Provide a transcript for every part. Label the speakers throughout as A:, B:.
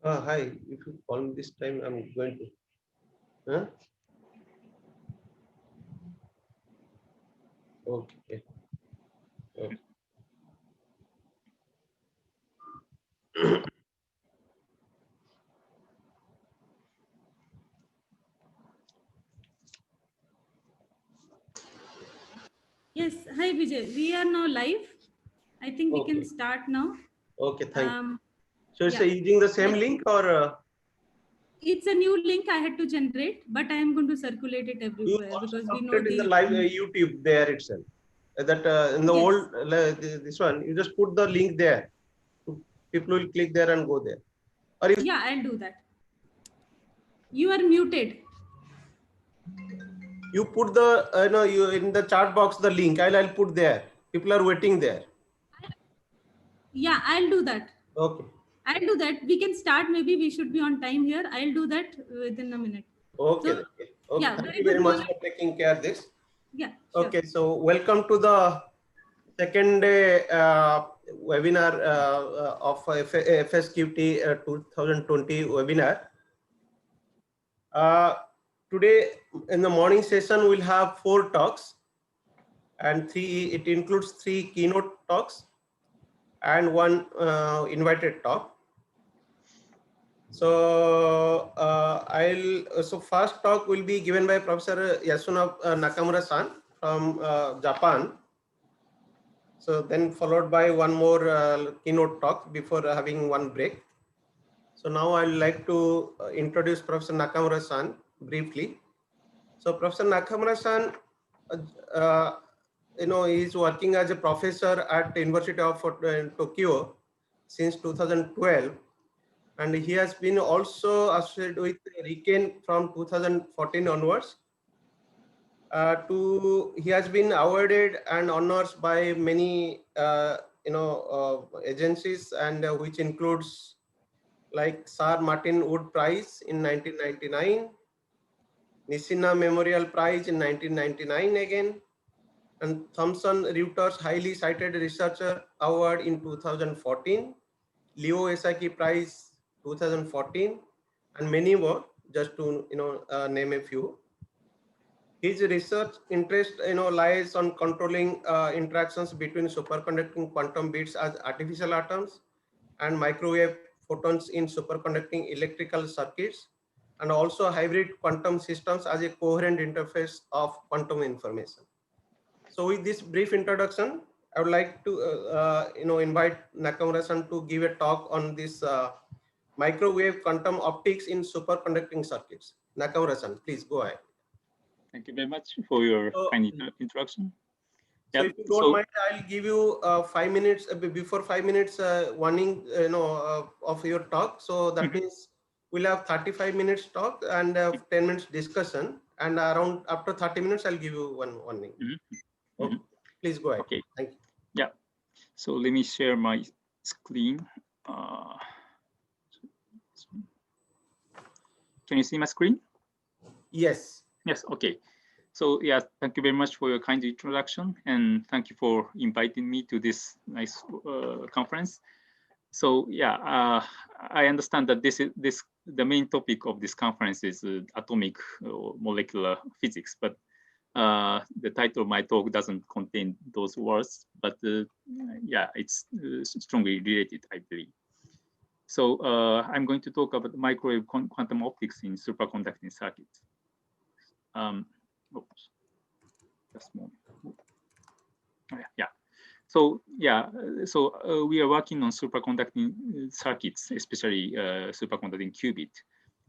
A: Hi. If you call me this time, I'm going to. Huh? Okay. Okay.
B: Yes, hi Vijay. We are now live. I think we can
A: Okay.
B: start now.
A: Okay. Thank you.
B: Um,
A: So it's
B: yeah,
A: using the same
B: let,
A: link or
B: it's a new link I had to generate, but I am going to circulate it
A: you
B: everywhere
A: also
B: because we know
A: uploaded in the
B: the
A: live YouTube there itself? That in the
B: yes,
A: old this one, you just put the link there. People will click there and go there. Or if
B: yeah, I'll do that. You are muted.
A: you put the no, you in the chat box the link, I'll put there. People are waiting there.
B: Yeah, I'll do that.
A: Okay.
B: I'll do that. We can start. Maybe we should be on time here. I'll do that within a minute.
A: Okay.
B: So,
A: Okay. Okay.
B: yeah,
A: Thank
B: very
A: you very
B: good
A: much
B: morning.
A: for taking care of this.
B: Yeah, sure.
A: Okay. So welcome to the second day webinar of FSQT 2020 webinar. Today in the morning session we'll have 4 talks, and it includes 3 keynote talks and 1 invited talk. So so first talk will be given by Professor Yasuna Nakamura-san from Japan. So then followed by 1 more keynote talk before having 1 break. So now I would like to introduce Professor Nakamura-san briefly. So Professor Nakamura-san, he is working as a professor at the University of Tokyo since 2012, and he has been also associated with RIKEN from 2014 onwards. He has been awarded and honors by many agencies, and which includes like Sir Martin Wood Prize in 1999, Nishina Memorial Prize in 1999 again, and Thomson Reuters Highly Cited Researcher Award in 2014, Leo Esaki Prize 2014, and many more, just to name a few. His research interest lies on controlling interactions between superconducting quantum bits as artificial atoms and microwave photons in superconducting electrical circuits, and also hybrid quantum systems as a coherent interface of quantum information. So with this brief introduction, I would like to invite Nakamura-san to give a talk on this microwave quantum optics in superconducting circuits. Nakamura-san, please go ahead.
C: Thank you very much for your
A: So,
C: kind introduction.
A: So
C: Yeah,
A: if you don't mind, I'll give you 5 minutes before 5 minutes warning, of your talk. So that means we'll have 35 minutes talk and 10 minutes discussion, and around after 30 minutes, I'll give you one warning. Okay. Please go ahead.
C: Okay.
A: Thank you.
C: Yeah. So let me share my screen. Can you see my screen?
A: Yes.
C: Yes. Okay. So yeah, thank you very much for your kind introduction, and thank you for inviting me to this nice conference. So yeah, I understand that the main topic of this conference is atomic or molecular physics, but the title of my talk doesn't contain those words, but yeah, it's strongly related, I believe. So I'm going to talk about microwave quantum optics in superconducting circuits. Oops, just a moment. Yeah. So yeah, so we are working on superconducting circuits, especially superconducting qubit.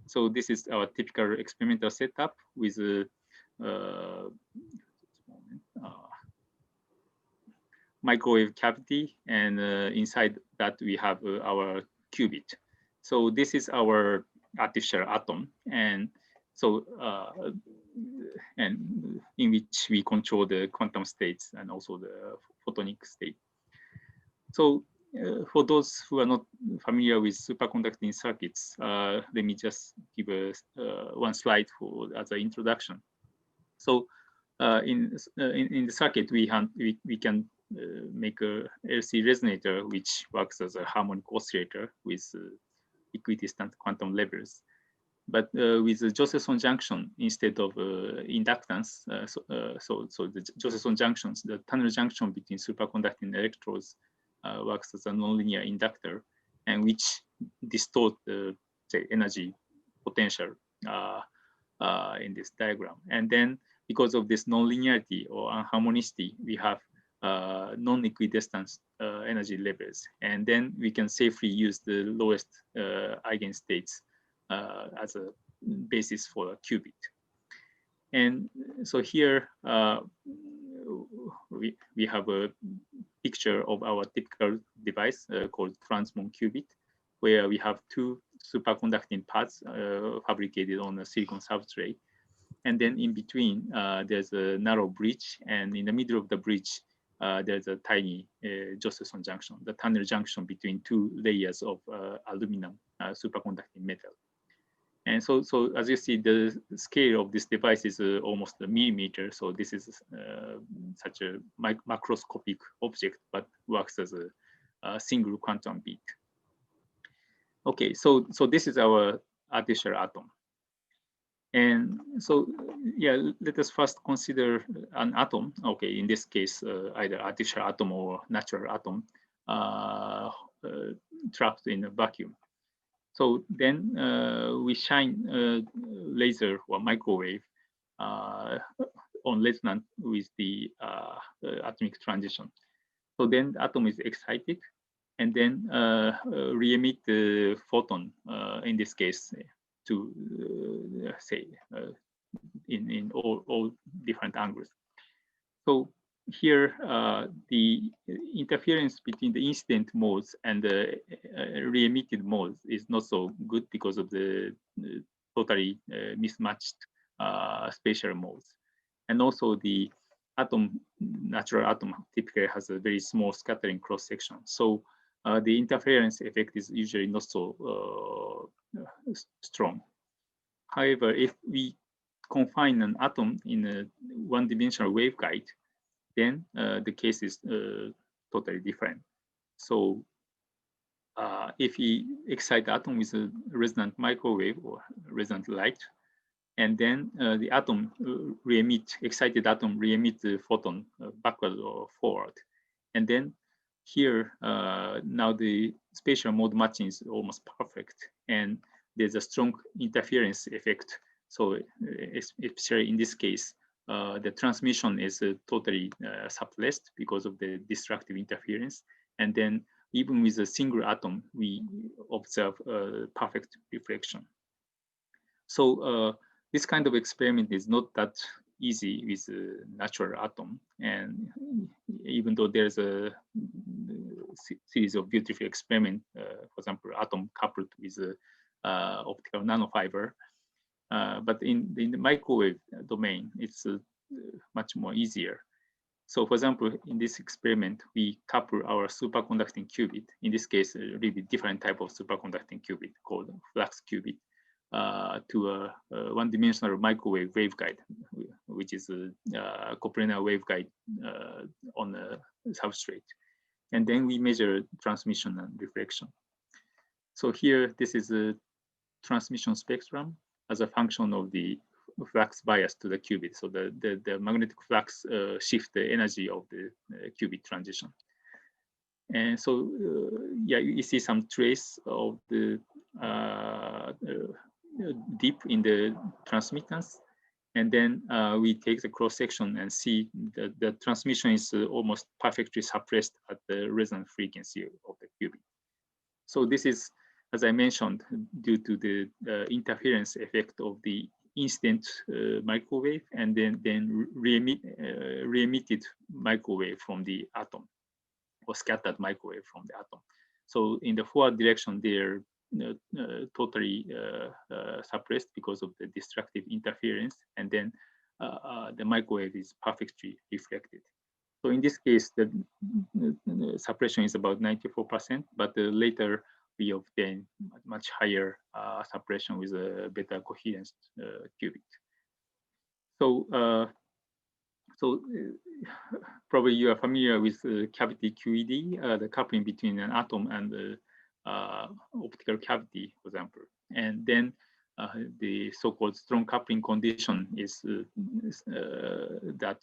C: So this is our typical experimental setup with microwave cavity, and inside that we have our qubit. So this is our artificial atom, and so and in which we control the quantum states and also the photonic state. So for those who are not familiar with superconducting circuits, let me just give one slide as an introduction. So in the circuit, we can make a LC resonator, which works as a harmonic oscillator with equidistant quantum levels. But with the Josephson junction instead of inductance, so the Josephson junctions, the tunnel junction between superconducting electrodes works as a nonlinear inductor, and which distort the energy potential in this diagram. And then because of this nonlinearity or unharmonicity, we have non-equidistant energy levels. And then we can safely use the lowest eigenstates as a basis for a qubit. And so here we have a picture of our typical device called transmon qubit, where we have two superconducting pads fabricated on a silicon substrate. And then in between, there's a narrow bridge, and in the middle of the bridge, there's a tiny Josephson junction, the tunnel junction between two layers of aluminum superconducting metal. And so as you see, the scale of this device is almost a millimeter. So this is such a macroscopic object, but works as a single quantum bit. Okay, so this is our artificial atom. And so, yeah, let us first consider an atom. Okay, in this case, either artificial atom or natural atom trapped in a vacuum. So then we shine a laser or microwave on resonance with the atomic transition. So then the atom is excited, and then re-emit the photon, in this case, to say in all different angles. So here the interference between the incident modes and the re-emitted modes is not so good because of the totally mismatched spatial modes. And also the atom, natural atom, typically has a very small scattering cross section. So the interference effect is usually not so strong. However, if we confine an atom in a one-dimensional waveguide, then the case is totally different. So if we excite the atom with a resonant microwave or resonant light, and then the atom excited atom re-emit the photon backward or forward, and then here now the spatial mode matching is almost perfect, and there's a strong interference effect. So especially in this case, the transmission is totally suppressed because of the destructive interference. And then even with a single atom, we observe perfect reflection. So this kind of experiment is not that easy with a natural atom. And even though there's a series of beautiful experiments, for example, atom coupled with optical nanofiber, but in the microwave domain, it's much more easier. So for example, in this experiment, we couple our superconducting qubit, in this case, a really different type of superconducting qubit called flux qubit, to a one-dimensional microwave waveguide, which is a coplanar waveguide on a substrate. And then we measure transmission and reflection. So here, this is a transmission spectrum as a function of the flux bias to the qubit. So the magnetic flux shift the energy of the qubit transition. And so, yeah, you see some trace of the dip in the transmittance. And then we take the cross section and see that the transmission is almost perfectly suppressed at the resonant frequency of the qubit. So this is, as I mentioned, due to the interference effect of the incident microwave and then re-emitted microwave from the atom, or scattered microwave from the atom. So in the forward direction, they're totally suppressed because of the destructive interference, and then the microwave is perfectly reflected. So in this case, the suppression is about 94%, but later we obtain much higher suppression with a better coherence qubit. So, probably you are familiar with cavity QED, the coupling between an atom and the optical cavity, for example. And then the so-called strong coupling condition is that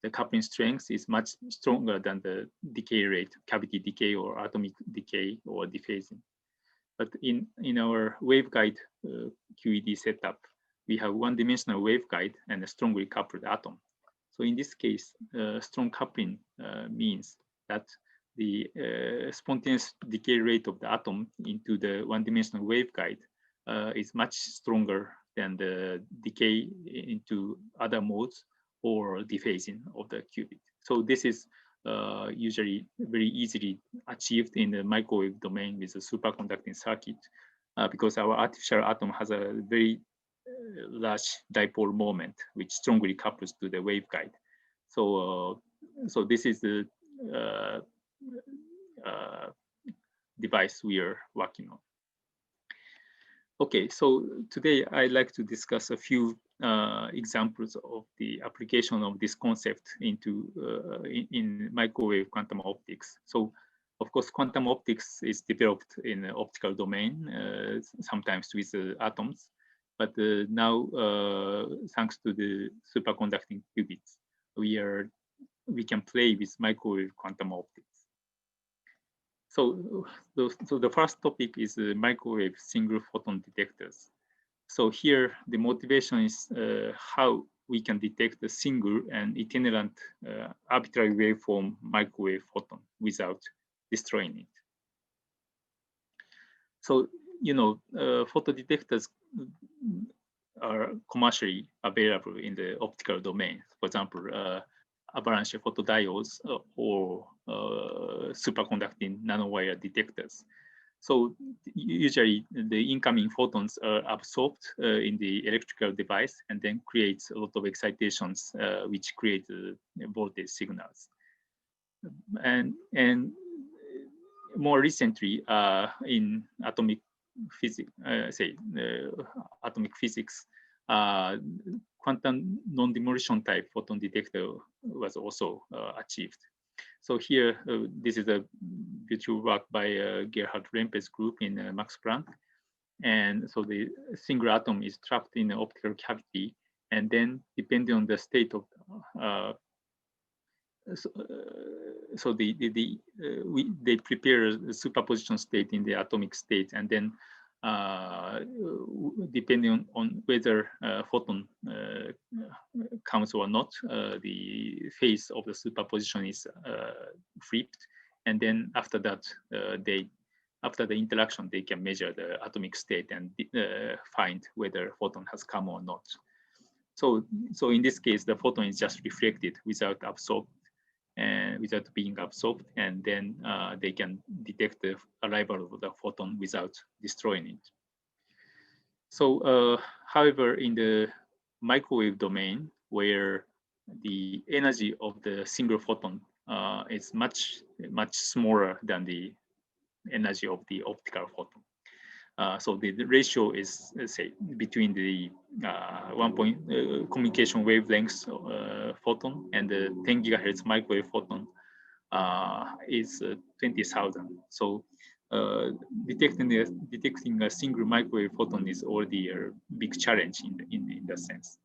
C: the coupling strength is much stronger than the decay rate, cavity decay or atomic decay or dephasing. But in our waveguide QED setup, we have one-dimensional waveguide and a strongly coupled atom. So in this case, strong coupling means that the spontaneous decay rate of the atom into the one-dimensional waveguide is much stronger than the decay into other modes or dephasing of the qubit. So this is usually very easily achieved in the microwave domain with a superconducting circuit because our artificial atom has a very large dipole moment which strongly couples to the waveguide. So, so this is the device we are working on. Okay, so today I'd like to discuss a few examples of the application of this concept into in microwave quantum optics. So, of course, quantum optics is developed in the optical domain, sometimes with atoms, but now, thanks to the superconducting qubits, we can play with microwave quantum optics. So the first topic is microwave single photon detectors. So here the motivation is how we can detect a single and itinerant arbitrary waveform microwave photon without destroying it. So, you know, photodetectors are commercially available in the optical domain. For example, avalanche photodiodes or superconducting nanowire detectors. So usually the incoming photons are absorbed in the electrical device and then creates a lot of excitations which create voltage signals. And more recently in atomic physics, atomic physics, quantum non-demolition type photon detector was also achieved. So here, this is a beautiful work by Gerhard Rempe's group in Max Planck. And so the single atom is trapped in an optical cavity. And then depending on the state of, they prepare a superposition state in the atomic state. And then depending on whether photon comes or not, the phase of the superposition is flipped, and then after that, after the interaction, they can measure the atomic state and find whether photon has come or not. So in this case, the photon is just reflected without absorbed and without being absorbed, and then they can detect the arrival of the photon without destroying it. So, however, in the microwave domain, where the energy of the single photon is much smaller than the energy of the optical photon. So the ratio is, let's say, between the communication wavelengths photon and the 10 gigahertz microwave photon is 20,000. So detecting a single microwave photon is already a big challenge in that sense.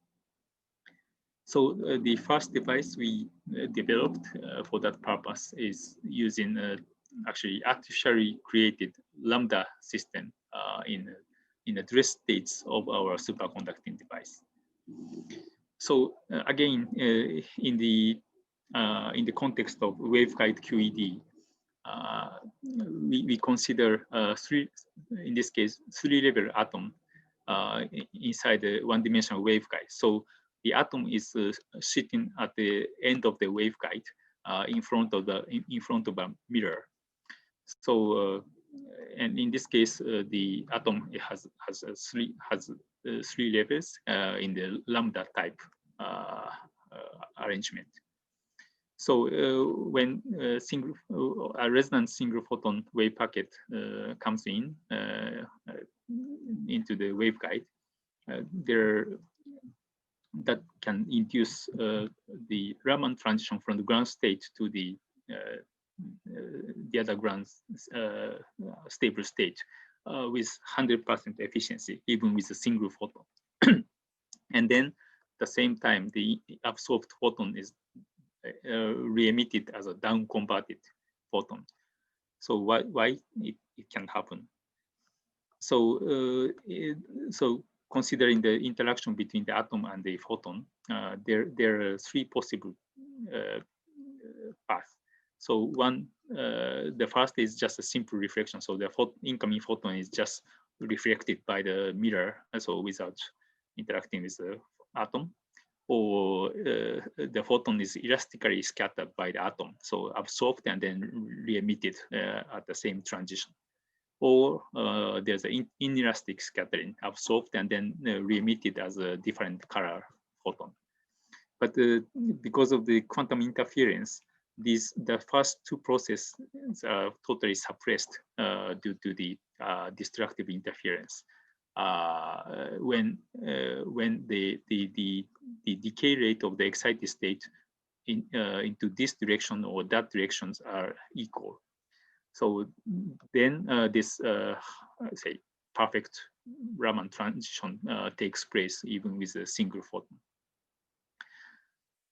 C: So the first device we developed for that purpose is using actually artificially created lambda system in the dress states of our superconducting device. So again, in the context of waveguide QED, we consider in this case, 3-level atom inside the one-dimensional waveguide. So the atom is sitting at the end of the waveguide in front of a mirror. So and in this case, the atom has three levels in the lambda type arrangement. So when a resonant single photon wave packet comes in into the waveguide, that can induce the Raman transition from the ground state to the the other ground stable state with 100% efficiency, even with a single photon. And then at the same time, the absorbed photon is re-emitted as a down-converted photon. So why it can happen? So so considering the interaction between the atom and the photon, there are three possible paths. So one, the first is just a simple reflection. So the incoming photon is just reflected by the mirror, so without interacting with the atom. Or the photon is elastically scattered by the atom, so absorbed and then re-emitted at the same transition. Or there's an inelastic scattering, absorbed and then re-emitted as a different color photon. But because of the quantum interference, the first two processes are totally suppressed due to the destructive interference. When the decay rate of the excited state into this direction or that directions are equal. So then this say perfect Raman transition takes place even with a single photon.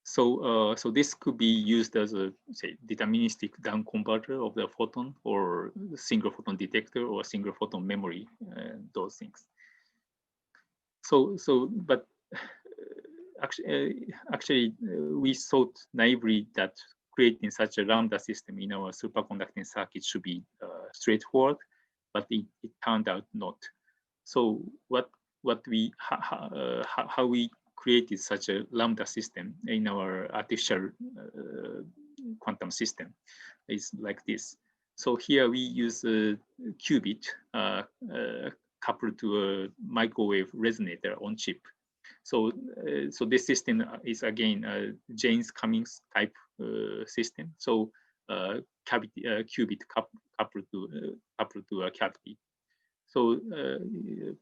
C: So so this could be used as a say deterministic down converter of the photon, or single photon detector, or single photon memory, those things. But actually we thought naively that creating such a lambda system in our superconducting circuit should be straightforward, but it turned out not. So how we created such a lambda system in our artificial quantum system is like this. So here we use a qubit coupled to a microwave resonator on chip. So so this system is again a Jaynes-Cummings type system. So cavity qubit coupled to a cavity. So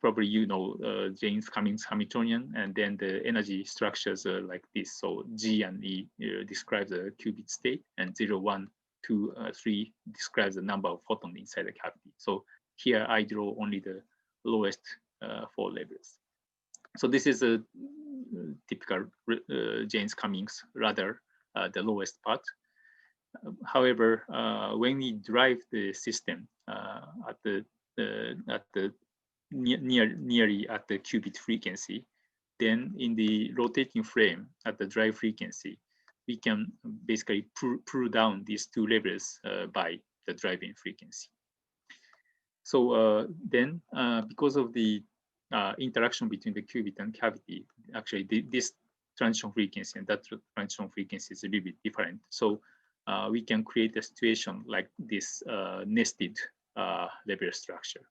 C: probably you know Jaynes-Cummings Hamiltonian, and then the energy structures are like this. So G and E describes the qubit state, and 0, 1, 2, 3 describes the number of photons inside the cavity. So here I draw only the lowest 4 levels. So this is a typical Jaynes-Cummings, rather the lowest part. However, when we drive the system nearly at the qubit frequency, then in the rotating frame at the drive frequency, we can basically pull down these 2 levels by the driving frequency. So then, because of the interaction between the qubit and cavity, actually this transition frequency and that transition frequency is a little bit different. So we can create a situation like this nested level structure.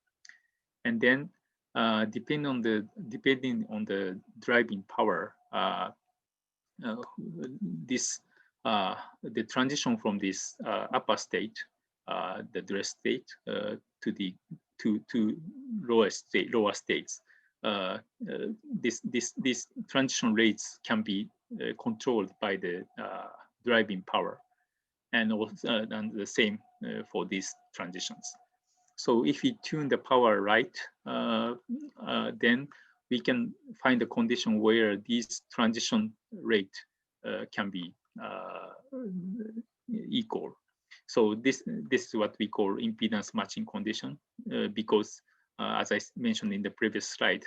C: And then depending on the driving power, the transition from this upper state, the rest state, to the two lower states, these transition rates can be controlled by the driving power, and also and the same for these transitions. So if we tune the power right, then we can find a condition where this transition rate can be equal. So this is what we call impedance matching condition, because as I mentioned in the previous slide,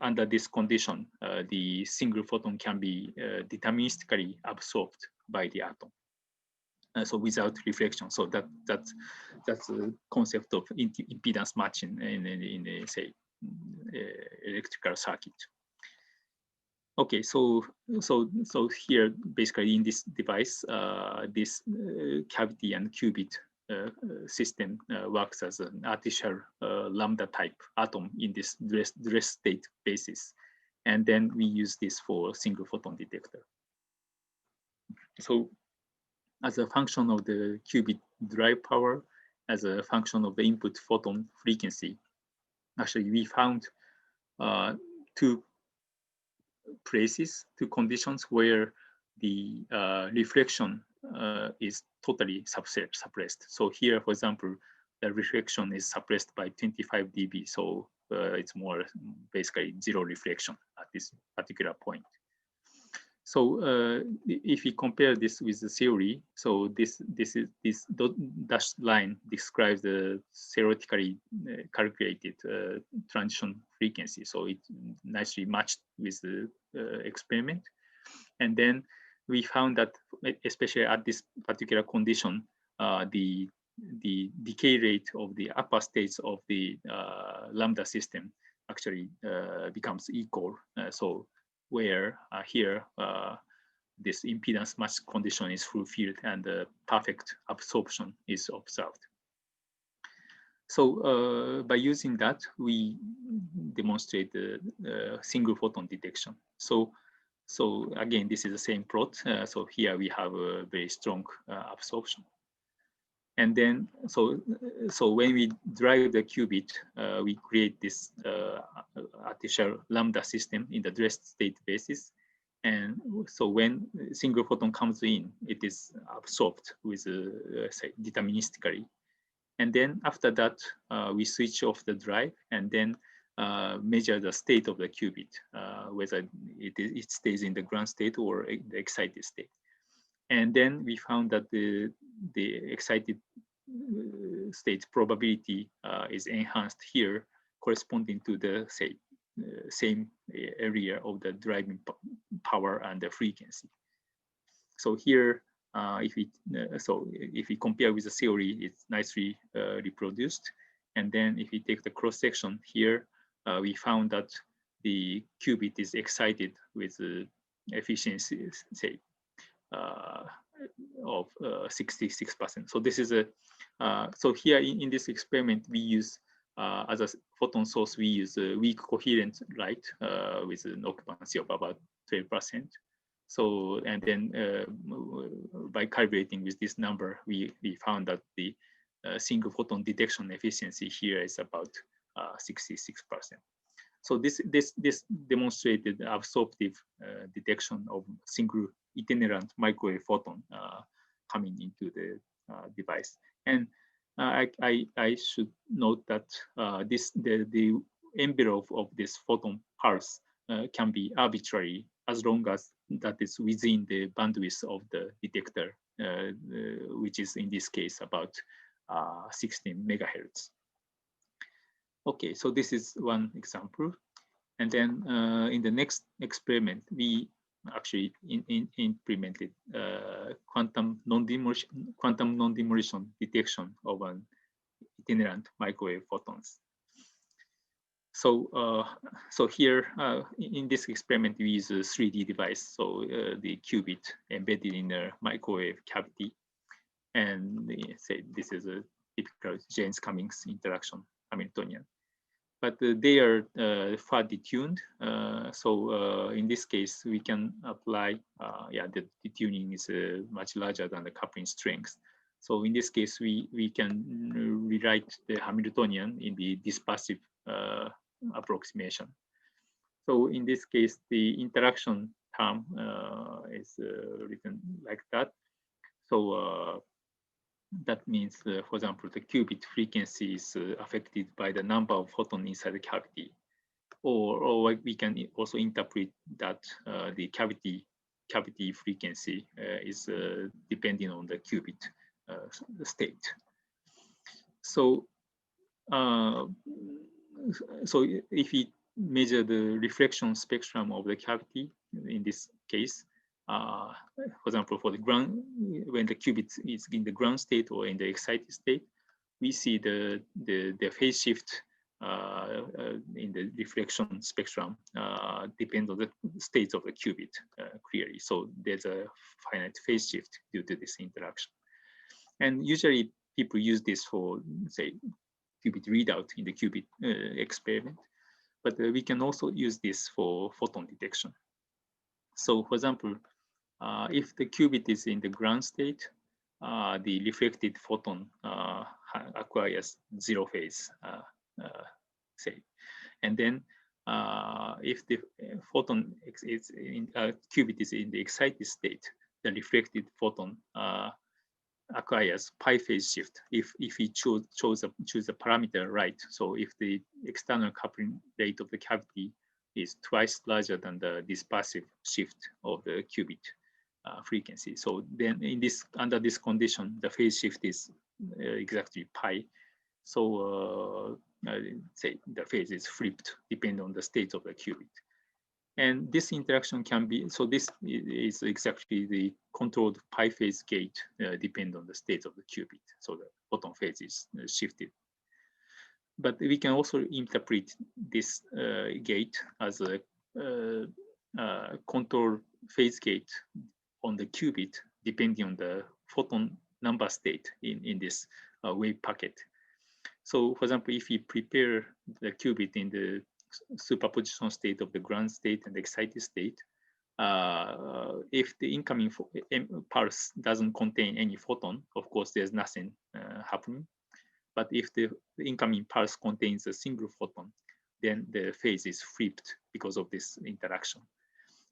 C: under this condition, the single photon can be deterministically absorbed by the atom. So without reflection. So that's the concept of impedance matching in a, say, electrical circuit. Okay, so here basically in this device, this cavity and qubit system works as an artificial lambda type atom in this rest state basis, and then we use this for single photon detector. So as a function of the qubit drive power, as a function of the input photon frequency, actually we found 2 places, 2 conditions where the reflection is totally suppressed. So here, for example, the reflection is suppressed by 25 dB. So it's more basically zero reflection at this particular point. So if we compare this with the theory, so this dashed line describes the theoretically calculated transition frequency. So it nicely matched with the experiment. And then we found that, especially at this particular condition, the decay rate of the upper states of the lambda system actually becomes equal. So where here this impedance match condition is fulfilled and the perfect absorption is observed. So by using that, we demonstrate the single photon detection. So again, this is the same plot. So here we have a very strong absorption. And then, so when we drive the qubit, we create this artificial lambda system in the dressed state basis. And so when single photon comes in, it is absorbed with, say, deterministically. And then after that, we switch off the drive and then measure the state of the qubit, whether it stays in the ground state or the excited state. And then we found that the excited state probability is enhanced here, corresponding to the same area of the driving power and the frequency. So here, if we compare with the theory, it's nicely reproduced. And then if we take the cross section here, we found that the qubit is excited with efficiency, say, of 66%. So this is a so here in this experiment we use as a photon source, we use a weak coherent light with an occupancy of about 12%. So and then by calibrating with this number, we found that the single photon detection efficiency here is about 66%. So this demonstrated absorptive detection of single itinerant microwave photon coming into the device. And I should note that the envelope of this photon pulse can be arbitrary as long as that is within the bandwidth of the detector, which is in this case about 16 megahertz. Okay, so this is one example. And then in the next experiment, we actually implemented quantum non-demolition detection of an itinerant microwave photons. So so here in this experiment, we use a 3D device. So the qubit embedded in a microwave cavity. And say this is a typical Jaynes-Cummings interaction Hamiltonian. But they are far detuned. So in this case, we can apply, the detuning is much larger than the coupling strength. So in this case, we can rewrite the Hamiltonian in the dispersive approximation. So in this case, the interaction term is written like that. So that means, for example, the qubit frequency is affected by the number of photons inside the cavity. Or we can also interpret that the cavity frequency is depending on the qubit state. So, so if we measure the reflection spectrum of the cavity, in this case, for example, for the ground, when the qubit is in the ground state or in the excited state, we see the phase shift in the reflection spectrum depends on the states of the qubit clearly. So there's a finite phase shift due to this interaction. And usually people use this for, say, qubit readout in the qubit experiment, but we can also use this for photon detection. So for example, if the qubit is in the ground state, the reflected photon acquires zero phase, say. And then if the photon is in qubit is in the excited state, the reflected photon acquires pi phase shift if we choose a parameter right. So if the external coupling rate of the cavity is twice larger than the dispersive shift of the qubit frequency, so then under this condition, the phase shift is exactly pi. So say the phase is flipped depending on the state of the qubit. And this interaction can be, so this is exactly the controlled pi phase gate depend on the state of the qubit. So the photon phase is shifted. But we can also interpret this gate as a control phase gate on the qubit depending on the photon number state in this wave packet. So for example, if we prepare the qubit in the superposition state of the ground state and the excited state, if the incoming pulse doesn't contain any photon, of course, there's nothing happening. But if the incoming pulse contains a single photon, then the phase is flipped because of this interaction.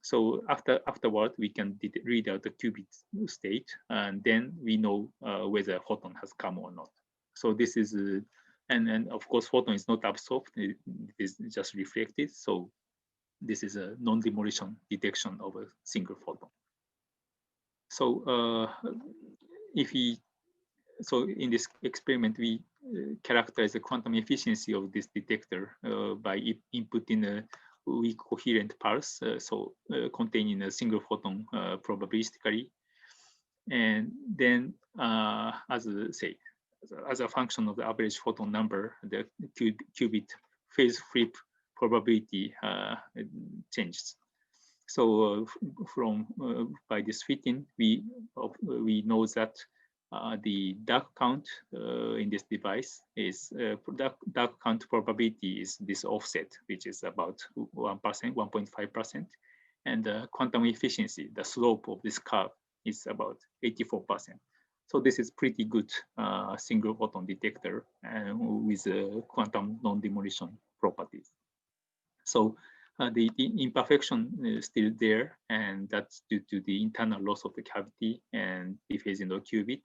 C: So afterward, we can read out the qubit state, and then we know whether a photon has come or not. So this is and of course, photon is not absorbed, it is just reflected. So this is a non-demolition detection of a single photon. So so in this experiment, we characterize the quantum efficiency of this detector by inputting a weak coherent pulse, containing a single photon probabilistically. And then as a function of the average photon number, the qubit phase flip probability changes. So by this fitting, we know that the dark count in this device is dark count probability is this offset, which is about 1%, 1.5%, and the quantum efficiency, the slope of this curve, is about 84%. So this is pretty good single photon detector with quantum non-demolition properties. So the imperfection is still there, and that's due to the internal loss of the cavity and dephasing of qubit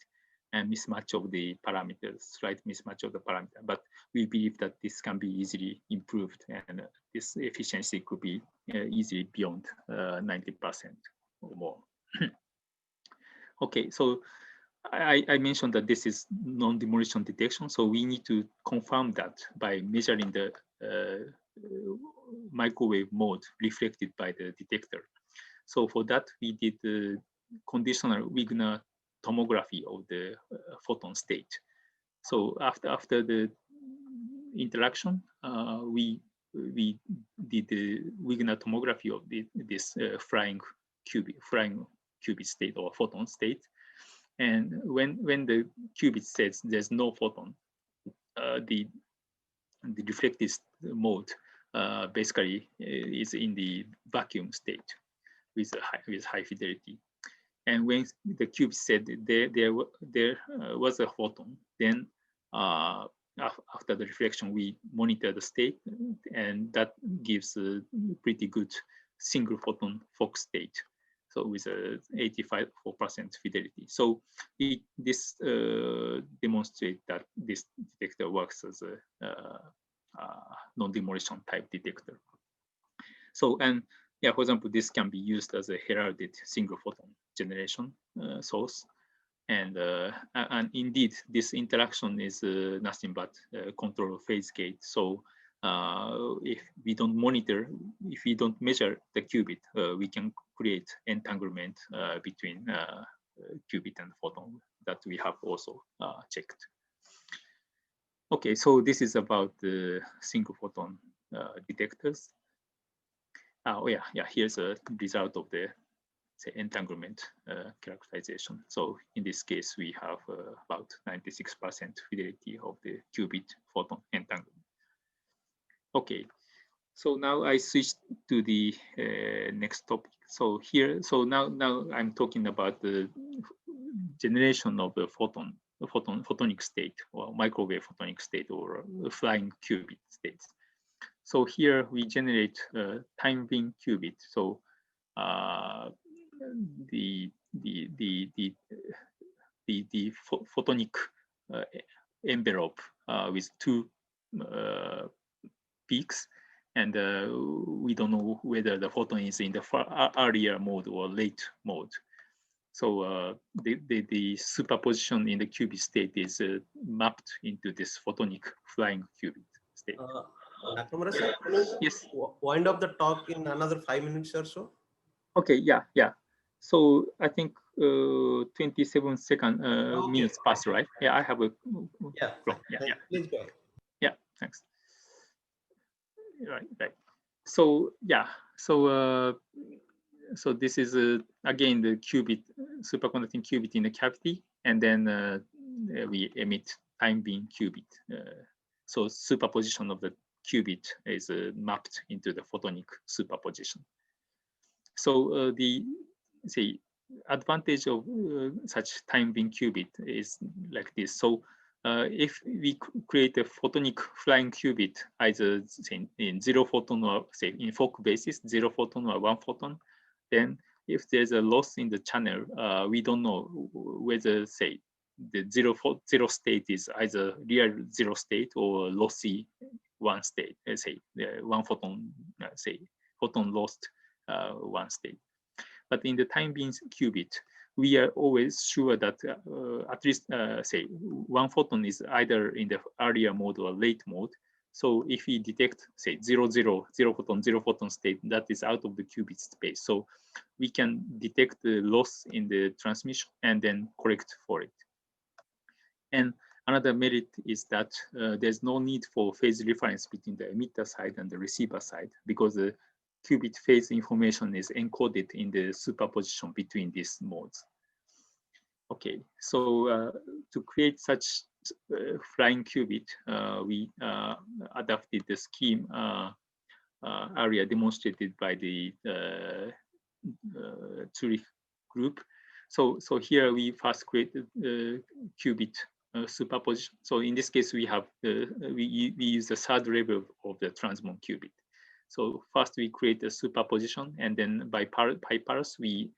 C: and mismatch of the parameters, slight mismatch of the parameter. But we believe that this can be easily improved, and this efficiency could be easily beyond 90% or more. Okay, so I mentioned that this is non-demolition detection, so we need to confirm that by measuring the microwave mode reflected by the detector. So for that, we did the conditional Wigner tomography of the photon state. So after the interaction, we did the Wigner tomography of this flying qubit state or photon state. And when the qubit says there's no photon, the reflected mode basically is in the vacuum state with high fidelity. And when the qubit said there was a photon, then after the reflection, we monitor the state, and that gives a pretty good single photon Fock state. So with a 85% fidelity. So this demonstrates that this detector works as a non-demolition type detector. So, and yeah, for example, this can be used as a heralded single photon generation source. And indeed, this interaction is nothing but control phase gate. So if we don't monitor, if we don't measure the qubit, we can create entanglement between qubit and photon that we have also checked. Okay, so this is about the single photon detectors. Oh yeah, here's a result of the entanglement characterization. So in this case, we have about 96% fidelity of the qubit photon entanglement. Okay, so now I switch to the next topic. So here, so now I'm talking about the generation of the photonic state, or microwave photonic state, or flying qubit states. So here we generate time being qubit. So the photonic envelope with two peaks, and we don't know whether the photon is in the earlier mode or late mode. So the superposition in the qubit state is mapped into this photonic flying qubit state.
A: Nakamura sir, can you
C: yes,
A: wind up the talk in another 5 minutes or so?
C: Okay, yeah. So I think 27 minutes past, right? Yeah, I have a clock. Yeah.
A: Please go ahead.
C: Yeah, thanks. Right. So yeah, so this is again the qubit, superconducting qubit in the cavity, and then we emit time being qubit. So superposition of the qubit is mapped into the photonic superposition. So the advantage of such time being qubit is like this. So if we create a photonic flying qubit, either say in 0 photon or say in Fock basis, 0 photon or 1 photon, then if there's a loss in the channel, we don't know whether say the zero state is either real 0 state or lossy 1 state. Let's say 1 photon, say photon lost 1 state. But in the time being qubit, we are always sure that at least say 1 photon is either in the earlier mode or late mode. So if we detect say 0 photon state, that is out of the qubit space. So we can detect the loss in the transmission and then correct for it. And another merit is that there's no need for phase reference between the emitter side and the receiver side, because the qubit phase information is encoded in the superposition between these modes. Okay, so to create such flying qubit, we adapted the scheme area demonstrated by the Zurich group. So here we first created qubit superposition. So in this case, we have we use the third level of the transmon qubit. So first we create a superposition, and then by pulse we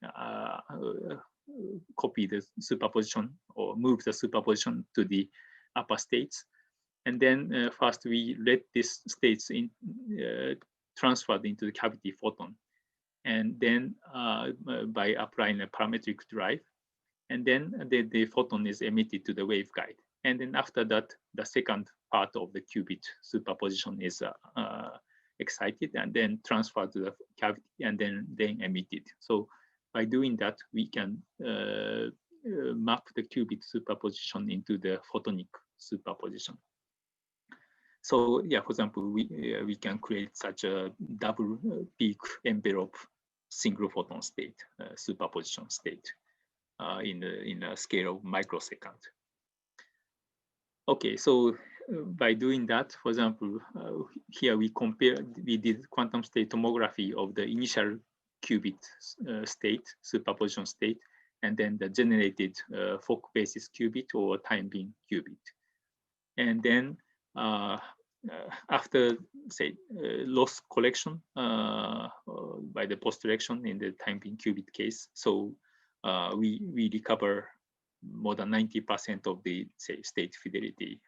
C: copy the superposition or move the superposition to the upper states, and then first we let these states in transferred into the cavity photon, and then by applying a parametric drive, and then the photon is emitted to the waveguide, and then after that the second part of the qubit superposition is excited and then transferred to the cavity and then emitted. So by doing that, we can map the qubit superposition into the photonic superposition. So yeah, for example, we can create such a double peak envelope single photon state, superposition state in a scale of microsecond. Okay, so by doing that, for example, here we did quantum state tomography of the initial qubit state, superposition state, and then the generated Fock basis qubit or time being qubit. And then after, say, loss collection by the post-direction in the time being qubit case, so we recover more than 90% of the, say, state fidelity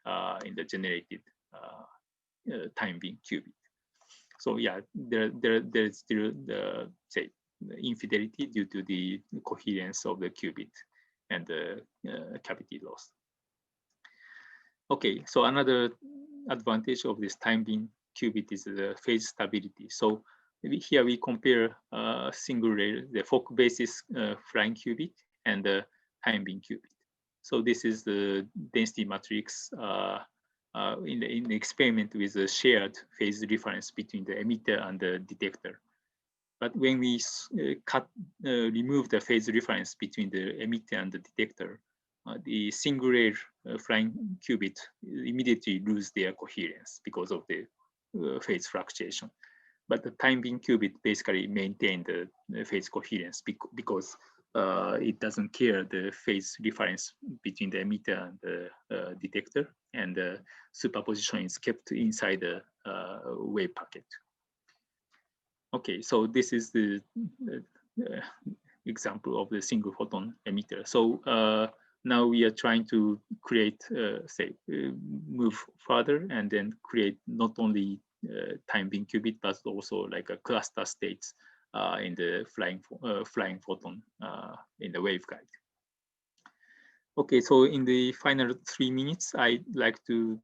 C: in the generated time being qubit. So yeah, there's still the, say, infidelity due to the coherence of the qubit and the cavity loss. Okay, so another advantage of this time being qubit is the phase stability. So here we compare single layer, the Fock basis flying qubit and the time being qubit. So this is the density matrix in the experiment with a shared phase difference between the emitter and the detector. But when we remove the phase difference between the emitter and the detector, the single layer flying qubit immediately lose their coherence because of the phase fluctuation. But the time being qubit basically maintain the phase coherence because it doesn't care the phase difference between the emitter and the detector, and the superposition is kept inside the wave packet. Okay, so this is the example of the single photon emitter. So now we are trying to create, move further and then create not only time beam qubit, but also like a cluster states in the flying photon in the waveguide. Okay, so in the final 3 minutes, I'd like to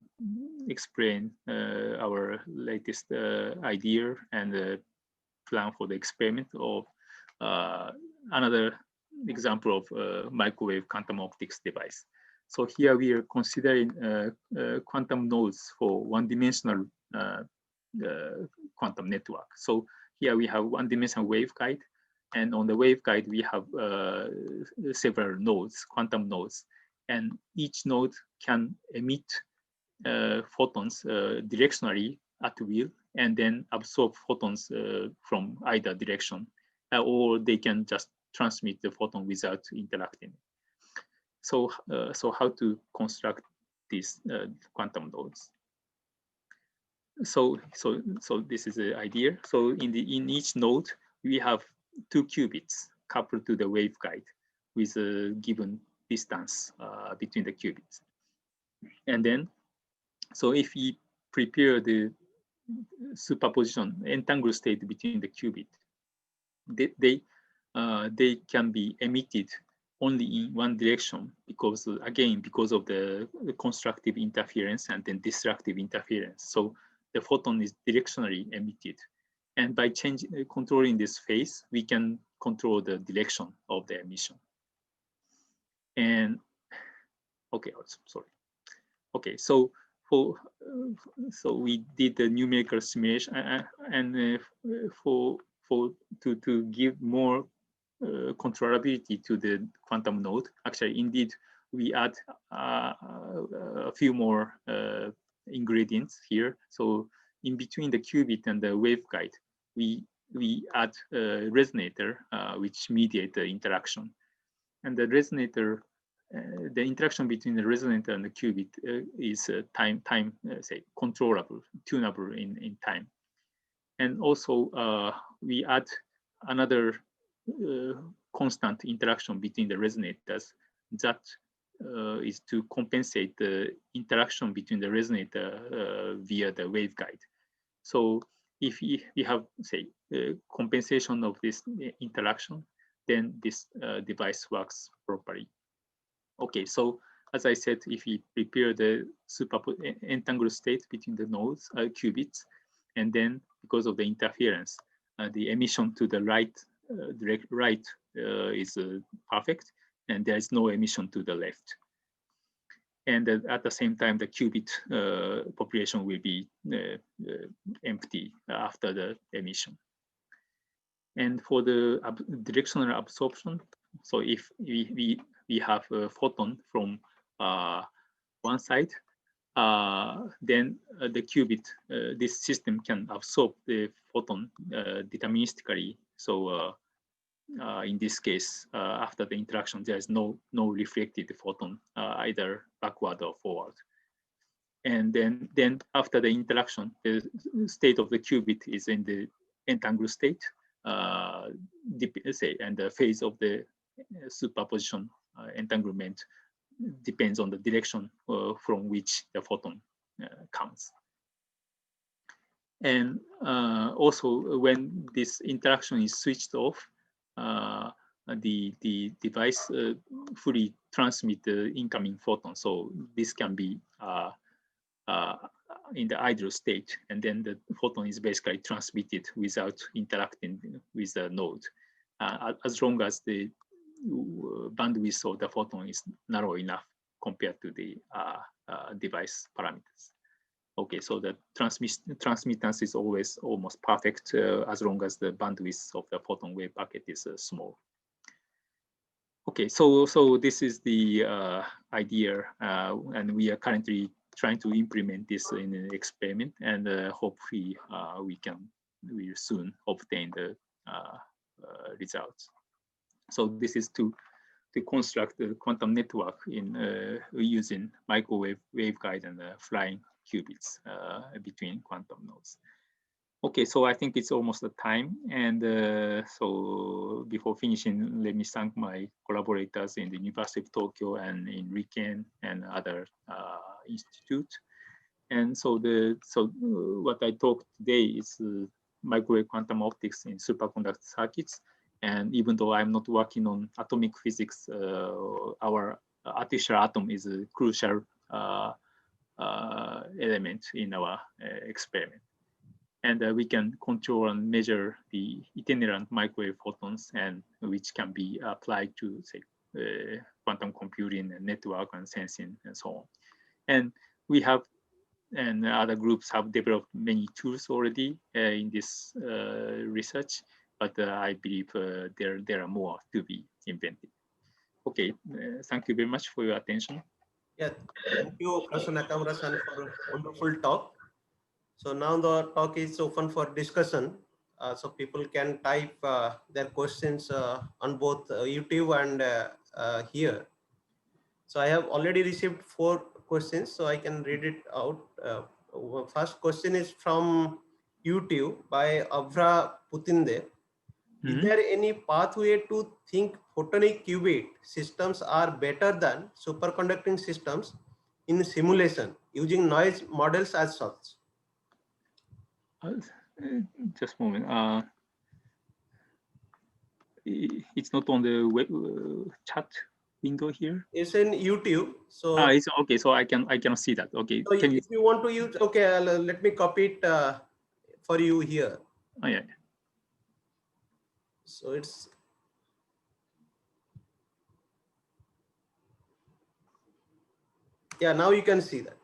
C: explain our latest idea and plan for the experiment of another example of microwave quantum optics device. So here we are considering quantum nodes for one-dimensional quantum network. So here we have one-dimensional waveguide, and on the waveguide we have several nodes, quantum nodes, and each node can emit photons directionally at will, and then absorb photons from either direction, or they can just transmit the photon without interacting. So, so how to construct these quantum nodes? So this is the idea. So in each node we have 2 qubits coupled to the waveguide with a given distance between the qubits, and then so if we prepare the superposition entangled state between the qubit, they can be emitted only in one direction, because again, because of the constructive interference and then destructive interference. So the photon is directionally emitted, and by controlling this phase, we can control the direction of the emission. And okay, sorry. Okay, so so we did the numerical simulation, and to give more controllability to the quantum node. Actually, indeed, we add a few more ingredients here. So in between the qubit and the waveguide, we add a resonator which mediate the interaction, and the resonator. The interaction between the resonator and the qubit is say controllable, tunable in time, and also we add another constant interaction between the resonators that is to compensate the interaction between the resonator via the waveguide. So if we have say compensation of this interaction, then this device works properly. Okay, so as I said, if we prepare the entangled state between the nodes, qubits, and then because of the interference, the emission to the right, is perfect, and there is no emission to the left. And at the same time, the qubit population will be empty after the emission. And for the directional absorption, so if we have a photon from one side, then the qubit, this system can absorb the photon deterministically. So in this case, after the interaction, there is no reflected photon either backward or forward. And then after the interaction, the state of the qubit is in the entangled state, and the phase of the superposition entanglement depends on the direction from which the photon comes. And also, when this interaction is switched off, the device fully transmits the incoming photon. So this can be in the idle state, and then the photon is basically transmitted without interacting with the node, as long as the bandwidth of the photon is narrow enough compared to the device parameters. Okay, so the transmittance is always almost perfect as long as the bandwidth of the photon wave packet is small. Okay, so this is the idea, and we are currently trying to implement this in an experiment, and hopefully we will soon obtain the results. So this is to construct the quantum network in using microwave waveguide and flying qubits between quantum nodes. Okay, so I think it's almost the time. And so before finishing, let me thank my collaborators in the University of Tokyo and in RIKEN and other institutes. And so what I talked today is microwave quantum optics in superconductor circuits. And even though I'm not working on atomic physics, our artificial atom is a crucial element in our experiment. And we can control and measure the itinerant microwave photons, and which can be applied to, say, quantum computing and network and sensing and so on. And we have, and other groups have developed many tools already in this research, but I believe there are more to be invented. Okay, thank you very much for your attention.
A: Yeah, thank you, Professor Nakamura-san, for a wonderful talk. So now the talk is open for discussion. So people can type their questions on both YouTube and here. So I have already received 4 questions, so I can read it out. First question is from YouTube by Avra Putinde. Is there any pathway to think photonic qubit systems are better than superconducting systems in simulation using noise models as such?
C: Just a moment. It's not on the web, chat window here.
A: It's in YouTube. So
C: it's okay. So I cannot see that. Okay.
A: so
C: Can
A: if you want to use, okay, let me copy it for you here.
C: Oh, yeah.
A: So it's, yeah, now you can see that.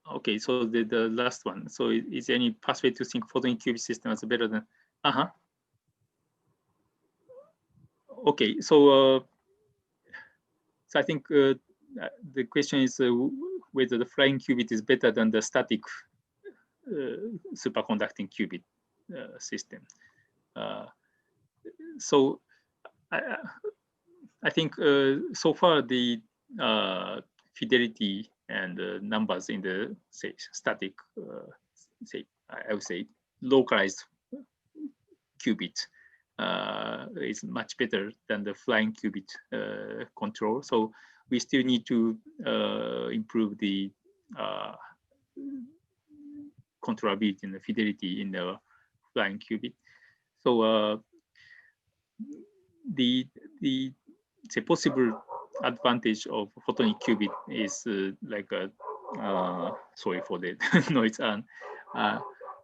C: Okay, so the last one. So is any pathway to think photonic qubit system as better than? Okay, so I think the question is whether the flying qubit is better than the static superconducting qubit system. So I think so far the fidelity and numbers in the, say, static, say, I would say localized qubit is much better than the flying qubit control. So we still need to improve the controllability and the fidelity in the flying qubit. So the possible advantage of photonic qubit is like a sorry for the noise,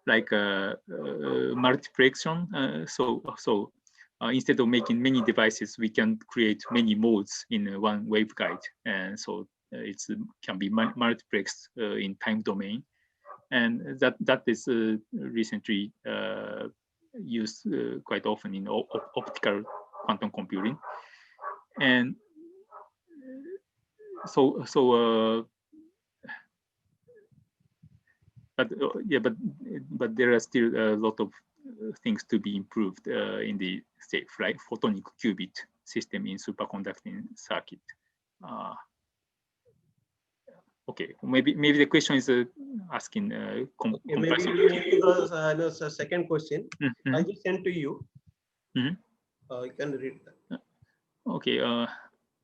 C: like a multiplexation. So instead of making many devices, we can create many modes in one waveguide, and so it can be multiplexed in time domain, and that is recently used quite often in optical quantum computing. And but there are still a lot of things to be improved in the, say, photonic qubit system in superconducting circuit. Okay, maybe the question is asking.
A: Okay, maybe we move to the second question. I just sent to you. You can read that.
C: Okay.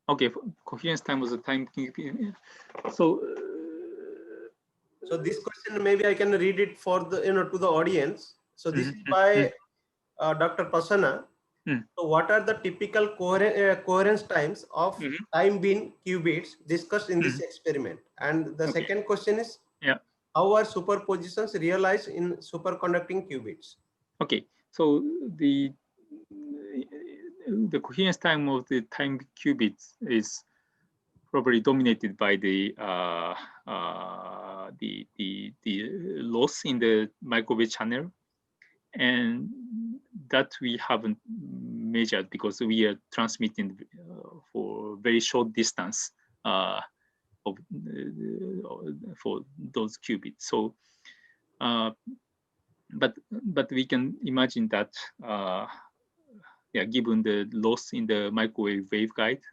C: Okay. Coherence time was the time. So.
A: So this question, maybe I can read it for the to the audience. So this is by Dr. Prasanna. So what are the typical coherence times of time-being qubits discussed in this experiment? And the second question is, how are superpositions realized in superconducting qubits?
C: Okay, so the coherence time of the time qubits is probably dominated by the loss in the microwave channel, and that we haven't measured because we are transmitting for very short distance for those qubits. So, but we can imagine that, given the loss in the microwave waveguide,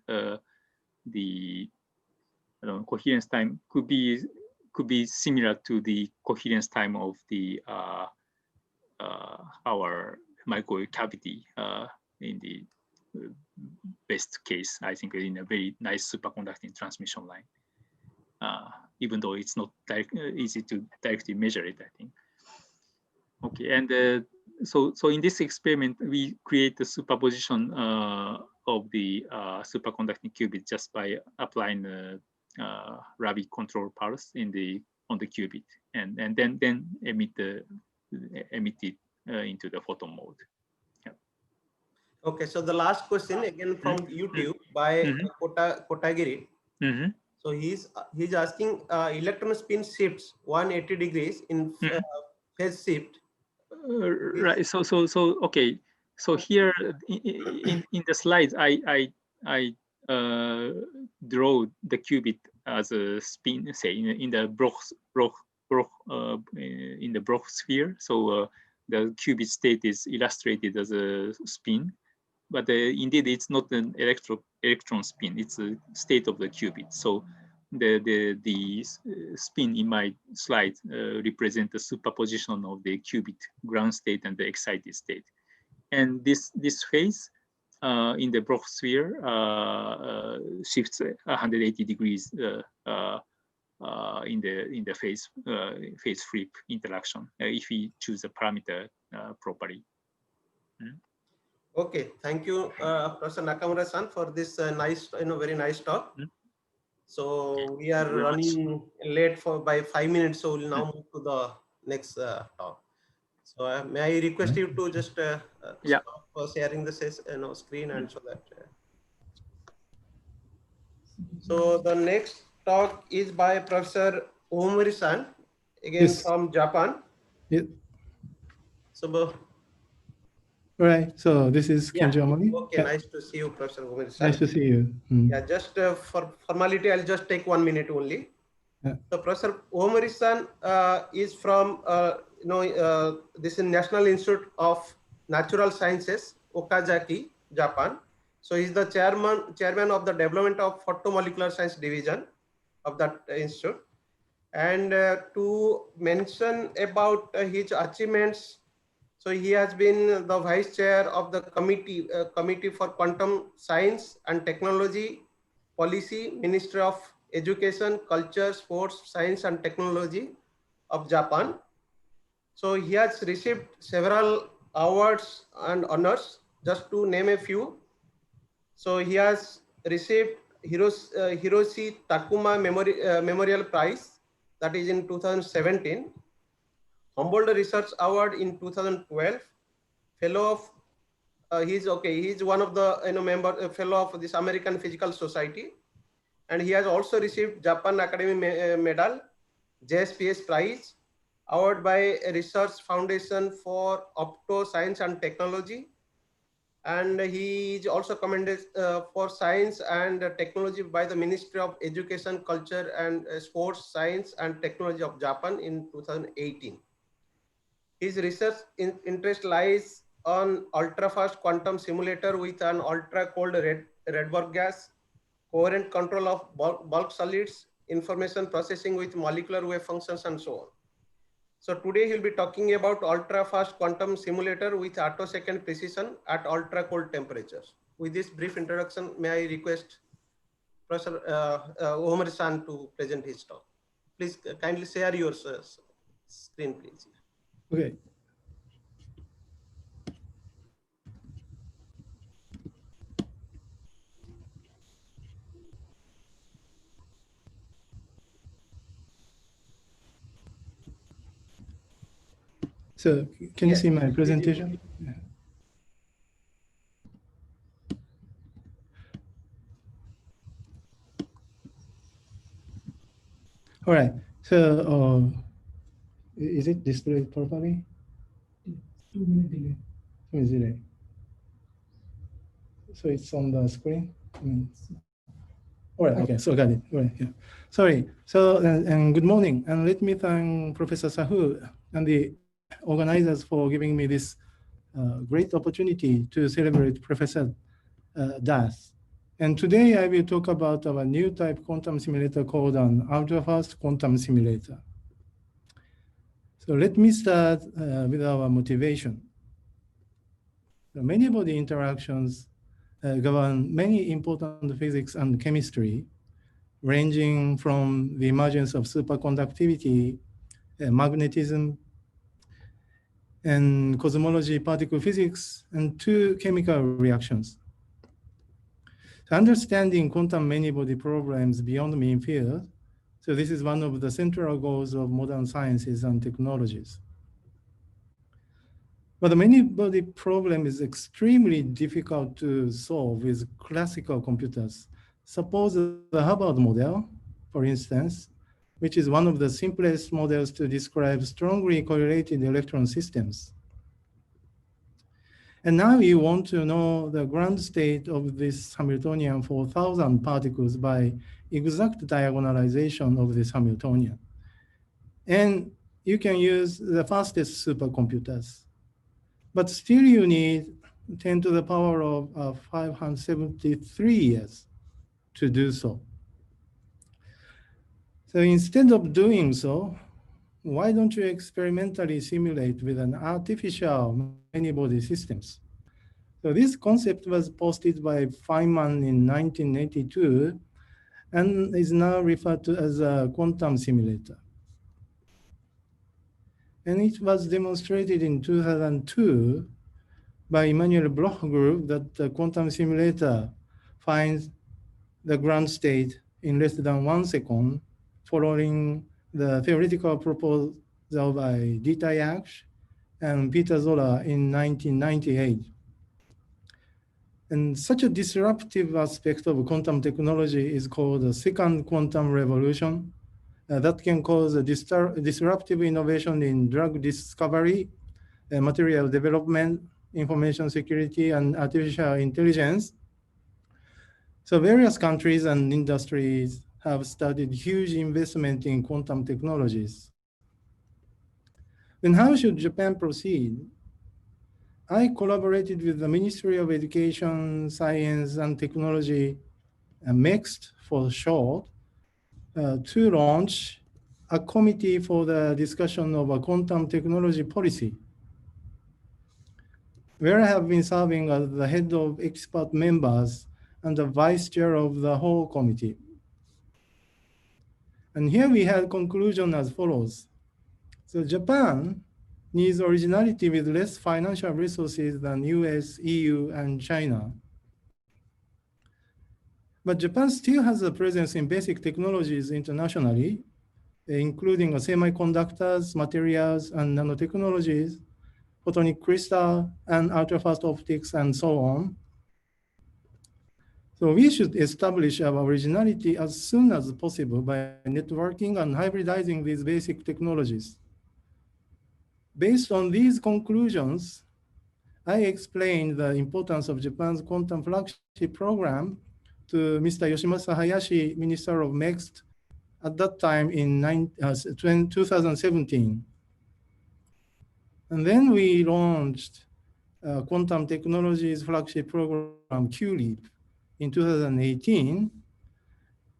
C: the coherence time could could be similar to the coherence time of the our microwave cavity in the best case, I think, in a very nice superconducting transmission line. Even though it's not easy to directly measure it, I think. Okay, and so in this experiment, we create the superposition of the superconducting qubit just by applying the Rabi control pulse on the qubit, and then emit it into the photon mode. Yeah.
A: Okay, so the last question again from YouTube by Kotagiri. So he's asking electron spin shifts 180 degrees in phase shift.
C: Right. So okay. So here in the slides, I draw the qubit as a spin, say in the Bloch sphere. So the qubit state is illustrated as a spin, but indeed it's not an electron spin. It's a state of the qubit. So the spin in my slide represent the superposition of the qubit ground state and the excited state, and this phase in the Bloch sphere shifts 180 degrees in the phase flip interaction if we choose a parameter properly.
A: Okay, thank you, Professor Nakamura-san, for this nice, very nice talk. So we are running late by 5 minutes, so we'll now move to the next talk. So may I request you to just stop sharing the screen and so that. So the next talk is by Professor Omori-san, again from Japan. So.
D: Right. So this is Kenji Omori.
A: Okay, nice to see you, Professor Omori-san.
D: Nice to see you.
A: Yeah, just for formality, I'll just take 1 minute only. So Professor Omori-san is from this is National Institute of Natural Sciences, Okazaki, Japan. So he's the chairman of the Development of Photomolecular Science Division of that institute. And to mention about his achievements, so he has been the vice chair of the committee for quantum science and technology policy, Ministry of Education, Culture, Sports, Science and Technology of Japan. So he has received several awards and honors, just to name a few. So he has received Hiroshi Takuma Memorial Prize, that is in 2017. Humboldt Research Award in 2012, fellow of he's one of the fellow of this American Physical Society, and he has also received Japan Academy Medal, JSPS Prize, award by Research Foundation for Opto Science and Technology, and he is also commended for Science and Technology by the Ministry of Education, Culture and Sports, Science and Technology of Japan in 2018. His research interest lies on ultrafast quantum simulator with an ultra-cold Rydberg gas, coherent control of bulk solids, information processing with molecular wave functions, and so on. So today he'll be talking about ultra-fast quantum simulator with attosecond precision at ultra-cold temperatures. With this brief introduction, may I request Professor Omori-san to present his talk. Please kindly share your screen, please.
D: Okay. So can you see my presentation? Yeah. All right. So is it displayed properly? 2 minute delay. 2 minute delay. So it's on the screen. All right. Okay. So got it. All right. Yeah. Sorry. So and good morning. And let me thank Professor Sahu and the organizers for giving me this great opportunity to celebrate Professor Das. And today I will talk about our new type quantum simulator called an ultrafast quantum simulator. So let me start with our motivation. The many-body interactions govern many important physics and chemistry, ranging from the emergence of superconductivity, magnetism, and cosmology, particle physics, and to chemical reactions. So understanding quantum many-body problems beyond mean field, so this is one of the central goals of modern sciences and technologies. But the many-body problem is extremely difficult to solve with classical computers. Suppose the Hubbard model, for instance, which is one of the simplest models to describe strongly correlated electron systems. And now you want to know the ground state of this Hamiltonian for 1,000 particles by exact diagonalization of this Hamiltonian. And you can use the fastest supercomputers. But still you need 10 to the power of 573 years to do so. So instead of doing so, why don't you experimentally simulate with an artificial many-body systems? So this concept was posted by Feynman in 1982 and is now referred to as a quantum simulator. And it was demonstrated in 2002 by Emmanuel Bloch group that the quantum simulator finds the ground state in less than 1 second following the theoretical proposal by Dieter Jacques and Peter Zoller in 1998. And such a disruptive aspect of quantum technology is called the second quantum revolution that can cause a disruptive innovation in drug discovery, material development, information security, and artificial intelligence. So various countries and industries have started huge investment in quantum technologies. Then how should Japan proceed? I collaborated with the Ministry of Education, Science, and Technology, MEXT for short, to launch a committee for the discussion of a quantum technology policy, where I have been serving as the head of expert members and the vice chair of the whole committee. And here we have conclusion as follows. So Japan needs originality with less financial resources than US, EU, and China. But Japan still has a presence in basic technologies internationally, including semiconductors, materials, and nanotechnologies, photonic crystal, and ultrafast optics, and so on. So we should establish our originality as soon as possible by networking and hybridizing these basic technologies. Based on these conclusions, I explained the importance of Japan's quantum flagship program to Mr. Yoshimasa Hayashi, Minister of MEXT, at that time in 2017. And then we launched quantum technologies flagship program, QLEAP, in 2018.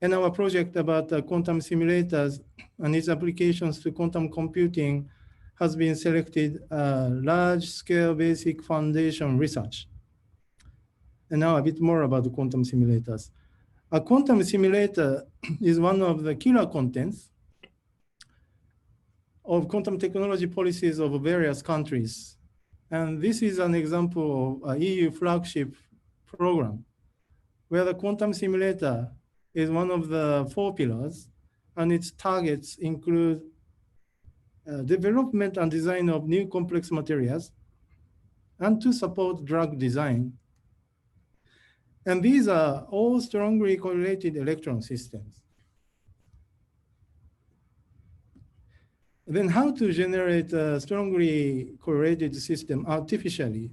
D: And our project about quantum simulators and its applications to quantum computing has been selected large-scale basic foundation research. And now a bit more about the quantum simulators. A quantum simulator is one of the killer contents of quantum technology policies of various countries. And this is an example of a EU flagship program, where the quantum simulator is one of the 4 pillars, and its targets include development and design of new complex materials, and to support drug design. And these are all strongly correlated electron systems. Then how to generate a strongly correlated system artificially?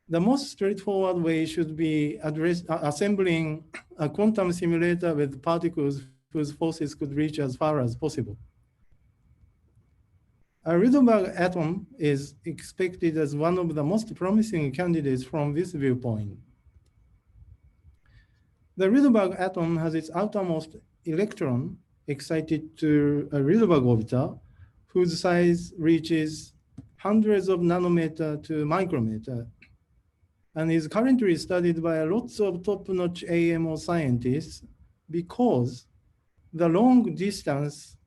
D: The most straightforward way should be assembling a quantum simulator with particles whose forces could reach as far as possible. A Rydberg atom is expected as one of the most promising candidates from this viewpoint. The Rydberg atom has its outermost electron excited to a Rydberg orbiter whose size reaches hundreds of nanometer to micrometer and is currently studied by lots of top-notch AMO scientists because the long distance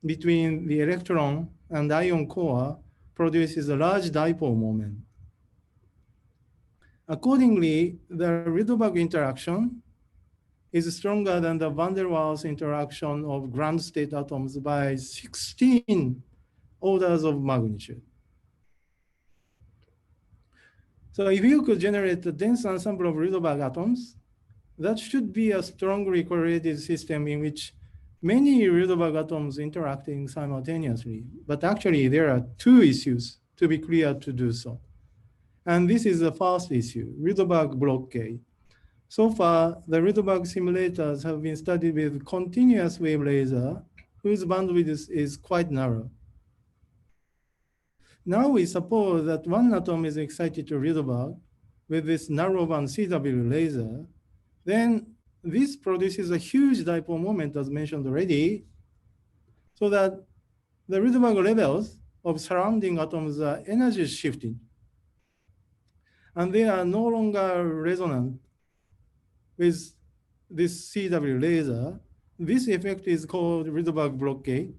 D: between the electron and ion core produces a large dipole moment. Accordingly, the Rydberg interaction is stronger than the van der Waals interaction of ground state atoms by 16 orders of magnitude. So if you could generate a dense ensemble of Rydberg atoms, that should be a strongly correlated system in which many Rydberg atoms interacting simultaneously. But actually, there are two issues to be clear to do so. And this is the first issue, Rydberg blockade. So far, the Rydberg simulators have been studied with continuous wave laser, whose bandwidth is quite narrow. Now we suppose that one atom is excited to Rydberg with this narrow band CW laser, then this produces a huge dipole moment as mentioned already, so that the Rydberg levels of surrounding atoms are energy shifted. And they are no longer resonant with this CW laser. This effect is called Rydberg blockade.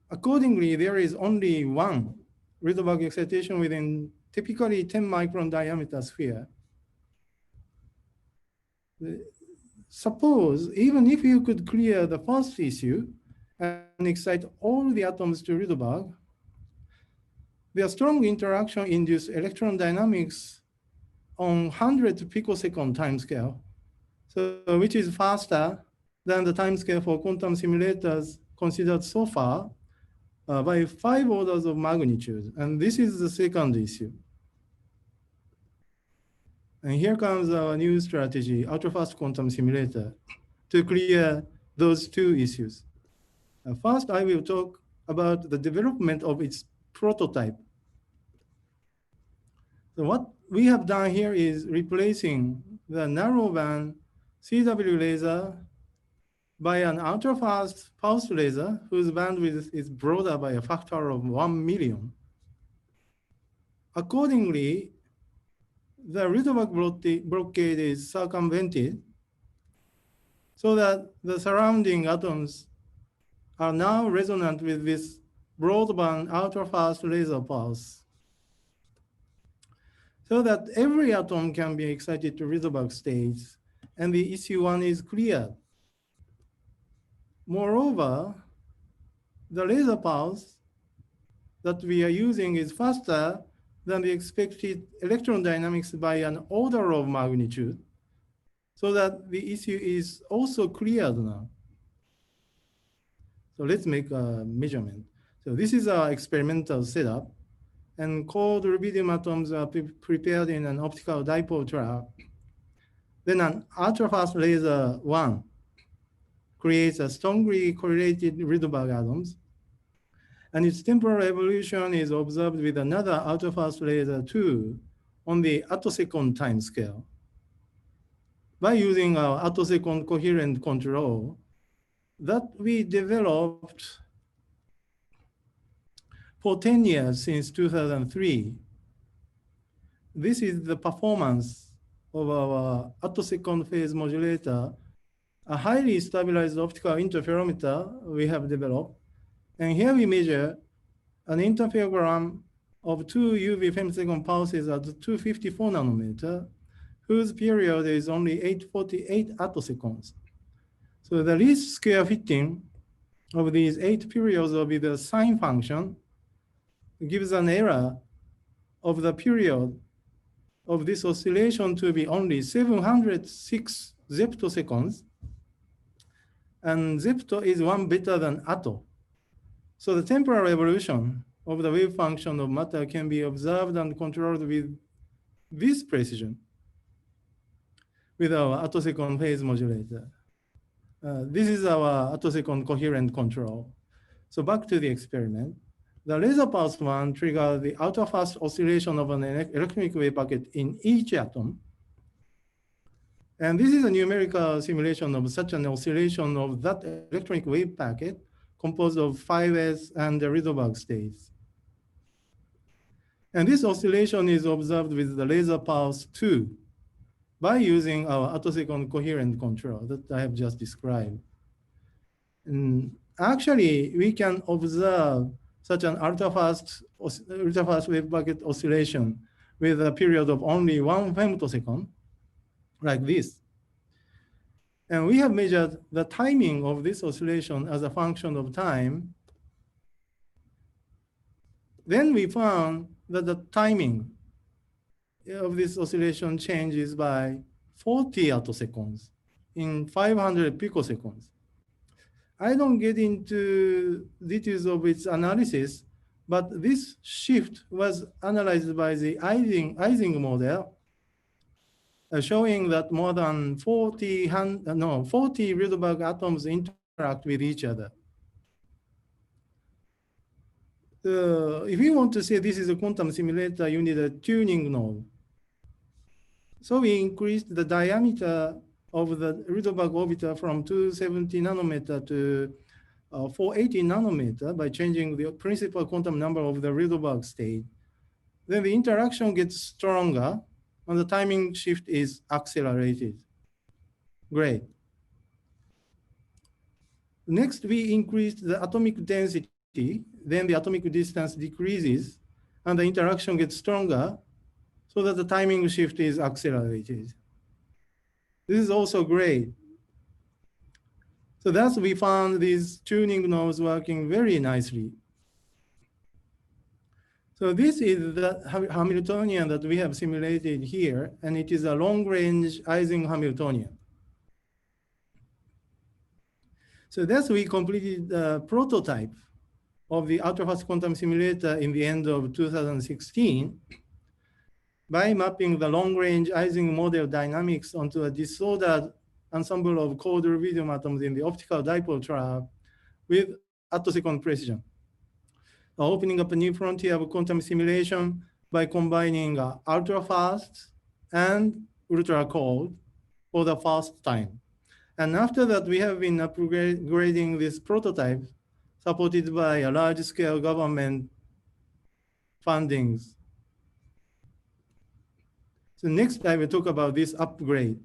D: Accordingly, there is only one Rydberg excitation within typically 10 micron diameter sphere. Suppose, even if you could clear the first issue and excite all the atoms to Rydberg, their strong interaction induce electron dynamics on 100 picosecond timescale, so which is faster than the timescale for quantum simulators considered so far by 5 orders of magnitude. And this is the second issue. And here comes our new strategy, ultrafast quantum simulator, to clear those two issues. First, I will talk about the development of its prototype. So what we have done here is replacing the narrow band CW laser by an ultrafast pulse laser whose bandwidth is broader by a factor of 1 million. Accordingly, the Rydberg blockade is circumvented so that the surrounding atoms are now resonant with this broadband ultrafast laser pulse, so that every atom can be excited to Rydberg states, and the issue one is clear. Moreover, the laser pulse that we are using is faster than the expected electron dynamics by an order of magnitude, so that the issue is also cleared now. So let's make a measurement. So this is our experimental setup, and cold rubidium atoms are prepared in an optical dipole trap. Then an ultrafast laser 1 creates a strongly correlated Rydberg atoms, and its temporal evolution is observed with another ultrafast laser 2 on the attosecond time scale. By using our attosecond coherent control that we developed for 10 years since 2003, this is the performance of our attosecond phase modulator, a highly stabilized optical interferometer we have developed. And here we measure an interferogram of 2 UV femtosecond pulses at 254 nanometer, whose period is only 848 attoseconds. So the least square fitting of these 8 periods of the sine function gives an error of the period of this oscillation to be only 706 zeptoseconds, and zepto is 1 better than atto. So the temporal evolution of the wave function of matter can be observed and controlled with this precision with our attosecond phase modulator. This is our attosecond coherent control. So back to the experiment. The laser pulse 1 triggers the ultrafast oscillation of an electronic wave packet in each atom. And this is a numerical simulation of such an oscillation of that electronic wave packet composed of 5s and the Rydberg states. And this oscillation is observed with the laser pulse 2 by using our attosecond coherent control that I have just described. And actually, we can observe such an ultrafast wave packet oscillation with a period of only 1 femtosecond, like this. And we have measured the timing of this oscillation as a function of time. Then we found that the timing of this oscillation changes by 40 attoseconds in 500 picoseconds. I don't get into details of its analysis, but this shift was analyzed by the Ising model, showing that more than 40 Rydberg atoms interact with each other. If you want to say this is a quantum simulator, you need a tuning node. So we increased the diameter of the Rydberg orbiter from 270 nanometer to 480 nanometer by changing the principal quantum number of the Rydberg state. Then the interaction gets stronger and the timing shift is accelerated. Great. Next, we increased the atomic density, then the atomic distance decreases and the interaction gets stronger so that the timing shift is accelerated. This is also great. So thus we found these tuning nodes working very nicely. So this is the Hamiltonian that we have simulated here, and it is a long-range Ising Hamiltonian. So thus we completed the prototype of the ultrafast quantum simulator in the end of 2016 by mapping the long-range Ising model dynamics onto a disordered ensemble of cold rubidium atoms in the optical dipole trap with attosecond precision. Opening up a new frontier of quantum simulation by combining ultra-fast and ultra-cold for the first time. And after that, we have been upgrading this prototype supported by a large-scale government fundings. So next, I will talk about this upgrade.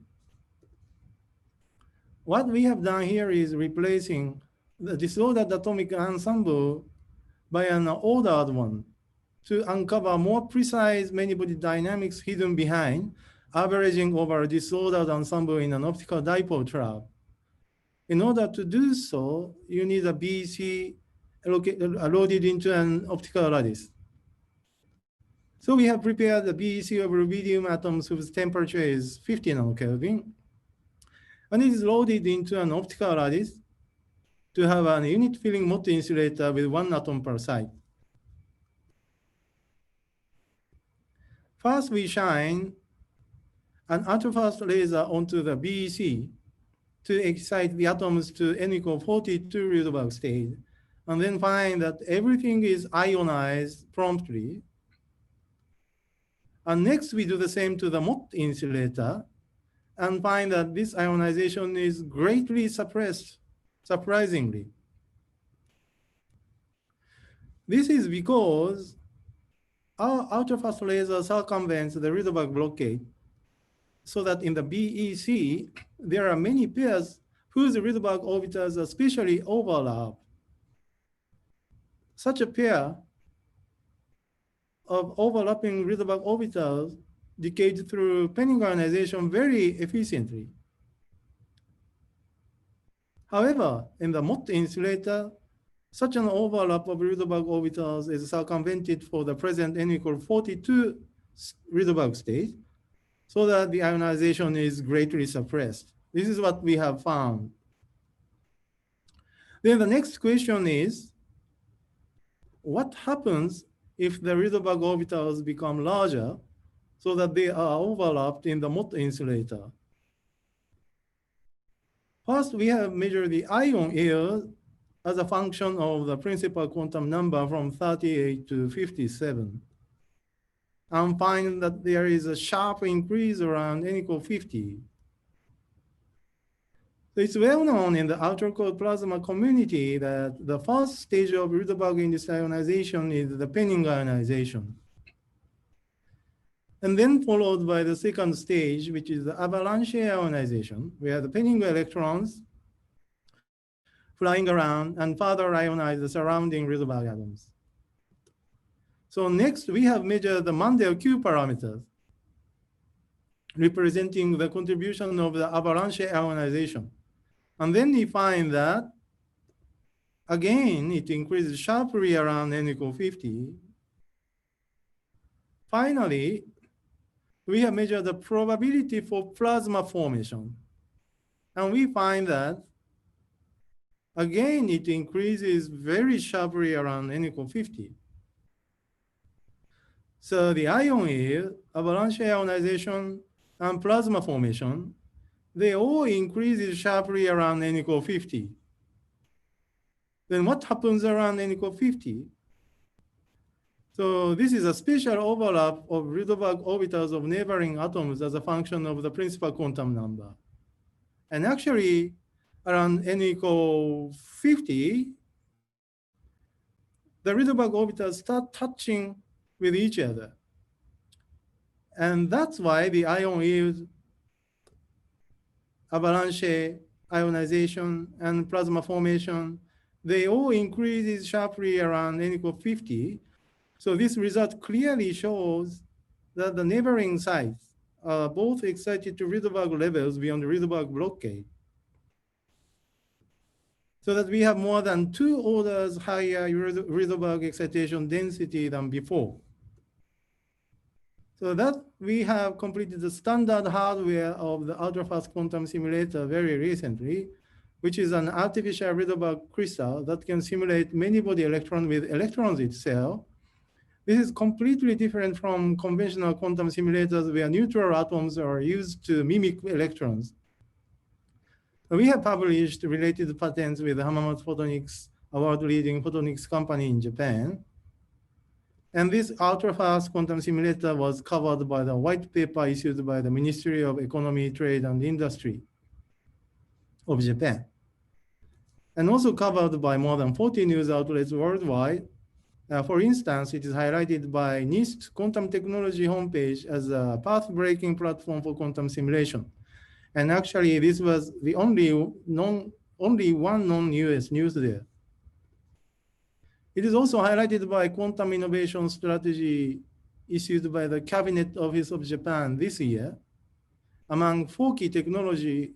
D: What we have done here is replacing the disordered atomic ensemble by an ordered one to uncover more precise many-body dynamics hidden behind, averaging over a disordered ensemble in an optical dipole trap. In order to do so, you need a BEC loaded into an optical lattice. So we have prepared the BEC of rubidium atoms whose temperature is 50 nanokelvin, and it is loaded into an optical lattice to have an unit filling Mott insulator with 1 atom per side. First, we shine an ultrafast laser onto the BEC to excite the atoms to n equal 42 Rydberg state, and then find that everything is ionized promptly. And next, we do the same to the Mott insulator and find that this ionization is greatly suppressed, surprisingly. This is because our ultrafast laser circumvents the Rydberg blockade so that in the BEC, there are many pairs whose Rydberg orbitals especially overlap. Such a pair of overlapping Rydberg orbitals decayed through Penning ionization very efficiently. However, in the Mott insulator, such an overlap of Rydberg orbitals is circumvented for the present n equal 42 Rydberg state, so that the ionization is greatly suppressed. This is what we have found. Then the next question is, what happens if the Rydberg orbitals become larger so that they are overlapped in the Mott insulator? First, we have measured the ion error as a function of the principal quantum number from 38 to 57, and find that there is a sharp increase around n equal 50. So it's well known in the outer core plasma community that the first stage of Rydberg-induced ionization is the pinning ionization. And then followed by the second stage, which is the avalanche ionization, where the pinning electrons flying around and further ionize the surrounding Rydberg atoms. So next, we have measured the Mendel Q parameters, representing the contribution of the avalanche ionization. And then we find that, again, it increases sharply around n equal 50. Finally, we have measured the probability for plasma formation. And we find that, again, it increases very sharply around n equal 50. So the ion is avalanche ionization and plasma formation. They all increase sharply around n equal 50. Then what happens around n equal 50? So this is a special overlap of Rydberg orbitals of neighboring atoms as a function of the principal quantum number. And actually, around n equal 50, the Rydberg orbitals start touching with each other. And that's why the ion is avalanche ionization and plasma formation, they all increase sharply around n equal 50. So this result clearly shows that the neighboring sites are both excited to Rydberg levels beyond Rydberg blockade. So that we have more than 2 orders higher Rydberg excitation density than before. So that we have completed the standard hardware of the ultrafast quantum simulator very recently, which is an artificial Rydberg crystal that can simulate many-body electron with electrons itself. This is completely different from conventional quantum simulators where neutral atoms are used to mimic electrons. We have published related patents with Hamamatsu Photonics, a world-leading photonics company in Japan. And this ultra-fast quantum simulator was covered by the white paper issued by the Ministry of Economy, Trade, and Industry of Japan. And also covered by more than 40 news outlets worldwide. For instance, it is highlighted by NIST Quantum Technology homepage as a path-breaking platform for quantum simulation. And actually, this was the only one non-US news there. It is also highlighted by Quantum Innovation Strategy issued by the Cabinet Office of Japan this year. Among 4 key technology,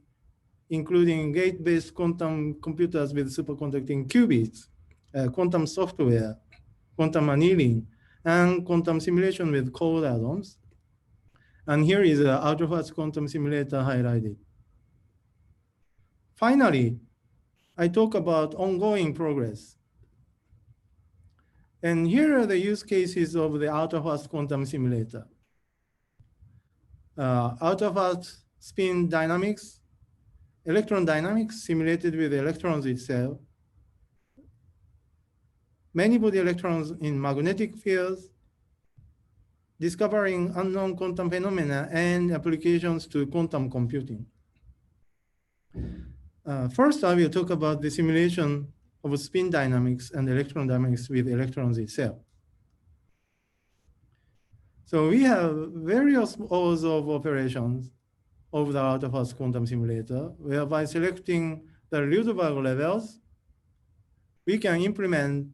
D: including gate-based quantum computers with superconducting qubits, quantum software, quantum annealing, and quantum simulation with cold atoms. And here is an ultrafast quantum simulator highlighted. Finally, I talk about ongoing progress. And here are the use cases of the ultrafast quantum simulator. Ultrafast spin dynamics, electron dynamics simulated with electrons itself, many-body electrons in magnetic fields, discovering unknown quantum phenomena, and applications to quantum computing. First, I will talk about the simulation of spin dynamics and electron dynamics with electrons itself. So we have various modes of operations of the ultrafast quantum simulator, whereby selecting the Rydberg levels, we can implement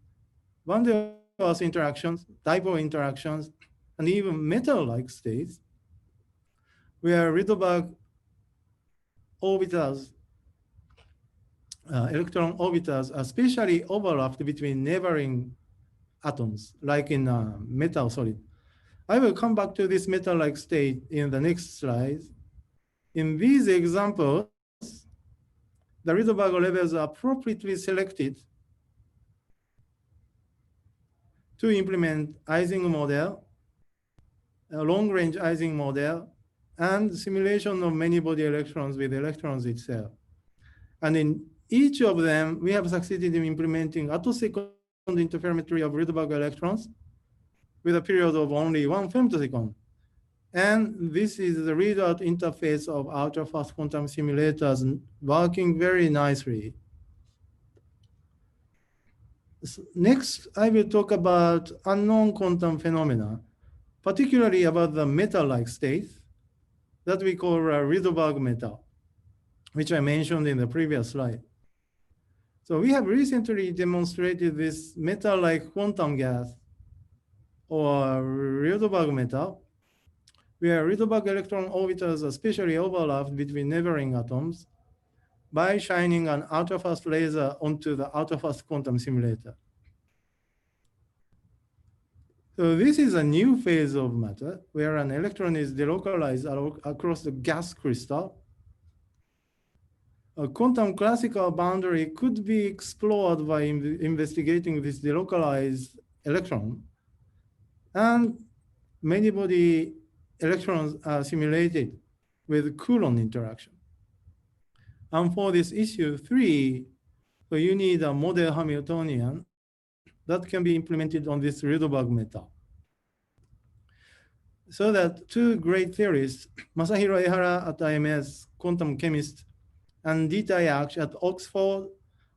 D: van der Waals interactions, dipole interactions, and even metal-like states, where Rydberg orbitals, electron orbitals are spatially overlapped between neighboring atoms, like in a metal solid. I will come back to this metal-like state in the next slide. In these examples, the Rydberg levels are appropriately selected to implement Ising model, a long-range Ising model, and simulation of many-body electrons with electrons itself. And in each of them, we have succeeded in implementing attosecond interferometry of Rydberg electrons with a period of only 1 femtosecond. And this is the readout interface of ultrafast quantum simulators working very nicely. Next, I will talk about unknown quantum phenomena, particularly about the metal-like state that we call Rydberg metal, which I mentioned in the previous slide. So we have recently demonstrated this metal-like quantum gas or Rydberg metal, where Rydberg electron orbitals are spatially overlapped between neighboring atoms by shining an ultrafast laser onto the ultrafast quantum simulator. So this is a new phase of matter where an electron is delocalized across the gas crystal. A quantum classical boundary could be explored by investigating this delocalized electron, and many body electrons are simulated with Coulomb interaction. And for this issue 3, so you need a model Hamiltonian that can be implemented on this Rydberg metal. So that two great theorists, Masahiro Ehara at IMS, quantum chemist, and Dieter Jagd at Oxford,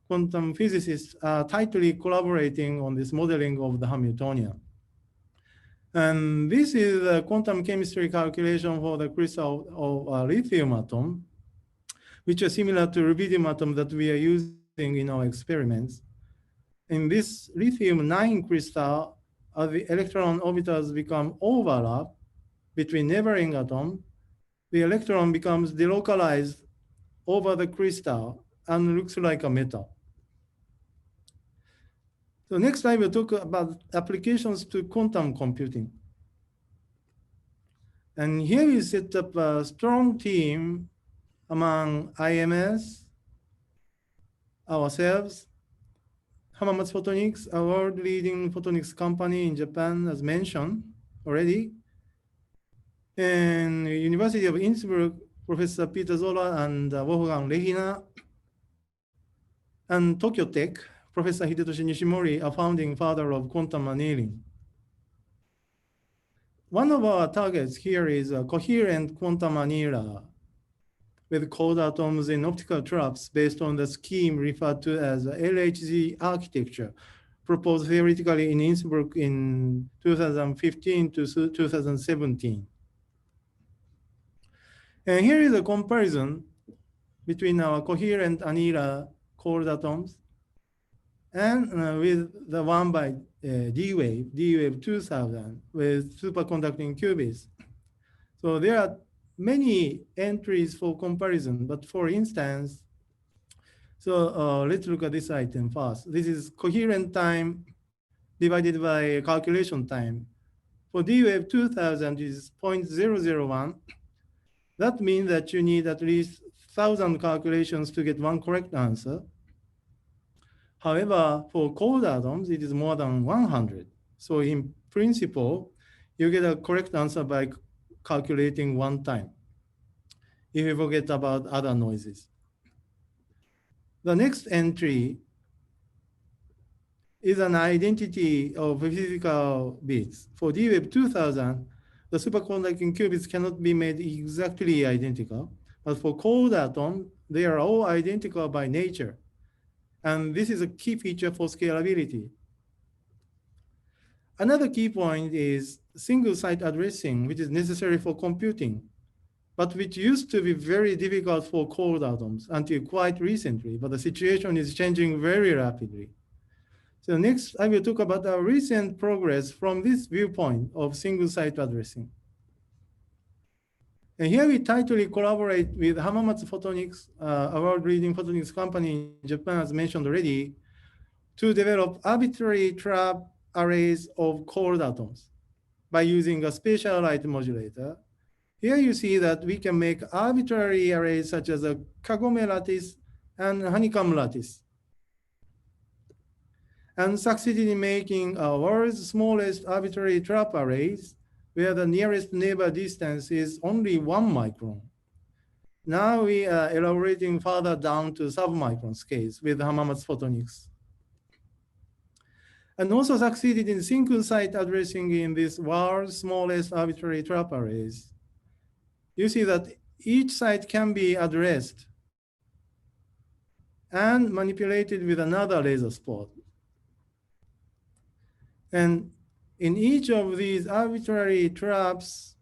D: quantum physicists, are tightly collaborating on this modeling of the Hamiltonian. And this is a quantum chemistry calculation for the crystal of a lithium atom, which are similar to rubidium atom that we are using in our experiments. In this lithium-9 crystal, as the electron orbitals become overlap between neighboring atoms, the electron becomes delocalized over the crystal and looks like a metal. So next I will talk about applications to quantum computing. And here we set up a strong team among IMS, ourselves, Hamamatsu Photonics, a world-leading photonics company in Japan, as mentioned already, and University of Innsbruck, Professor Peter Zola and Wolfgang Lechner, and Tokyo Tech, Professor Hidetoshi Nishimori, a founding father of quantum annealing. One of our targets here is a coherent quantum annealer with cold atoms in optical traps based on the scheme referred to as LHZ architecture, proposed theoretically in Innsbruck in 2015 to 2017. And here is a comparison between our coherent annealer cold atoms and with the one by D-Wave 2000 with superconducting qubits. So there are many entries for comparison, but for instance, so let's look at this item first. This is coherent time divided by calculation time. For D-Wave 2000 is 0.001. That means that you need at least 1,000 calculations to get one correct answer. However, for cold atoms, it is more than 100. So in principle, you get a correct answer by calculating one time, if you forget about other noises. The next entry is an identity of physical bits. For D-Wave 2000, the superconducting qubits cannot be made exactly identical, but for cold atoms, they are all identical by nature. And this is a key feature for scalability. Another key point is single site addressing, which is necessary for computing, but which used to be very difficult for cold atoms until quite recently, but the situation is changing very rapidly. So next, I will talk about our recent progress from this viewpoint of single site addressing. And here we tightly collaborate with Hamamatsu Photonics, a world-leading photonics company in Japan, as mentioned already, to develop arbitrary trap arrays of cold atoms by using a spatial light modulator. Here you see that we can make arbitrary arrays such as a Kagome lattice and honeycomb lattice, and succeeded in making our world's smallest arbitrary trap arrays where the nearest neighbor distance is only 1 micron. Now we are elaborating further down to sub-micron scales with Hamamatsu Photonics. and also succeeded in single site addressing in this world's smallest arbitrary trap arrays. You see that each site can be addressed and manipulated with another laser spot. And in each of these arbitrary traps,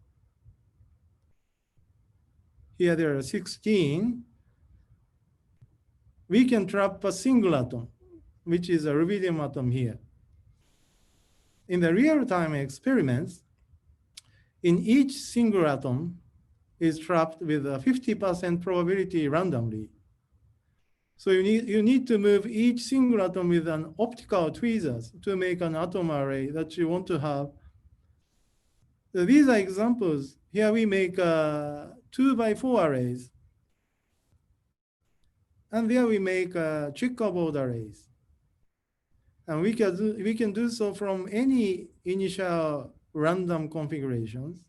D: here there are 16, we can trap a single atom, which is a rubidium atom here. In the real-time experiments, in each single atom is trapped with a 50% probability randomly. So you need to move each single atom with an optical tweezers to make an atom array that you want to have. So these are examples. Here we make 2x4 arrays. And there we make checkerboard arrays. And we can do so from any initial random configurations.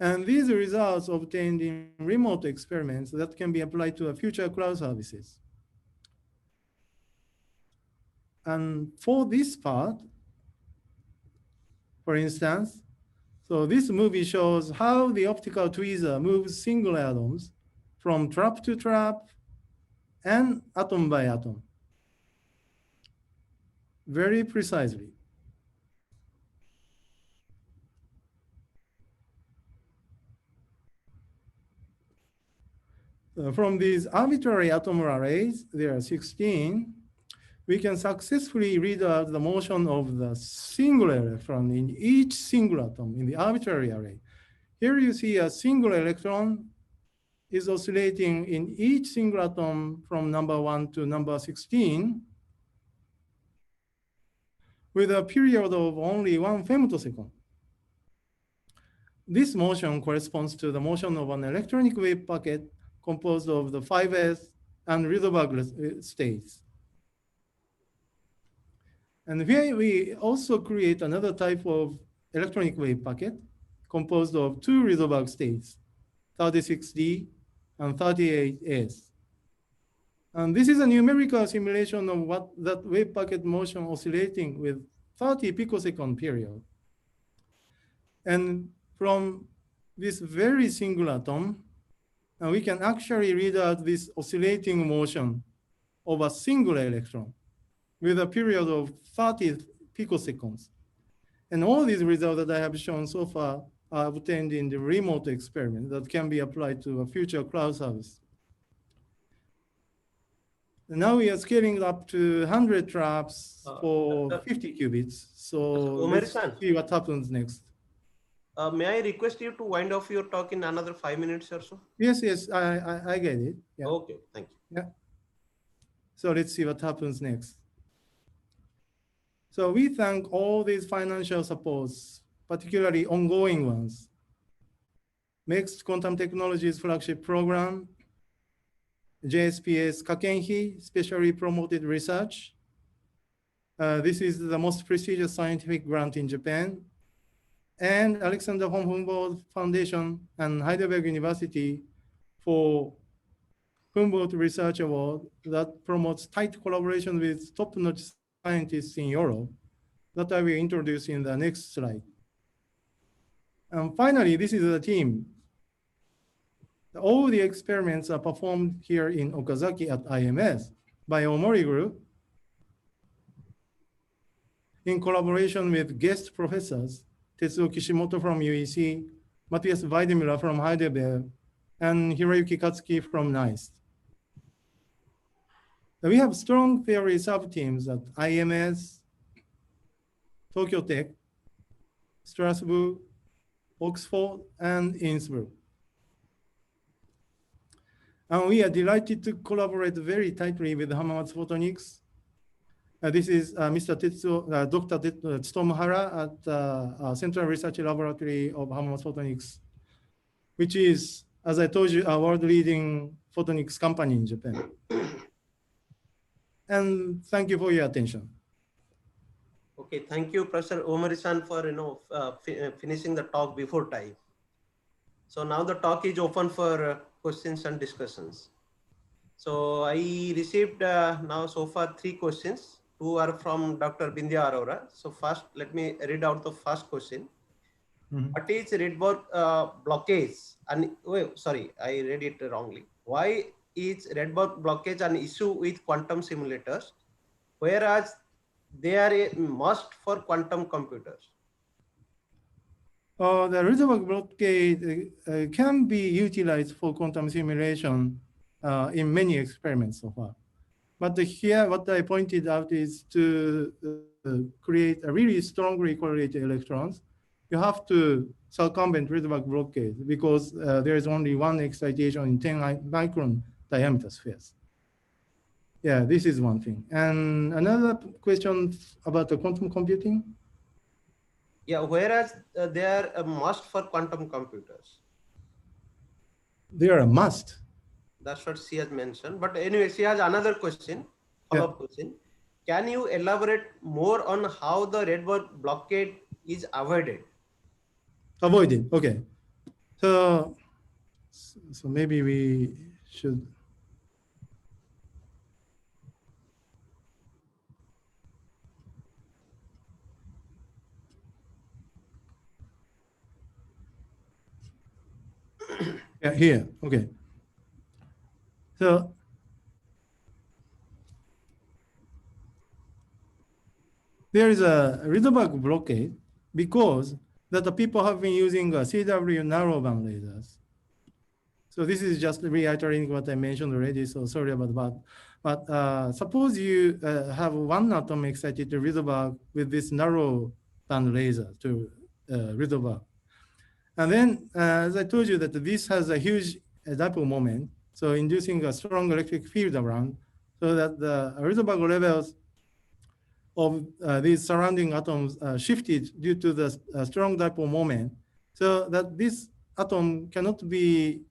D: And these results obtained in remote experiments that can be applied to a future cloud services. And for this part, for instance, so this movie shows how the optical tweezer moves single atoms from trap to trap and atom by atom, very precisely. From these arbitrary atom arrays, there are 16, we can successfully read out the motion of the single electron in each single atom in the arbitrary array. Here you see a single electron is oscillating in each single atom from number 1 to number 16 with a period of only 1 femtosecond. This motion corresponds to the motion of an electronic wave packet composed of the 5s and Rydberg states. And here we also create another type of electronic wave packet composed of 2 Rydberg states, 36D and 38S. And this is a numerical simulation of what that wave packet motion oscillating with 30 picosecond period. And from this very single atom, we can actually read out this oscillating motion of a single electron with a period of 30 picoseconds. And all these results that I have shown so far are obtained in the remote experiment that can be applied to a future cloud service. And now we are scaling up to 100 traps for 50 qubits. So let's see what happens next.
A: May I request you to wind off your talk in another 5 minutes or so?
D: Yes, I get it. Yeah.
A: Okay, thank you.
D: Yeah. So let's see what happens next. So we thank all these financial supports, particularly ongoing ones. Mixed Quantum Technologies Flagship Program, JSPS Kakenhi, Specially Promoted Research. This is the most prestigious scientific grant in Japan. And Alexander von Humboldt Foundation and Heidelberg University for Humboldt Research Award that promotes tight collaboration with top-notch scientists in Europe that I will introduce in the next slide. And finally, this is the team. All the experiments are performed here in Okazaki at IMS by Omori Group in collaboration with guest professors, Tetsuo Kishimoto from UEC, Matthias Weidemüller from Heidelberg, and Hiroyuki Katsuki from NICE. We have strong theory sub-teams at IMS, Tokyo Tech, Strasbourg, Oxford, and Innsbruck. And we are delighted to collaborate very tightly with Hamamatsu Photonics. This is Mr. Tetsuo, Dr. Tsutomu Hara at Central Research Laboratory of Hamamatsu Photonics, which is, as I told you, a world-leading photonics company in Japan. And thank you for your attention.
A: Okay, thank you, Professor Omori-san, for finishing the talk before time. So now the talk is open for questions and discussions. So I received now so far 3 questions. who are from Dr. Bindya Arora. So first, let me read out the first question. What is Rydberg blockage? And sorry, I read it wrongly. Why is Rydberg blockage an issue with quantum simulators, whereas they are a must for quantum computers?
D: The Rydberg blockade can be utilized for quantum simulation in many experiments so far. But here, what I pointed out is to create a really strongly correlated electrons. You have to circumvent Rydberg blockade because there is only one excitation in 10 micron diameter spheres. Yeah, this is one thing. And another question about the quantum computing.
A: Yeah, whereas they are a must for quantum computers.
D: They are a must.
A: That's what she has mentioned. But anyway, she has another question, follow-up question. Can you elaborate more on how the Rydberg blockade is avoided?
D: Avoided, okay. So maybe we should. Yeah, here, okay. So there is a Rydberg blockade because that the people have been using CW narrowband lasers. So this is just reiterating what I mentioned already, so sorry about that. But suppose you have one atom excited to Rydberg with this narrowband laser to Rydberg. And then, as I told you, that this has a huge dipole moment, so inducing a strong electric field around, so that the Rydberg levels of these surrounding atoms shifted due to the strong dipole moment, so that this atom cannot be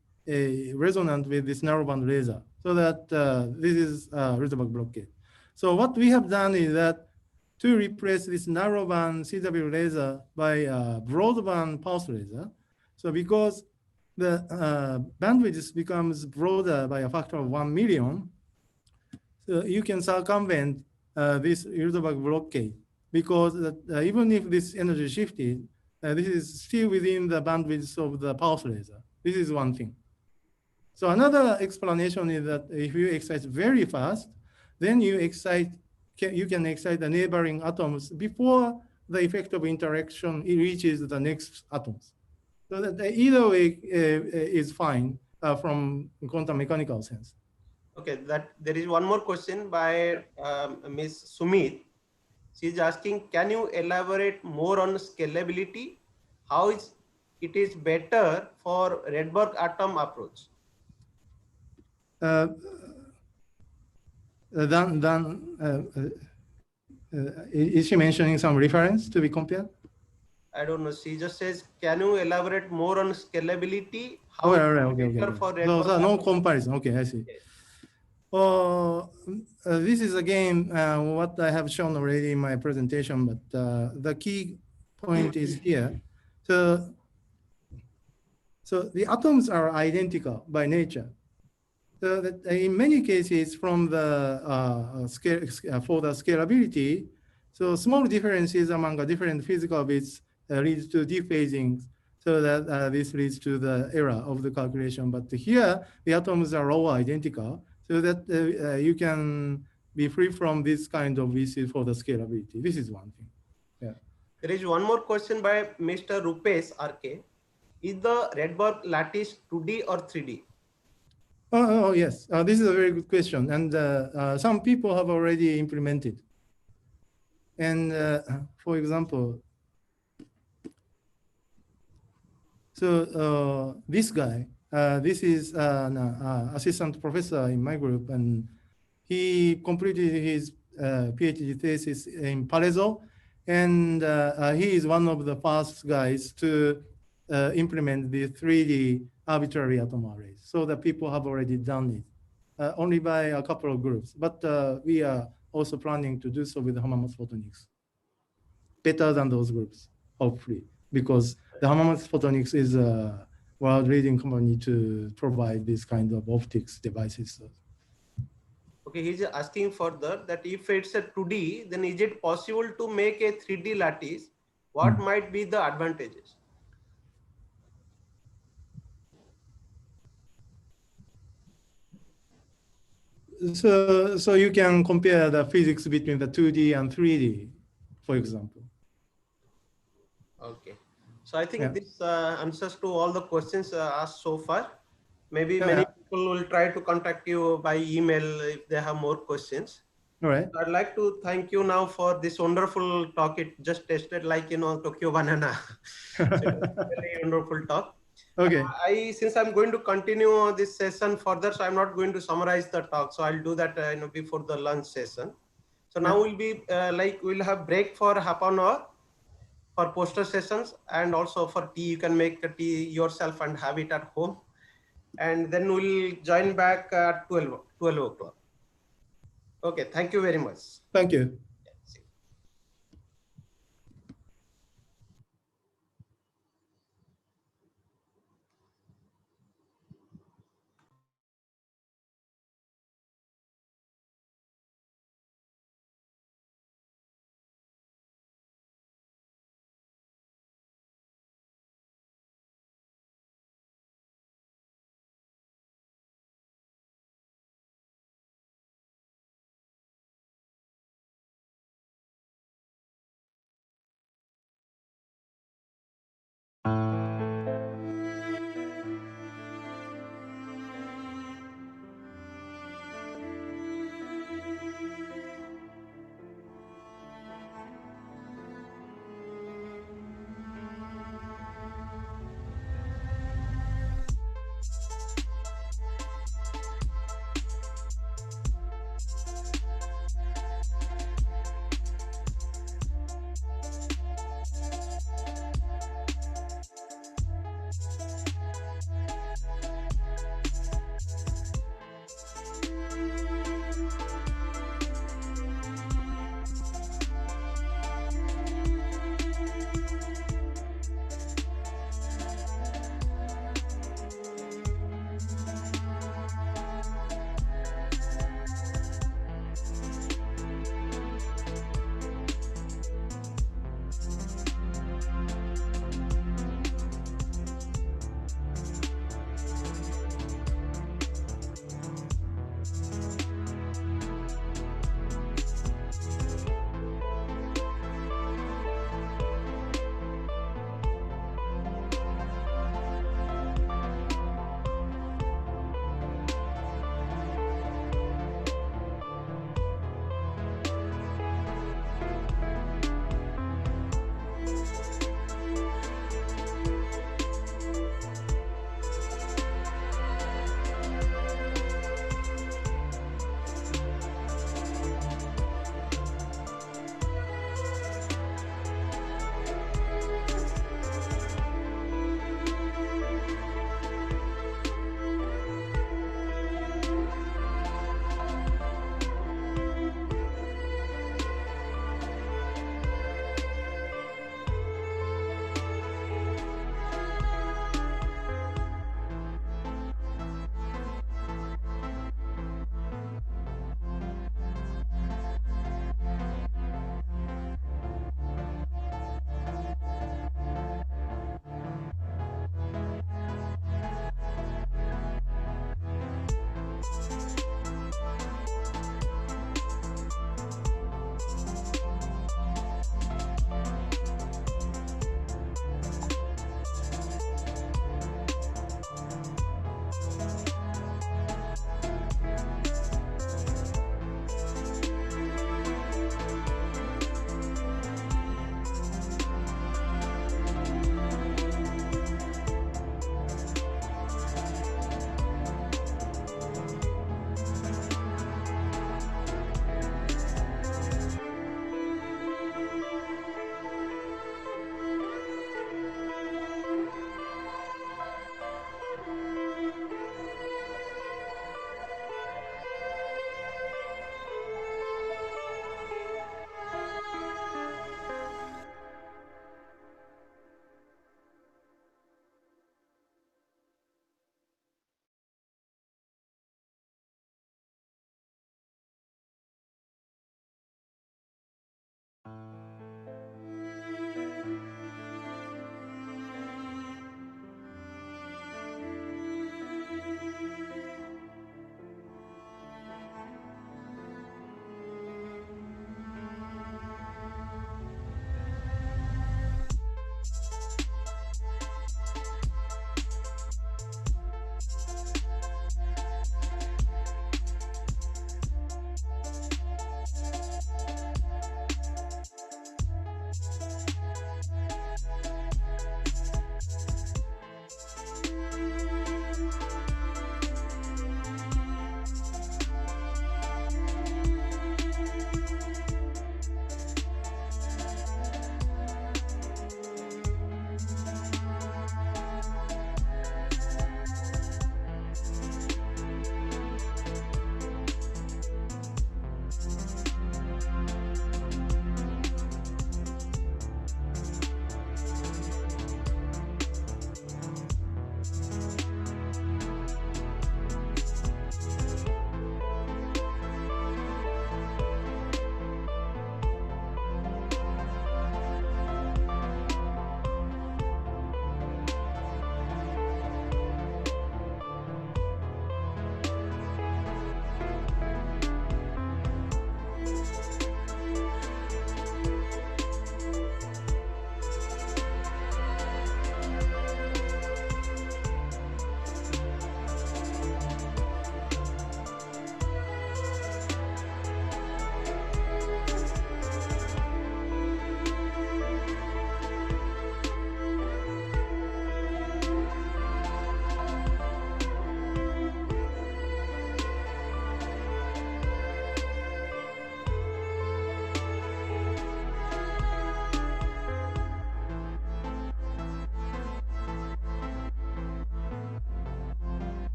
D: resonant with this narrowband laser, so that this is Rydberg blockade. So what we have done is that to replace this narrowband CW laser by a broadband pulse laser. So because the bandwidth becomes broader by a factor of 1 million, so you can circumvent this Rydberg blockade, because even if this energy shifted, this is still within the bandwidth of the pulse laser. This is one thing. So another explanation is that if you excite very fast, then you can excite the neighboring atoms before the effect of interaction reaches the next atoms. So that either way is fine from quantum mechanical sense.
A: Okay, that there is one more question by Ms. Sumit. She is asking, can you elaborate more on scalability? How it is better for Rydberg atom approach?
D: Is she mentioning some reference to be compared?
A: I don't know. She just says, can you elaborate more on scalability? How
D: Oh,
A: it
D: okay,
A: is better
D: okay.
A: for
D: So,
A: Rydberg
D: no
A: atom
D: comparison. Okay, I see. This is again what I have shown already in my presentation, but the key point is here. So the atoms are identical by nature. So that in many cases, from the for the scalability, so small differences among the different physical bits leads to dephasing, so that this leads to the error of the calculation. But here, the atoms are all identical, so that you can be free from this kind of issues for the scalability. This is one thing. Yeah.
A: There is one more question by Mr. Rupesh RK. Is the Rydberg lattice 2D or 3D?
D: Oh yes, this is a very good question. And some people have already implemented. And for example, so this guy, this is an assistant professor in my group, and he completed his PhD thesis in Palaiso, and he is one of the first guys to implement the 3D arbitrary atom arrays. So the people have already done it, only by a couple of groups. But we are also planning to do so with Hamamatsu Photonics. Better than those groups, hopefully, because the Hamamatsu Photonics is a world leading company to provide this kind of optics devices.
A: Okay, he's asking further that if it's a 2D, then is it possible to make a 3D lattice? What might be the advantages?
D: So you can compare the physics between the 2D and 3D, for example.
A: Okay, so I think
D: Yeah.
A: this answers to all the questions asked so far. Maybe
D: Yeah,
A: many
D: yeah.
A: people will try to contact you by email if they have more questions.
D: All right.
A: I'd like to thank you now for this wonderful talk. It just tasted like, Tokyo banana. So it was a really wonderful talk.
D: Okay.
A: Since I'm going to continue this session further, so I'm not going to summarize the talk. So I'll do that, before the lunch session. So now we'll be we'll have break for half an hour for poster sessions, and also for tea. You can make a tea yourself and have it at home. And then we'll join back at 12 o'clock. Okay, thank you very much.
D: Thank you.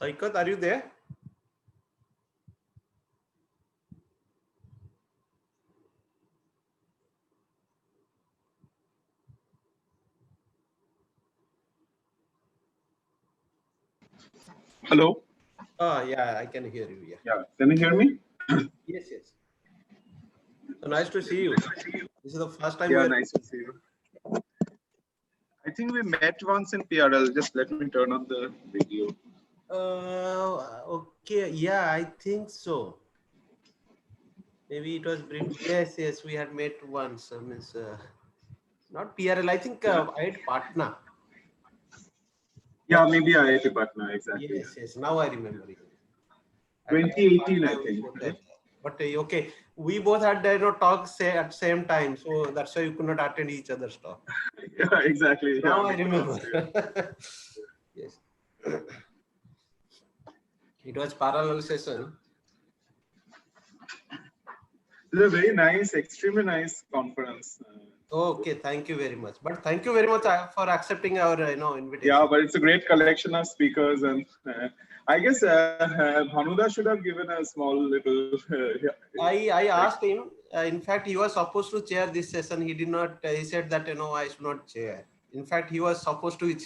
A: Saikat, are you there?
E: Hello.
A: Oh, yeah, I can hear you. Yeah.
E: Yeah. Can you hear me?
A: Yes, yes. So nice to see you. This is the first time
E: Yeah,
A: we're.
E: nice to see you. I think we met once in PRL. Just let me turn on the video.
A: Okay. Yeah, I think so. Maybe it was brief. Yes, yes, we had met once. Not PRL. I think I had Patna.
E: Yeah, maybe IIT Patna, exactly.
A: Yes, yes. Now I remember it.
E: 2018, I think. Right?
A: But okay, we both had talks at same time, so that's why you could not attend each other's talk.
E: Yeah, exactly.
A: Now
E: Yeah,
A: I remember. Yes. It was parallel session.
E: It was a very nice, extremely nice conference.
A: Okay, thank you very much. But thank you very much for accepting our invitation.
E: Yeah, but it's a great collection of speakers, and I guess Bhanuda should have given a small little.
A: I asked him. In fact, he was supposed to chair this session. He did not. He said that I should not chair. In fact, he was supposed to be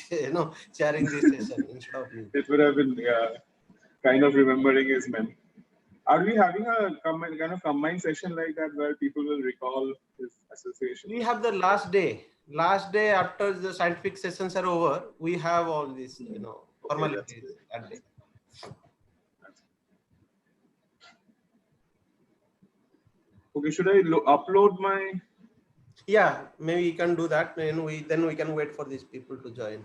A: chairing this session instead of me.
E: It would have been kind of remembering his men. Are we having a kind of combined session like that where people will recall his association?
A: We have the last day. Last day after the scientific sessions are over, we have all these formalities that day.
E: Okay, should I upload my?
A: Yeah, maybe you can do that, and then we can wait for these people to join.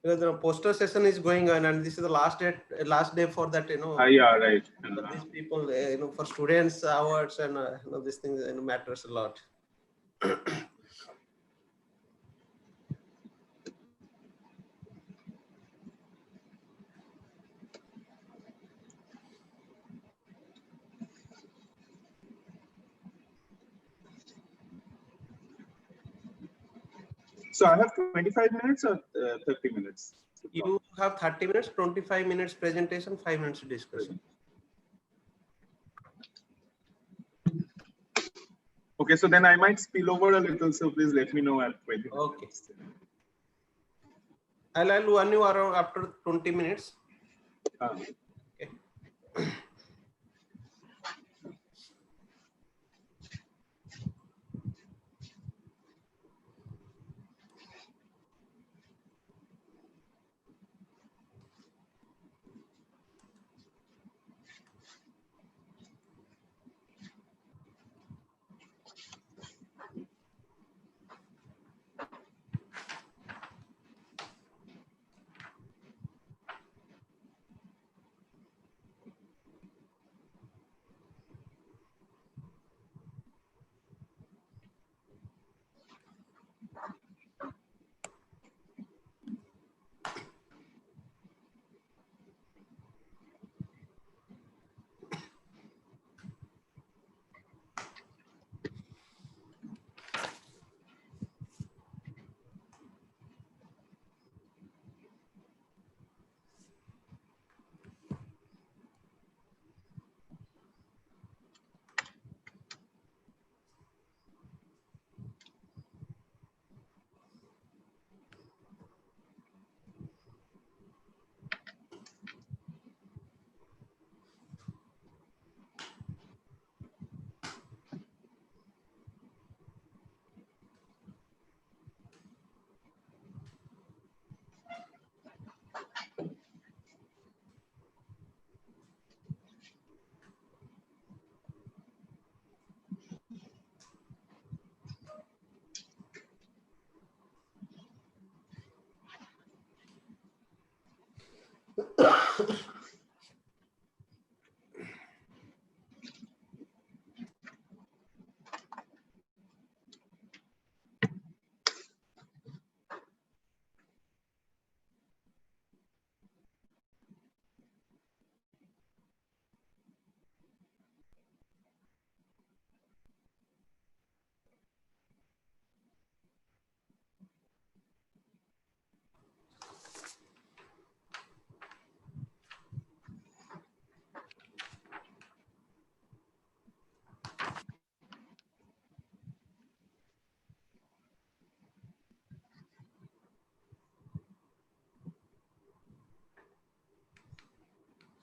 A: Because the poster session is going on, and this is the last day for that.
E: Yeah, right.
A: For these people, for students, awards, and these things matters a lot.
E: So I have 25 minutes or 30 minutes?
A: You have 30 minutes, 25 minutes presentation, 5 minutes discussion.
E: Okay, so then I might spill over a little, so please let me know at 20 minutes.
A: Okay. I'll warn you around after 20 minutes. Okay.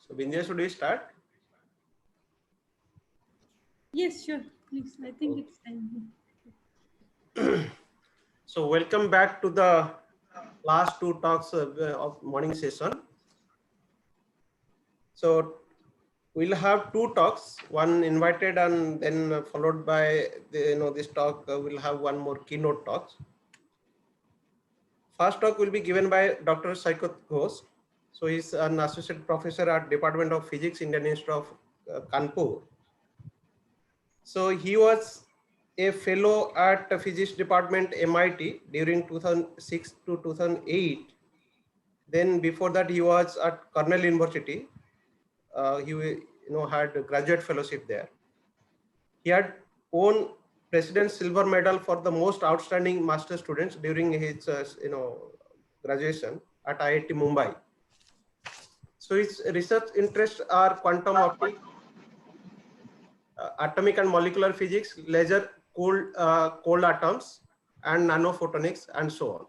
A: So Binjay, should we start?
B: Yes, sure. Please. I think it's time.
A: So welcome back to the last two talks of morning session. So we'll have two talks, one invited and then followed by this talk. We'll have one more keynote talk. First talk will be given by Dr. Saikot Ghosh. So he's an associate professor at Department of Physics, Indian Institute of Kanpur. So he was a fellow at the physics department MIT during 2006 to 2008. Then before that he was at Cornell University. He had a graduate fellowship there. He had won President's Silver Medal for the most outstanding master students during his graduation at IIT Mumbai. So his research interests are quantum optics, atomic and molecular physics, laser cold atoms, and nanophotonics, and so on.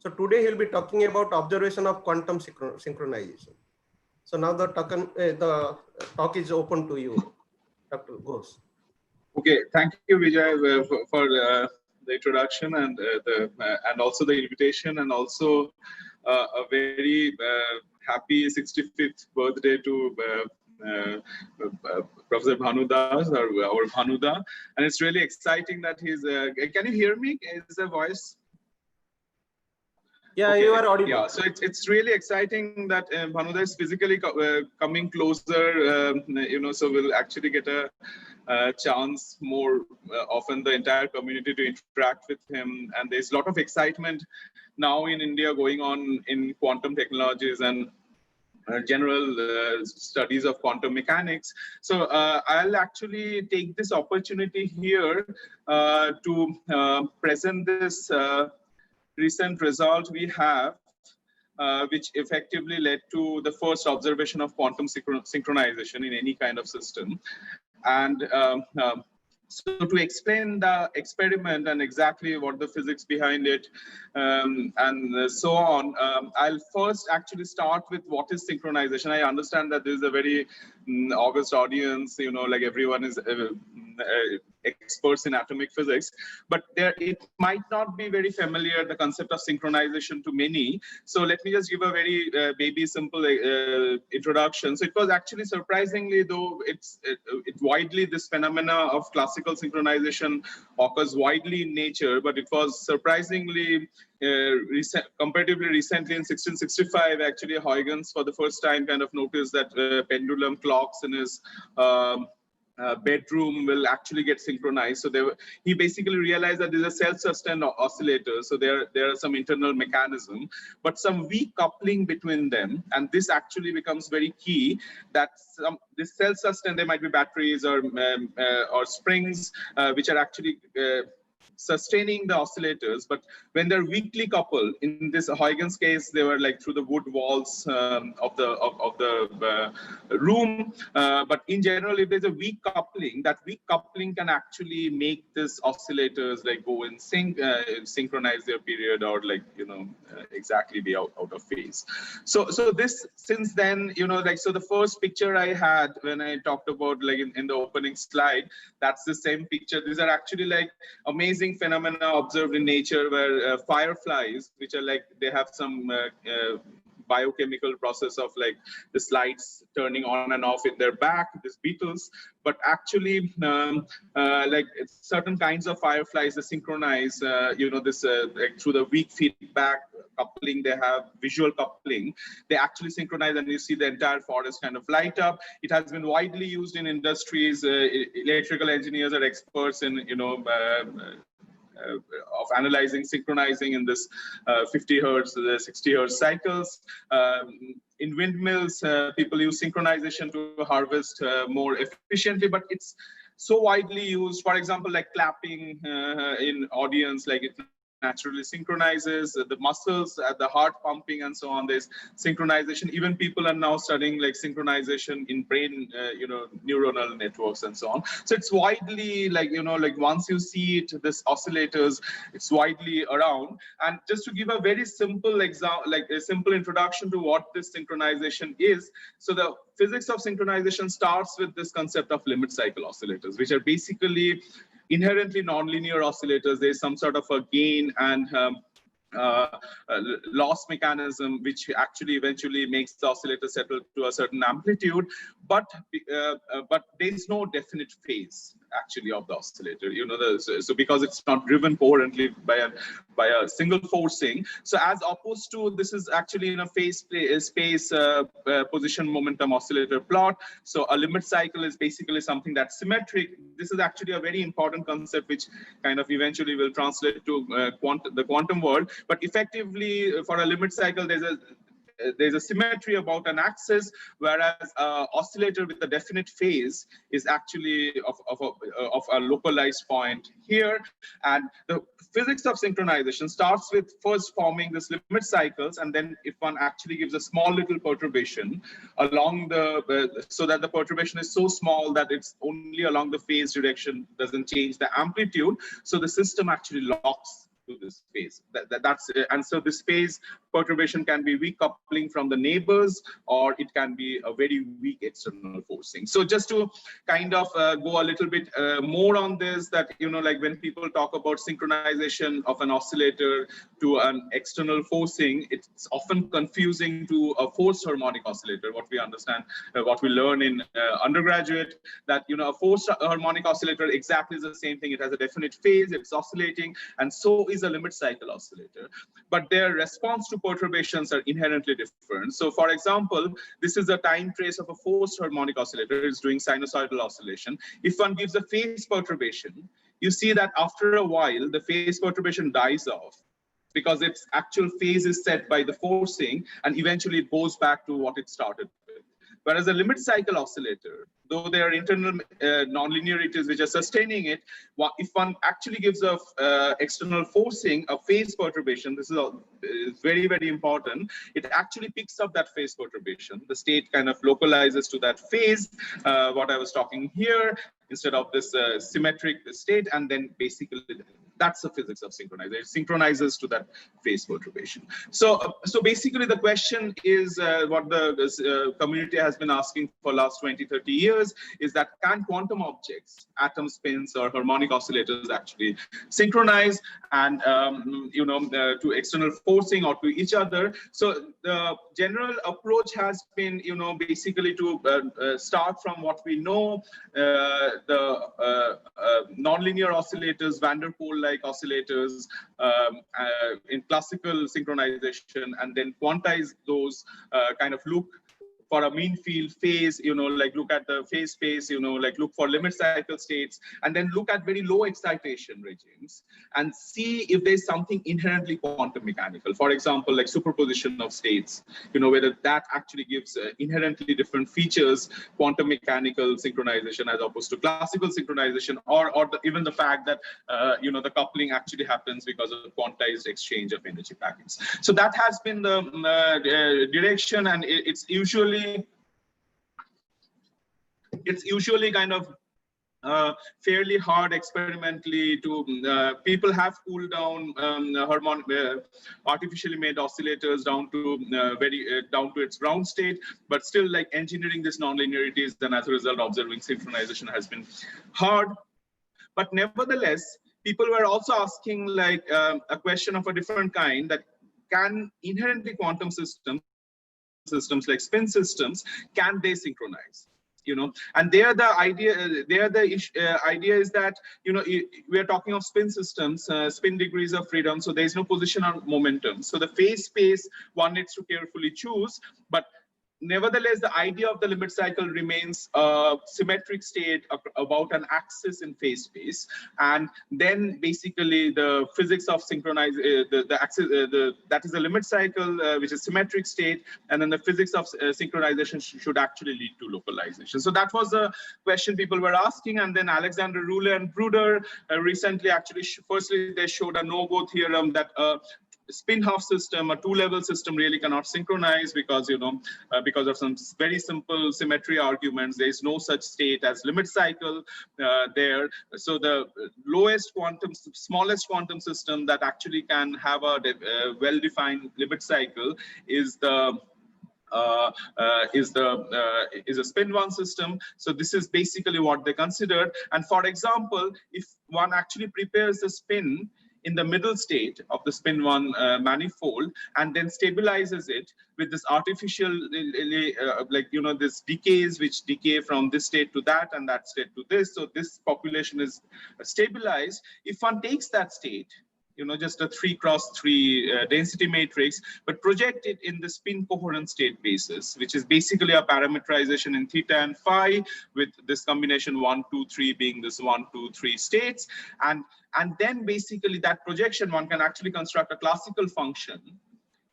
A: So today he'll be talking about observation of quantum synchronization. So now the talk is open to you, Dr. Ghosh.
E: Okay, thank you, Vijay, for the introduction and and also the invitation, and also a very happy 65th birthday to Professor Bhanu Das, or Bhanu Da. And it's really exciting that he's. Can you hear me? Is the voice?
A: Yeah,
E: okay.
A: You are audible.
E: Yeah, so it's really exciting that Bhanu Da is physically coming closer. So we'll actually get a chance more often, the entire community, to interact with him. And there's a lot of excitement now in India going on in quantum technologies and general studies of quantum mechanics. So I'll actually take this opportunity here to present this recent result we have, which effectively led to the first observation of quantum synchronization in any kind of system. And so to explain the experiment and exactly what the physics behind it and so on, I'll first actually start with what is synchronization. I understand that this is a very august audience, like everyone is experts in atomic physics, but it might not be very familiar, the concept of synchronization, to many. So let me just give a very baby simple introduction. So it was actually surprisingly, though it's widely, this phenomena of classical synchronization occurs widely in nature, but it was surprisingly comparatively recently in 1665, actually Huygens for the first time kind of noticed that pendulum clocks in his bedroom will actually get synchronized. So he basically realized that there's a self-sustained oscillator. So there are some internal mechanism, but some weak coupling between them. And this actually becomes very key, that this self-sustained, there might be batteries or springs, which are actually sustaining the oscillators, but when they're weakly coupled, in this Huygens case, they were like through the wood walls of the room. But in general, if there's a weak coupling, that weak coupling can actually make this oscillators like go in sync, synchronize their period, or exactly be out of phase. So this, since then, so the first picture I had when I talked about in the opening slide, that's the same picture. These are actually amazing phenomena observed in nature, where fireflies, which are they have some biochemical process of the lights turning on and off in their back, these beetles, but actually certain kinds of fireflies, they synchronize this through the weak feedback coupling, they have visual coupling, they actually synchronize, and you see the entire forest kind of light up. It has been widely used in industries. Electrical engineers are experts in of analyzing, synchronizing in this 50 hertz, 60 hertz cycles. In windmills, people use synchronization to harvest more efficiently, but it's so widely used. For example, clapping in audience, it naturally synchronizes, the muscles, the heart pumping and so on. There's synchronization. Even people are now studying like synchronization in brain, neuronal networks and so on. So it's widely like, like once you see it, this oscillators, it's widely around. And just to give a very simple example, like a simple introduction to what this synchronization is. So the physics of synchronization starts with this concept of limit cycle oscillators, which are basically inherently nonlinear oscillators. There's some sort of a gain and loss mechanism, which actually eventually makes the oscillator settle to a certain amplitude, but there's no definite phase actually of the oscillator. So because it's not driven coherently by a single forcing. So as opposed to, this is actually in a phase space position momentum oscillator plot. So a limit cycle is basically something that's symmetric. This is actually a very important concept, which kind of eventually will translate to the quantum world. But effectively, for a limit cycle, there's a symmetry about an axis, whereas oscillator with a definite phase is actually of a localized point here. And the physics of synchronization starts with first forming this limit cycles, and then if one actually gives a small little perturbation along so that the perturbation is so small that it's only along the phase direction, doesn't change the amplitude, so the system actually locks to this phase. And so this phase perturbation can be weak coupling from the neighbors, or it can be a very weak external forcing. So just to kind of go a little bit more on this, that like when people talk about synchronization of an oscillator to an external forcing, it's often confusing to a forced harmonic oscillator. What we understand, what we learn in undergraduate, that a forced harmonic oscillator exactly is the same thing. It has a definite phase, it's oscillating, and so is a limit cycle oscillator, but their response to perturbations are inherently different. So for example, this is a time trace of a forced harmonic oscillator. It's doing sinusoidal oscillation. If one gives a phase perturbation, you see that after a while the phase perturbation dies off, because its actual phase is set by the forcing, and eventually it goes back to what it started with. Whereas a limit cycle oscillator, though there are internal nonlinearities which are sustaining it, if one actually gives a external forcing, a phase perturbation, this is very, very important, it actually picks up that phase perturbation. The state kind of localizes to that phase, what I was talking here, instead of this symmetric state, and then basically that's the physics of synchronization. It synchronizes to that phase perturbation. So basically the question is what the community has been asking for last 20, 30 years, is that can quantum objects, atom spins or harmonic oscillators actually synchronize and to external forcing or to each other? So the general approach has been basically to start from what we know, the nonlinear oscillators, van der Pol-like oscillators in classical synchronization, and then quantize those, kind of look for a mean field phase, like look at the phase space, like look for limit cycle states, and then look at very low excitation regimes and see if there's something inherently quantum mechanical. For example, like superposition of states, whether that actually gives inherently different features, quantum mechanical synchronization as opposed to classical synchronization, or even the fact that, the coupling actually happens because of quantized exchange of energy packets. So that has been the direction, and it's usually kind of fairly hard experimentally to people have cooled down artificially made oscillators down to down to its ground state, but still like engineering this nonlinearities, then as a result observing synchronization has been hard. But nevertheless, people were also asking like a question of a different kind, that can inherently quantum systems like spin systems, can they synchronize? And there the idea idea is that we are talking of spin systems, spin degrees of freedom, so there is no position or momentum, so the phase space one needs to carefully choose. But nevertheless, the idea of the limit cycle remains a symmetric state about an axis in phase space, and then basically the physics of synchronize the axis that is the limit cycle, which is symmetric state, and then the physics of synchronization should actually lead to localization. So that was the question people were asking, and then Alexander Rule and Bruder recently actually firstly they showed a no-go theorem that spin half system, a two-level system, really cannot synchronize because because of some very simple symmetry arguments. There is no such state as limit cycle there. So the smallest quantum system that actually can have a well-defined limit cycle is a spin-1 system. So this is basically what they considered. And for example, if one actually prepares the spin in the middle state of the spin-1 manifold and then stabilizes it with this artificial, this decays which decay from this state to that and that state to this. So this population is stabilized. If one takes that state, just a 3×3 density matrix, but project it in the spin coherent state basis, which is basically a parameterization in theta and phi with this combination 1, 2, 3 being this 1, 2, 3 states. And then basically that projection, one can actually construct a classical function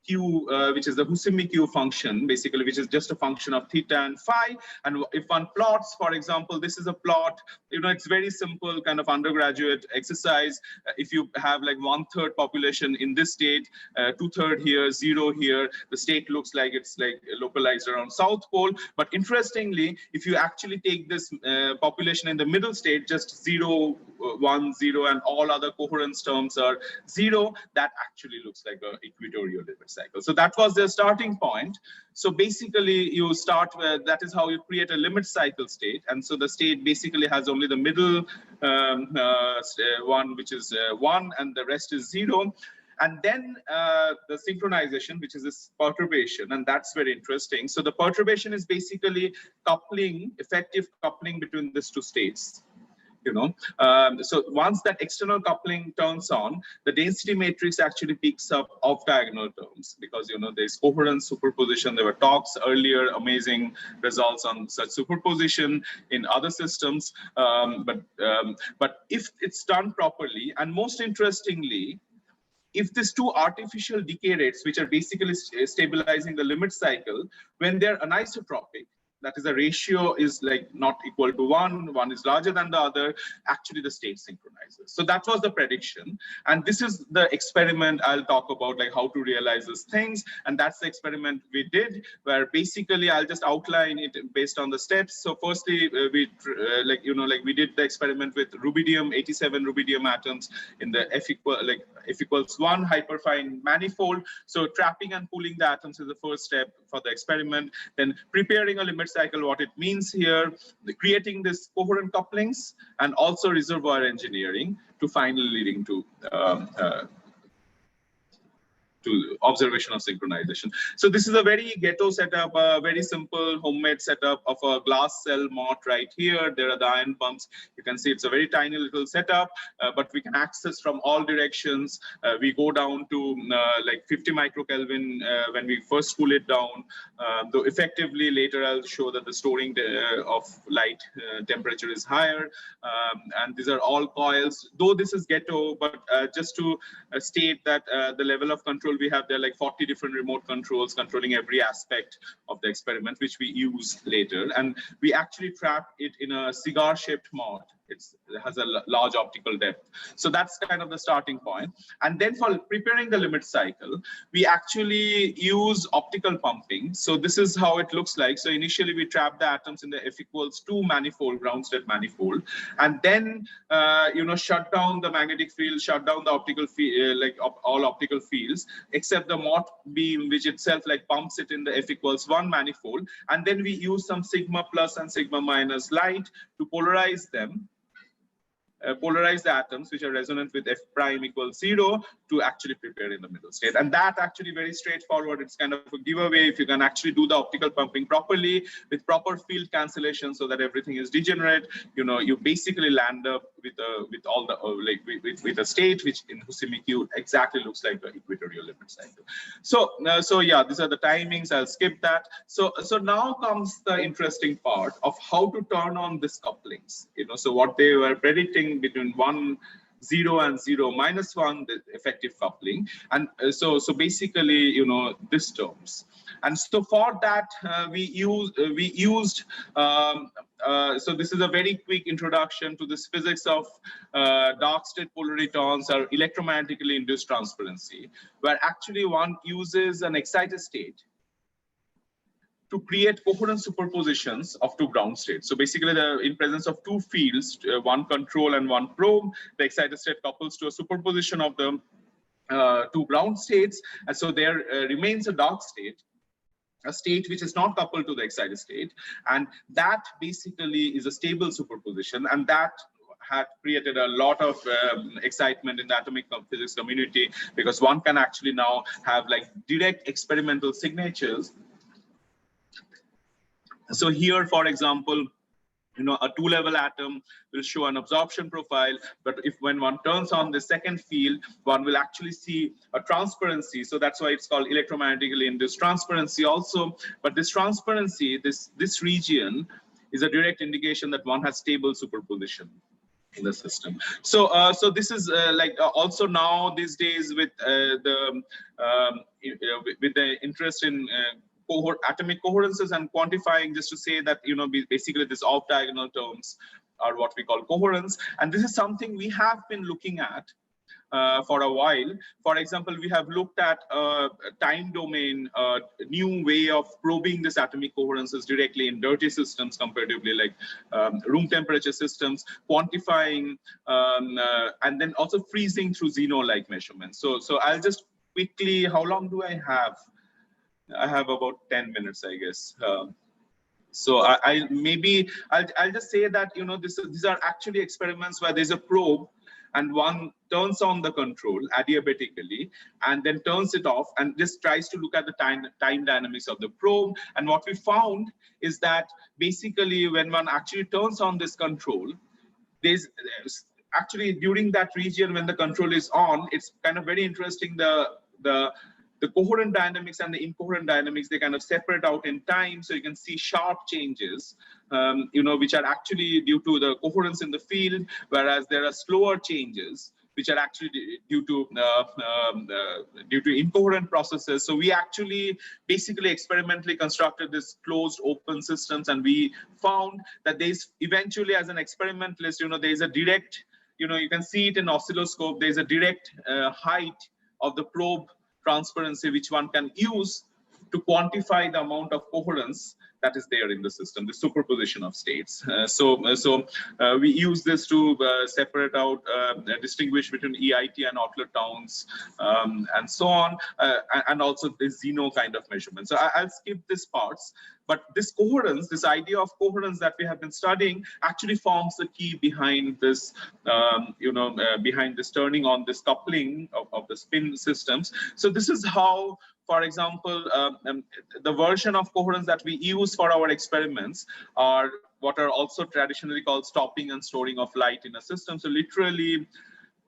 E: Q, which is the Husimi Q function, basically, which is just a function of theta and phi. And if one plots, for example, this is a plot, it's very simple kind of undergraduate exercise. If you have like 1/3 population in this state, 2/3 here, 0 here, the state looks like it's like localized around South Pole. But interestingly, if you actually take this population in the middle state, just 0, 1, 0, and all other coherence terms are 0, that actually looks like an equatorial limit cycle. So that was the starting point. So basically you start with, that is how you create a limit cycle state. And so the state basically has only the middle one, which is 1, and the rest is 0. And then the synchronization, which is this perturbation, and that's very interesting. So the perturbation is basically coupling, effective coupling between these two states. So once that external coupling turns on, the density matrix actually picks up off-diagonal terms because there's coherent superposition. There were talks earlier, amazing results on such superposition in other systems. But if it's done properly, and most interestingly, if these two artificial decay rates, which are basically stabilizing the limit cycle, when they're anisotropic, that is, the ratio is like not equal to 1, one is larger than the other, actually the state synchronizes. So that was the prediction. And this is the experiment I'll talk about, like how to realize these things. And that's the experiment we did, where basically I'll just outline it based on the steps. So firstly, we did the experiment with rubidium, 87 rubidium atoms in the F equals 1 hyperfine manifold. So trapping and pooling the atoms is the first step for the experiment. Then preparing a limit cycle, what it means here, creating this coherent couplings, and also reservoir engineering to finally leading to observation of synchronization. So this is a very ghetto setup, a very simple homemade setup of a glass cell MOT right here. There are the ion pumps. You can see it's a very tiny little setup, but we can access from all directions. We go down to like 50 microkelvin when we first cool it down. Though effectively later I'll show that the storing of light temperature is higher. And these are all coils. Though this is ghetto, but just to state that the level of control we have, there are like 40 different remote controls controlling every aspect of the experiment, which we use later. And we actually trap it in a cigar-shaped MOT. It has a large optical depth. So that's kind of the starting point. And then for preparing the limit cycle, we actually use optical pumping. So this is how it looks like. So initially we trap the atoms in the F equals 2 manifold, ground state manifold, and then shut down the magnetic field, shut down the optical field, all optical fields, except the MOT beam, which itself like pumps it in the F equals 1 manifold. And then we use some sigma plus and sigma minus light to polarize them. polarize the atoms which are resonant with F prime equals 0 to actually prepare in the middle state. And that actually very straightforward. It's kind of a giveaway if you can actually do the optical pumping properly with proper field cancellation so that everything is degenerate. You know, you basically land up with all the with a state which in Husimi Q exactly looks like the equatorial limit cycle. So yeah, these are the timings. I'll skip that. So now comes the interesting part of how to turn on these couplings. You know, so what they were predicting between 1, 0 and 0 minus 1, the effective coupling, and so basically, you know, these terms. And so for that we used so this is a very quick introduction to this physics of dark state polaritons or electromagnetically induced transparency, where actually one uses an excited state to create coherent superpositions of two ground states. So basically, in presence of two fields, one control and one probe, the excited state couples to a superposition of the two ground states, and so there remains a dark state, a state which is not coupled to the excited state, and that basically is a stable superposition, and that had created a lot of excitement in the atomic physics community, because one can actually now have like direct experimental signatures. So here, for example, you know, a two-level atom will show an absorption profile, but if when one turns on the second field, one will actually see a transparency. So that's why it's called electromagnetically induced transparency also. But this transparency, this region is a direct indication that one has stable superposition in the system. So so this is also now these days with the interest in atomic coherences and quantifying, just to say that, you know, basically these off-diagonal terms are what we call coherence, and this is something we have been looking at for a while. For example, we have looked at time domain, new way of probing this atomic coherences directly in dirty systems, comparatively like room temperature systems, quantifying and then also freezing through Zeno-like measurements. So I'll just quickly, how long do I have? I have about 10 minutes, I guess. So I'll just say that, you know, these are actually experiments where there's a probe and one turns on the control adiabatically and then turns it off and just tries to look at the time dynamics of the probe. And what we found is that basically when one actually turns on this control, there's actually during that region when the control is on, it's kind of very interesting, the coherent dynamics and the incoherent dynamics, they kind of separate out in time. So you can see sharp changes, you know, which are actually due to the coherence in the field, whereas there are slower changes, which are actually due to incoherent processes. So we actually basically experimentally constructed this closed open systems, and we found that there's eventually, as an experimentalist, you know, there's a direct, you know, you can see it in oscilloscope, there's a direct height of the probe transparency which one can use to quantify the amount of coherence that is there in the system, the superposition of states. We use this to separate out, distinguish between EIT and Outlet towns, and so on, and also the Zeno kind of measurement. So I'll skip these parts, but this coherence, this idea of coherence that we have been studying actually forms the key behind this, behind this turning on this coupling of the spin systems. So this is how, for example, the version of coherence that we use for our experiments are what are also traditionally called stopping and storing of light in a system. So literally,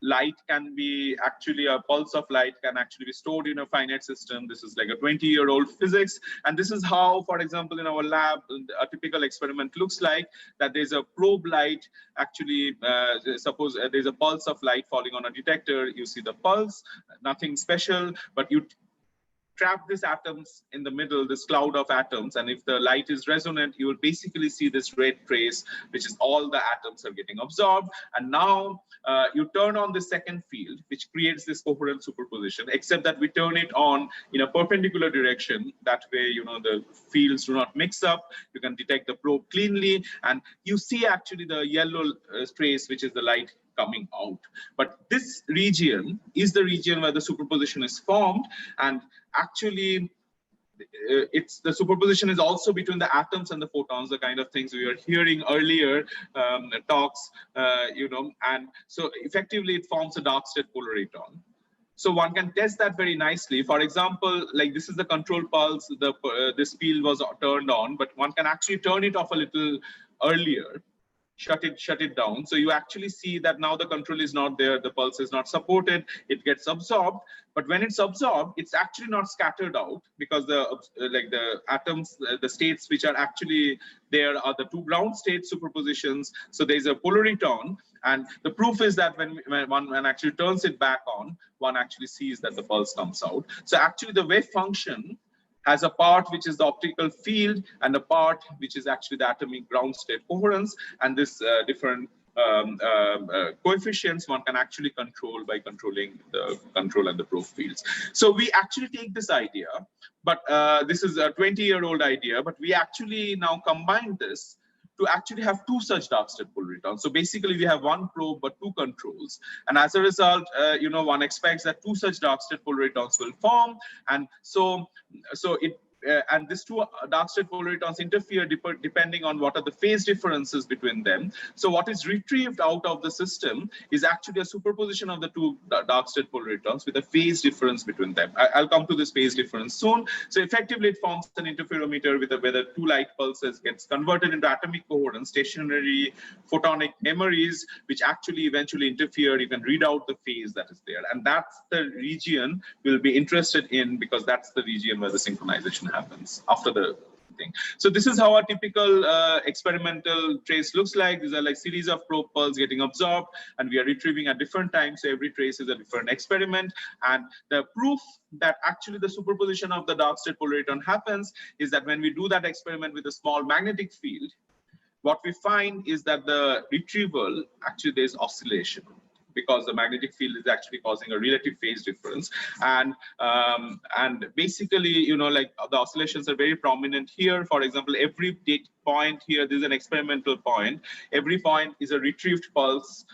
E: light can be actually, a pulse of light can actually be stored in a finite system. This is like a 20-year-old physics. And this is how, for example, in our lab, a typical experiment looks like, that there's a probe light, actually, suppose there's a pulse of light falling on a detector, you see the pulse, nothing special, but you trap these atoms in the middle, this cloud of atoms, and if the light is resonant, you will basically see this red trace, which is all the atoms are getting absorbed. And now you turn on the second field, which creates this coherent superposition, except that we turn it on in a perpendicular direction. That way, you know, the fields do not mix up. You can detect the probe cleanly, and you see actually the yellow trace, which is the light coming out. But this region is the region where the superposition is formed, and actually it's the superposition is also between the atoms and the photons, the kind of things we were hearing earlier talks, you know, and so effectively it forms a dark state polariton. So one can test that very nicely. For example, like this is the control pulse, this field was turned on, but one can actually turn it off a little earlier, shut it down. So you actually see that now the control is not there, the pulse is not supported, it gets absorbed. But when it's absorbed, it's actually not scattered out, because the atoms, the states which are actually there are the two ground state superpositions. So there's a polariton, and the proof is that when one actually turns it back on, one actually sees that the pulse comes out. So actually the wave function has a part which is the optical field and a part which is actually the atomic ground state coherence, and this different coefficients one can actually control by controlling the control and the proof fields. So we actually take this idea, but this is a 20-year-old idea, but we actually now combine this to actually have two such dark state polaritons. So basically we have one probe but two controls, and as a result, you know, one expects that two such dark state polaritons will form, and so it and these two dark state polaritons interfere depending on what are the phase differences between them. So what is retrieved out of the system is actually a superposition of the two dark state polaritons with a phase difference between them. I'll come to this phase difference soon. So effectively it forms an interferometer with where the two light pulses gets converted into atomic coherence, stationary photonic memories, which actually eventually interfere. You can read out the phase that is there, and that's the region we'll be interested in, because that's the region where the synchronization happens after the thing. So this is how a typical experimental trace looks like. These are like series of probe pulses getting absorbed, and we are retrieving at different times. So every trace is a different experiment. And the proof that actually the superposition of the dark state polariton happens is that when we do that experiment with a small magnetic field, what we find is that the retrieval, actually there's oscillation, because the magnetic field is actually causing a relative phase difference. And basically, you know, like the oscillations are very prominent here. For example, every date point here, this is an experimental point. Every point is a retrieved pulse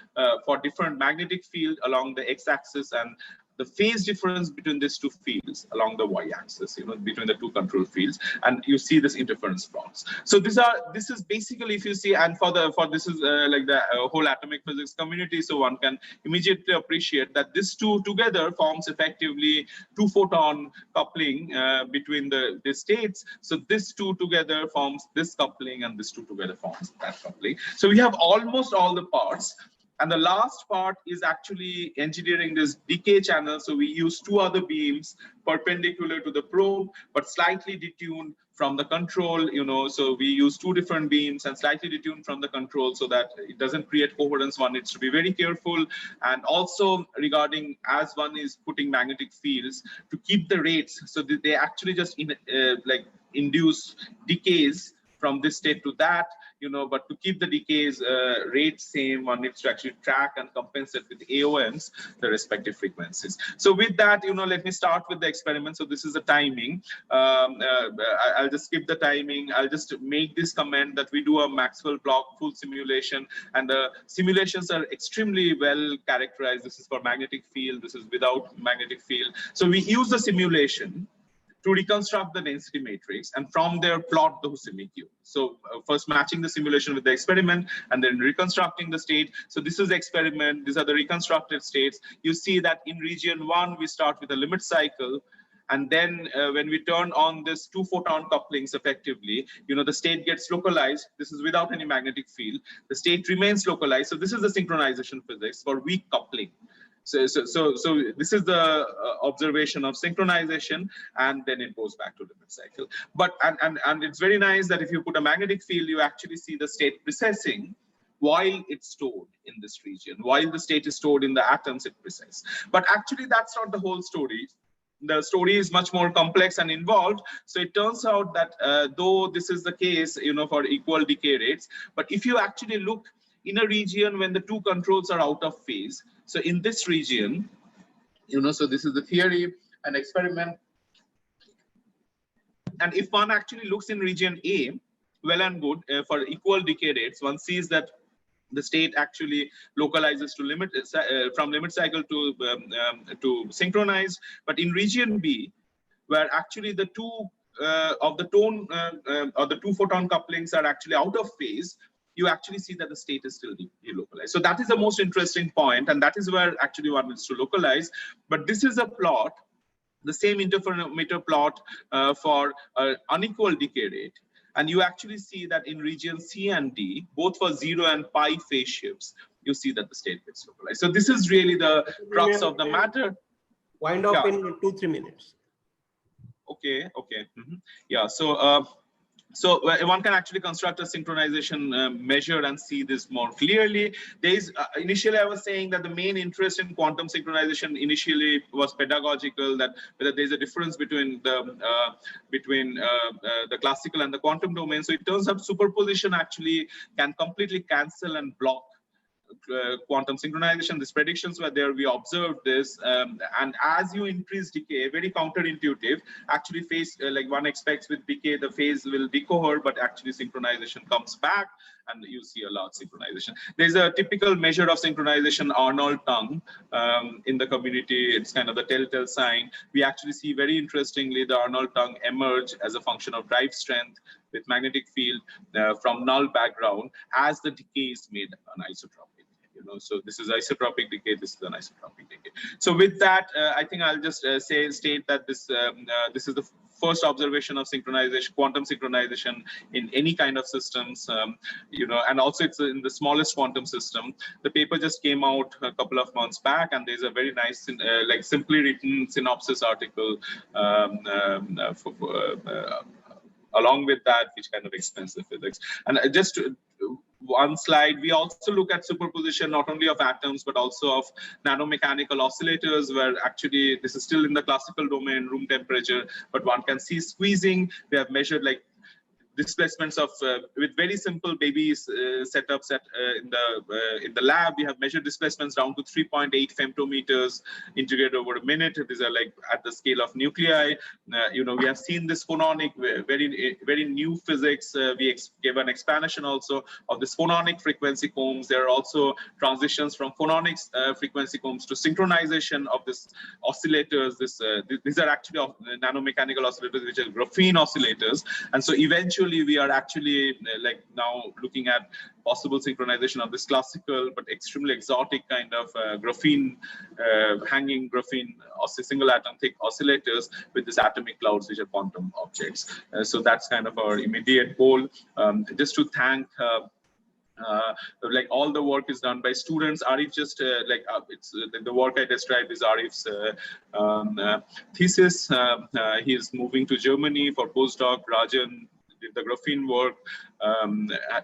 E: for different magnetic field along the x-axis, and the phase difference between these two fields along the y-axis, you know, between the two control fields, and you see this interference plots. So this is basically, if you see, and for this is like the whole atomic physics community, so one can immediately appreciate that these two together forms effectively two photon coupling between the states. So this two together forms this coupling, and this two together forms that coupling. So we have almost all the parts. And the last part is actually engineering this decay channel. So we use two other beams perpendicular to the probe, but slightly detuned from the control, you know. So we use two different beams and slightly detuned from the control so that it doesn't create coherence. One needs to be very careful. And also regarding, as one is putting magnetic fields, to keep the rates, so that they actually just induce decays from this state to that, you know, but to keep the decays rate same, one needs to actually track and compensate with AOMs, the respective frequencies. So with that, you know, let me start with the experiment. So this is the timing. I'll just skip the timing. I'll just make this comment that we do a Maxwell block full simulation, and the simulations are extremely well characterized. This is for magnetic field. This is without magnetic field. So we use the simulation to reconstruct the density matrix, and from there plot the Husserl cube. So first matching the simulation with the experiment, and then reconstructing the state. So this is the experiment. These are the reconstructed states. You see that in region 1, we start with a limit cycle. And then when we turn on this two photon couplings effectively, you know, the state gets localized. This is without any magnetic field. The state remains localized. So this is the synchronization physics for weak coupling. So this is the observation of synchronization, and then it goes back to limit cycle. But and it's very nice that if you put a magnetic field, you actually see the state precessing while it's stored in this region. While the state is stored in the atoms, it precesses. But actually, that's not the whole story. The story is much more complex and involved. So it turns out that though this is the case, you know, for equal decay rates, but if you actually look in a region when the two controls are out of phase, so in this region, you know, so this is the theory and experiment. And if one actually looks in region A, well and good, for equal decay rates, one sees that the state actually localizes to limit from limit cycle to synchronized. But in region B, where actually the two tone or the two photon couplings are actually out of phase, you actually see that the state is still delocalized. So that is the most interesting point, and that is where actually one needs to localize. But this is a plot, the same interferometer plot for unequal decay rate. And you actually see that in region C and D, both for 0 and pi phase shifts, you see that the state gets localized. So this is really the crux of the matter.
A: Wind up in 2-3 minutes.
E: Okay. Yeah. So one can actually construct a synchronization measure and see this more clearly. There is initially I was saying that the main interest in quantum synchronization initially was pedagogical, that whether there is a difference between the classical and the quantum domain. So it turns out superposition actually can completely cancel and block quantum synchronization. These predictions were there, we observed this, and as you increase decay, very counterintuitive, actually phase, like one expects with decay, the phase will decohere, but actually synchronization comes back and you see a large synchronization. There's a typical measure of synchronization, Arnold tongue, in the community. It's kind of the telltale sign. We actually see very interestingly the Arnold tongue emerge as a function of drive strength with magnetic field from null background as the decay is made anisotropic. So this is isotropic decay, this is an isotropic decay. So with that, I think I'll just state that this is the first observation of synchronization, quantum synchronization in any kind of systems, and also it's in the smallest quantum system. The paper just came out a couple of months back, and there's a very nice, like simply written synopsis article along with that, which kind of explains the physics. And just one slide, we also look at superposition not only of atoms but also of nanomechanical oscillators, where actually this is still in the classical domain, room temperature, but one can see squeezing. We have measured like displacements of with very simple baby setups in the lab. We have measured displacements down to 3.8 femtometers integrated over a minute. These are like at the scale of nuclei. We have seen this phononic, very new physics. We gave an explanation also of this phononic frequency combs. There are also transitions from phononic frequency combs to synchronization of this oscillators. These are actually nanomechanical oscillators, which are graphene oscillators. And so eventually we are actually like now looking at possible synchronization of this classical but extremely exotic kind of graphene, hanging graphene single atom thick oscillators with these atomic clouds, which are quantum objects. So that's kind of our immediate goal. Just to thank like all the work is done by students. Arif just it's the work I described is Arif's thesis. He is moving to Germany for postdoc. Rajan did the graphene work,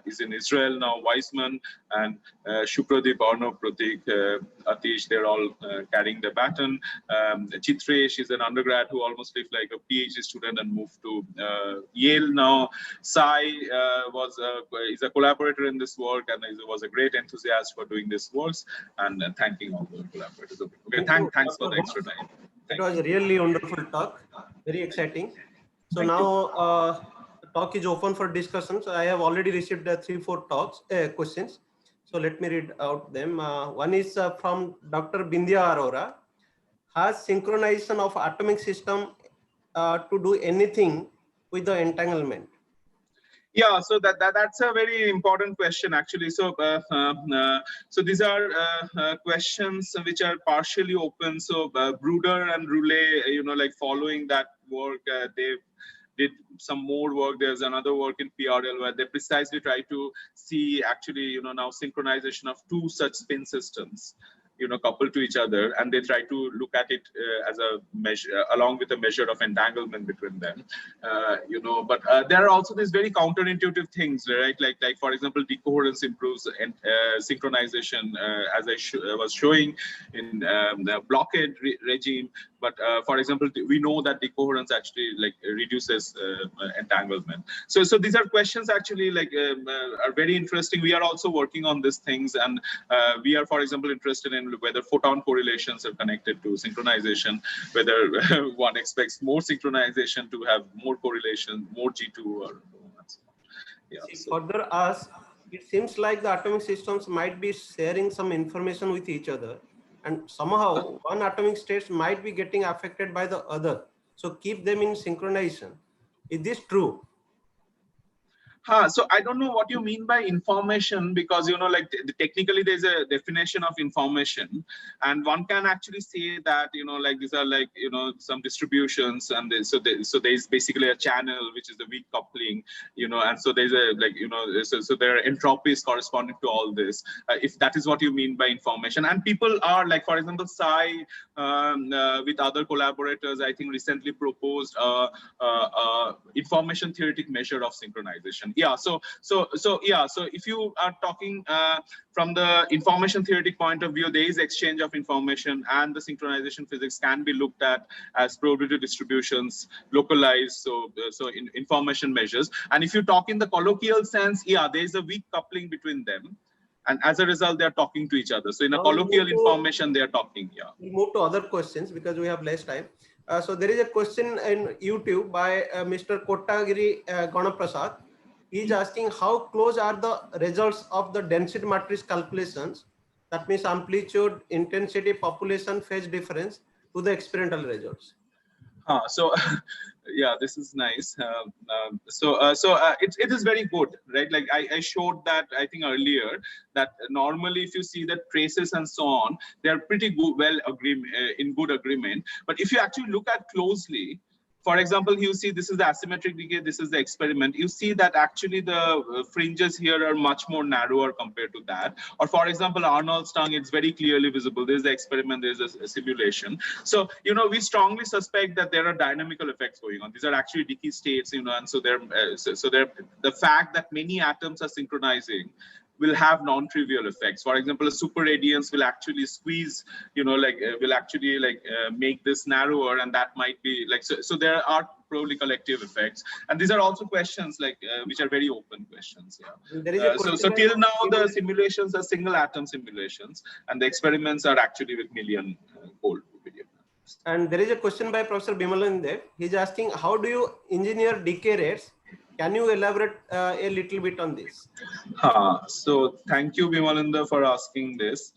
E: is in Israel now, Weizmann, and Shupradeep, Bhanu Pratap, Atish, they're all carrying the baton. Chitresh is an undergrad who almost lived like a PhD student and moved to Yale now. Sai is a collaborator in this work and was a great enthusiast for doing this work, and thanking all the collaborators. Okay, thanks for the extra time.
A: It was a really wonderful talk, very exciting. So now talk is open for discussion. So I have already received 3-4 questions. So let me read out them. One is from Dr. Bindya Arora. Has synchronization of atomic system to do anything with the entanglement?
E: Yeah, so that's a very important question actually. So so these are questions which are partially open. So Bruder and Roulet, like following that work, they did some more work. There's another work in PRL where they precisely try to see actually, now synchronization of two such spin systems, coupled to each other, and they try to look at it as a measure, along with a measure of entanglement between them, but there are also these very counterintuitive things, right? Like for example, decoherence improves synchronization, as I was showing in the blockade regime. But for example, we know that decoherence actually reduces entanglement. So these are questions actually are very interesting. We are also working on these things, and we are, for example, interested in whether photon correlations are connected to synchronization, whether one expects more synchronization to have more correlation, more G2 or so. Yeah.
A: Further ask, it seems like the atomic systems might be sharing some information with each other, and somehow one atomic state might be getting affected by the other. So keep them in synchronization. Is this true?
E: So I don't know what you mean by information, because like technically there's a definition of information, and one can actually say that like these are like some distributions, and so there's basically a channel which is the weak coupling, and so there's a like so there are entropies corresponding to all this, if that is what you mean by information. And people are like, for example, Sai with other collaborators, I think recently proposed information theoretic measure of synchronization. Yeah, so if you are talking from the information theoretic point of view, there is exchange of information, and the synchronization physics can be looked at as probability distributions localized, so in information measures. And if you talk in the colloquial sense, yeah, there is a weak coupling between them, and as a result they are talking to each other. So in a colloquial information they are talking. Yeah,
A: we'll move to other questions because we have less time. So there is a question in YouTube by Mr. Kottagiri Ganaprasad. He is asking how close are the results of the density matrix calculations, that means amplitude, intensity, population, phase difference, to the experimental results.
E: So yeah, this is nice. It is very good, right? Like I showed that I think earlier, that normally if you see the traces and so on, they are pretty good, in good agreement. But if you actually look at closely, for example, you see this is the asymmetric decay, this is the experiment. You see that actually the fringes here are much more narrower compared to that. Or for example, Arnold's tongue, it's very clearly visible. There's the experiment, there's a simulation. So, we strongly suspect that there are dynamical effects going on. These are actually decay states, and so the fact that many atoms are synchronizing will have non-trivial effects. For example, a superradiance will actually squeeze, make this narrower, and that might be like, so there are probably collective effects. And these are also questions like, which are very open questions. Yeah.
A: There is a
E: so till now, the simulations are single atom simulations, and the experiments are actually with million fold.
A: And there is a question by Professor Bimalandev. He's asking, how do you engineer decay rates? Can you elaborate a little bit on this?
E: So thank you, Bimalanda, for asking this,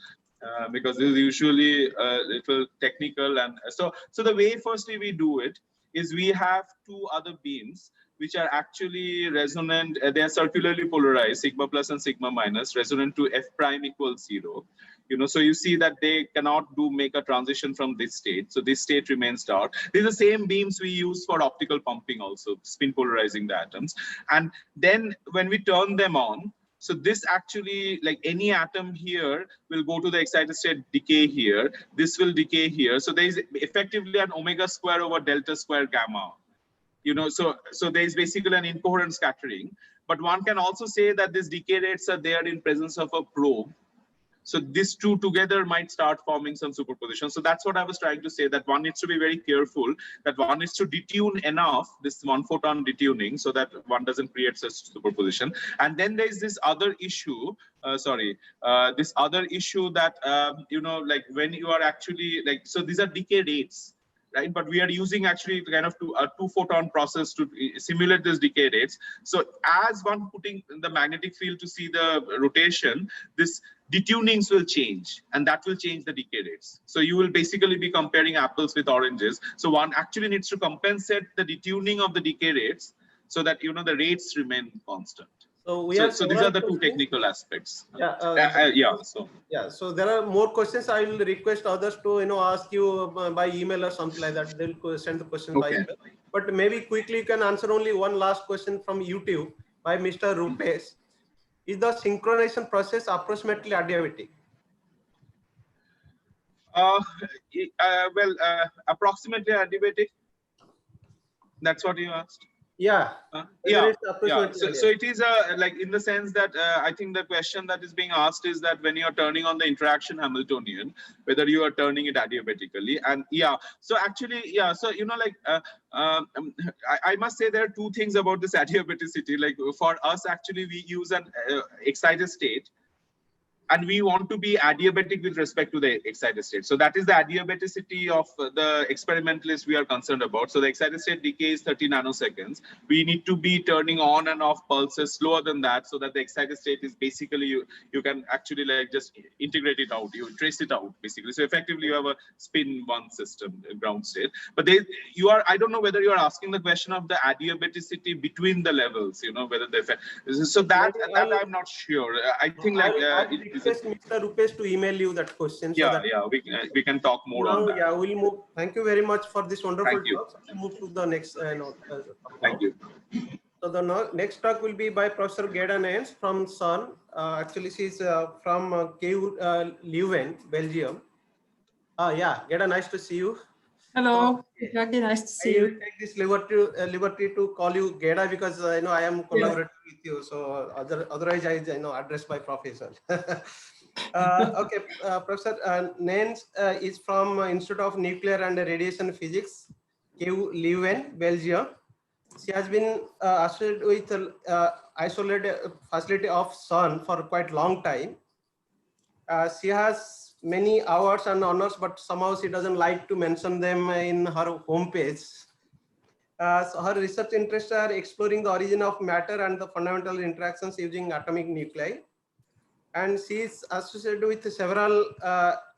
E: because this is usually a little technical. And so the way firstly we do it is we have two other beams which are actually resonant. They are circularly polarized, sigma plus and sigma minus, resonant to f prime equals 0. So you see that they cannot make a transition from this state. So this state remains dark. These are the same beams we use for optical pumping also, spin polarizing the atoms. And then when we turn them on, so this actually, like any atom here, will go to the excited state decay here. This will decay here. So there is effectively an omega square over delta square gamma. So there is basically an incoherent scattering. But one can also say that these decay rates are there in presence of a probe. So these two together might start forming some superposition. So that's what I was trying to say, that one needs to be very careful, that one needs to detune enough, this one photon detuning, so that one doesn't create such superposition. And then there's this other issue, this other issue that, like when you are actually like, so these are decay rates, right? But we are using actually kind of a two photon process to simulate this decay rates. So as one putting the magnetic field to see the rotation, this detunings will change, and that will change the decay rates. So you will basically be comparing apples with oranges. So one actually needs to compensate the detuning of the decay rates so that the rates remain constant.
A: So
E: so these are the two technical aspects.
A: So there are more questions. I will request others to ask you by email or something like that. They'll send the questions by email. But maybe quickly you can answer only one last question from YouTube by Mr. Rupesh. Is the synchronization process approximately adiabatic?
E: Approximately adiabatic. That's what you asked.
A: Yeah.
E: So it is like in the sense that I think the question that is being asked is that when you are turning on the interaction Hamiltonian, whether you are turning it adiabatically. And so actually, so like I must say there are two things about this adiabaticity. Like for us, actually, we use an excited state. and we want to be adiabatic with respect to the excited state. So that is the adiabaticity of the experimentalist we are concerned about. So the excited state decay is 30 nanoseconds. We need to be turning on and off pulses slower than that, so that the excited state is basically you can actually like just integrate it out, you trace it out basically. So effectively you have a spin one system, ground state. But I don't know whether you are asking the question of the adiabaticity between the levels, you know, whether the effect. So that I'm not sure. I think like
A: I'll request Mr. Rupesh to email you that question. So
E: yeah,
A: that
E: we can talk more
A: now,
E: on that.
A: yeah, we'll move. Thank you very much for this wonderful
E: Thank you.
A: talk. We'll move to the next
E: Thank you.
A: So the next talk will be by Professor Gerda Nance from CERN. Actually, she's from KU Leuven, Belgium. Yeah, Gerda, nice to see you.
F: Hello, very nice to see
A: I will
F: you.
A: take this liberty to call you Gerda because I know I am collaborating with you. So otherwise, I address by professor. Okay, Professor Nance is from Institute of Nuclear and Radiation Physics, KU Leuven, Belgium. She has been associated with isolated facility of CERN for quite long time. She has many awards and honors, but somehow she doesn't like to mention them in her homepage. So her research interests are exploring the origin of matter and the fundamental interactions using atomic nuclei. And she is associated with several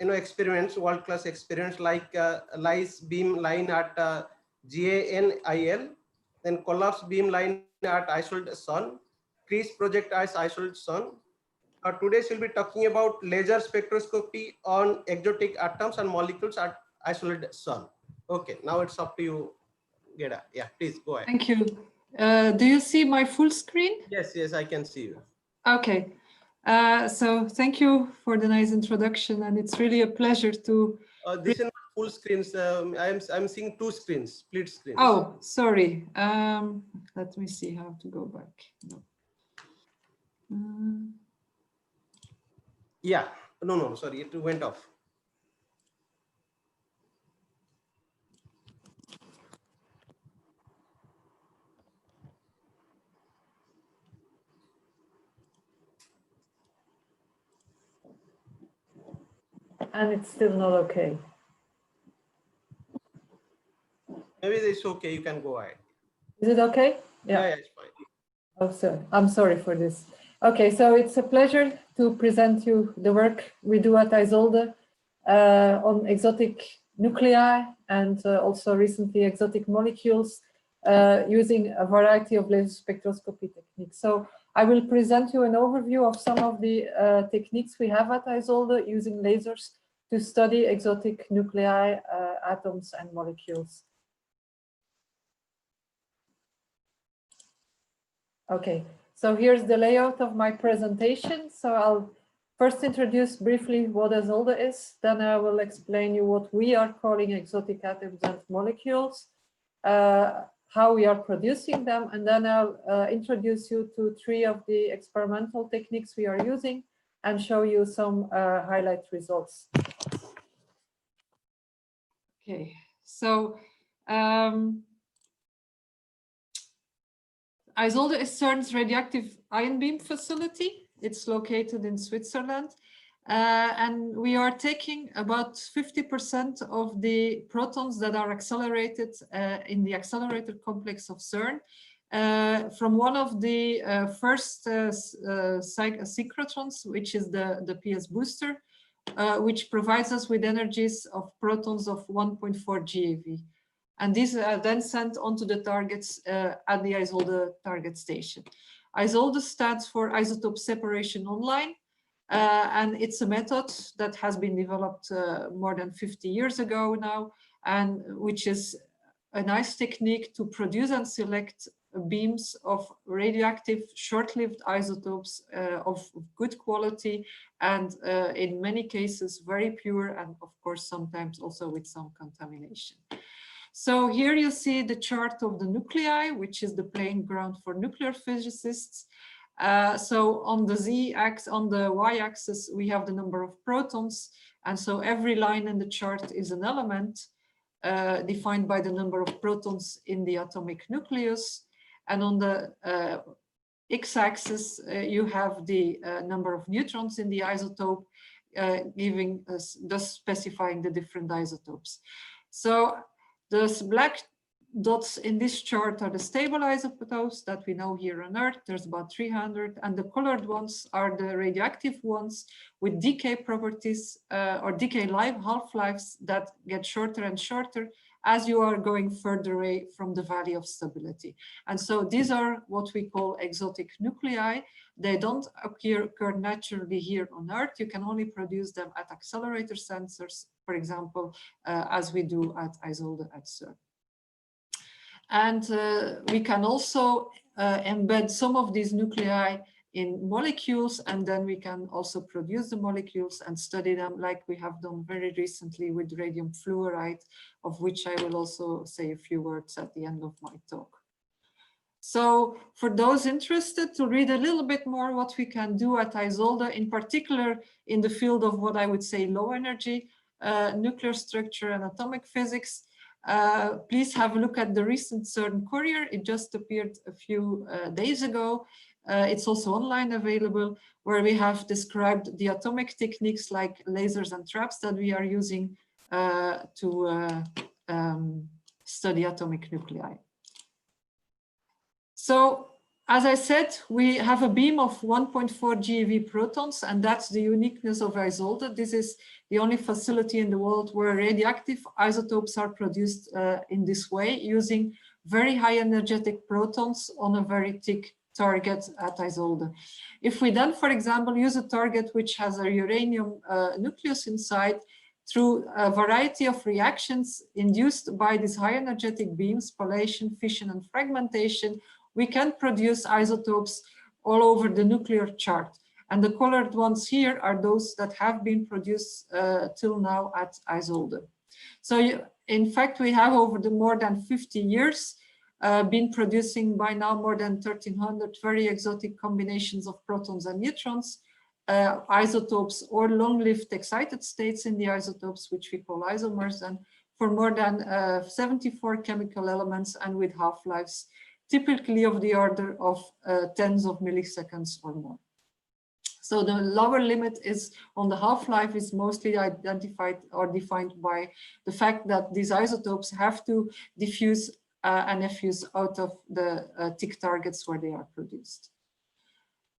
A: experiments, world-class experiments like LICE beam line at GANIL, then collapse beam line at isolated CERN, CREASE project as isolated CERN. Today she'll be talking about laser spectroscopy on exotic atoms and molecules at isolated CERN. Okay, now it's up to you, Gerda. Yeah, please go ahead.
F: Thank you. Do you see my full screen?
A: Yes, I can see you.
F: Okay. So thank you for the nice introduction, and it's really a pleasure to.
A: This is not full screens. I'm seeing two screens, split screens.
F: Oh, sorry. Let me see how to go back. No.
A: Yeah. No, sorry, it went off.
F: And it's still not okay.
A: Maybe it's okay. You can go ahead.
F: Is it okay?
A: Yeah, it's fine.
F: Oh, sorry. I'm sorry for this. Okay, so it's a pleasure to present you the work we do at ISOLDE on exotic nuclei and also recently exotic molecules using a variety of laser spectroscopy techniques. So I will present you an overview of some of the techniques we have at ISOLDE using lasers to study exotic nuclei, atoms and molecules. Okay, so here's the layout of my presentation. So I'll first introduce briefly what ISOLDE is, then I will explain you what we are calling exotic atoms and molecules, how we are producing them, and then I'll introduce you to 3 of the experimental techniques we are using and show you some highlight results. Okay, so ISOLDE is CERN's radioactive ion beam facility. It's located in Switzerland. And we are taking about 50% of the protons that are accelerated in the accelerator complex of CERN from one of the first synchrotrons, which is the PS booster, which provides us with energies of protons of 1.4 GeV. And these are then sent onto the targets at the ISOLDE target station. ISOLDE stands for Isotope Separation Online, and it's a method that has been developed more than 50 years ago now, and which is a nice technique to produce and select beams of radioactive short-lived isotopes of good quality and in many cases very pure, and of course sometimes also with some contamination. So here you see the chart of the nuclei, which is the playing ground for nuclear physicists. So on the z-axis, on the y-axis, we have the number of protons. And so every line in the chart is an element defined by the number of protons in the atomic nucleus. And on the x-axis, you have the number of neutrons in the isotope, giving us, thus specifying the different isotopes. So those black dots in this chart are the stable isotopes that we know here on Earth. There's about 300, and the colored ones are the radioactive ones with decay properties or decay half-lives that get shorter and shorter as you are going further away from the valley of stability. And so these are what we call exotic nuclei. They don't occur naturally here on Earth. You can only produce them at accelerator sensors, for example, as we do at ISOLDE at CERN. And we can also embed some of these nuclei in molecules, and then we can also produce the molecules and study them like we have done very recently with radium fluoride, of which I will also say a few words at the end of my talk. So for those interested to read a little bit more what we can do at ISOLDE, in particular in the field of what I would say low energy, nuclear structure and atomic physics, please have a look at the recent CERN Courier. It just appeared a few days ago. It's also online available, where we have described the atomic techniques like lasers and traps that we are using to study atomic nuclei. So, as I said, we have a beam of 1.4 GeV protons, and that's the uniqueness of ISOLDE. This is the only facility in the world where radioactive isotopes are produced in this way, using very high energetic protons on a very thick target at ISOLDE. If we then, for example, use a target which has a uranium nucleus inside, through a variety of reactions induced by these high energetic beams, spallation, fission, and fragmentation, we can produce isotopes all over the nuclear chart. And the colored ones here are those that have been produced till now at ISOLDE. So in fact, we have over the more than 50 years been producing by now more than 1,300 very exotic combinations of protons and neutrons, isotopes or long-lived excited states in the isotopes, which we call isomers, and for more than 74 chemical elements and with half-lives typically of the order of tens of milliseconds or more. So the lower limit is on the half-life is mostly identified or defined by the fact that these isotopes have to diffuse and effuse out of the thick targets where they are produced.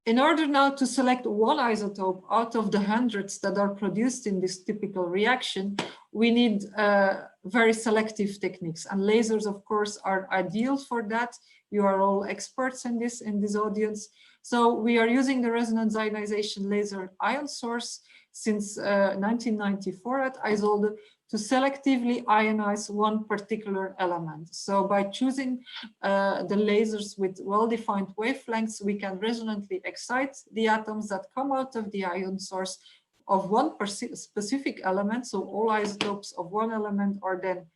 F: In order now to select one isotope out of the hundreds that are produced in this typical reaction, we need very selective techniques, and lasers, of course, are ideal for that. You are all experts in this audience. So we are using the resonance ionization laser ion source since 1994 at ISOLDE to selectively ionize one particular element. So by choosing the lasers with well-defined wavelengths, we can resonantly excite the atoms that come out of the ion source of one specific element. So all isotopes of one element are then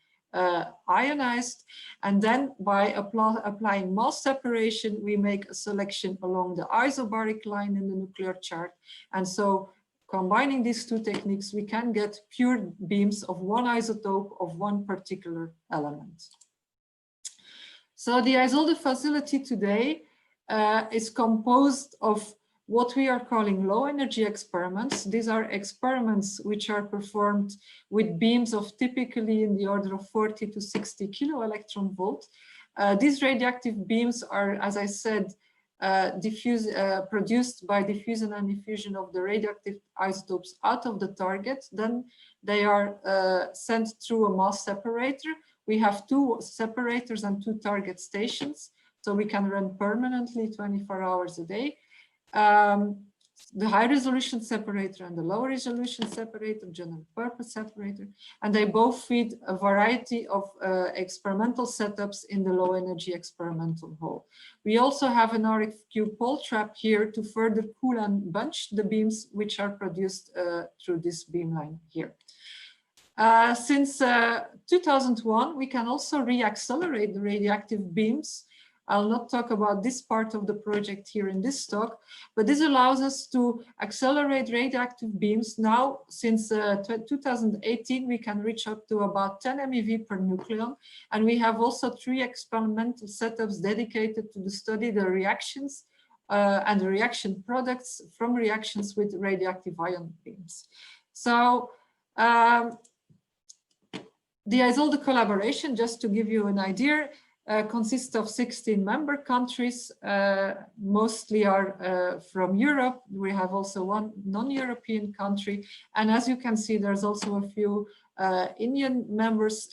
F: ionized, and then by applying mass separation, we make a selection along the isobaric line in the nuclear chart. And so combining these two techniques, we can get pure beams of one isotope of one particular element. So the ISOLDE facility today is composed of what we are calling low energy experiments. These are experiments which are performed with beams of typically in the order of 40 to 60 kilo electron volt. These radioactive beams are, as I said, produced by diffusion and diffusion of the radioactive isotopes out of the target. Then they are sent through a mass separator. We have two separators and two target stations, so we can run permanently 24 hours a day. The high resolution separator and the low resolution separator, general purpose separator, and they both feed a variety of experimental setups in the low energy experimental hall. We also have an RFQ pole trap here to further cool and bunch the beams which are produced through this beamline here. Since 2001, we can also reaccelerate the radioactive beams. I'll not talk about this part of the project here in this talk, but this allows us to accelerate radioactive beams. Now, since 2018, we can reach up to about 10 MeV per nucleon. And we have also 3 experimental setups dedicated to the study the reactions and the reaction products from reactions with radioactive ion beams. So the ISOLDE collaboration, just to give you an idea, consists of 16 member countries, mostly are from Europe. We have also one non-European country. And as you can see, there's also a few Indian members,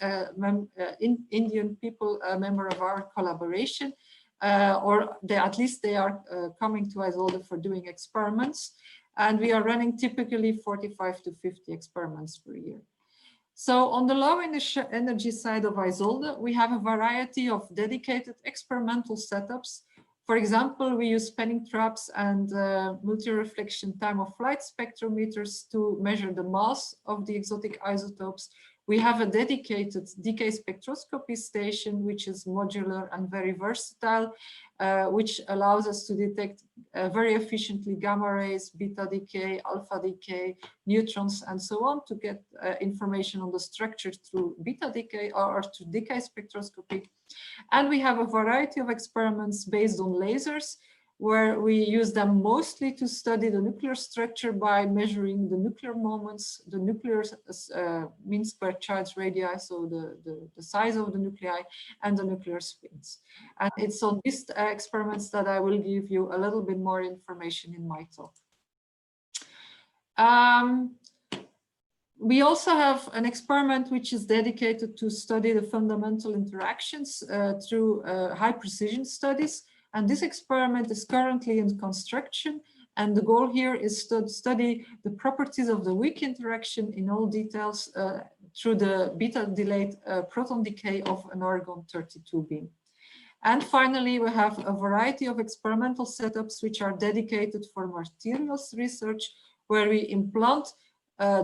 F: Indian people, member of our collaboration, or at least they are coming to ISOLDE for doing experiments. And we are running typically 45 to 50 experiments per year. So on the low energy side of ISOLDE, we have a variety of dedicated experimental setups. For example, we use spanning traps and multi-reflection time of flight spectrometers to measure the mass of the exotic isotopes. We have a dedicated decay spectroscopy station, which is modular and very versatile, which allows us to detect very efficiently gamma rays, beta decay, alpha decay, neutrons, and so on, to get information on the structure through beta decay or to decay spectroscopy. And we have a variety of experiments based on lasers, where we use them mostly to study the nuclear structure by measuring the nuclear moments, the nuclear mean square charge radii, so the size of the nuclei, and the nuclear spins. And it's on these experiments that I will give you a little bit more information in my talk. We also have an experiment which is dedicated to study the fundamental interactions through high precision studies. And this experiment is currently in construction. And the goal here is to study the properties of the weak interaction in all details through the beta delayed proton decay of an argon-32 beam. And finally, we have a variety of experimental setups which are dedicated for materials research, where we implant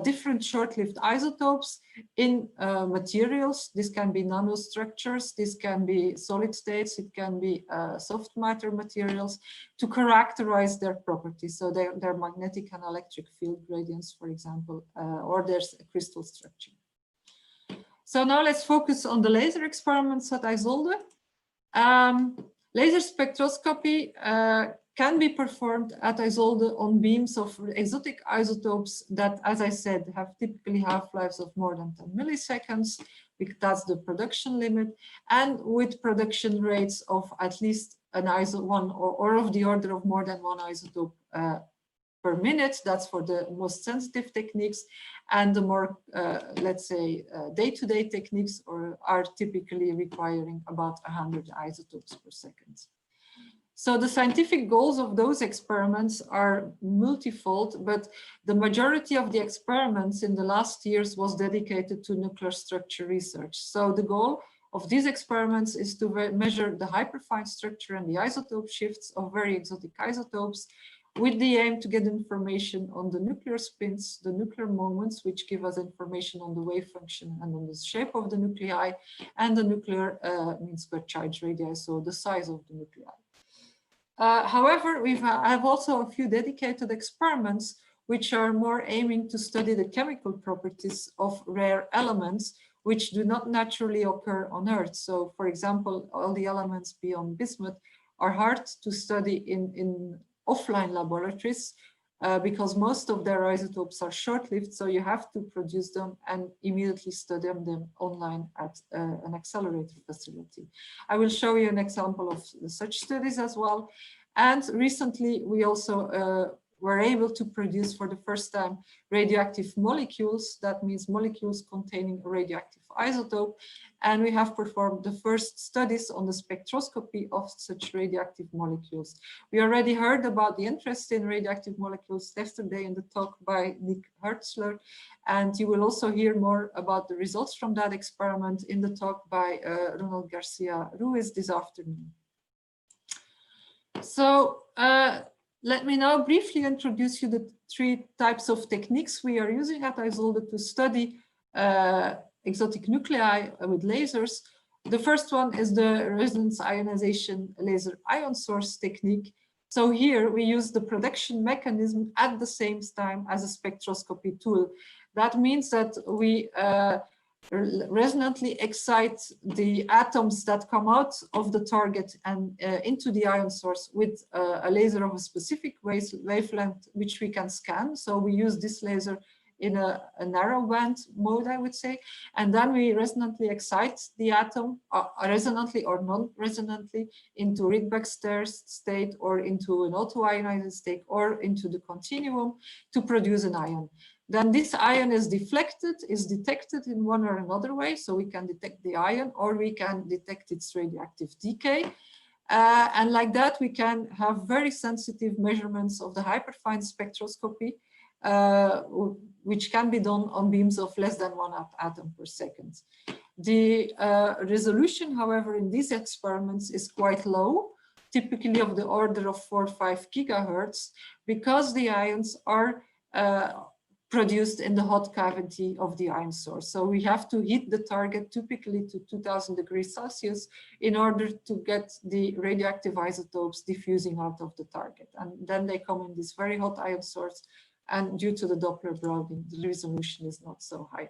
F: different short-lived isotopes in materials. This can be nanostructures, this can be solid states, it can be soft matter materials, to characterize their properties. So their magnetic and electric field gradients, for example, or their crystal structure. So now let's focus on the laser experiments at ISOLDE. Laser spectroscopy can be performed at ISOLDE on beams of exotic isotopes that, as I said, have typically half-lives of more than 10 milliseconds, because that's the production limit, and with production rates of at least an one or of the order of more than one isotope per minute. That's for the most sensitive techniques, and the more, let's say, day-to-day techniques are typically requiring about 100 isotopes per second. So the scientific goals of those experiments are multifold, but the majority of the experiments in the last years was dedicated to nuclear structure research. So the goal of these experiments is to measure the hyperfine structure and the isotope shifts of very exotic isotopes, with the aim to get information on the nuclear spins, the nuclear moments, which give us information on the wave function and on the shape of the nuclei, and the nuclear mean square charge radii, so the size of the nuclei. However, I have also a few dedicated experiments which are more aiming to study the chemical properties of rare elements which do not naturally occur on Earth. So, for example, all the elements beyond bismuth are hard to study in offline laboratories because most of their isotopes are short-lived, so you have to produce them and immediately study them online at an accelerator facility. I will show you an example of such studies as well. And recently, we also were able to produce for the first time radioactive molecules. That means molecules containing a radioactive isotope. And we have performed the first studies on the spectroscopy of such radioactive molecules. We already heard about the interest in radioactive molecules yesterday in the talk by Nick Hertzler. And you will also hear more about the results from that experiment in the talk by Ronald Garcia Ruiz this afternoon. So let me now briefly introduce you the three types of techniques we are using at ISOLDE to study exotic nuclei with lasers. The first one is the resonance ionization laser ion source technique. So here we use the production mechanism at the same time as a spectroscopy tool. That means that we resonantly excite the atoms that come out of the target and into the ion source with a laser of a specific wavelength, which we can scan. So we use this laser in a narrow band mode, I would say. And then we resonantly excite the atom, resonantly or non-resonantly, into Rydberg state or into an auto-ionized state or into the continuum to produce an ion. Then this ion is deflected, is detected in one or another way. So we can detect the ion or we can detect its radioactive decay. And like that, we can have very sensitive measurements of the hyperfine spectroscopy, which can be done on beams of less than 1 atom per second. The resolution, however, in these experiments is quite low, typically of the order of 4 or 5 gigahertz, because the ions are produced in the hot cavity of the ion source. So we have to heat the target typically to 2000 degrees Celsius in order to get the radioactive isotopes diffusing out of the target. And then they come in this very hot ion source, and due to the Doppler broadening, the resolution is not so high.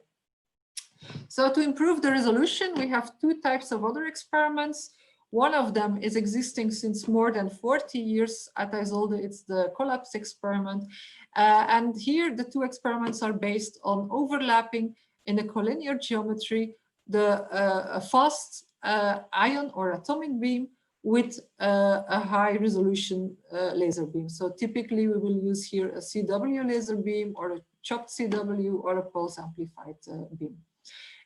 F: So to improve the resolution, we have 2 types of other experiments. One of them is existing since more than 40 years at Isolde. It's the collapse experiment. And here the 2 experiments are based on overlapping in a collinear geometry, a fast ion or atomic beam with a high resolution laser beam. So typically we will use here a CW laser beam or a chopped CW or a pulse amplified beam.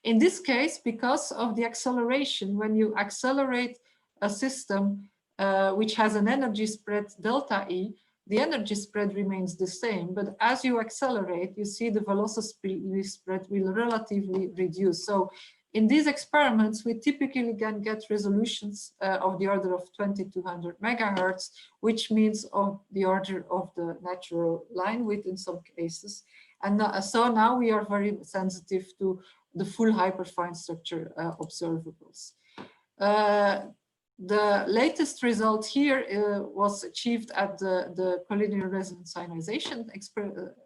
F: In this case, because of the acceleration, when you accelerate a system which has an energy spread delta E, the energy spread remains the same, but as you accelerate, you see the velocity spread will relatively reduce. So in these experiments, we typically can get resolutions of the order of 2200 megahertz, which means of the order of the natural line width in some cases. And so now we are very sensitive to the full hyperfine structure observables. The latest result here was achieved at the collinear resonance ionization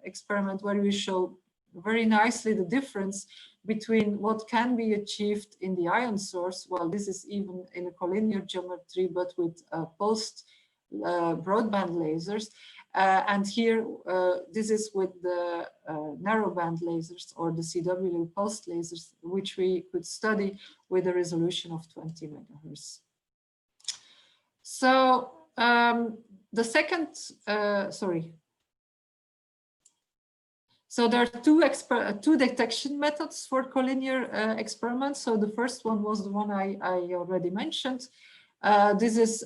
F: experiment, where we show very nicely the difference between what can be achieved in the ion source. Well, this is even in a collinear geometry, but with pulsed broadband lasers. And here, this is with the narrowband lasers or the CW pulsed lasers, which we could study with a resolution of 20 megahertz. So the second, So there are two detection methods for collinear experiments. So the first one was the one I already mentioned. This is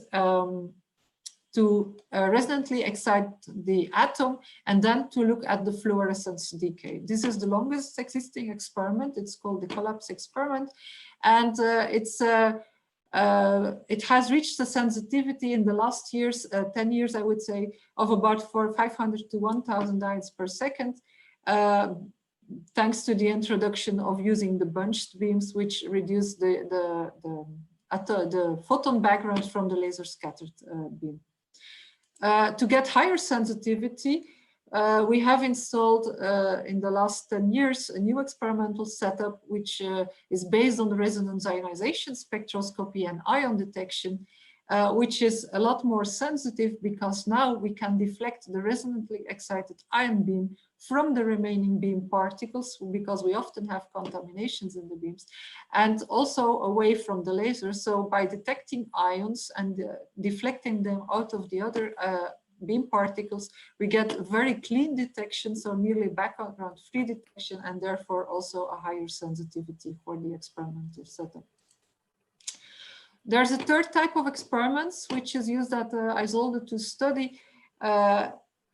F: to resonantly excite the atom and then to look at the fluorescence decay. This is the longest existing experiment. It's called the collapse experiment. And it has reached a sensitivity in the last years, 10 years, I would say, of about 500 to 1000 dynes per second, thanks to the introduction of using the bunched beams, which reduce the photon background from the laser scattered beam. To get higher sensitivity, we have installed in the last 10 years a new experimental setup, which is based on the resonance ionization spectroscopy and ion detection, which is a lot more sensitive because now we can deflect the resonantly excited ion beam from the remaining beam particles, because we often have contaminations in the beams, and also away from the laser. So by detecting ions and deflecting them out of the other beam particles, we get very clean detection, so nearly background free detection, and therefore also a higher sensitivity for the experimental setup. There's a third type of experiments which is used at Isolde to study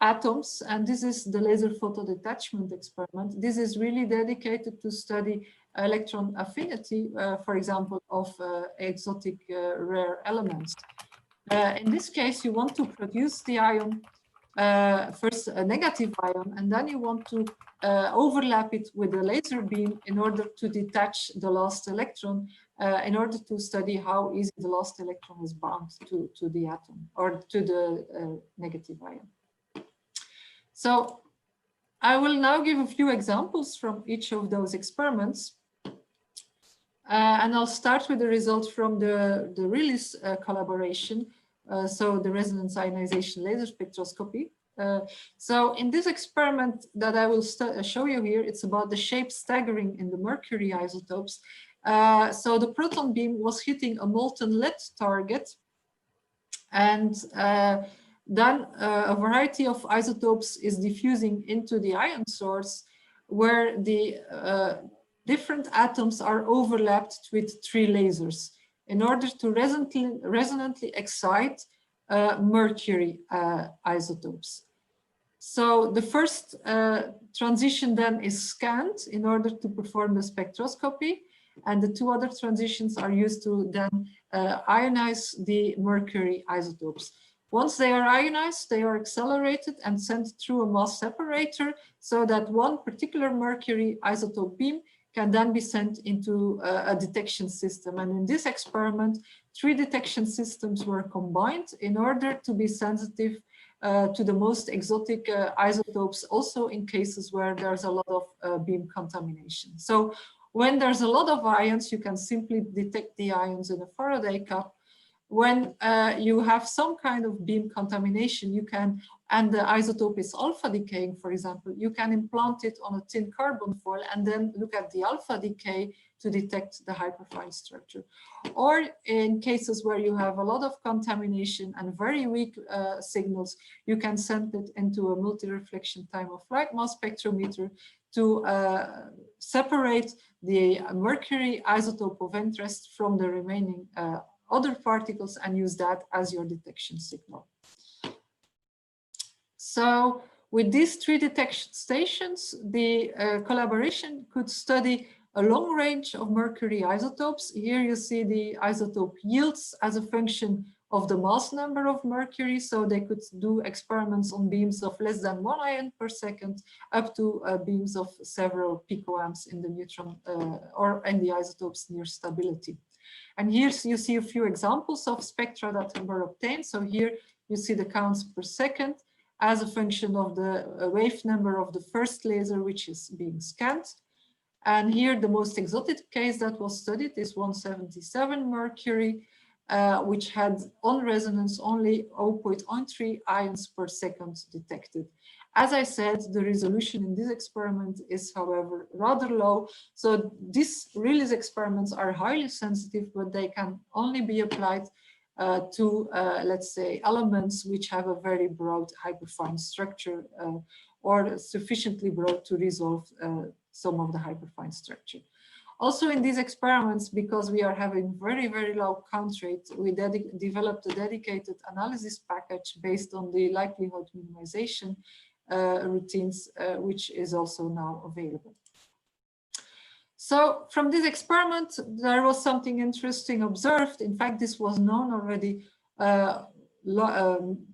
F: atoms, and this is the laser photodetachment experiment. This is really dedicated to study electron affinity, for example, of exotic rare elements. In this case, you want to produce the ion, first a negative ion, and then you want to overlap it with a laser beam in order to detach the last electron, in order to study how easy the last electron is bound to the atom or to the negative ion. So I will now give a few examples from each of those experiments. And I'll start with the results from the ReLIS collaboration. So the resonance ionization laser spectroscopy. So in this experiment that I will show you here, it's about the shape staggering in the mercury isotopes. So the proton beam was hitting a molten lead target, and then a variety of isotopes is diffusing into the ion source, where the different atoms are overlapped with 3 lasers in order to resonantly excite mercury isotopes. So the first transition then is scanned in order to perform the spectroscopy, and the 2 other transitions are used to then ionize the mercury isotopes. Once they are ionized, they are accelerated and sent through a mass separator so that one particular mercury isotope beam can then be sent into a detection system. And in this experiment, 3 detection systems were combined in order to be sensitive to the most exotic isotopes, also in cases where there's a lot of beam contamination. So when there's a lot of ions, you can simply detect the ions in a Faraday cup. When you have some kind of beam contamination, you can, and the isotope is alpha decaying, for example, you can implant it on a thin carbon foil and then look at the alpha decay to detect the hyperfine structure. Or in cases where you have a lot of contamination and very weak signals, you can send it into a multi-reflection time of flight mass spectrometer to separate the mercury isotope of interest from the remaining other particles and use that as your detection signal. So with these 3 detection stations, the collaboration could study a long range of mercury isotopes. Here you see the isotope yields as a function of the mass number of mercury. So they could do experiments on beams of less than 1 ion per second up to beams of several picoamps in the neutron or in the isotopes near stability. And here you see a few examples of spectra that were obtained. So here you see the counts per second as a function of the wave number of the first laser, which is being scanned. And here the most exotic case that was studied is 177 mercury, which had on resonance only 0.03 ions per second detected. As I said, the resolution in this experiment is, however, rather low. So these ReLIS experiments are highly sensitive, but they can only be applied to, let's say, elements which have a very broad hyperfine structure or sufficiently broad to resolve some of the hyperfine structure. Also in these experiments, because we are having very, very low count rate, we developed a dedicated analysis package based on the likelihood minimization routines, which is also now available. So from this experiment, there was something interesting observed. In fact, this was known already,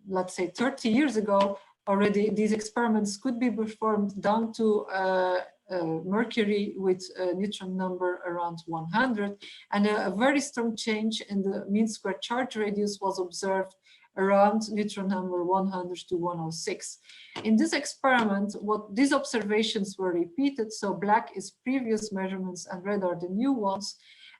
F: let's say 30 years ago. Already these experiments could be performed down to mercury with a neutron number around 100, and a very strong change in the mean square charge radius was observed around neutron number 100 to 106. In this experiment, what these observations were repeated, so black is previous measurements and red are the new ones,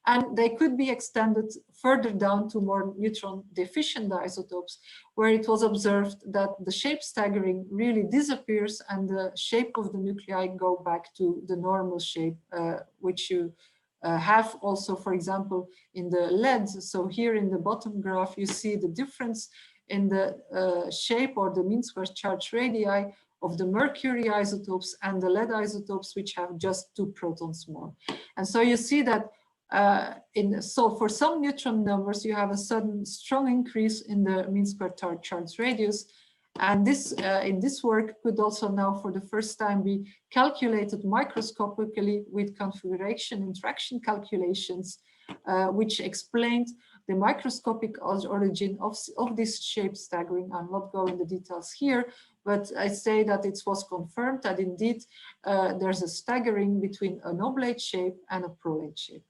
F: and they could be extended further down to more neutron deficient isotopes, where it was observed that the shape staggering really disappears and the shape of the nuclei go back to the normal shape, which you have also, for example, in the lead. So here in the bottom graph, you see the difference in the shape or the mean square charge radii of the mercury isotopes and the lead isotopes, which have just 2 protons more. And so you see that so for some neutron numbers, you have a sudden strong increase in the mean square charge radius. And this, in this work, could also now for the first time be calculated microscopically with configuration interaction calculations, which explained the microscopic origin of this shape staggering. I'll not go into the details here, but I say that it was confirmed that indeed there's a staggering between an oblate shape and a prolate shape.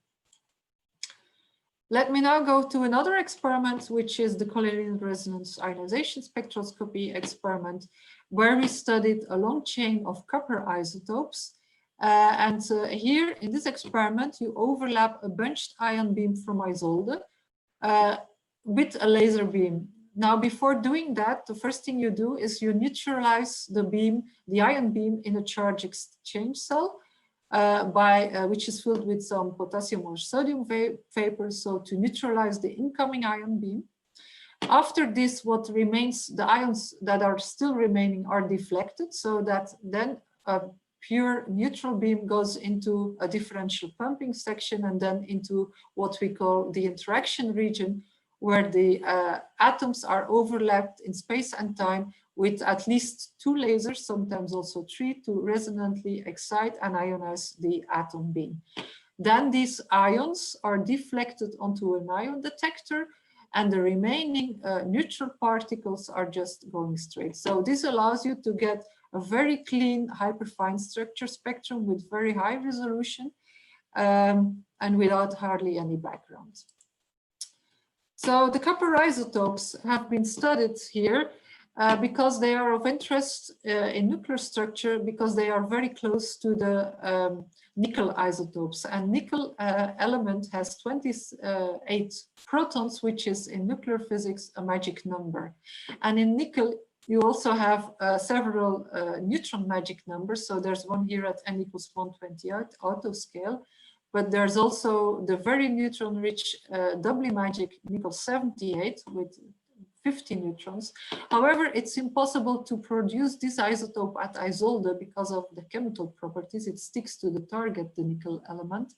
F: Let me now go to another experiment, which is the collinear resonance ionization spectroscopy experiment, where we studied a long chain of copper isotopes. Here in this experiment, you overlap a bunched ion beam from Isolde with a laser beam. Now, before doing that, the first thing you do is you neutralize the beam, the ion beam, in a charge exchange cell, which is filled with some potassium or sodium vapor, so to neutralize the incoming ion beam. After this, what remains, the ions that are still remaining are deflected, so that then a pure neutral beam goes into a differential pumping section and then into what we call the interaction region, where the atoms are overlapped in space and time with at least 2 lasers, sometimes also 3, to resonantly excite and ionize the atom beam. Then these ions are deflected onto an ion detector, and the remaining neutral particles are just going straight. So this allows you to get a very clean hyperfine structure spectrum with very high resolution and without hardly any background. So the copper isotopes have been studied here because they are of interest in nuclear structure, because they are very close to the nickel isotopes. And nickel element has 28 protons, which is in nuclear physics a magic number. And in nickel, you also have several neutron magic numbers. So there's one here at n equals 128 auto scale. But there's also the very neutron-rich doubly magic nickel 78 with 50 neutrons. However, it's impossible to produce this isotope at Isolde because of the chemical properties. It sticks to the target, the nickel element.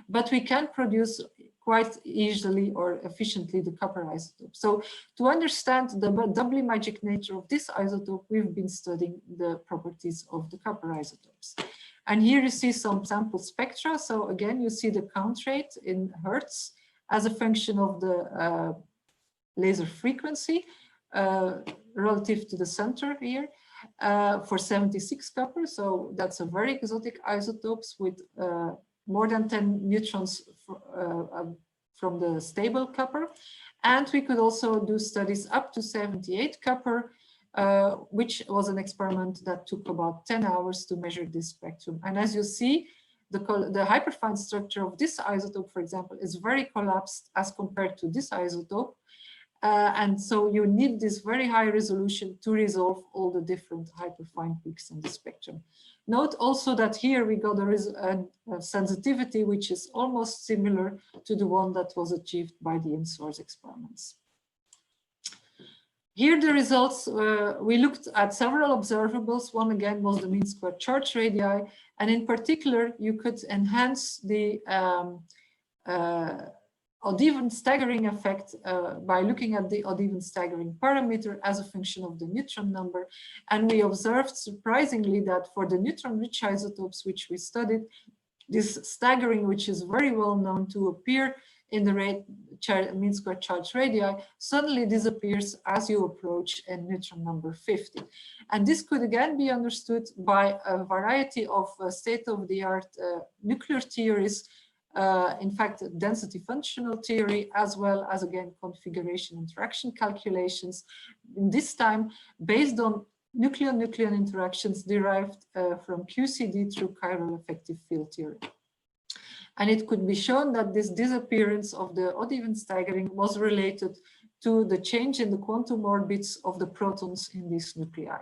F: But we can produce quite easily or efficiently the copper isotope. So to understand the doubly magic nature of this isotope, we've been studying the properties of the copper isotopes. And here you see some sample spectra. So again, you see the count rate in Hertz as a function of the laser frequency relative to the center here for 76 copper. So that's a very exotic isotopes with more than 10 neutrons from the stable copper. And we could also do studies up to 78 copper, which was an experiment that took about 10 hours to measure this spectrum. And as you see, the hyperfine structure of this isotope, for example, is very collapsed as compared to this isotope. And so you need this very high resolution to resolve all the different hyperfine peaks in the spectrum. Note also that here we got a sensitivity which is almost similar to the one that was achieved by the in-source experiments. Here the results, we looked at several observables. One again was the mean square charge radii, and in particular you could enhance the odd even staggering effect by looking at the odd even staggering parameter as a function of the neutron number. And we observed surprisingly that for the neutron-rich isotopes which we studied, this staggering, which is very well known to appear in the mean square charge radii, suddenly disappears as you approach a neutron number 50. And this could again be understood by a variety of state-of-the-art nuclear theories, in fact, density functional theory, as well as, again, configuration interaction calculations, this time based on nucleon-nucleon interactions derived from QCD through chiral effective field theory. And it could be shown that this disappearance of the odd even staggering was related to the change in the quantum orbits of the protons in these nuclei.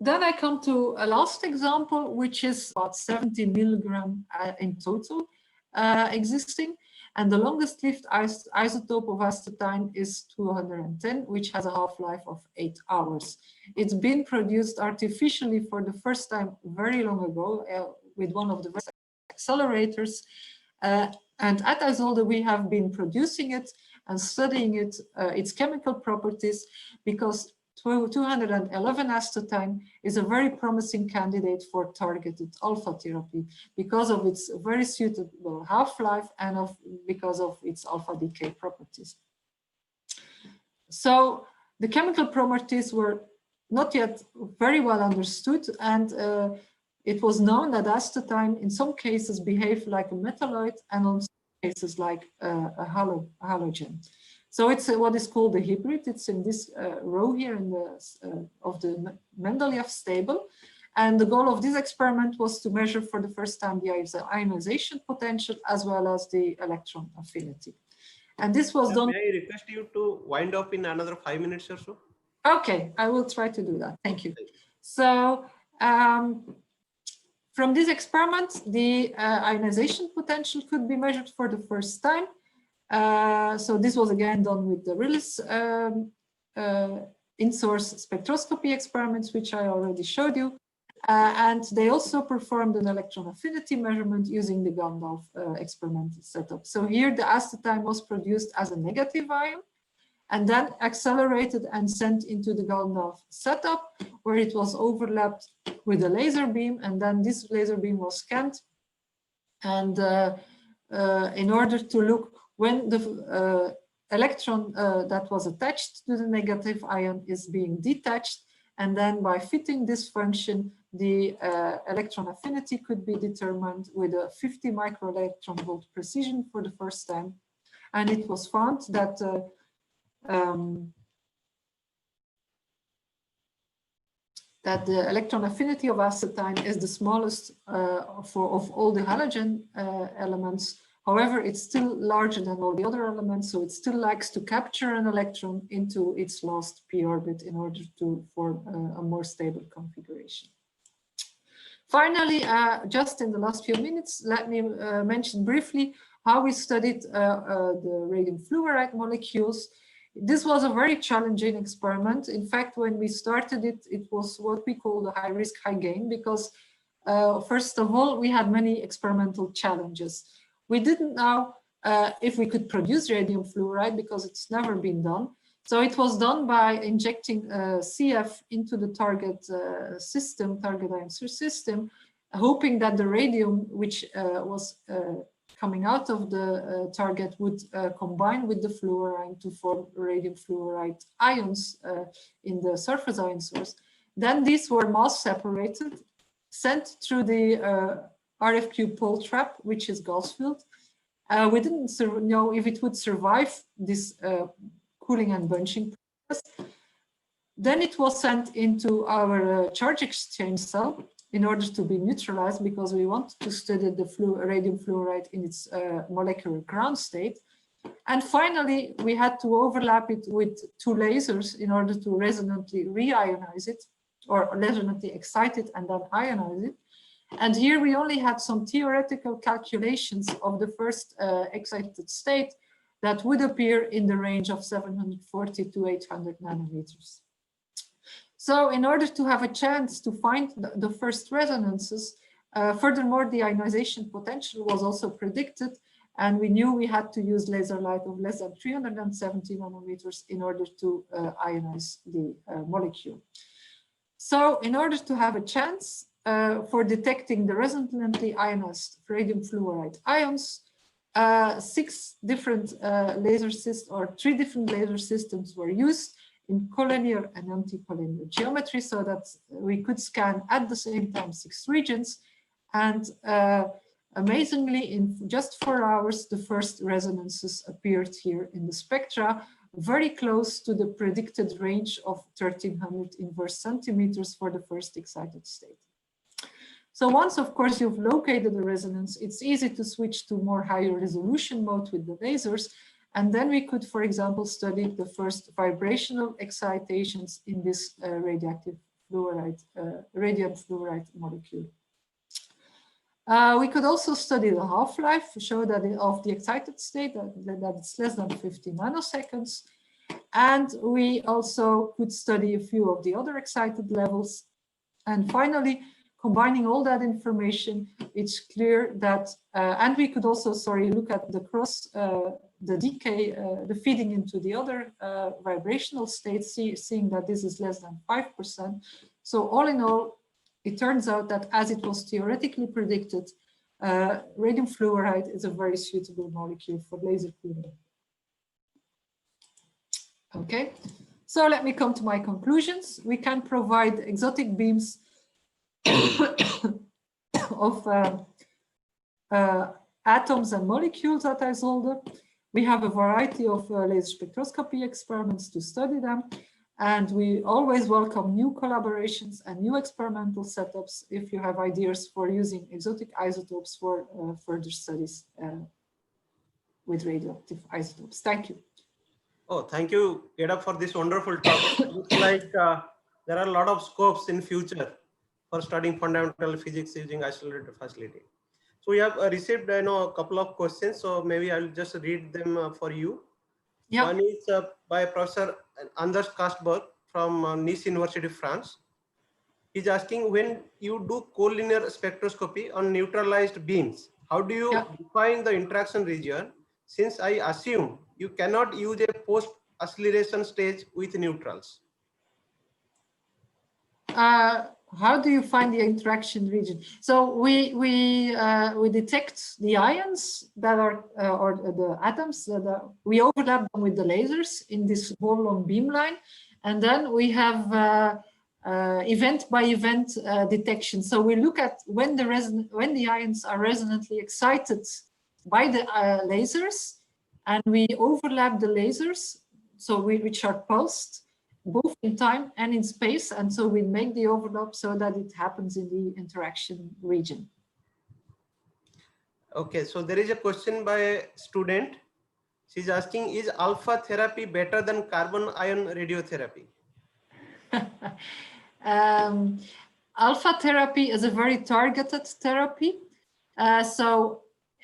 F: Then I come to a last example, which is about 70 milligram in total existing. And the longest lived isotope of astatine is 210, which has a half-life of 8 hours. It's been produced artificially for the first time very long ago with one of the accelerators. And at Isolde, we have been producing it and studying it, its chemical properties, because 211 astatine is a very promising candidate for targeted alpha therapy because of its very suitable half-life and because of its alpha decay properties. So the chemical properties were not yet very well understood, and it was known that astatine in some cases behaved like a metalloid and in some cases like a halogen. So it's what is called a hybrid. It's in this row here in the of the Mendeleev stable. And the goal of this experiment was to measure for the first time the ionization potential as well as the electron affinity. And this was done.
A: May I request you to wind up in another 5 minutes or so?
F: Okay, I will try to do that. Thank you. So from this experiment, the ionization potential could be measured for the first time. So this was again done with the Rillis in-source spectroscopy experiments, which I already showed you. And they also performed an electron affinity measurement using the Gandalf experimental setup. So here the acetine was produced as a negative ion and then accelerated and sent into the Gandalf setup, where it was overlapped with a laser beam, and then this laser beam was scanned. And in order to look when the electron that was attached to the negative ion is being detached, and then by fitting this function, the electron affinity could be determined with a 50 microelectron volt precision for the first time. And it was found that that the electron affinity of acetine is the smallest of all the halogen elements. However, it's still larger than all the other elements, so it still likes to capture an electron into its last p orbit in order to form a more stable configuration. Finally, just in the last few minutes, let me mention briefly how we studied the radium fluoride molecules. This was a very challenging experiment. In fact, when we started it, it was what we call the high risk, high gain, because first of all, we had many experimental challenges. We didn't know if we could produce radium fluoride because it's never been done. So it was done by injecting CF into the target system, target ion source system, hoping that the radium, which was coming out of the target, would combine with the fluorine to form radium fluoride ions in the surface ion source. Then these were mass separated, sent through the RFQ pole trap, which is gas filled. We didn't know if it would survive this cooling and bunching process. Then it was sent into our charge exchange cell in order to be neutralized, because we wanted to study the radium fluoride in its molecular ground state. And finally, we had to overlap it with two lasers in order to resonantly re-ionize it, or resonantly excite it and then ionize it. And here we only had some theoretical calculations of the first excited state that would appear in the range of 740 to 800 nanometers. So in order to have a chance to find the first resonances, furthermore, the ionization potential was also predicted, and we knew we had to use laser light of less than 370 nanometers in order to ionize the molecule. So in order to have a chance for detecting the resonantly ionized radium fluoride ions, 6 different three different laser systems were used in collinear and anti-collinear geometry, so that we could scan at the same time 6 regions. And amazingly, in just 4 hours, the first resonances appeared here in the spectra, very close to the predicted range of 1300 inverse centimeters for the first excited state. So once, of course, you've located the resonance, it's easy to switch to more higher resolution mode with the lasers. And then we could, for example, study the first vibrational excitations in this radioactive fluoride, radium fluoride molecule. We could also study the half-life, show that of the excited state, that it's less than 50 nanoseconds. And we also could study a few of the other excited levels. And finally, combining all that information, it's clear that, and we could also, look at the the decay, the feeding into the other vibrational states, seeing that this is less than 5%. So all in all, it turns out that as it was theoretically predicted, radium fluoride is a very suitable molecule for laser cooling. Okay, so let me come to my conclusions. We can provide exotic beams of atoms and molecules at Isolde. We have a variety of laser spectroscopy experiments to study them. And we always welcome new collaborations and new experimental setups if you have ideas for using exotic isotopes for further studies with radioactive isotopes. Thank you.
A: Oh, thank you, Eda, for this wonderful talk. Looks like there are a lot of scopes in future for studying fundamental physics using isolated facility. So we have received a couple of questions, so maybe I'll just read them for you.
F: Yeah.
A: One is by Professor Anders Kastberg from Nice University, France. He's asking, when you do collinear spectroscopy on neutralized beams, how do you define the interaction region? Since I assume you cannot use a post-acceleration stage with neutrals.
F: How do you find the interaction region? So we detect the ions that are or the atoms that are, we overlap them with the lasers in this whole long beamline, and then we have event by event detection. So we look at when the ions are resonantly excited by the lasers, and we overlap the lasers, so which are pulsed both in time and in space, and so we make the overlap so that it happens in the interaction region.
A: Okay, so there is a question by a student. She's asking, is alpha therapy better than carbon ion radiotherapy?
F: Alpha therapy is a very targeted therapy. So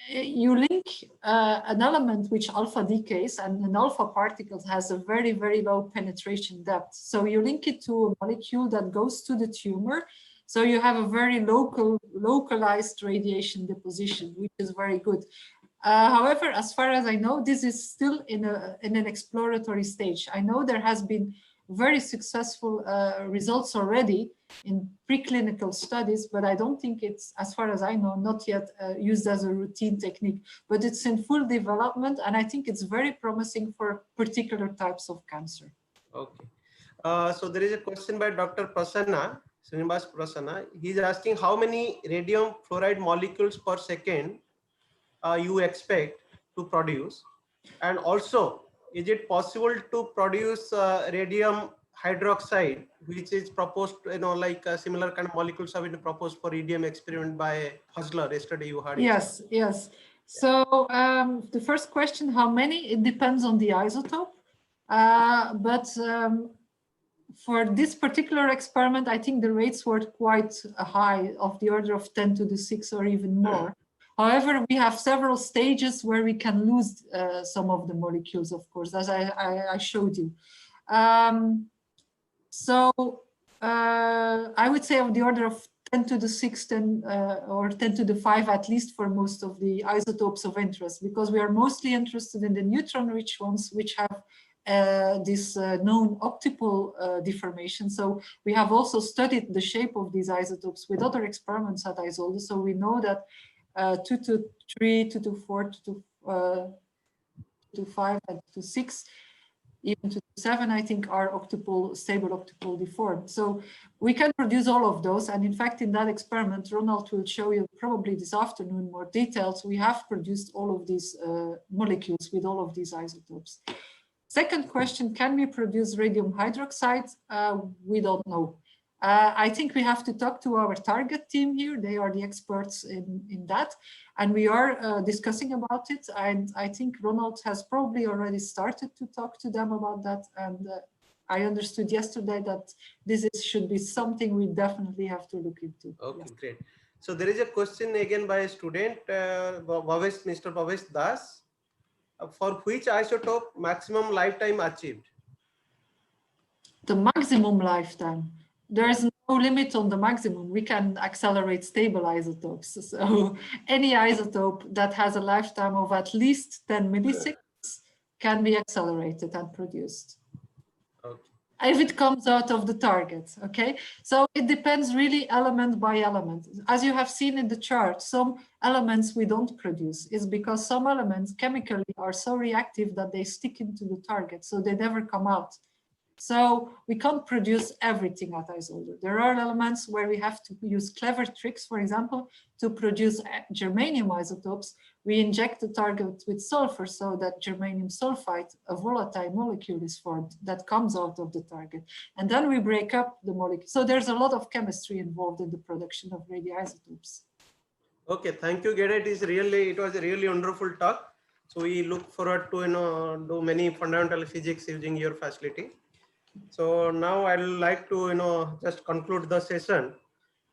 F: you link an element which alpha decays, and an alpha particle has a very, very low penetration depth. So you link it to a molecule that goes to the tumor. So you have a very localized radiation deposition, which is very good. However, as far as I know, this is still in an exploratory stage. I know there has been very successful results already in preclinical studies, but I don't think it's, as far as I know, not yet used as a routine technique, but it's in full development, and I think it's very promising for particular types of cancer.
A: Okay. So there is a question by Dr. Prasanna, Srinivas Prasanna. He's asking how many radium fluoride molecules per second you expect to produce, and also is it possible to produce radium hydroxide, which is proposed, like similar kind of molecules have been proposed for radium experiment by Husler. Yesterday you heard.
F: Yes, yes. So the first question, how many? It depends on the isotope. But for this particular experiment, I think the rates were quite high, of the order of 10 to the 6 or even more. However, we have several stages where we can lose some of the molecules, of course, as I showed you. So I would say of the order of 10 to the 6 or 10 to the 5, at least for most of the isotopes of interest, because we are mostly interested in the neutron-rich ones, which have this known optical deformation. So we have also studied the shape of these isotopes with other experiments at ISOLDE. So we know that 2 to 3, 2 to 4, 2 to 5, and 2 to 6, even 2 to 7, I think, are stable optical deformed. So we can produce all of those. And in fact, in that experiment, Ronald will show you probably this afternoon more details. We have produced all of these molecules with all of these isotopes. Second question, can we produce radium hydroxide? We don't know. I think we have to talk to our target team here. They are the experts in that. And we are discussing about it. And I think Ronald has probably already started to talk to them about that. And I understood yesterday that this should be something we definitely have to look into.
A: Okay,
F: yes.
A: Great. So there is a question again by a student, Mr. Bhavesh Das. For which isotope maximum lifetime achieved?
F: The maximum lifetime. There is no limit on the maximum. We can accelerate stable isotopes. So any isotope that has a lifetime of at least 10 milliseconds can be accelerated and produced.
A: Okay.
F: If it comes out of the target, okay? So it depends really element by element. As you have seen in the chart, some elements we don't produce is because some elements chemically are so reactive that they stick into the target, so they never come out. So we can't produce everything at Isolde. There are elements where we have to use clever tricks. For example, to produce germanium isotopes, we inject the target with sulfur so that germanium sulfide, a volatile molecule, is formed that comes out of the target. And then we break up the molecule. So there's a lot of chemistry involved in the production of radioisotopes.
A: Okay, thank you, Geda. It was a really wonderful talk. So we look forward to do many fundamental physics using your facility. So now I would like to just conclude the session.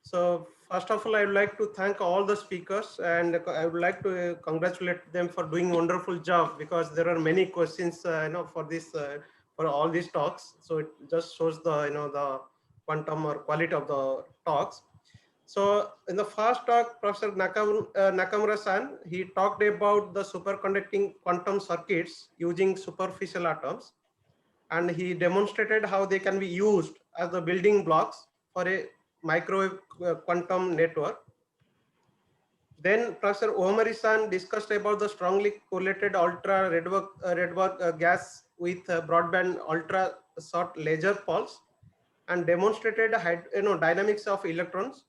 A: So first of all, I would like to thank all the speakers, and I would like to congratulate them for doing a wonderful job, because there are many questions for this for all these talks. So it just shows the the quantum or quality of the talks. So in the first talk, Professor Nakamura-san, he talked about the superconducting quantum circuits using superficial atoms, and he demonstrated how they can be used as the building blocks for a microwave quantum network. Then Professor Omari-san discussed about the strongly correlated ultra Rydberg gas with broadband ultra short laser pulse, and demonstrated dynamics of electrons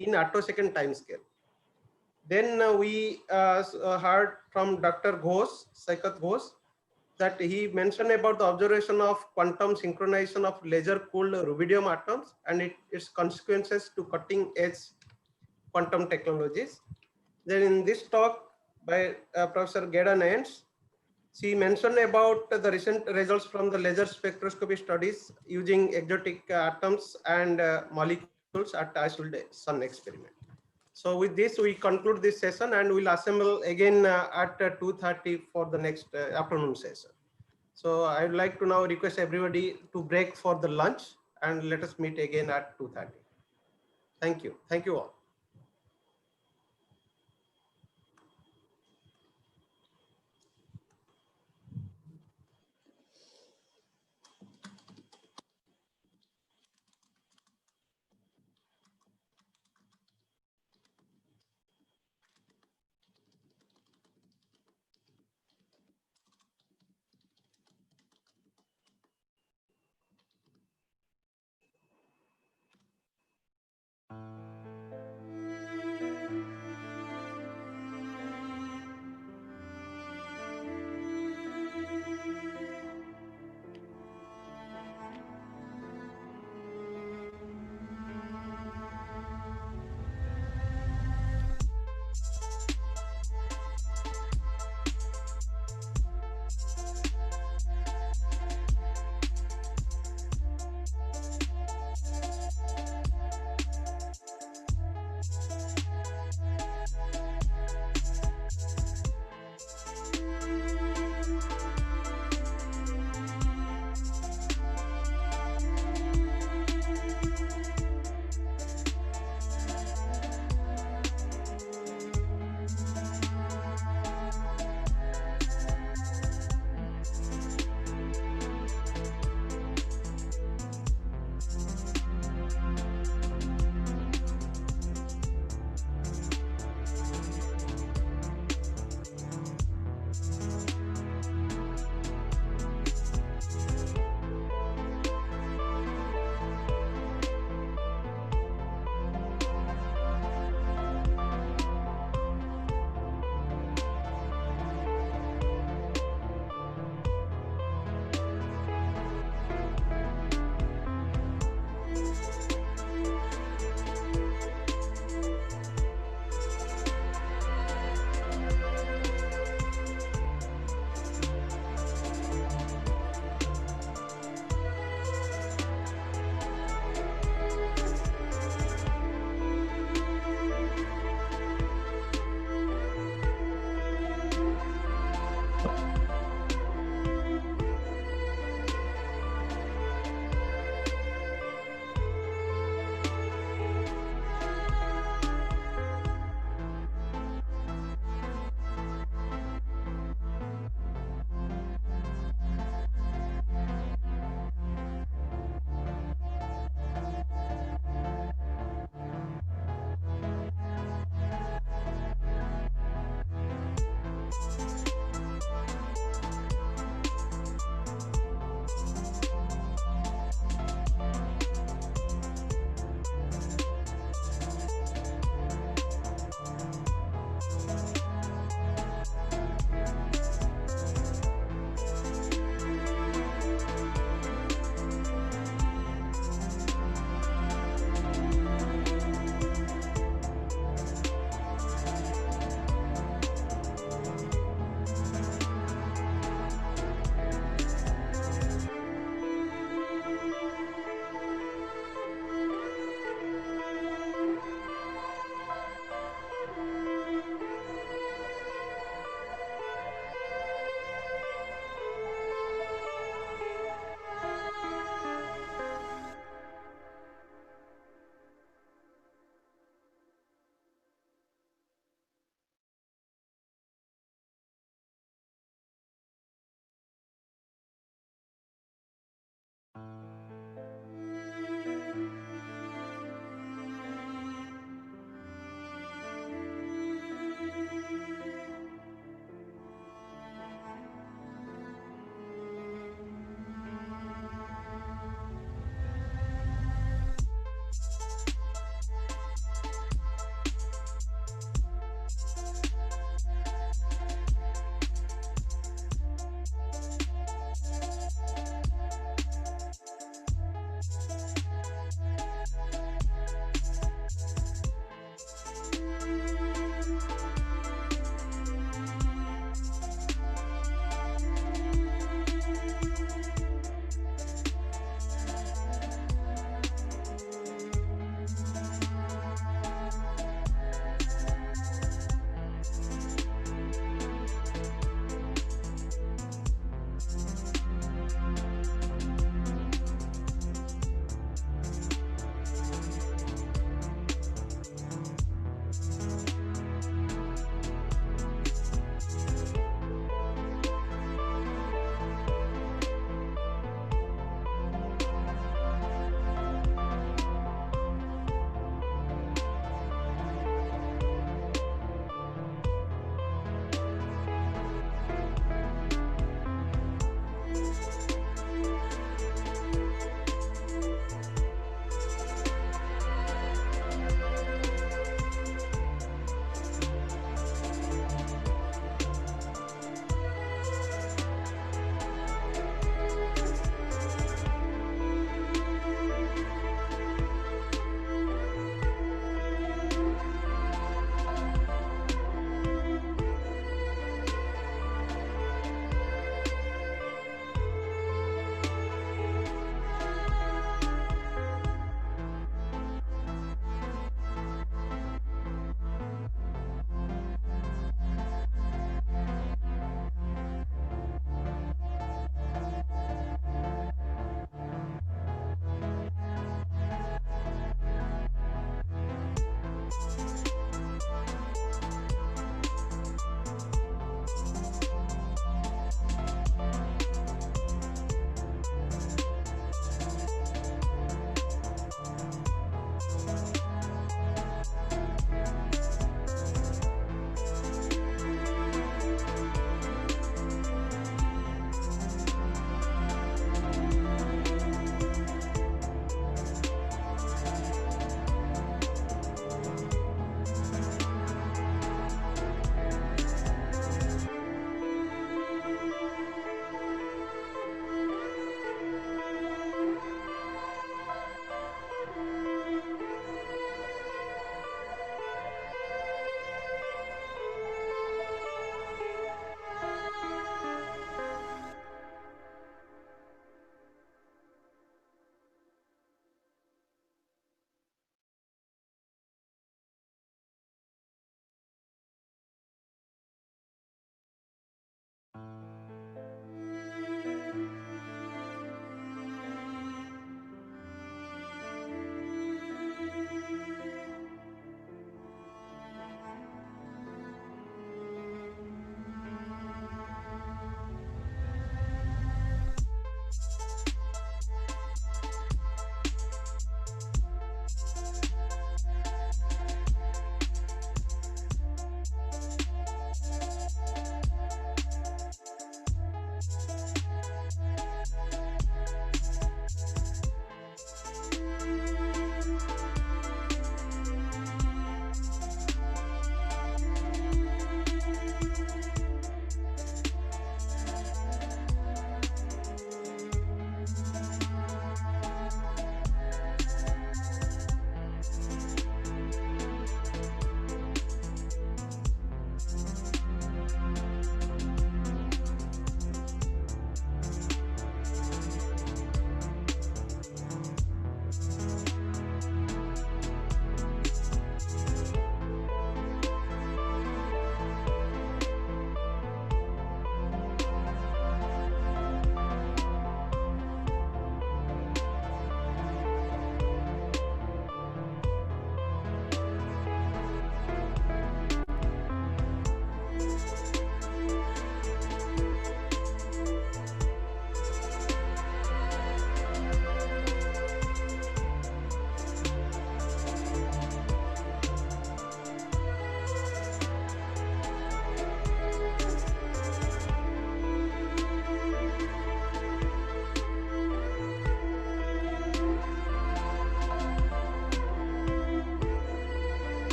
A: in attosecond time scale. Then we heard from Dr. Ghosh, Saikat Ghosh, that he mentioned about the observation of quantum synchronization of laser-cooled rubidium atoms and its consequences to cutting-edge quantum technologies. Then in this talk by Professor Geda Nance, she mentioned about the recent results from the laser spectroscopy studies using exotic atoms and molecules at Isolde Sun experiment. So with this, we conclude this session, and we'll assemble again at 2:30 for the next afternoon session. So I would like to now request everybody to break for the lunch, and let us meet again at 2:30. Thank you. Thank you all.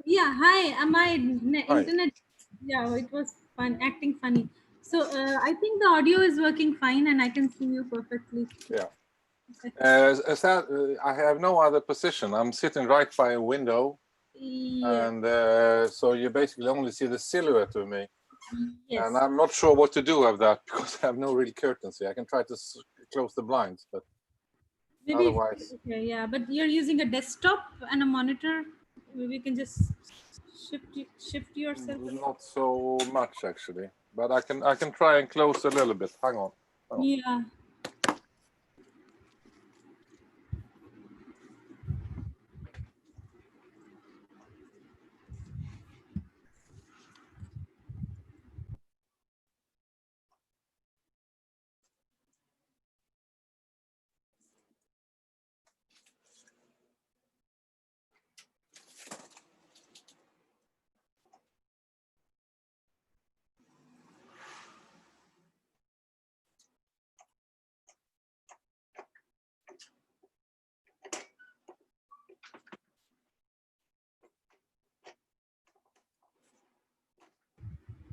B: Yeah, hi. My
G: Hi.
B: internet. Yeah, it was fun, acting funny. So I think the audio is working fine, and I can see you perfectly.
G: Yeah.
B: Okay.
G: As that, I have no other position. I'm sitting right by a window,
B: Yeah.
G: and so you basically only see the silhouette of me.
B: Yes.
G: And I'm not sure what to do with that because I have no real curtains here. I can try to close the blinds, but
B: Maybe.
G: otherwise.
B: Okay. Yeah, but you're using a desktop and a monitor. Maybe you can just shift yourself.
G: Not so much actually, but I can try and close a little bit. Hang on.
B: Yeah.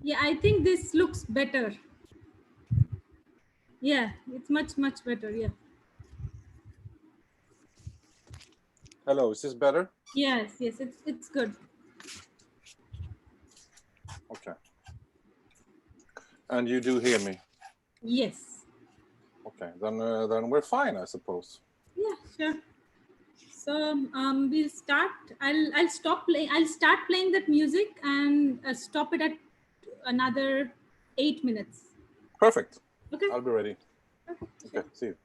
B: Yeah, I think this looks better. Yeah, it's much better. Yeah.
G: Hello, is this better?
B: Yes, it's good.
G: Okay. And you do hear me?
B: Yes.
G: Okay, then we're fine, I suppose.
B: Yeah, sure. So we'll start. I'll stop playing. I'll start playing that music and stop it at another 8 minutes.
G: Perfect.
B: Okay.
G: I'll be ready.
B: Okay. Sure.
G: Okay, see you.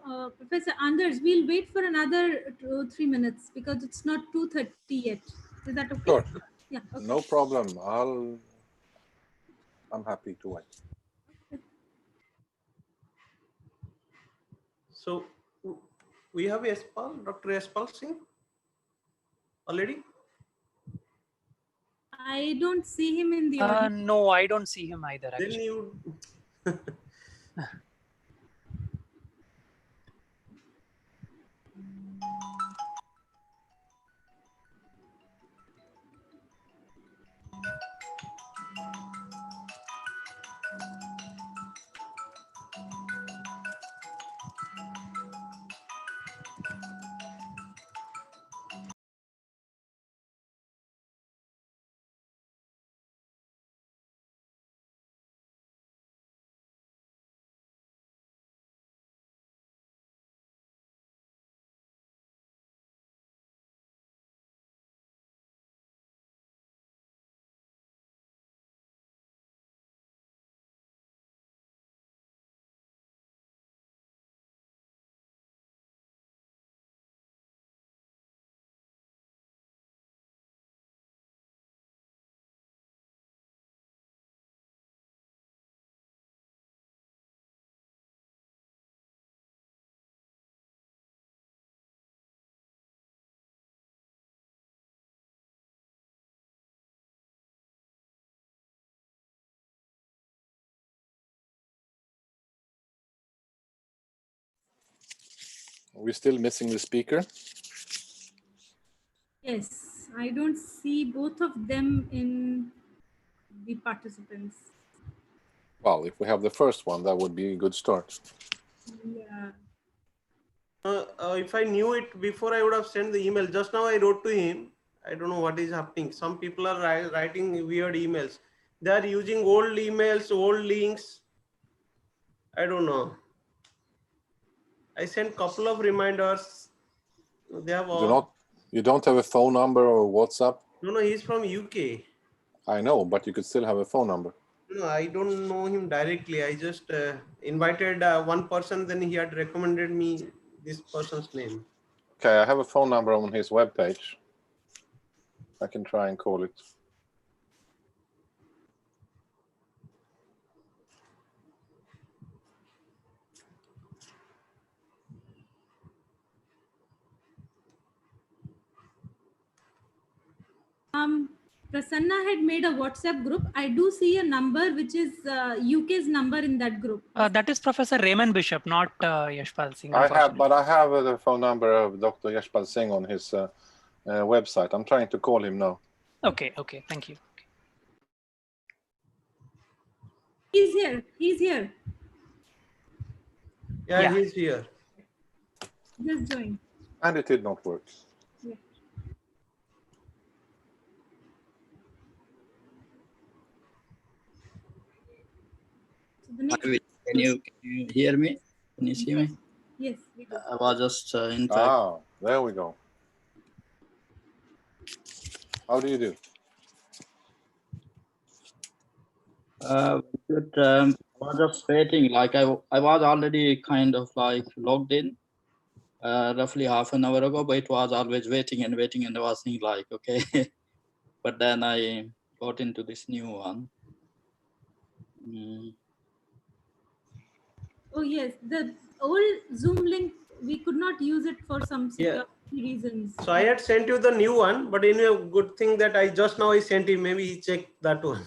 B: So, Professor Anders, we'll wait for another 2 or 3 minutes because it's not 2:30 yet. Is that okay?
G: Sure.
B: Yeah. Okay.
G: No problem. I'm happy to wait.
A: So we have Yashpal, Dr. Yashpal Singh already.
B: I don't see him in the audience.
H: No, I don't see him either.
A: Then
H: Actually.
A: you.
G: Are we still missing the speaker?
B: Yes, I don't see both of them in the participants.
G: Well, if we have the first one, that would be a good start.
B: Yeah.
A: If I knew it before, I would have sent the email. Just now I wrote to him. I don't know what is happening. Some people are writing weird emails. They are using old emails, old links. I don't know. I sent couple of reminders. They have all.
G: You don't have a phone number or WhatsApp?
A: No, he's from UK.
G: I know, but you could still have a phone number.
A: No, I don't know him directly. I just invited one person. Then he had recommended me this person's name.
G: Okay, I have a phone number on his webpage. I can try and call it.
B: Prasanna had made a WhatsApp group. I do see a number which is UK's number in that group.
H: That is Professor Raymond Bishop, not Yashpal Singh.
G: I have the phone number of Dr. Yashpal Singh on his website. I'm trying to call him now.
H: Okay, thank you.
B: He's here. He's here.
A: Yeah, he's here.
B: Just join.
G: And it did not work.
B: Yeah. So the next...
I: Can you hear me? Can you see me?
B: Yes, we do.
I: I was just in fact.
G: Ah, there we go. How do you do?
I: Good. I was just waiting. Like I was already kind of like logged in roughly half an hour ago, but it was always waiting, and I was thinking like, okay. But then I got into this new one.
B: Oh yes, the old Zoom link, we could not use it for some security reasons.
A: So I had sent you the new one, but anyway, good thing that I sent him. Maybe he checked that one.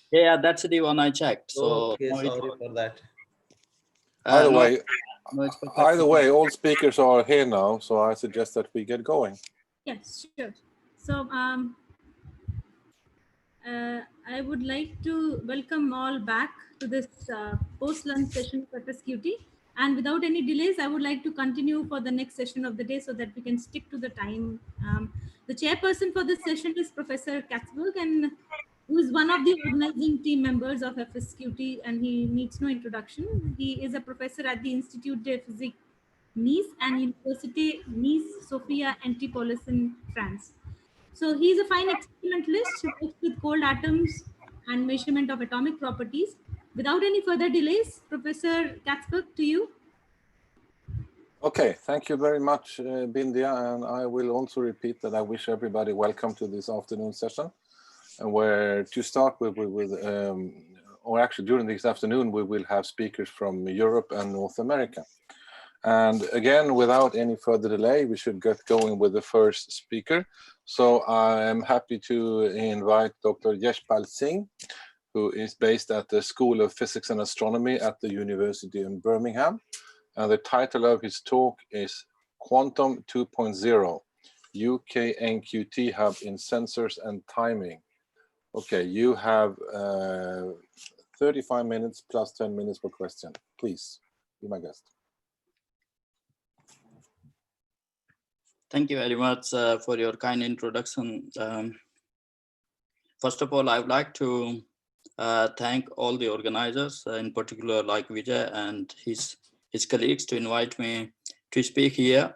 I: Yeah, that's the one I checked. So
A: okay, sorry for that.
G: Either way, all speakers are here now, so I suggest that we get going.
B: Yes, sure. So I would like to welcome all back to this post-lunch session for FSQT. And without any delays, I would like to continue for the next session of the day so that we can stick to the time. The chairperson for this session is Professor Katzberg, and who is one of the organizing team members of FSQT, and he needs no introduction. He is a professor at the Institut de Physique Nice and Université Nice Sophia Antipolis in France. So he's a fine experimentalist who works with cold atoms and measurement of atomic properties. Without any further delays, Professor Katzberg, to you.
G: Okay, thank you very much, Bindia. And I will also repeat that I wish everybody welcome to this afternoon session. And where to start with, or actually during this afternoon, we will have speakers from Europe and North America. And again, without any further delay, we should get going with the first speaker. So I am happy to invite Dr. Yashpal Singh, who is based at the School of Physics and Astronomy at the University in Birmingham. And the title of his talk is Quantum 2.0, UK NQT Hub in Sensors and Timing. Okay, you have 35 minutes plus 10 minutes per question. Please, be my guest.
I: Thank you very much for your kind introduction. First of all, I would like to thank all the organizers, in particular like Vijay and his colleagues, to invite me to speak here.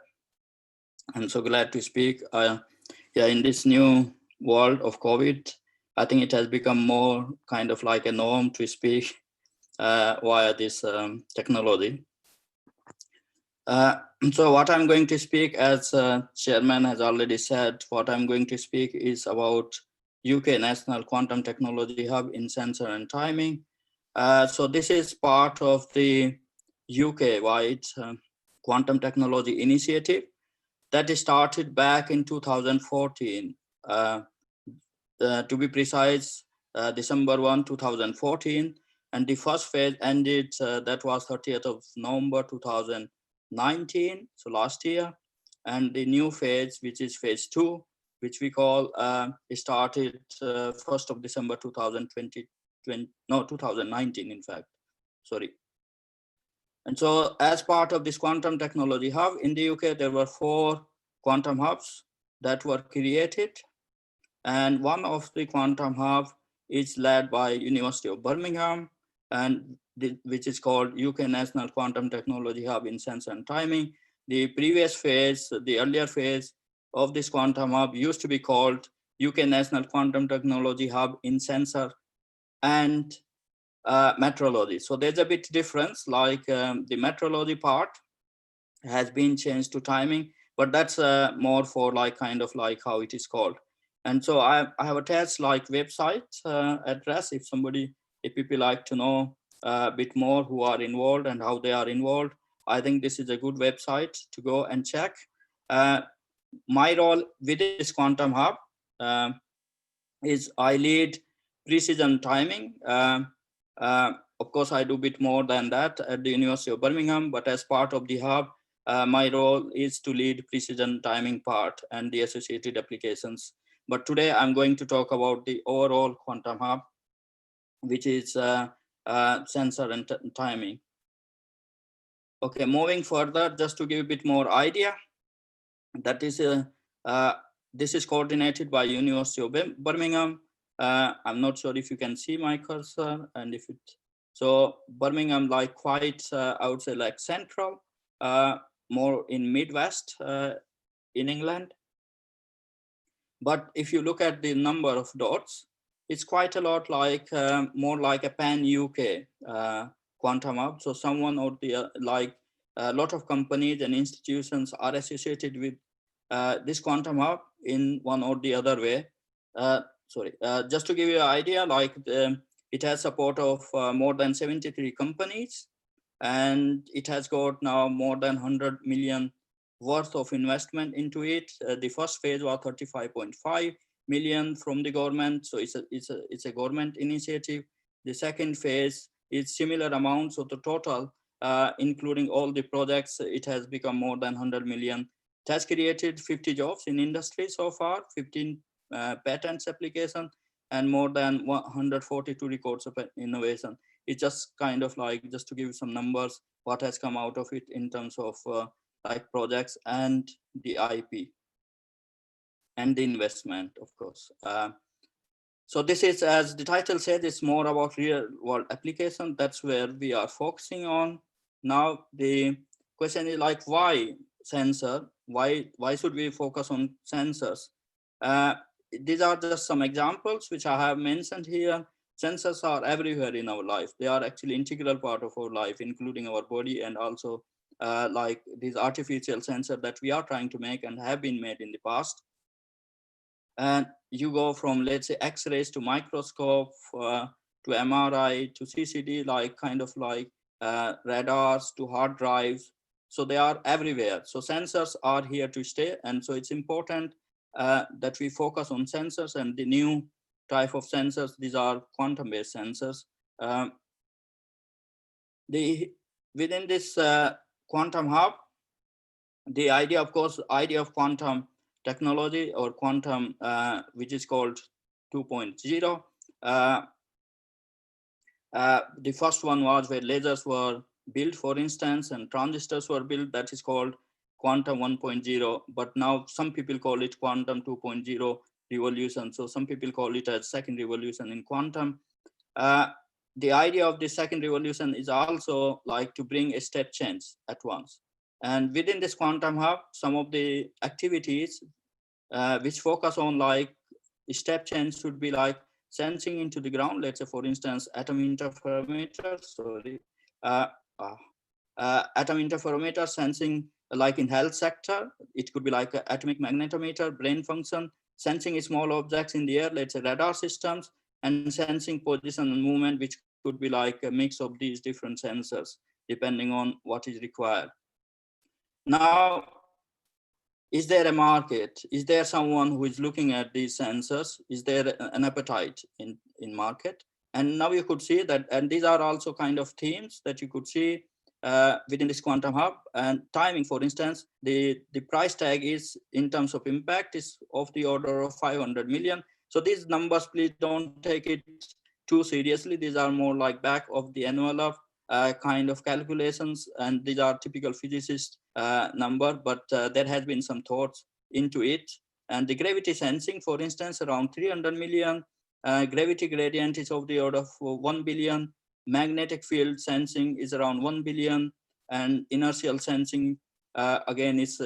I: I'm so glad to speak. Yeah, in this new world of COVID, I think it has become more kind of like a norm to speak via this technology. So what I'm going to speak, as Chairman has already said, what I'm going to speak is about UK National Quantum Technology Hub in Sensor and Timing. So this is part of the UK-wide Quantum Technology Initiative that started back in 2014. To be precise, December 1, 2014. And the first phase ended, that was 30th of November 2019, so last year. And the new phase, which is phase 2, which we call, started 1st of December 2019, in fact, sorry. And so as part of this Quantum Technology Hub in the UK, there were 4 quantum hubs that were created. And one of the quantum hub is led by University of Birmingham, and which is called UK National Quantum Technology Hub in Sensor and Timing. The previous phase, the earlier phase of this quantum hub used to be called UK National Quantum Technology Hub in Sensor and Metrology. So there's a bit difference, like the metrology part has been changed to timing, but that's more for like kind of like how it is called. And so I have attached like website address if people like to know a bit more who are involved and how they are involved. I think this is a good website to go and check. My role with this quantum hub is I lead precision timing. Of course, I do a bit more than that at the University of Birmingham, but as part of the hub, my role is to lead precision timing part and the associated applications. But today I'm going to talk about the overall quantum hub, which is sensor and timing. Okay, moving further, just to give a bit more idea, that is this is coordinated by University of Birmingham. I'm not sure if you can see my cursor, and if it, so Birmingham like quite, I would say like central, more in Midwest in England. But if you look at the number of dots, it's quite a lot like more like a pan-UK quantum hub. So someone or the like a lot of companies and institutions are associated with this quantum hub in one or the other way. Just to give you an idea, like it has support of more than 73 companies, and it has got now more than 100 million worth of investment into it. The first phase was 35.5 million from the government, so it's a government initiative. The second phase is similar amount, so the total, including all the projects, it has become more than 100 million. It has created 50 jobs in industry so far, 15 patents application, and more than 142 records of innovation. It's just kind of like, just to give you some numbers, what has come out of it in terms of like projects and the IP and the investment, of course. So this is, as the title said, it's more about real world application. That's where we are focusing on. Now, the question is like, why sensor? Why should we focus on sensors? These are just some examples which I have mentioned here. Sensors are everywhere in our life. They are actually integral part of our life, including our body and also like these artificial sensors that we are trying to make and have been made in the past. And you go from, let's say, X-rays to microscope, to MRI, to CCD, like kind of like radars, to hard drives. So they are everywhere. So sensors are here to stay. And so it's important that we focus on sensors and the new type of sensors. These are quantum-based sensors. Within this quantum hub, the idea, of course, idea of quantum technology or quantum, which is called 2.0. The first one was where lasers were built, for instance, and transistors were built. That is called quantum 1.0. But now some people call it quantum 2.0 revolution. So some people call it a second revolution in quantum. The idea of the second revolution is also like to bring a step change at once. And within this quantum hub, some of the activities which focus on like step change should be like sensing into the ground. Let's say, for instance, atom interferometer, atom interferometer sensing, like in health sector. It could be like an atomic magnetometer, brain function, sensing small objects in the air, let's say radar systems, and sensing position and movement, which could be like a mix of these different sensors, depending on what is required. Now, is there a market? Is there someone who is looking at these sensors? Is there an appetite in market? And now you could see that, and these are also kind of themes that you could see within this quantum hub. And timing, for instance, the price tag is, in terms of impact, is of the order of 500 million. So these numbers, please don't take it too seriously. These are more like back of the envelope kind of calculations, and these are typical physicist number, but there has been some thoughts into it. And the gravity sensing, for instance, around 300 million. Gravity gradient is of the order of 1 billion. Magnetic field sensing is around 1 billion, and inertial sensing again it's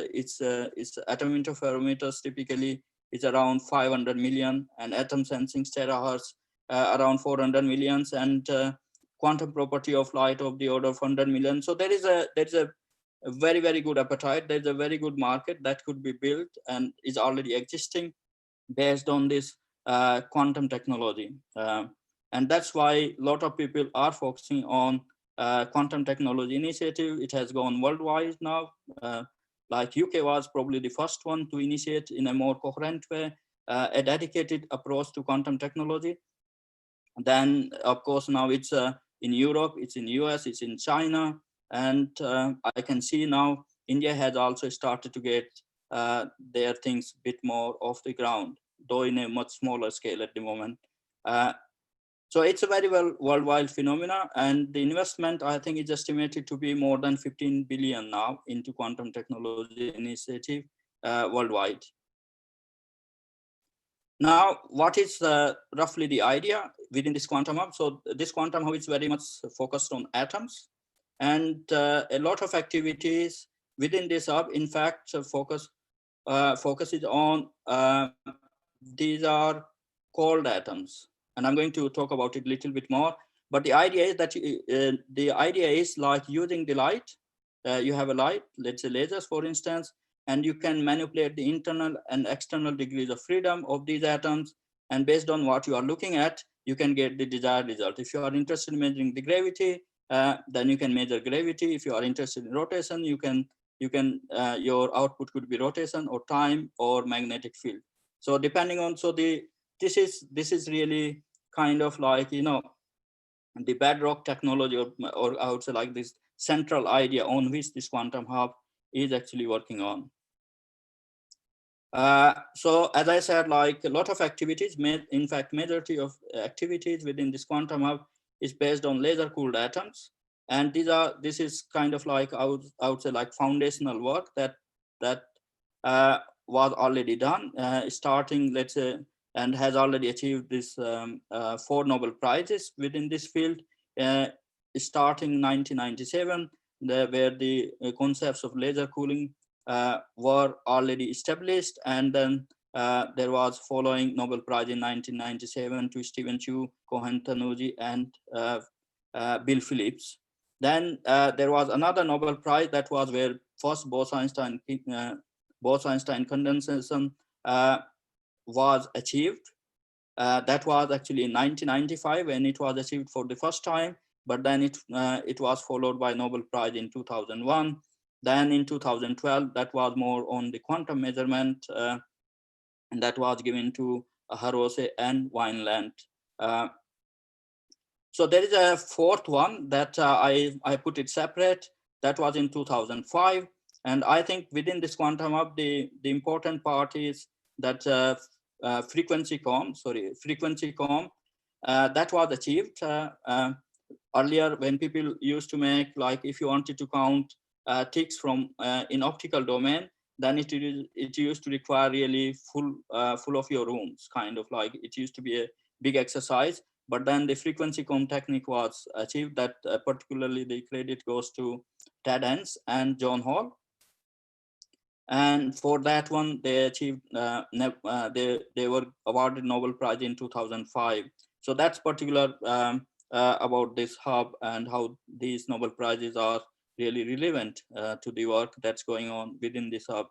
I: atom interferometers typically is around 500 million, and atom sensing terahertz around 400 millions, and quantum property of light of the order of 100 million. So there is a very, very good appetite. There's a very good market that could be built and is already existing based on this quantum technology. And that's why a lot of people are focusing on quantum technology initiative. It has gone worldwide now. Like UK was probably the first one to initiate in a more coherent way a dedicated approach to quantum technology. Then, of course, now it's in Europe, it's in US, it's in China. And I can see now India has also started to get their things a bit more off the ground, though in a much smaller scale at the moment. So it's a very well worldwide phenomena, and the investment, I think, is estimated to be more than 15 billion now into quantum technology initiative worldwide. Now, what is roughly the idea within this quantum hub? So this quantum hub is very much focused on atoms, and a lot of activities within this hub, in fact, focuses on these are cold atoms, and I'm going to talk about it a little bit more. But the idea is that the idea is like using the light. You have a light, let's say lasers, for instance, and you can manipulate the internal and external degrees of freedom of these atoms. And based on what you are looking at, you can get the desired result. If you are interested in measuring the gravity, then you can measure gravity. If you are interested in rotation, your output could be rotation or time or magnetic field. So depending on, this is really kind of like, the bedrock technology, or I would say like this central idea on which this quantum hub is actually working on. So as I said, like a lot of activities, in fact, majority of activities within this quantum hub is based on laser cooled atoms. And this is kind of like, I would say like foundational work that was already done, starting, let's say, and has already achieved this 4 Nobel Prizes within this field, starting 1997, where the concepts of laser cooling were already established. And then there was following Nobel Prize in 1997 to Stephen Chu, Kohen Tanuji, and Bill Phillips. Then there was another Nobel Prize that was where first Bose-Einstein condensation was achieved. That was actually in 1995 when it was achieved for the first time, but then it was followed by Nobel Prize in 2001. Then in 2012, that was more on the quantum measurement, and that was given to Harose and Wineland. So there is a fourth one that I put it separate. That was in 2005. And I think within this quantum hub, the important part is that frequency comb, that was achieved earlier when people used to make, like if you wanted to count ticks from in optical domain, then it used to require really full of your rooms, kind of like it used to be a big exercise. But then the frequency comb technique was achieved. That particularly the credit goes to Ted Hens and John Hall. And for that one, they achieved, they were awarded Nobel Prize in 2005. So that's particular about this hub and how these Nobel Prizes are really relevant to the work that's going on within this hub.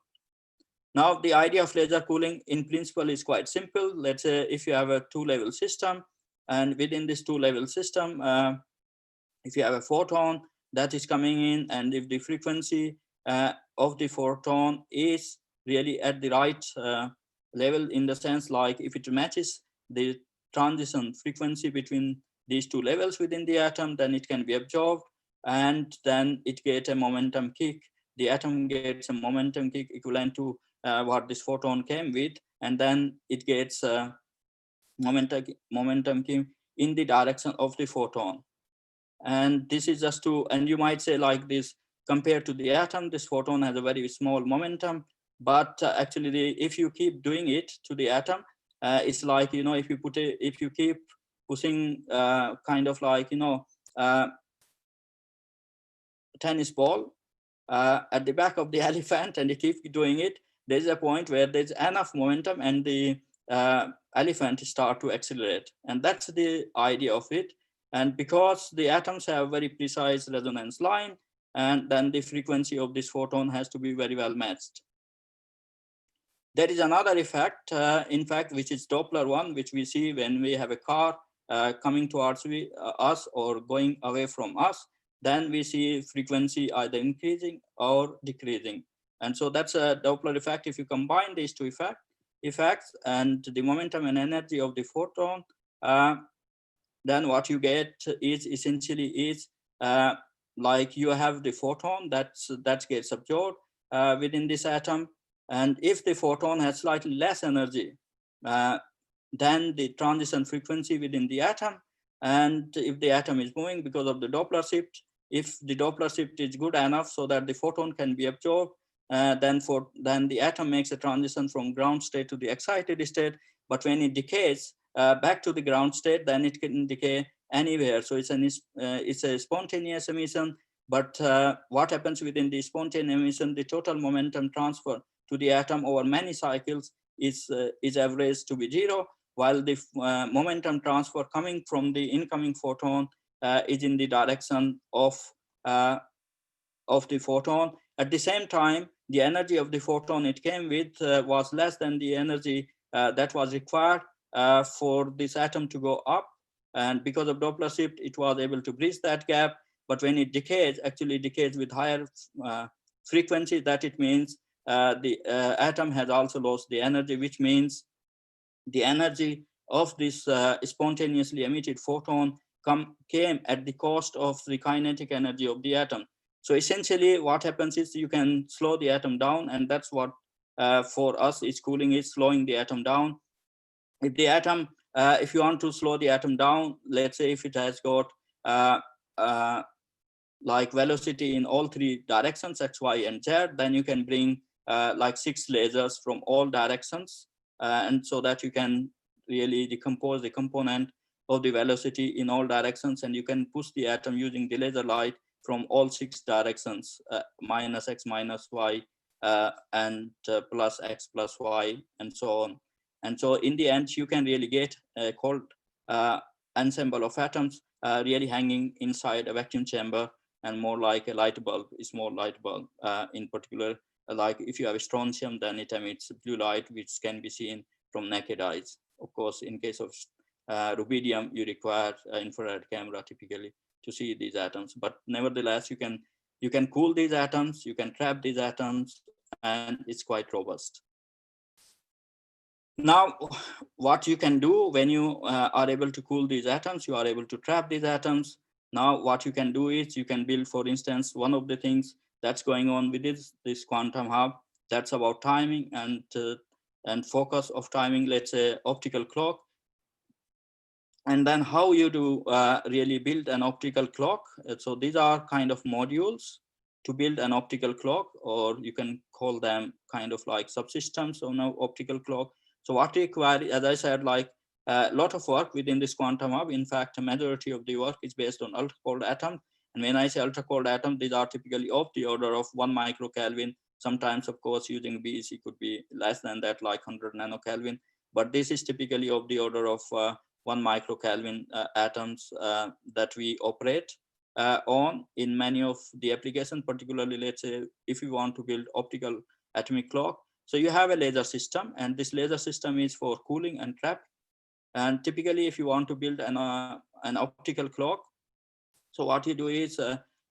I: Now, the idea of laser cooling in principle is quite simple. Let's say if you have a two-level system, and within this two-level system, if you have a photon that is coming in, and if the frequency of the photon is really at the right level, in the sense like if it matches the transition frequency between these two levels within the atom, then it can be absorbed, and then it gets a momentum kick. The atom gets a momentum kick equivalent to what this photon came with, and then it gets momentum kick in the direction of the photon. And this is just to, and you might say like this, compared to the atom, this photon has a very small momentum, but actually if you keep doing it to the atom, it's like, you know, if you keep pushing kind of like, you know, tennis ball at the back of the elephant, and you keep doing it, there's a point where there's enough momentum and the elephant start to accelerate. And that's the idea of it. And because the atoms have very precise resonance line, and then the frequency of this photon has to be very well matched. There is another effect, in fact, which is Doppler one, which we see when we have a car coming towards us or going away from us. Then we see frequency either increasing or decreasing. And so that's a Doppler effect. If you combine these two effects and the momentum and energy of the photon, then what you get is essentially like you have the photon that gets absorbed within this atom. And if the photon has slightly less energy than the transition frequency within the atom, and if the atom is moving because of the Doppler shift, if the Doppler shift is good enough so that the photon can be absorbed, then the atom makes a transition from ground state to the excited state. But when it decays back to the ground state, then it can decay anywhere. So it's a spontaneous emission. But what happens within the spontaneous emission, the total momentum transfer to the atom over many cycles is averaged to be 0, while the momentum transfer coming from the incoming photon is in the direction of the photon. At the same time, the energy of the photon it came with was less than the energy that was required for this atom to go up. And because of Doppler shift, it was able to bridge that gap. But when it decays, actually decays with higher frequency, that it means the atom has also lost the energy, which means the energy of this spontaneously emitted photon came at the cost of the kinetic energy of the atom. So essentially what happens is you can slow the atom down, and that's what for us is cooling, is slowing the atom down. If the atom, if you want to slow the atom down, let's say if it has got like velocity in all three directions, X, Y, and Z, then you can bring like 6 lasers from all directions. And so that you can really decompose the component of the velocity in all directions, and you can push the atom using the laser light from all 6 directions, minus X, minus Y, and plus X, plus Y, and so on. And so in the end, you can really get a cold ensemble of atoms really hanging inside a vacuum chamber and more like a light bulb, a small light bulb. In particular, like if you have strontium, then it emits blue light, which can be seen from naked eyes. Of course, in case of rubidium, you require infrared camera typically to see these atoms. But nevertheless, you can cool these atoms, you can trap these atoms, and it's quite robust. Now, what you can do when you are able to cool these atoms, you are able to trap these atoms. Now, what you can do is you can build, for instance, one of the things that's going on with this quantum hub, that's about timing and focus of timing, let's say optical clock. And then how you do really build an optical clock. So these are kind of modules to build an optical clock, or you can call them kind of like subsystems of an optical clock. So what require, as I said, like a lot of work within this quantum hub. In fact, a majority of the work is based on ultra-cold atoms. And when I say ultra-cold atoms, these are typically of the order of 1 microkelvin. Sometimes, of course, using BEC could be less than that, like 100 nanokelvin. But this is typically of the order of 1 microkelvin atoms that we operate on in many of the applications, particularly, let's say, if you want to build optical atomic clock. So you have a laser system, and this laser system is for cooling and trap. And typically, if you want to build an optical clock, so what you do is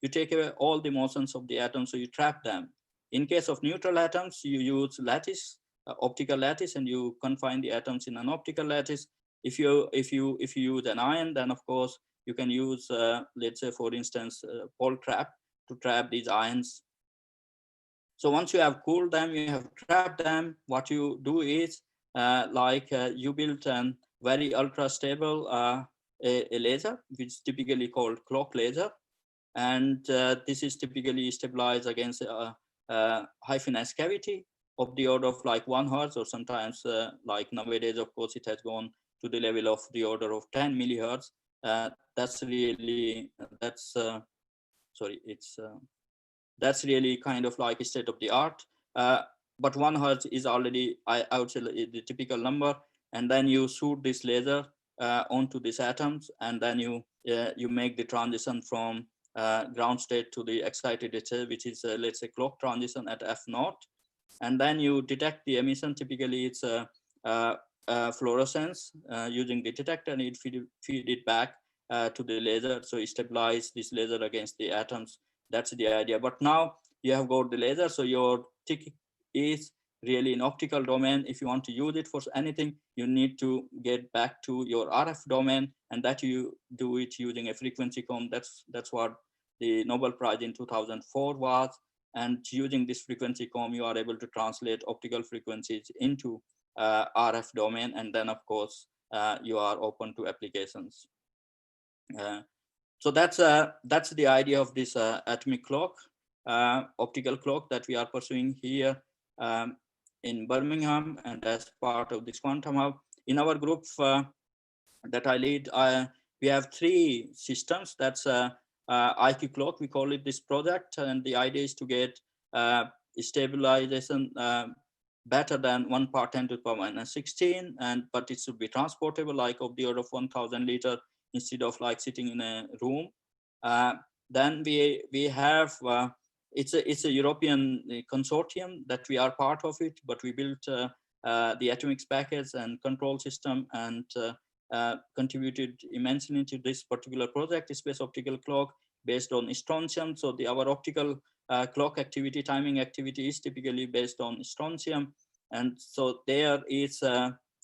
I: you take away all the motions of the atoms, so you trap them. In case of neutral atoms, you use lattice, optical lattice, and you confine the atoms in an optical lattice. If you use an ion, then of course you can use, let's say, for instance, Paul trap to trap these ions. So once you have cooled them, you have trapped them, what you do is you build a very ultra stable a laser, which is typically called clock laser. And this is typically stabilized against high finesse cavity of the order of like 1 hertz, or sometimes like nowadays, of course, it has gone to the level of the order of 10 millihertz. That's really kind of like a state of the art. But 1 hertz is already, I would say, the typical number. And then you shoot this laser onto these atoms, and then you make the transition from ground state to the excited state, which is let's say clock transition at f0. And then you detect the emission. Typically, it's fluorescence using the detector, and it feed it back to the laser. So you stabilize this laser against the atoms. That's the idea. But now you have got the laser, so your tick is really in optical domain. If you want to use it for anything, you need to get back to your RF domain, and that you do it using a frequency comb. That's what the Nobel Prize in 2004 was. And using this frequency comb, you are able to translate optical frequencies into RF domain, and then of course you are open to applications. So that's the idea of this atomic clock, optical clock that we are pursuing here in Birmingham, and as part of this quantum hub. In our group that I lead, we have 3 systems. That's IQ clock, we call it this project, and the idea is to get stabilization better than 1 part 10 to the power minus 16, but it should be transportable, like of the order of 1,000 liter, instead of like sitting in a room. Then we have it's a European consortium that we are part of it, but we built the atomics package and control system, and contributed immensely to this particular project, Space Optical Clock, based on strontium. So our optical clock activity, timing activity, is typically based on strontium. And so there is,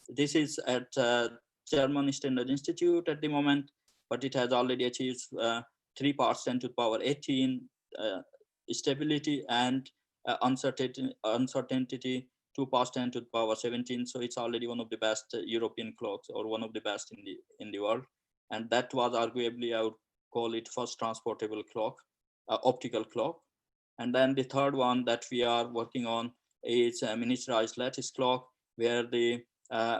I: this is at German Standard Institute at the moment, but it has already achieved 3 parts 10 to the power 18 stability and uncertainty 2 parts 10 to the power 17. So it's already one of the best European clocks, or one of the best in the world. And that was arguably, I would call it, first transportable clock, optical clock. And then the third one that we are working on is a miniaturized lattice clock, where the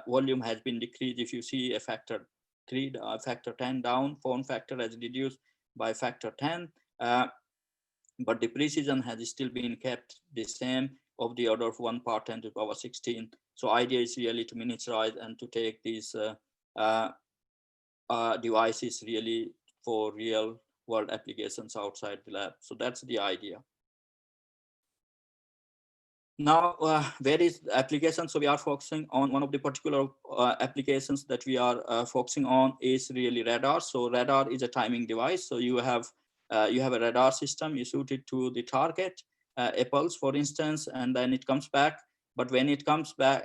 I: volume has been decreased. If you see a factor 10 down, form factor has reduced by factor 10, but the precision has still been kept the same, of the order of 1 part 10 to the power 16. So idea is really to miniaturize and to take these devices really for real world applications outside the lab. So that's the idea. Now, where is the application? So we are focusing on one of the particular applications that we are focusing on is really radar. So radar is a timing device. So you have a radar system, you shoot it to the target, a pulse, for instance, and then it comes back. But when it comes back,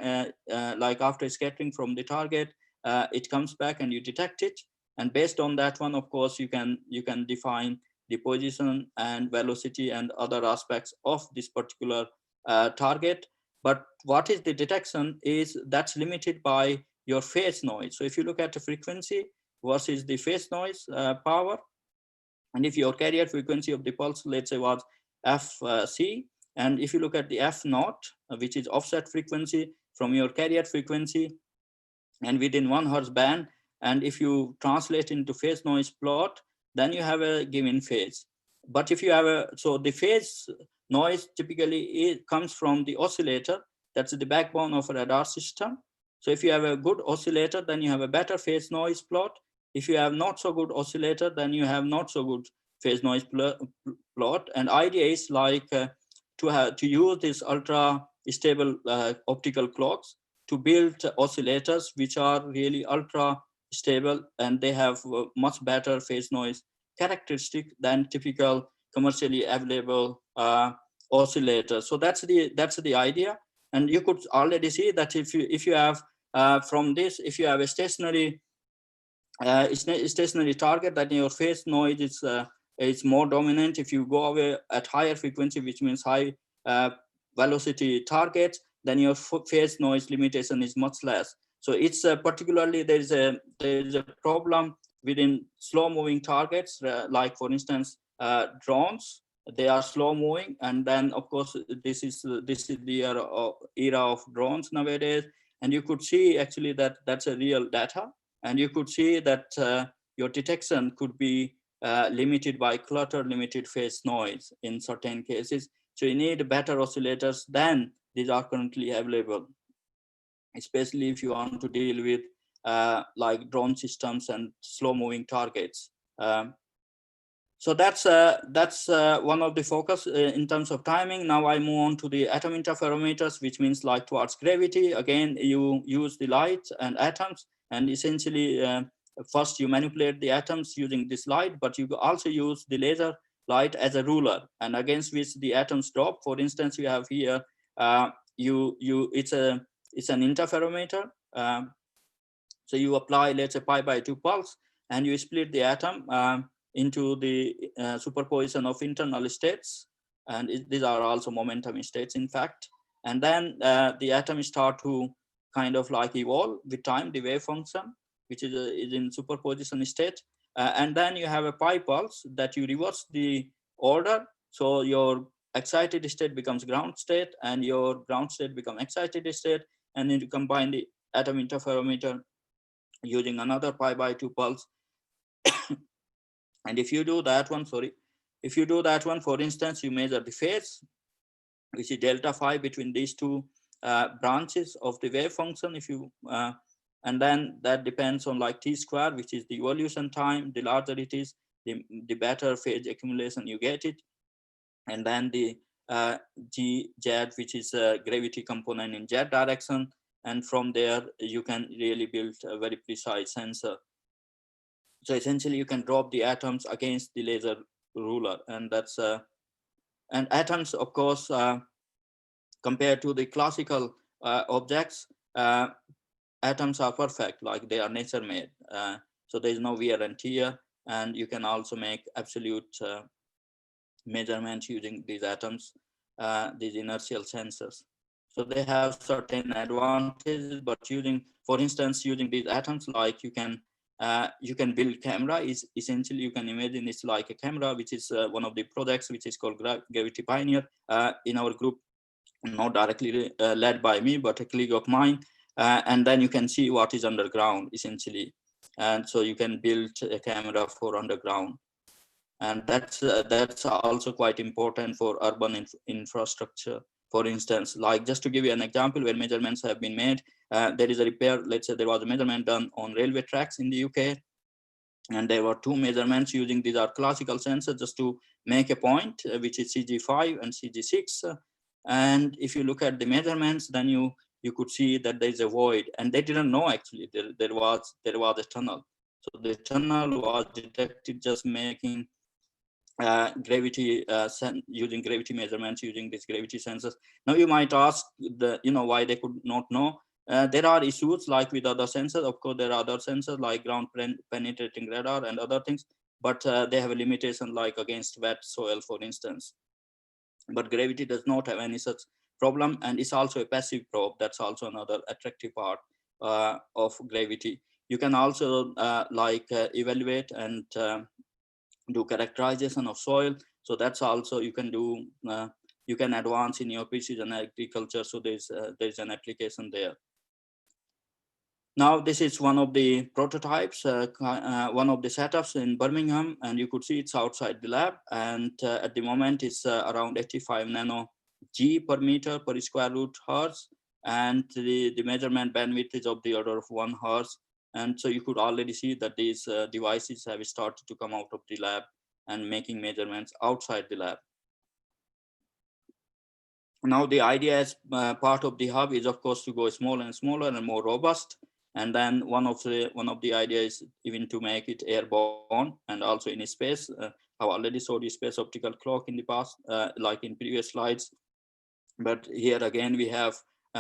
I: like after scattering from the target, it comes back and you detect it. And based on that one, of course, you can define the position and velocity and other aspects of this particular target. But what is the detection is that's limited by your phase noise. So if you look at the frequency versus the phase noise power, and if your carrier frequency of the pulse, let's say, was FC, and if you look at the F naught, which is offset frequency from your carrier frequency, and within 1 Hz band, and if you translate into phase noise plot, then you have a given phase. But if you have so the phase noise typically comes from the oscillator. That's the backbone of a radar system. So if you have a good oscillator, then you have a better phase noise plot. If you have not so good oscillator, then you have not so good phase noise plot. And idea is like to use this ultra stable optical clocks to build oscillators which are really ultra stable, and they have much better phase noise characteristic than typical commercially available oscillators. So that's the idea. And you could already see that if you have from this, if you have a stationary target, then your phase noise is more dominant. If you go away at higher frequency, which means high velocity targets, then your phase noise limitation is much less. So it's particularly there is a problem within slow moving targets, like for instance drones. They are slow moving, and then of course this is the era of drones nowadays, and you could see actually that that's a real data, and you could see that your detection could be limited by clutter limited phase noise in certain cases. So you need better oscillators than these are currently available, especially if you want to deal with like drone systems and slow moving targets. So that's one of the focus in terms of timing. Now I move on to the atom interferometers, which means like towards gravity. Again, you use the light and atoms, and essentially first you manipulate the atoms using this light, but you also use the laser light as a ruler, and against which the atoms drop. For instance, you have here it's an interferometer. So you apply, let's say, pi/2 pulse, and you split the atom into the superposition of internal states, and these are also momentum states, in fact. And then the atoms start to kind of like evolve with time, the wave function, which is in superposition state. And then you have a pi pulse that you reverse the order. So your excited state becomes ground state, and your ground state becomes excited state, and then you combine the atom interferometer using another pi/2 pulse. And if you do that one, for instance, you measure the phase, which is delta phi between these two branches of the wave function. If you and then that depends on like t square, which is the evolution time. The larger it is, the better phase accumulation you get it. And then the z, which is a gravity component in z direction. And from there, you can really build a very precise sensor. So essentially, you can drop the atoms against the laser ruler, and that's and atoms, of course, compared to the classical objects, atoms are perfect, like they are nature made. So there is no wear and tear, and you can also make absolute measurements using these atoms, these inertial sensors. So they have certain advantages, but for instance, using these atoms, like you can build camera. Is essentially, you can imagine it's like a camera, which is one of the projects which is called Gravity Pioneer in our group, not directly led by me, but a colleague of mine. And then you can see what is underground, essentially. And so you can build a camera for underground. And that's also quite important for urban infrastructure. For instance, like just to give you an example where measurements have been made, there is a repair. Let's say there was a measurement done on railway tracks in the UK, And there were two measurements using, these are classical sensors, just to make a point, which is CG5 and CG6. And if you look at the measurements, then you could see that there is a void, and they didn't know actually there was a tunnel. So the tunnel was detected just making gravity using gravity measurements using these gravity sensors. Now you might ask why they could not know. There are issues like with other sensors. Of course, there are other sensors like ground penetrating radar and other things, but they have a limitation like against wet soil, for instance. But gravity does not have any such problem, and it's also a passive probe. That's also another attractive part of gravity. You can also evaluate and do characterization of soil. So that's also you can do. You can advance in your precision agriculture. So there's an application there. Now this is one of the prototypes, one of the setups in Birmingham, and you could see it's outside the lab. And at the moment it's around 85 nano G per meter per square root hertz, and the measurement bandwidth is of the order of 1 hertz. And so you could already see that these devices have started to come out of the lab and making measurements outside the lab. Now the idea as part of the hub is of course to go smaller and smaller and more robust. And then one of the ideas is even to make it airborne and also in space. I've already showed you space optical clock in the past, like in previous slides. But here again we have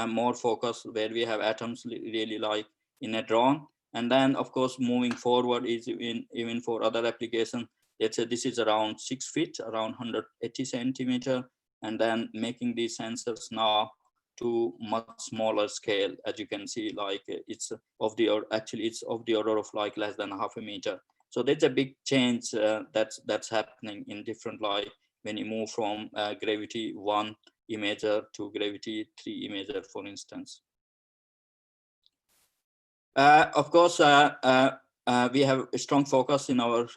I: more focus where we have atoms really like in a drone. And then of course moving forward is even for other applications. Let's say this is around 6 feet, around 180 centimeter, and then making these sensors now to much smaller scale. As you can see, like it's of the order of like less than half a meter. So there's a big change that's happening in different, like when you move from gravity 1 imager to gravity 3 imager, for instance. Of course, we have a strong focus in our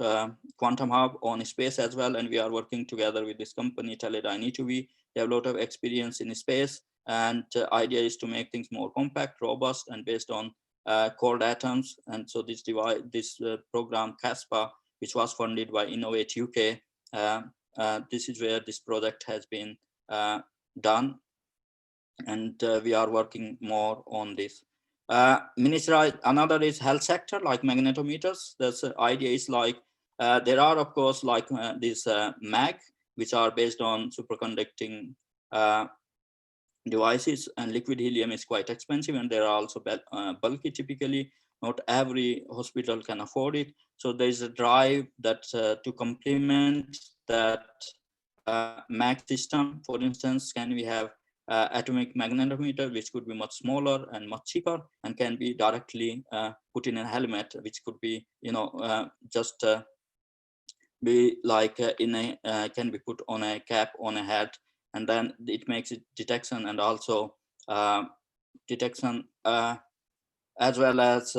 I: quantum hub on space as well, and we are working together with this company, Teledyne E2V. They have a lot of experience in space, and idea is to make things more compact, robust, and based on cold atoms. And so this program CASPA, which was funded by Innovate UK, this is where this project has been done, and we are working more on this. Another is health sector, like magnetometers. The idea is like there are of course like these MAG, which are based on superconducting devices, and liquid helium is quite expensive, and they are also bulky. Typically, not every hospital can afford it. So there is a drive that to complement that MAG system. For instance, can we have atomic magnetometer, which could be much smaller and much cheaper, and can be directly put in a helmet, which could be, just be like can be put on a cap on a head, and then it makes it detection and also detection as well as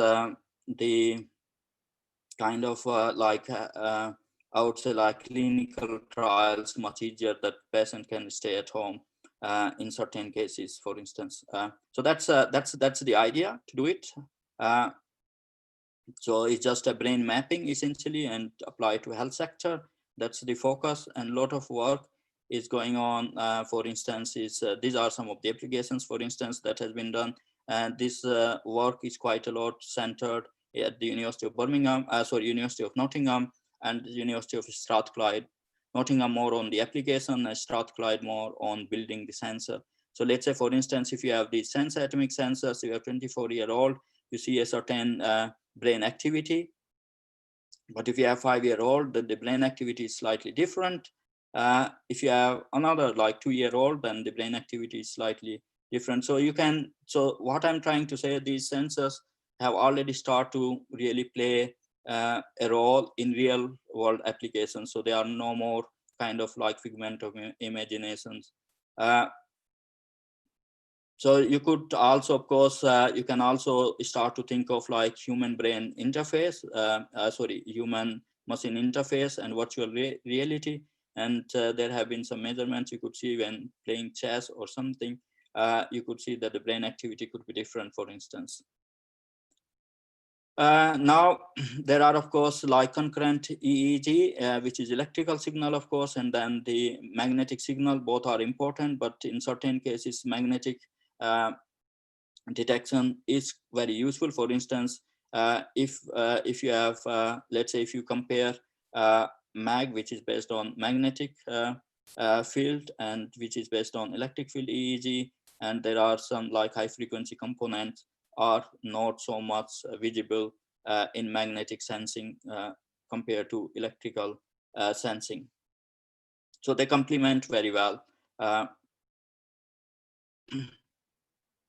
I: the kind of I would say like clinical trials much easier, that patient can stay at home in certain cases, for instance. So that's the idea to do it. So it's just a brain mapping essentially and apply to health sector. That's the focus, and a lot of work is going on. For instance, these are some of the applications, for instance, that has been done. And this work is quite a lot centered at the University of Birmingham, University of Nottingham, and the University of Strathclyde. Nottingham more on the application, and Strathclyde more on building the sensor. So let's say, for instance, if you have these sensor atomic sensors, you have 24-year-old, you see a certain brain activity. But if you have 5-year-old, then the brain activity is slightly different. If you have another like 2-year-old, then the brain activity is slightly different. So what I'm trying to say, these sensors have already started to really play a role in real world applications. So they are no more kind of like figment of imaginations. So you could also, of course, you can also start to think of like human brain interface, human machine interface and virtual reality. And there have been some measurements you could see when playing chess or something. You could see that the brain activity could be different, for instance. Now, there are, of course, like concurrent EEG, which is electrical signal, of course, and then the magnetic signal. Both are important, but in certain cases, magnetic detection is very useful. For instance, if you have, let's say, if you compare mag, which is based on magnetic field, and which is based on electric field EEG, and there are some like high frequency components are not so much visible in magnetic sensing compared to electrical sensing. So they complement very well.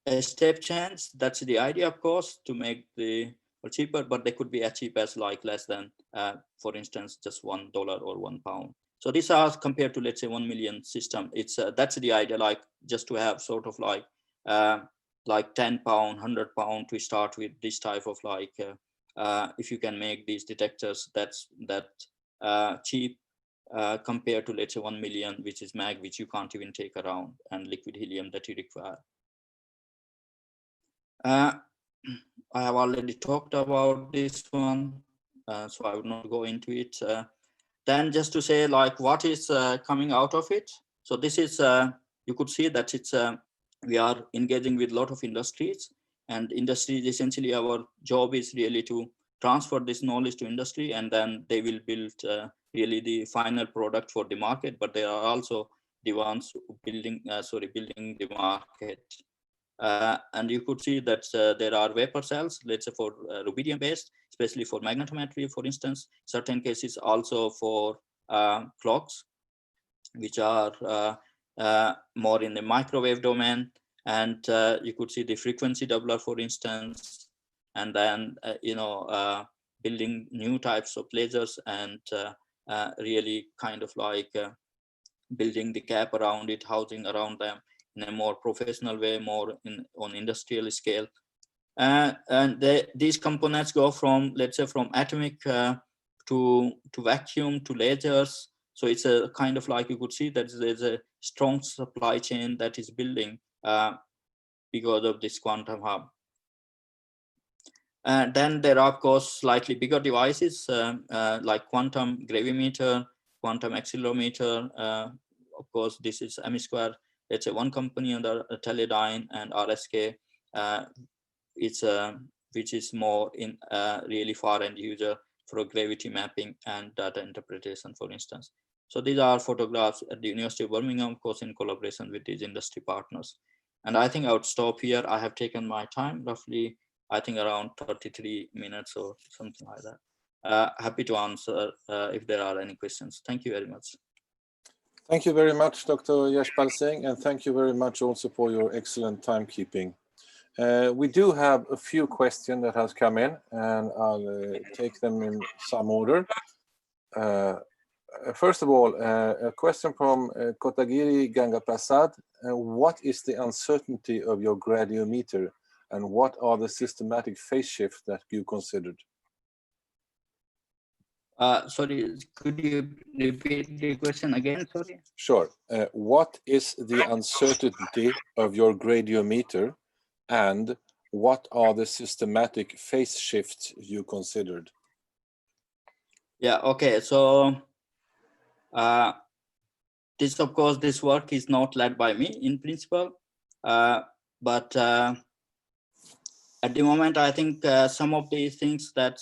I: A step change, that's the idea, of course, to make the cheaper, but they could be as cheap as like less than, for instance, just $1 or £1. So these are compared to, let's say, 1 million system. It's that's the idea, like just to have sort of like £10, £100 to start with this type of like, if you can make these detectors, that's cheap compared to, let's say, 1 million, which is mag, which you can't even take around, and liquid helium that you require. I have already talked about this one, so I would not go into it. Then just to say, like, what is coming out of it. So this is, you could see that it's, we are engaging with a lot of industries, and industries, essentially our job is really to transfer this knowledge to industry, and then they will build really the final product for the market, but they are also the ones building, building the market. And you could see that there are vapor cells, let's say for rubidium based, especially for magnetometry, for instance, certain cases also for clocks, which are more in the microwave domain. And you could see the frequency doubler, for instance, and then, building new types of lasers, and really kind of like building the cap around it, housing around them in a more professional way, more on industrial scale. And these components go from, let's say, from atomic to vacuum to lasers. So it's a kind of like, you could see that there's a strong supply chain that is building because of this quantum hub. Then there are, of course, slightly bigger devices like quantum gravimeter, quantum accelerometer. Of course, this is M-Square. It's a one company under Teledyne, and RSK, which is more in really far-end user for gravity mapping and data interpretation, for instance. So these are photographs at the University of Birmingham, of course, in collaboration with these industry partners. And I think I would stop here. I have taken my time, roughly, I think around 33 minutes or something like that. Happy to answer if there are any questions. Thank you very much.
G: Thank you very much, Dr. Yashpal Singh, and thank you very much also for your excellent timekeeping. We do have a few questions that has come in, and I'll take them in some order. First of all, a question from Kotagiri Gangaprasad. What is the uncertainty of your gradiometer, and what are the systematic phase shifts that you considered?
I: Sorry, could you repeat the question again? Sorry.
G: Sure. What is the uncertainty of your gradiometer, and what are the systematic phase shifts you considered?
I: Yeah, okay. So this, of course, this work is not led by me in principle, but at the moment, I think some of the things that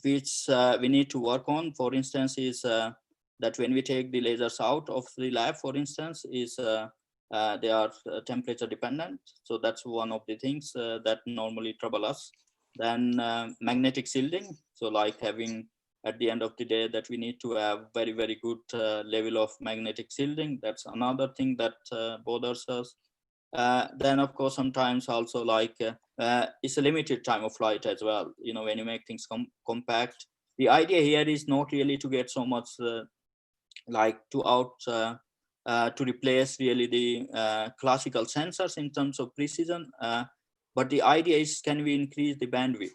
I: which we need to work on, for instance, is that when we take the lasers out of the lab, for instance, is they are temperature dependent. So that's one of the things that normally trouble us. Then magnetic shielding. So like having, at the end of the day, that we need to have very, very good level of magnetic shielding. That's another thing that bothers us. Then, of course, sometimes also like it's a limited time of flight as well. You know, when you make things compact, the idea here is not really to get so much like to replace really the classical sensors in terms of precision. But the idea is, can we increase the bandwidth?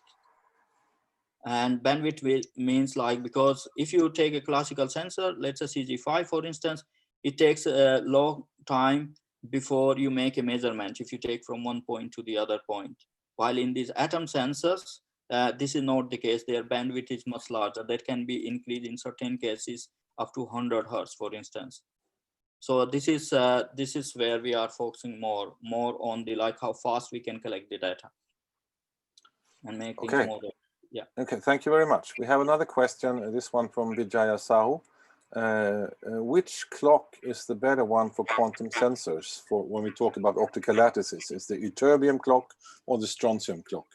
I: And bandwidth means like, because if you take a classical sensor, let's say CG5, for instance, it takes a long time before you make a measurement if you take from one point to the other point. While in these atom sensors, this is not the case. Their bandwidth is much larger. That can be increased in certain cases up to 100 hertz, for instance. So this is where we are focusing more on the like how fast we can collect the data and make things more. Yeah.
G: Okay, thank you very much. We have another question. This one from Vijaya Sahu. Which clock is the better one for quantum sensors for when we talk about optical lattices? Is the ytterbium clock or the strontium clock?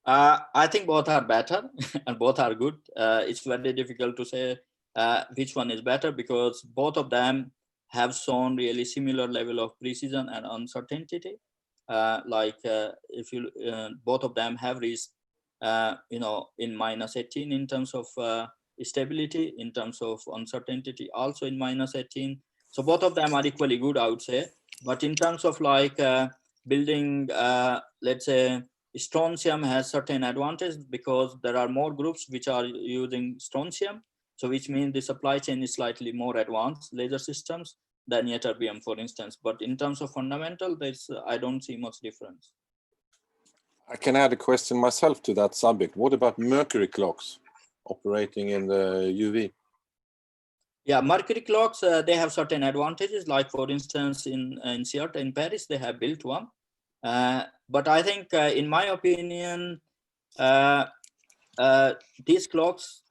I: I think both are better and both are good. It's very difficult to say which one is better because both of them have shown really similar level of precision and uncertainty. If you both of them have reached in -18 in terms of stability, in terms of uncertainty also in -18. So both of them are equally good, I would say. But in terms of like building, let's say, strontium has certain advantages because there are more groups which are using strontium. So which means the supply chain is slightly more advanced laser systems than ytterbium, for instance. But in terms of fundamental, I don't see much difference.
G: I can add a question myself to that subject. What about mercury clocks operating in the UV?
I: Yeah, mercury clocks, they have certain advantages. Like for instance, in CERT in Paris, they have built one. But I think, in my opinion, these clocks,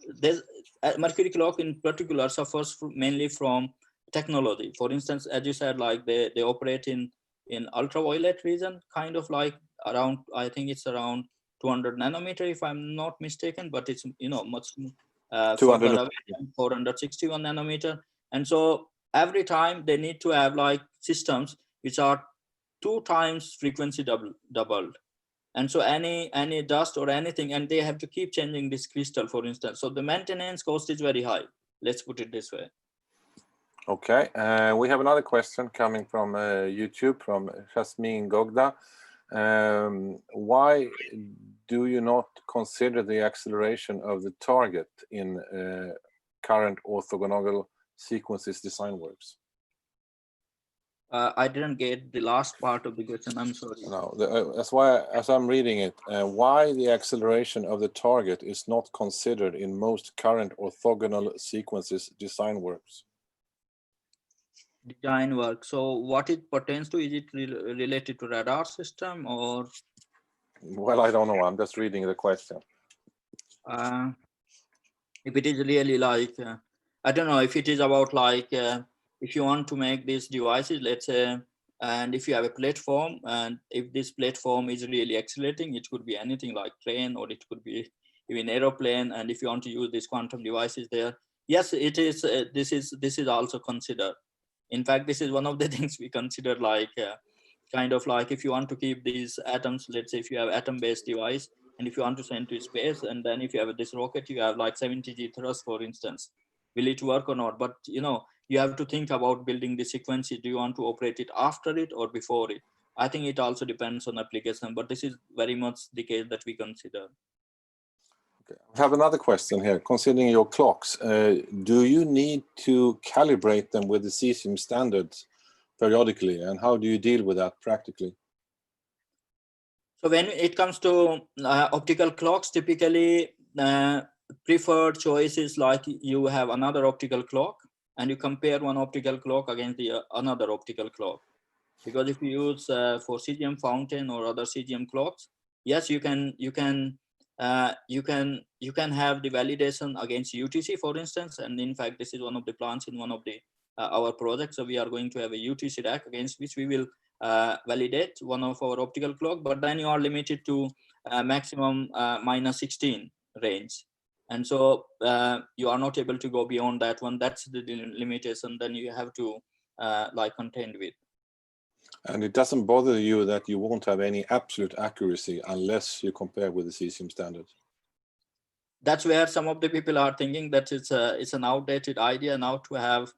I: mercury clock in particular suffers mainly from technology. For instance, as you said, like they operate in ultraviolet region, kind of like around, I think it's around 200 nanometer, if I'm not mistaken, but it's much further away, 461 nanometer. And so every time they need to have like systems which are 2 times frequency doubled. And so any dust or anything, and they have to keep changing this crystal, for instance. So the maintenance cost is very high. Let's put it this way.
G: Okay, we have another question coming from YouTube from Jasmine Gogda. Why do you not consider the acceleration of the target in current orthogonal sequences design works?
I: I didn't get the last part of the question. I'm sorry.
G: No, that's why, as I'm reading it, why the acceleration of the target is not considered in most current orthogonal sequences design works.
I: Design work. So what it pertains to, is it related to radar system or?
G: Well, I don't know. I'm just reading the question.
I: If it is really like, I don't know, if it is about like, if you want to make these devices, let's say, and if you have a platform, and if this platform is really accelerating, it could be anything like train, or it could be even aeroplane. And if you want to use these quantum devices there, yes, it is. This is also considered. In fact, this is one of the things we consider, like kind of like if you want to keep these atoms, let's say if you have atom-based device, and if you want to send to space, and then if you have this rocket, you have like 70 G thrust, for instance, will it work or not? But you have to think about building the sequence. Do you want to operate it after it or before it? I think it also depends on application, but this is very much the case that we consider.
G: Okay. I have another question here. Considering your clocks, do you need to calibrate them with the cesium standards periodically, and how do you deal with that practically?
I: So when it comes to optical clocks, typically preferred choice is like you have another optical clock and you compare one optical clock against the another optical clock. Because if you use for cesium fountain or other cesium clocks, yes, you can have the validation against UTC, for instance. And in fact, this is one of the plans in one of the our projects. So we are going to have a UTC rack against which we will validate one of our optical clock, but then you are limited to maximum -16 range. And so you are not able to go beyond that one. That's the limitation. Then you have to like contend with.
G: And it doesn't bother you that you won't have any absolute accuracy unless you compare with the cesium standard?
I: That's where some of the people are thinking that it's an outdated idea now to have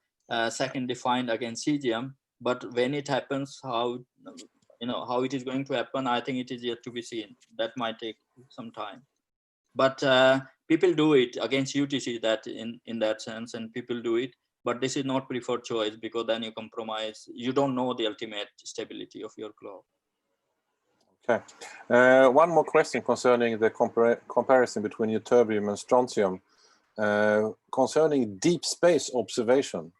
I: second defined against cesium. But when it happens, how it is going to happen, I think it is yet to be seen. That might take some time. But people do it against UTC, that in that sense, and people do it. But this is not preferred choice, because then you compromise. You don't know the ultimate stability of your clock.
G: Okay. One more question concerning the comparison between ytterbium and strontium. Concerning deep space observation,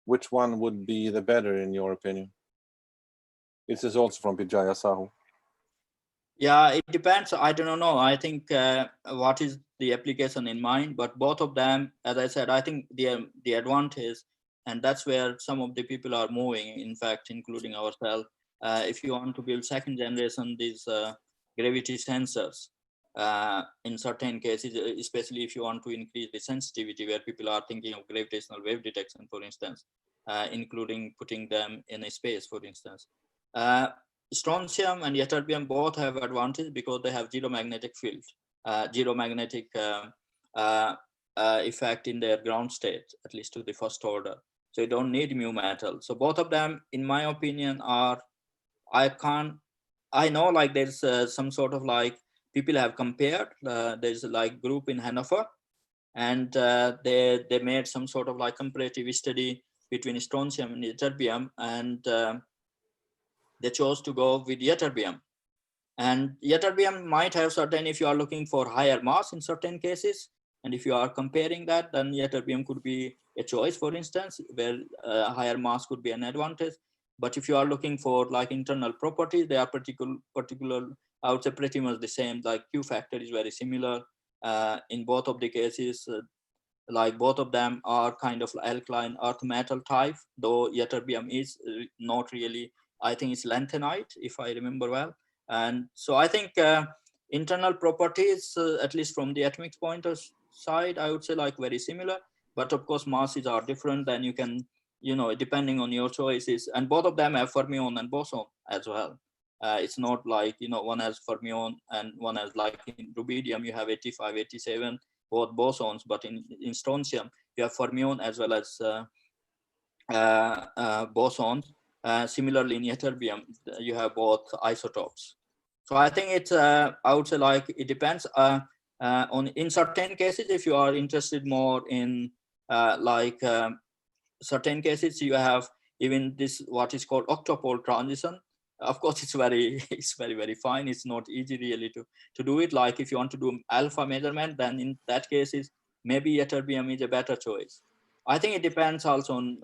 G: which one would be the better in your opinion? This is also from Vijaya Sahu.
I: Yeah, it depends. I don't know. I think what is the application in mind, but both of them, as I said, I think the advantage, and that's where some of the people are moving, in fact, including ourselves. If you want to build second generation, these gravity sensors, in certain cases, especially if you want to increase the sensitivity, where people are thinking of gravitational wave detection, for instance, including putting them in a space, for instance. Strontium and ytterbium both have advantage because they have zero magnetic field, zero magnetic effect in their ground state, at least to the first order. So you don't need mu metal. So both of them, in my opinion, are, I know like there's some sort of like, people have compared, there's like group in Hanover, and they made some sort of like comparative study between strontium and ytterbium, and they chose to go with ytterbium. And ytterbium might have certain, if you are looking for higher mass in certain cases, and if you are comparing that, then ytterbium could be a choice, for instance, where higher mass could be an advantage. But if you are looking for like internal properties, they are particular, I would say pretty much the same, like Q factor is very similar in both of the cases. Like both of them are kind of alkaline earth metal type, though ytterbium is not really, I think it's lanthanide, if I remember well. And so I think internal properties, at least from the atomic pointer side, I would say like very similar, but of course masses are different. Then you can, you know, depending on your choices, and both of them have fermion and boson as well. It's not like, you know, one has fermion and one has, like in rubidium, you have 85, 87, both bosons, but in strontium, you have fermion as well as bosons. Similarly, in ytterbium, you have both isotopes. So I think it's, I would say like, it depends on, in certain cases, if you are interested more in certain cases, you have even this, what is called octopole transition. Of course, it's very, very fine. It's not easy really to do it. Like if you want to do alpha measurement, then in that cases, maybe ytterbium is a better choice. I think it depends also on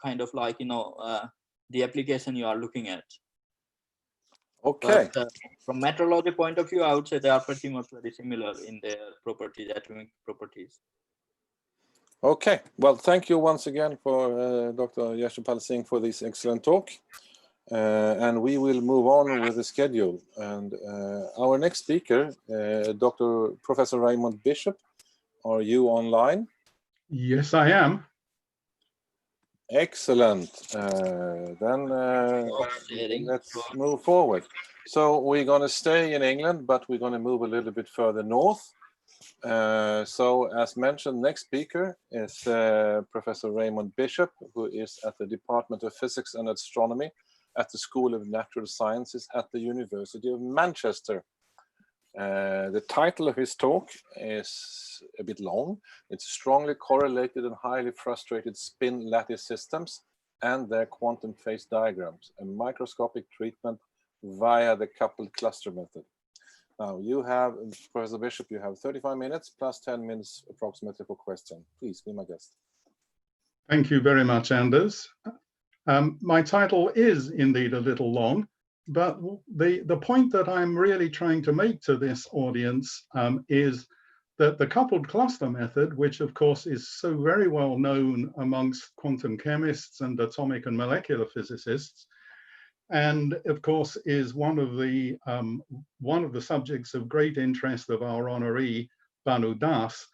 I: kind of like, you know, the application you are looking at.
G: Okay.
I: But from metrology point of view, I would say they are pretty much very similar in their properties, atomic properties.
G: Okay. Well, thank you once again for Dr. Yashpal Singh for this excellent talk. And we will move on with the schedule. And our next speaker, Professor Raymond Bishop, are you online?
J: Yes, I am.
G: Excellent. Then let's move forward. So we're going to stay in England, but we're going to move a little bit further north. So as mentioned, next speaker is Professor Raymond Bishop, who is at the Department of Physics and Astronomy at the School of Natural Sciences at the University of Manchester. The title of his talk is a bit long. It's strongly correlated and highly frustrated spin lattice systems and their quantum phase diagrams, a microscopic treatment via the coupled cluster method. Now you have, Professor Bishop, you have 35 minutes plus 10 minutes approximately for question. Please be my guest.
J: Thank you very much, Anders. My title is indeed a little long, but the point that I'm really trying to make to this audience is that the coupled cluster method, which of course is so very well known amongst quantum chemists and atomic and molecular physicists, and of course is one of the subjects of great interest of our honoree, Bhanu Das.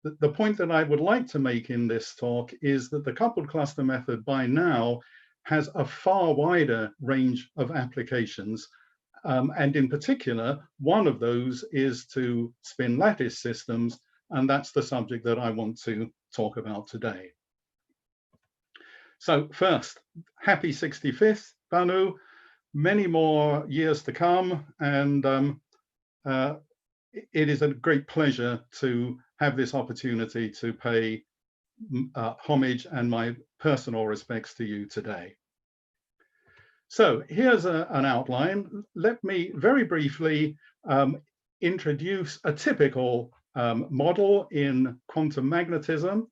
J: The point that I would like to make in this talk is that the coupled cluster method by now has a far wider range of applications. And in particular, one of those is to spin lattice systems, and that's the subject that I want to talk about today. So first, happy 65th, Bhanu. Many more years to come, and it is a great pleasure to have this opportunity to pay homage and my personal respects to you today. So here's an outline. Let me very briefly introduce a typical model in quantum magnetism.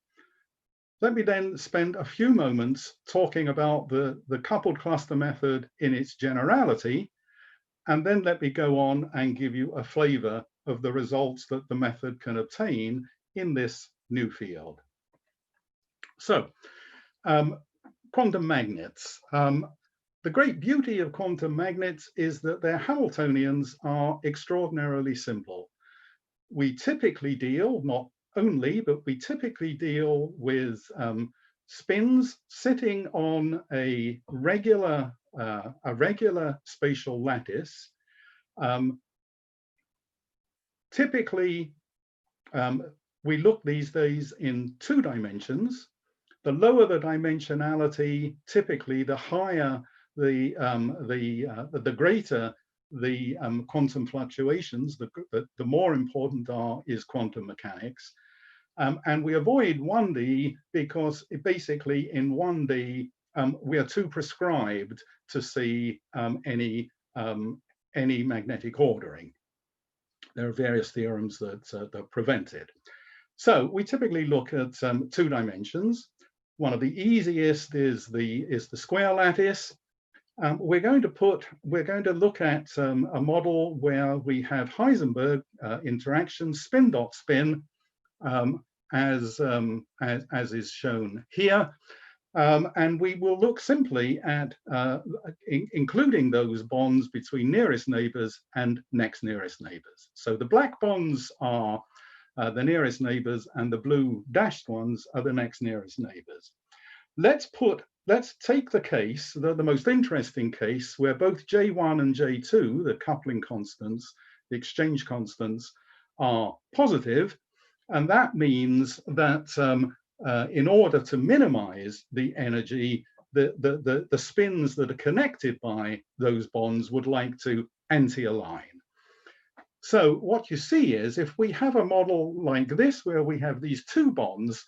J: Let me then spend a few moments talking about the coupled cluster method in its generality, and then let me go on and give you a flavor of the results that the method can obtain in this new field. So, quantum magnets. The great beauty of quantum magnets is that their Hamiltonians are extraordinarily simple. We typically deal, not only, but we typically deal with spins sitting on a regular spatial lattice. Typically, we look these days in 2 dimensions. The lower the dimensionality, typically the higher the greater the quantum fluctuations, the more important is quantum mechanics. And we avoid 1D because basically in 1D, we are too prescribed to see any magnetic ordering. There are various theorems that prevent it. So we typically look at 2 dimensions. One of the easiest is the square lattice. We're going to look at a model where we have Heisenberg interaction spin dot spin as is shown here, and we will look simply at including those bonds between nearest neighbors and next nearest neighbors. So the black bonds are the nearest neighbors, and the blue dashed ones are the next nearest neighbors. Let's take the case, the most interesting case, where both J1 and J2, the coupling constants, the exchange constants, are positive. And that means that in order to minimize the energy, the spins that are connected by those bonds would like to anti-align. So what you see is if we have a model like this, where we have these 2 bonds,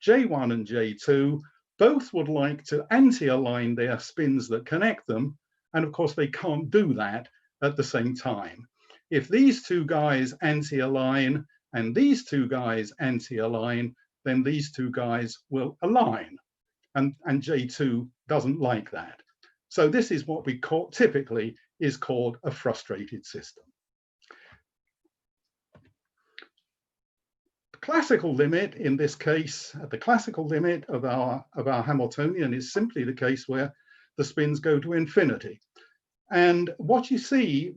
J: J1 and J2, both would like to anti-align their spins that connect them. And of course, they can't do that at the same time. If these 2 guys anti-align and these 2 guys anti-align, then these 2 guys will align. And J2 doesn't like that. So this is what we typically is called a frustrated system. Classical limit in this case, the classical limit of our Hamiltonian is simply the case where the spins go to infinity. And what you see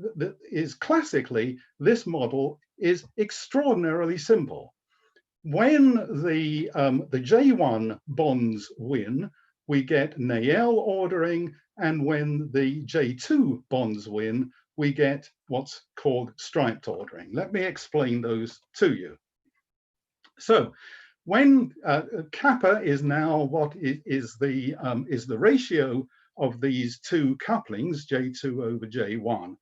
J: is classically, this model is extraordinarily simple. When the J1 bonds win, we get Néel ordering, and when the J2 bonds win, we get what's called striped ordering. Let me explain those to you. So when kappa is now what is the ratio of these 2 couplings, J2 over J1.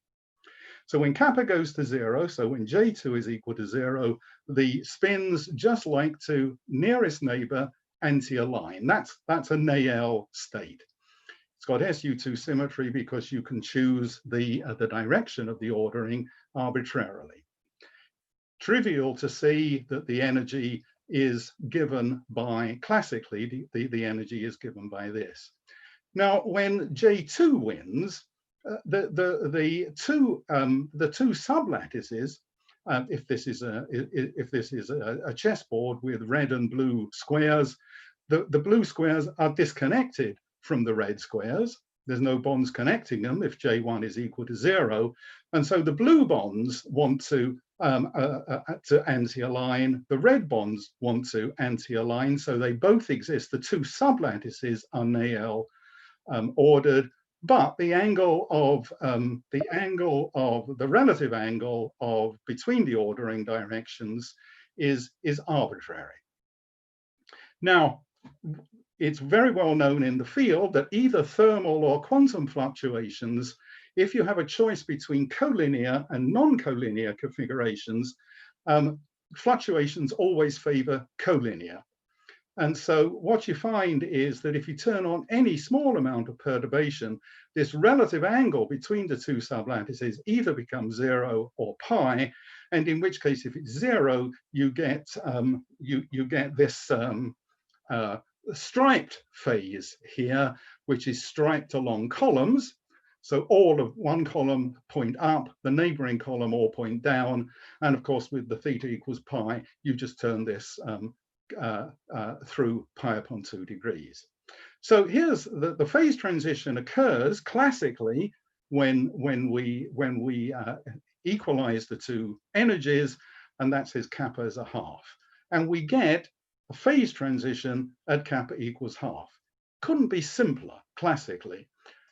J: So when kappa goes to 0, so when J2 is equal to 0, the spins just like to nearest neighbor anti-align. That's a Néel state. It's got SU2 symmetry because you can choose the direction of the ordering arbitrarily. Trivial to see that the energy is given by, classically, the energy is given by this. Now, when J2 wins, the two sublattices, if this is a chessboard with red and blue squares, the blue squares are disconnected from the red squares. There's no bonds connecting them if J1 is equal to 0. And so the blue bonds want to anti-align, the red bonds want to anti-align, so they both exist. The 2 sublattices are Néel ordered, but the relative angle of between the ordering directions is arbitrary. Now, it's very well known in the field that either thermal or quantum fluctuations, if you have a choice between collinear and non-collinear configurations, fluctuations always favor collinear. And so what you find is that if you turn on any small amount of perturbation, this relative angle between the two sublattices either becomes 0 or pi, and in which case, if it's 0, you get this striped phase here, which is striped along columns. So all of one column point up, the neighboring column all point down, and of course with the theta equals pi, you just turn this through pi upon 2 degrees. So here's the phase transition occurs classically when we equalize the two energies, and that says kappa is a half, and we get a phase transition at kappa equals half. Couldn't be simpler classically.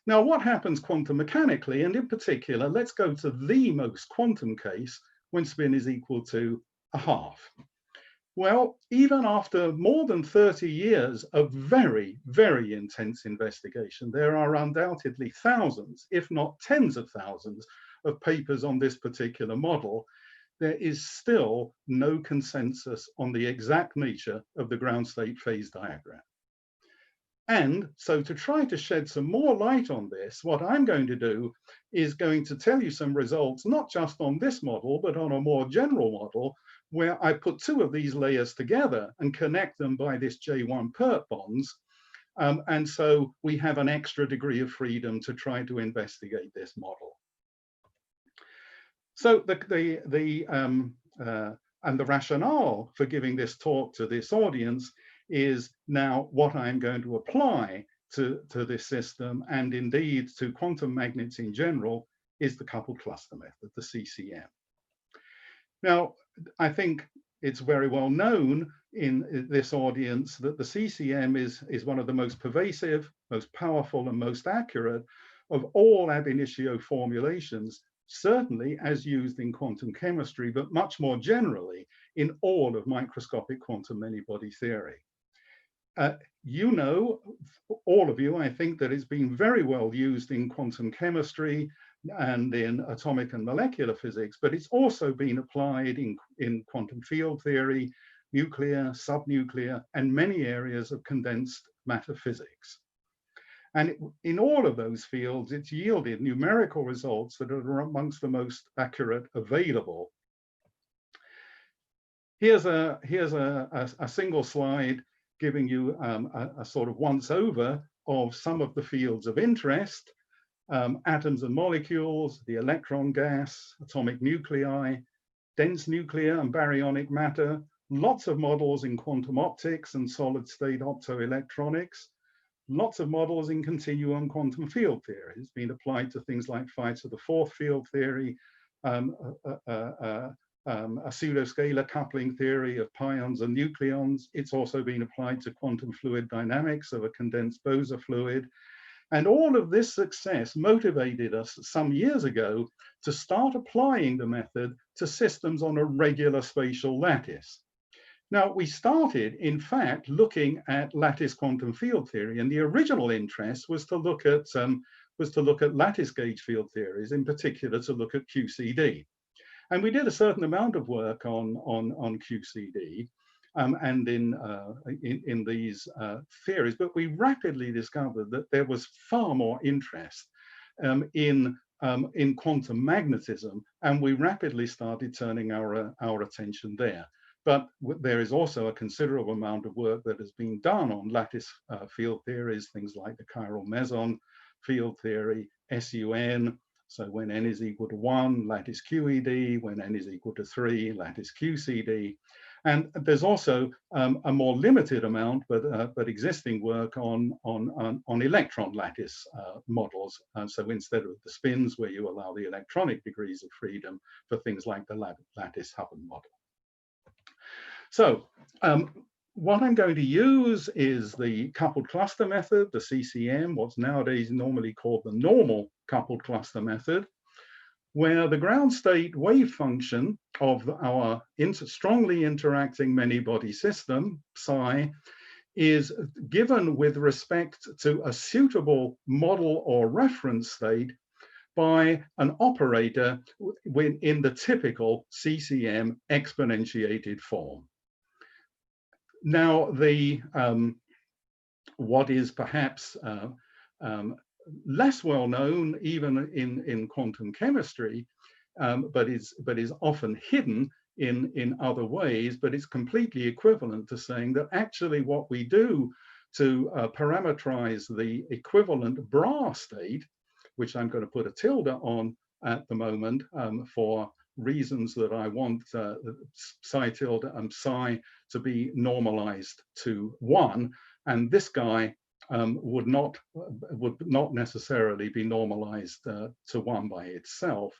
J: Now what happens quantum mechanically, and in particular, let's go to the most quantum case when spin is equal to a half. Well, even after more than 30 years of very, very intense investigation, there are undoubtedly thousands, if not tens of thousands, of papers on this particular model. There is still no consensus on the exact nature of the ground state phase diagram. And so to try to shed some more light on this, what I'm going to do is going to tell you some results, not just on this model, but on a more general model, where I put two of these layers together and connect them by this J1 PERT bonds. And so we have an extra degree of freedom to try to investigate this model. So the rationale for giving this talk to this audience is now what I'm going to apply to this system, and indeed to quantum magnets in general, is the coupled cluster method, the CCM. Now, I think it's very well known in this audience that the CCM is one of the most pervasive, most powerful, and most accurate of all ab initio formulations, certainly as used in quantum chemistry, but much more generally in all of microscopic quantum many-body theory. You know, all of you, I think, that it's been very well used in quantum chemistry and in atomic and molecular physics, but it's also been applied in quantum field theory, nuclear, subnuclear, and many areas of condensed matter physics. And in all of those fields, it's yielded numerical results that are amongst the most accurate available. Here's a single slide giving you a sort of once over of some of the fields of interest. Atoms and molecules, the electron gas, atomic nuclei, dense nuclear and baryonic matter, lots of models in quantum optics and solid state optoelectronics, lots of models in continuum quantum field theory. It's been applied to things like 5⁴ field theory, a pseudoscalar coupling theory of pions and nucleons. It's also been applied to quantum fluid dynamics of a condensed Bose fluid. And all of this success motivated us some years ago to start applying the method to systems on a regular spatial lattice. Now, we started, in fact, looking at lattice quantum field theory, and the original interest was to look at lattice gauge field theories, in particular to look at QCD. And we did a certain amount of work on QCD and in these theories, but we rapidly discovered that there was far more interest in quantum magnetism, and we rapidly started turning our attention there. But there is also a considerable amount of work that has been done on lattice field theories, things like the chiral meson field theory, SUN, so when n is equal to 1, lattice QED, when n is equal to 3, lattice QCD. And there's also a more limited amount, but existing work on electron lattice models. So instead of the spins, where you allow the electronic degrees of freedom, for things like the lattice Hubbard model. So what I'm going to use is the coupled cluster method, the CCM, what's nowadays normally called the normal coupled cluster method, where the ground state wave function of our strongly interacting many-body system, psi, is given with respect to a suitable model or reference state by an operator in the typical CCM exponentiated form. Now, what is perhaps less well known even in quantum chemistry, but is often hidden in other ways, but it's completely equivalent to saying that actually what we do to parameterize the equivalent bra state, which I'm going to put a tilde on at the moment for reasons that I want psi tilde and psi to be normalized to 1, and this guy would not necessarily be normalized to 1 by itself.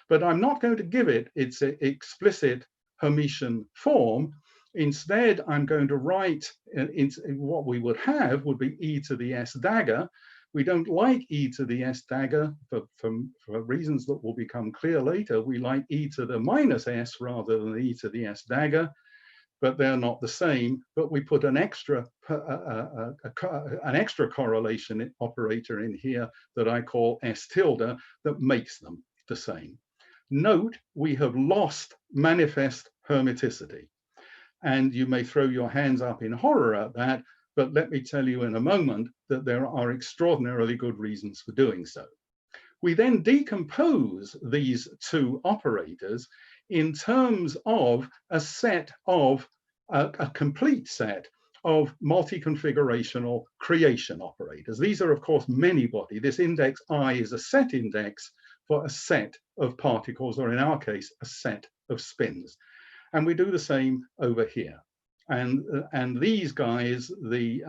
J: But I'm not going to give it its explicit Hermitian form. Instead, I'm going to write what we would have would be e to the s dagger. We don't like e to the s dagger for reasons that will become clear later. We like e to the minus s rather than e to the s dagger, but they're not the same. But we put an extra correlation operator in here that I call s tilde that makes them the same. Note, we have lost manifest hermiticity. And you may throw your hands up in horror at that, but let me tell you in a moment that there are extraordinarily good reasons for doing so. We then decompose these two operators in terms of a set of, a complete set of multi-configurational creation operators. These are, of course, many-body. This index I is a set index for a set of particles, or in our case, a set of spins. And we do the same over here. And these guys, the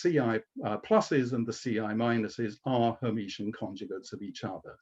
J: Ci pluses and the Ci minuses are Hermitian conjugates of each other.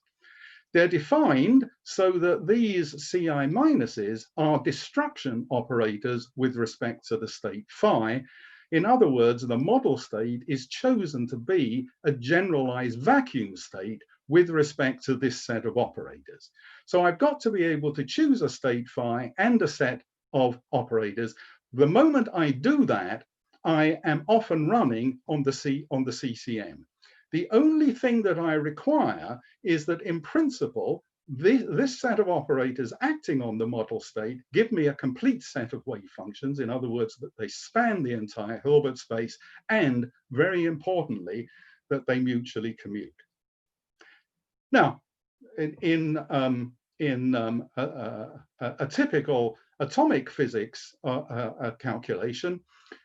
J: They're defined so that these Ci minuses are destruction operators with respect to the state phi. In other words, the model state is chosen to be a generalized vacuum state with respect to this set of operators. So I've got to be able to choose a state phi and a set of operators. The moment I do that, I am off and running on the CCM. The only thing that I require is that in principle, this set of operators acting on the model state give me a complete set of wave functions. In other words, that they span the entire Hilbert space, and very importantly, that they mutually commute. Now, in a typical atomic physics calculation,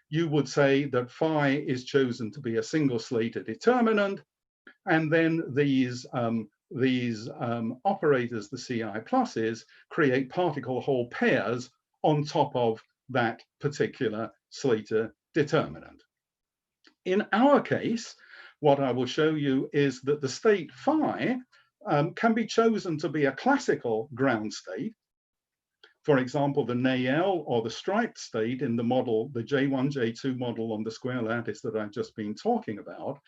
J: you would say that phi is chosen to be a single slater determinant, and then these operators, the Ci pluses, create particle hole pairs on top of that particular slater determinant. In our case, what I will show you is that the state phi can be chosen to be a classical ground state. For example, the Néel or the striped state in the model, the J1, J2 model on the square lattice that I've just been talking about.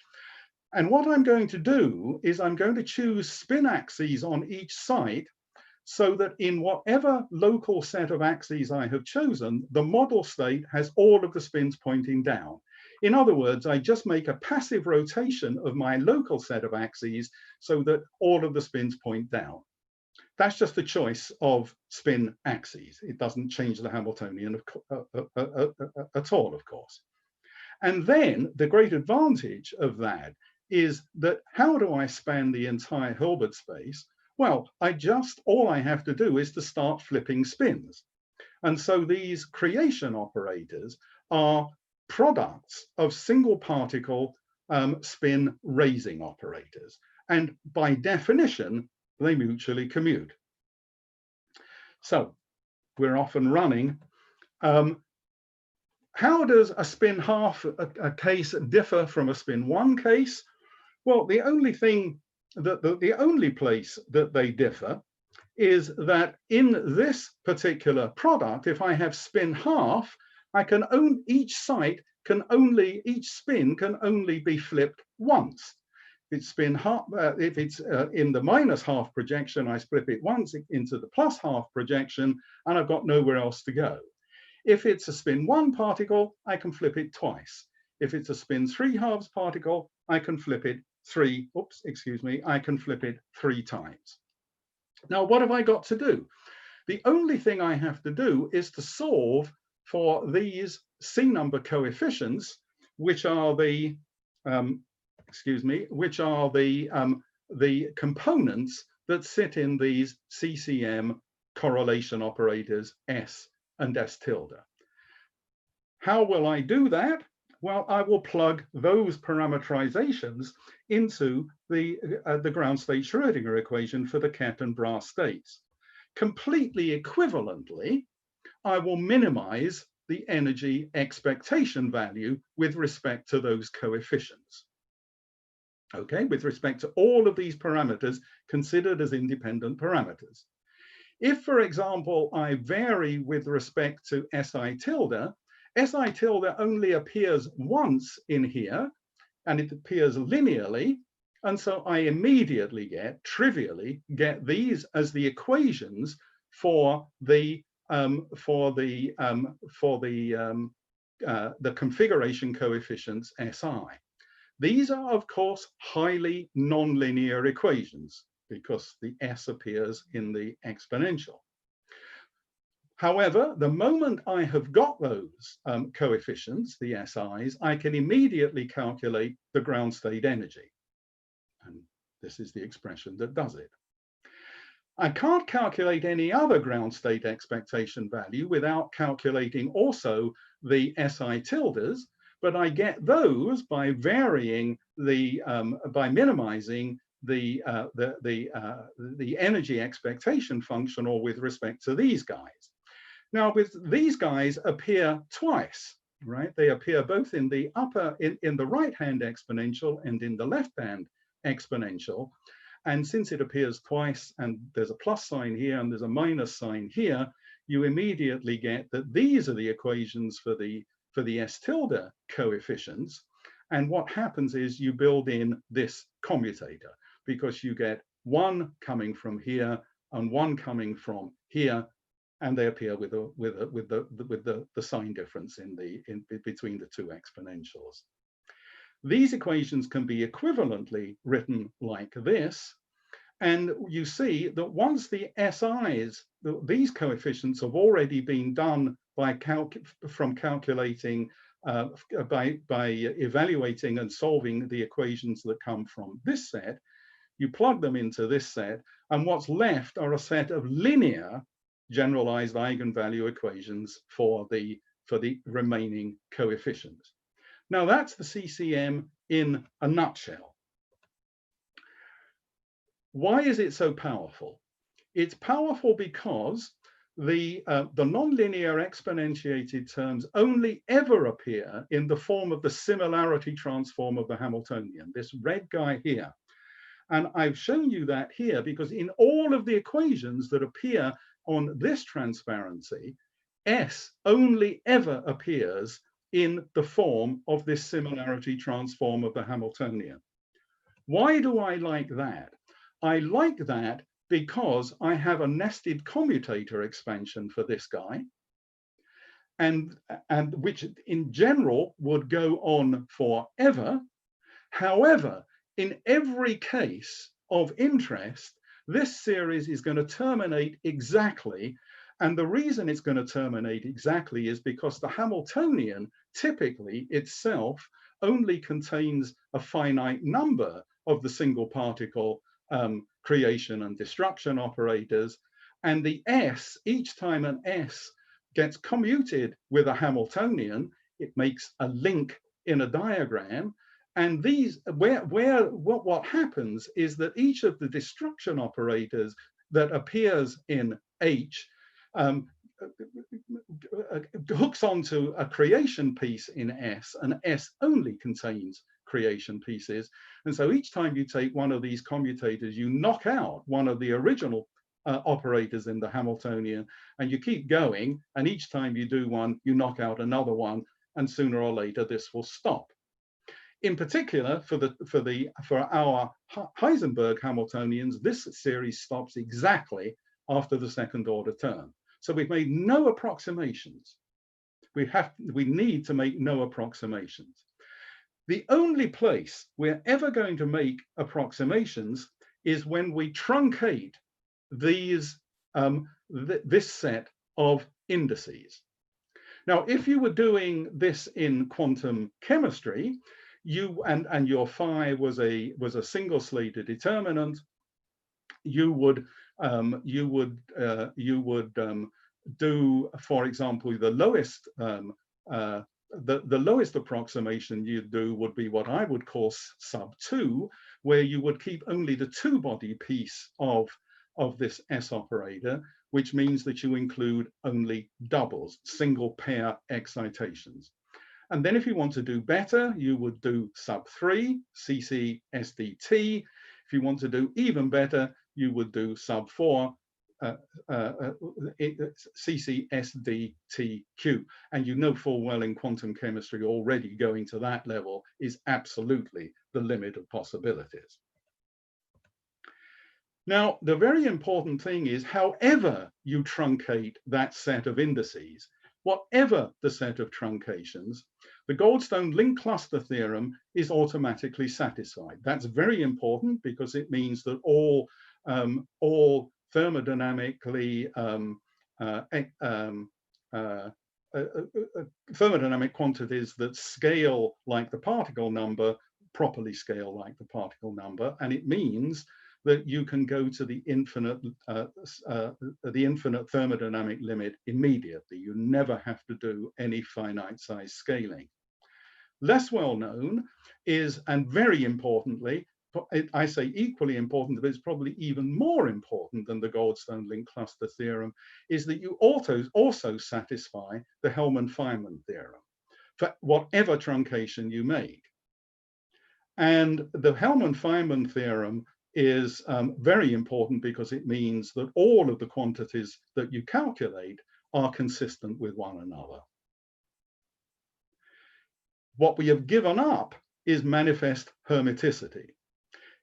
J: And what I'm going to do is I'm going to choose spin axes on each site so that in whatever local set of axes I have chosen, the model state has all of the spins pointing down. In other words, I just make a passive rotation of my local set of axes so that all of the spins point down. That's just a choice of spin axes. It doesn't change the Hamiltonian at all, of course. And then the great advantage of that is that how do I span the entire Hilbert space? Well, all I have to do is to start flipping spins. And so these creation operators are products of single particle spin raising operators. And by definition, they mutually commute. So we're off and running. How does a spin half a case differ from a spin one case? Well, the only thing that the only place that they differ is that in this particular product, if I have spin half, I can own each spin can only be flipped once. If it's spin half, if it's in the minus half projection, I flip it once into the plus half projection, and I've got nowhere else to go. If it's a spin one particle, I can flip it twice. If it's a spin 3/2 particle, I can flip it I can flip it 3 times. Now, what have I got to do? The only thing I have to do is to solve for these C number coefficients, which are the the components that sit in these CCM correlation operators S and S tilde. How will I do that? Well, I will plug those parameterizations into the ground state Schrödinger equation for the Keck and Brahe states. Completely equivalently, I will minimize the energy expectation value with respect to those coefficients. Okay, with respect to all of these parameters considered as independent parameters. If, for example, I vary with respect to SI tilde only appears once in here, and it appears linearly, and so I immediately trivially get these as the equations for the configuration coefficients SI. These are, of course, highly nonlinear equations because the S appears in the exponential. However, the moment I have got those coefficients, the SIs, I can immediately calculate the ground state energy. And this is the expression that does it. I can't calculate any other ground state expectation value without calculating also the SI tildes, but I get those by varying by minimizing the energy expectation function, or with respect to these guys. Now, with these guys appear twice, right? They appear both in the in the right-hand exponential and in the left-hand exponential. And since it appears twice and there's a plus sign here and there's a minus sign here, you immediately get that these are the equations for the S tilde coefficients. And what happens is you build in this commutator, because you get one coming from here and one coming from here, and they appear with the sign difference in between the two exponentials. These equations can be equivalently written like this, and you see that once the SIs, these coefficients have already been done by calculating, by evaluating and solving the equations that come from this set. You plug them into this set, and what's left are a set of linear generalized eigenvalue equations for the remaining coefficients. Now that's the CCM in a nutshell. Why is it so powerful? It's powerful because the nonlinear exponentiated terms only ever appear in the form of the similarity transform of the Hamiltonian, this red guy here. And I've shown you that here because in all of the equations that appear on this transparency, S only ever appears in the form of this similarity transform of the Hamiltonian. Why do I like that? I like that because I have a nested commutator expansion for this guy, and which in general would go on forever. However, in every case of interest, this series is going to terminate exactly. And the reason it's going to terminate exactly is because the Hamiltonian typically itself only contains a finite number of the single particle creation and destruction operators. And the S, each time an S gets commuted with a Hamiltonian, it makes a link in a diagram. And these, what happens is that each of the destruction operators that appears in H hooks onto a creation piece in S, and S only contains creation pieces. And so each time you take one of these commutators, you knock out one of the original operators in the Hamiltonian, and you keep going. And each time you do one, you knock out another one, and sooner or later this will stop. In particular, for our Heisenberg Hamiltonians, this series stops exactly after the second order term. So we've made no approximations. We need to make no approximations. The only place we're ever going to make approximations is when we truncate these this set of indices. Now, if you were doing this in quantum chemistry, and your phi was a single Slater determinant, you would do, for example, the lowest the lowest approximation you'd do would be what I would call sub-2, where you would keep only the two-body piece of this S operator, which means that you include only doubles, single pair excitations. And then if you want to do better, you would do sub-3, CC-SDT. If you want to do even better, you would do sub-4, CC-SDTQ. And you know full well in quantum chemistry already going to that level is absolutely the limit of possibilities. Now, the very important thing is, however you truncate that set of indices, whatever the set of truncations, the Goldstone link cluster theorem is automatically satisfied. That's very important because it means that all thermodynamic quantities that scale like the particle number properly scale like the particle number, and it means that you can go to the infinite thermodynamic limit immediately. You never have to do any finite size scaling. Less well known is, and very importantly, I say equally important, but it's probably even more important than the Goldstone link cluster theorem, is that you also satisfy the Hellman-Feynman theorem for whatever truncation you make. And the Hellman-Feynman theorem is very important because it means that all of the quantities that you calculate are consistent with one another. What we have given up is manifest hermiticity.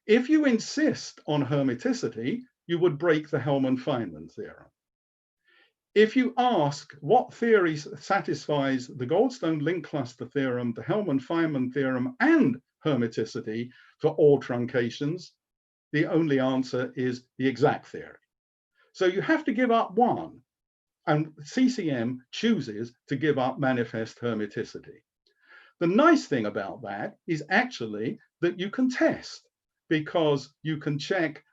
J: If you insist on hermiticity, you would break the Hellman-Feynman theorem. If you ask what theory satisfies the Goldstone link cluster theorem, the Hellman-Feynman theorem, and hermiticity for all truncations, the only answer is the exact theory. So you have to give up one, and CCM chooses to give up manifest hermiticity. The nice thing about that is actually that you can test, because you can check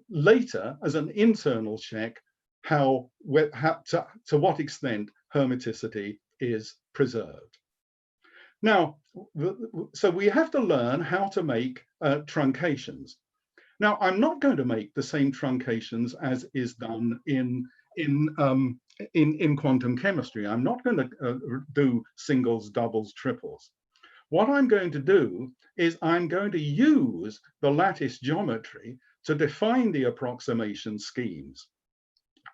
J: later as an internal check to what extent hermiticity is preserved. Now, so we have to learn how to make truncations. Now, I'm not going to make the same truncations as is done in quantum chemistry. I'm not going to do singles, doubles, triples. What I'm going to do is I'm going to use the lattice geometry to define the approximation schemes.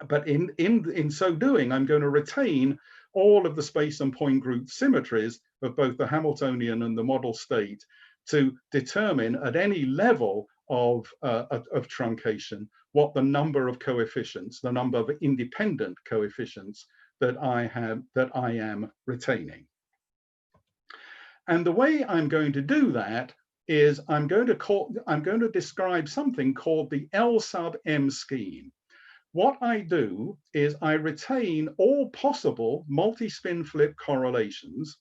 J: But in so doing, I'm going to retain all of the space and point group symmetries of both the Hamiltonian and the model state to determine at any level of truncation what the number of coefficients, the number of independent coefficients that I am retaining. And the way I'm going to do that is I'm going to describe something called the L sub M scheme. What I do is I retain all possible multi-spin flip correlations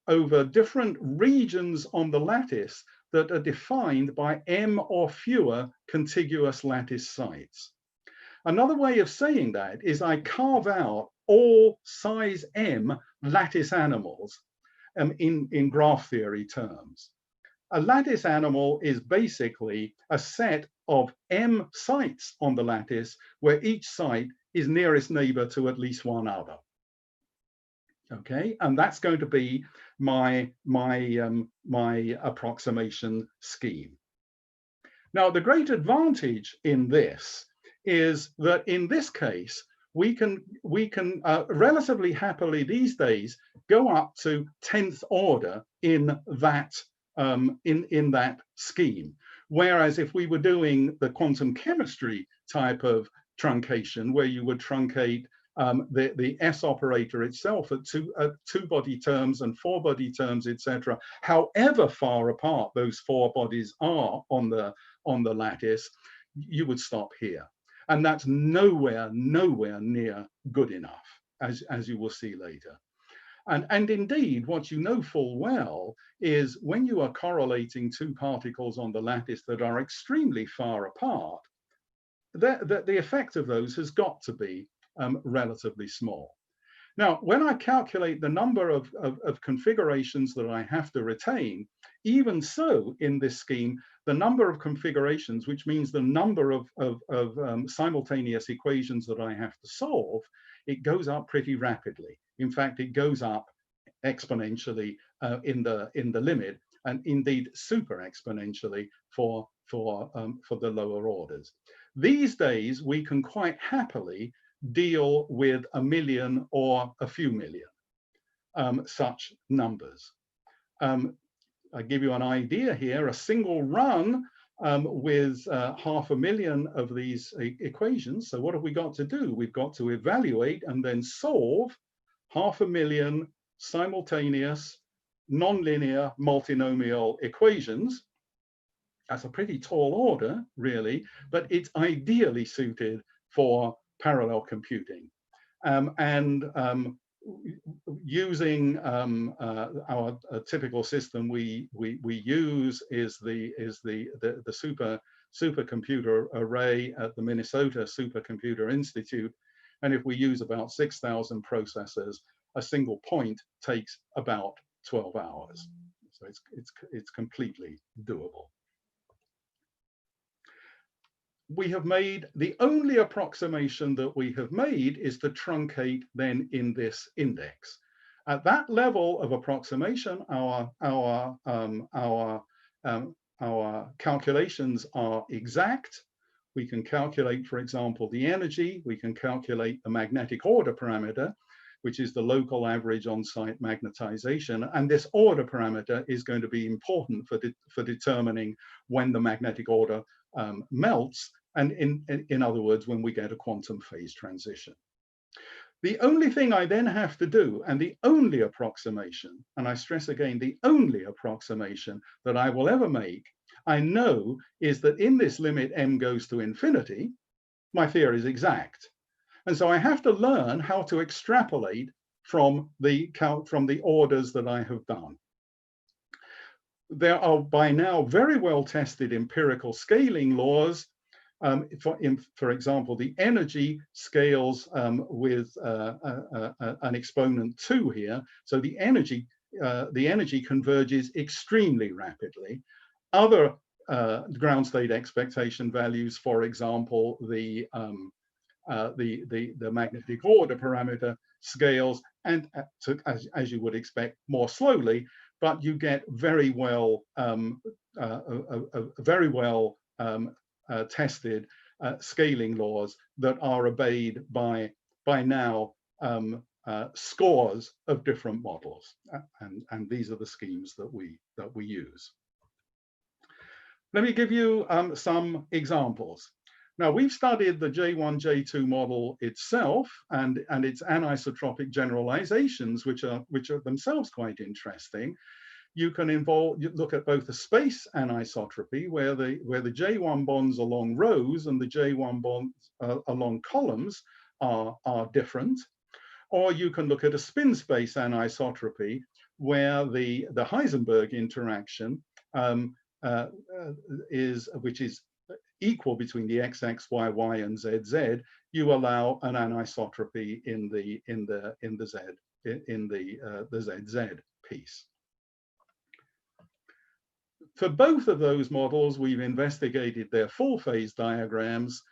J: over different regions on the lattice that are defined by M or fewer contiguous lattice sites. Another way of saying that is I carve out all size M lattice animals in graph theory terms. A lattice animal is basically a set of M sites on the lattice where each site is nearest neighbor to at least one other. Okay, and that's going to be my approximation scheme. Now, the great advantage in this is that in this case, we can relatively happily these days go up to 10th order in that scheme. Whereas if we were doing the quantum chemistry type of truncation, where you would truncate the S operator itself at two body terms and four body terms, etc., however far apart those four bodies are on the lattice, you would stop here. And that's nowhere near good enough, as you will see later. And indeed, what you know full well is when you are correlating two particles on the lattice that are extremely far apart, the effect of those has got to be relatively small. Now, when I calculate the number of configurations that I have to retain, even so in this scheme, the number of configurations, which means the number of simultaneous equations that I have to solve, it goes up pretty rapidly. In fact, it goes up exponentially in the limit, and indeed super exponentially for the lower orders. These days, we can quite happily deal with 1 million or a few million such numbers. I give you an idea here, a single run with 500,000 of these equations. So what have we got to do? We've got to evaluate and then solve 500,000 simultaneous nonlinear multinomial equations. That's a pretty tall order, really, but it's ideally suited for parallel computing. Using our typical system we use is the supercomputer array at the Minnesota Supercomputer Institute, and if we use about 6,000 processors, a single point takes about 12 hours. So it's completely doable. We have made, the only approximation that we have made is to truncate then in this index. At that level of approximation, our calculations are exact. We can calculate, for example, the energy. We can calculate the magnetic order parameter, which is the local average on-site magnetization. And this order parameter is going to be important for determining when the magnetic order melts, and in other words, when we get a quantum phase transition. The only thing I then have to do, and the only approximation, and I stress again, the only approximation that I will ever make, I know, is that in this limit m goes to infinity, my theory is exact. And so I have to learn how to extrapolate from the orders that I have done. There are by now very well tested empirical scaling laws. For example, the energy scales with an exponent 2 here. So the energy converges extremely rapidly. Other ground state expectation values, for example, the magnetic order parameter scales, and as you would expect, more slowly, but you get very well tested scaling laws that are obeyed by now scores of different models, and these are the schemes that we use. Let me give you some examples. Now, we've studied the J1, J2 model itself and its anisotropic generalizations, which are themselves quite interesting. You can look at both the space anisotropy, where the J1 bonds along rows and the J1 bonds along columns are different. Or you can look at a spin space anisotropy, where the Heisenberg interaction which is equal between the XX, YY, and ZZ. You allow an anisotropy in the ZZ piece. For both of those models, we've investigated their full phase diagrams,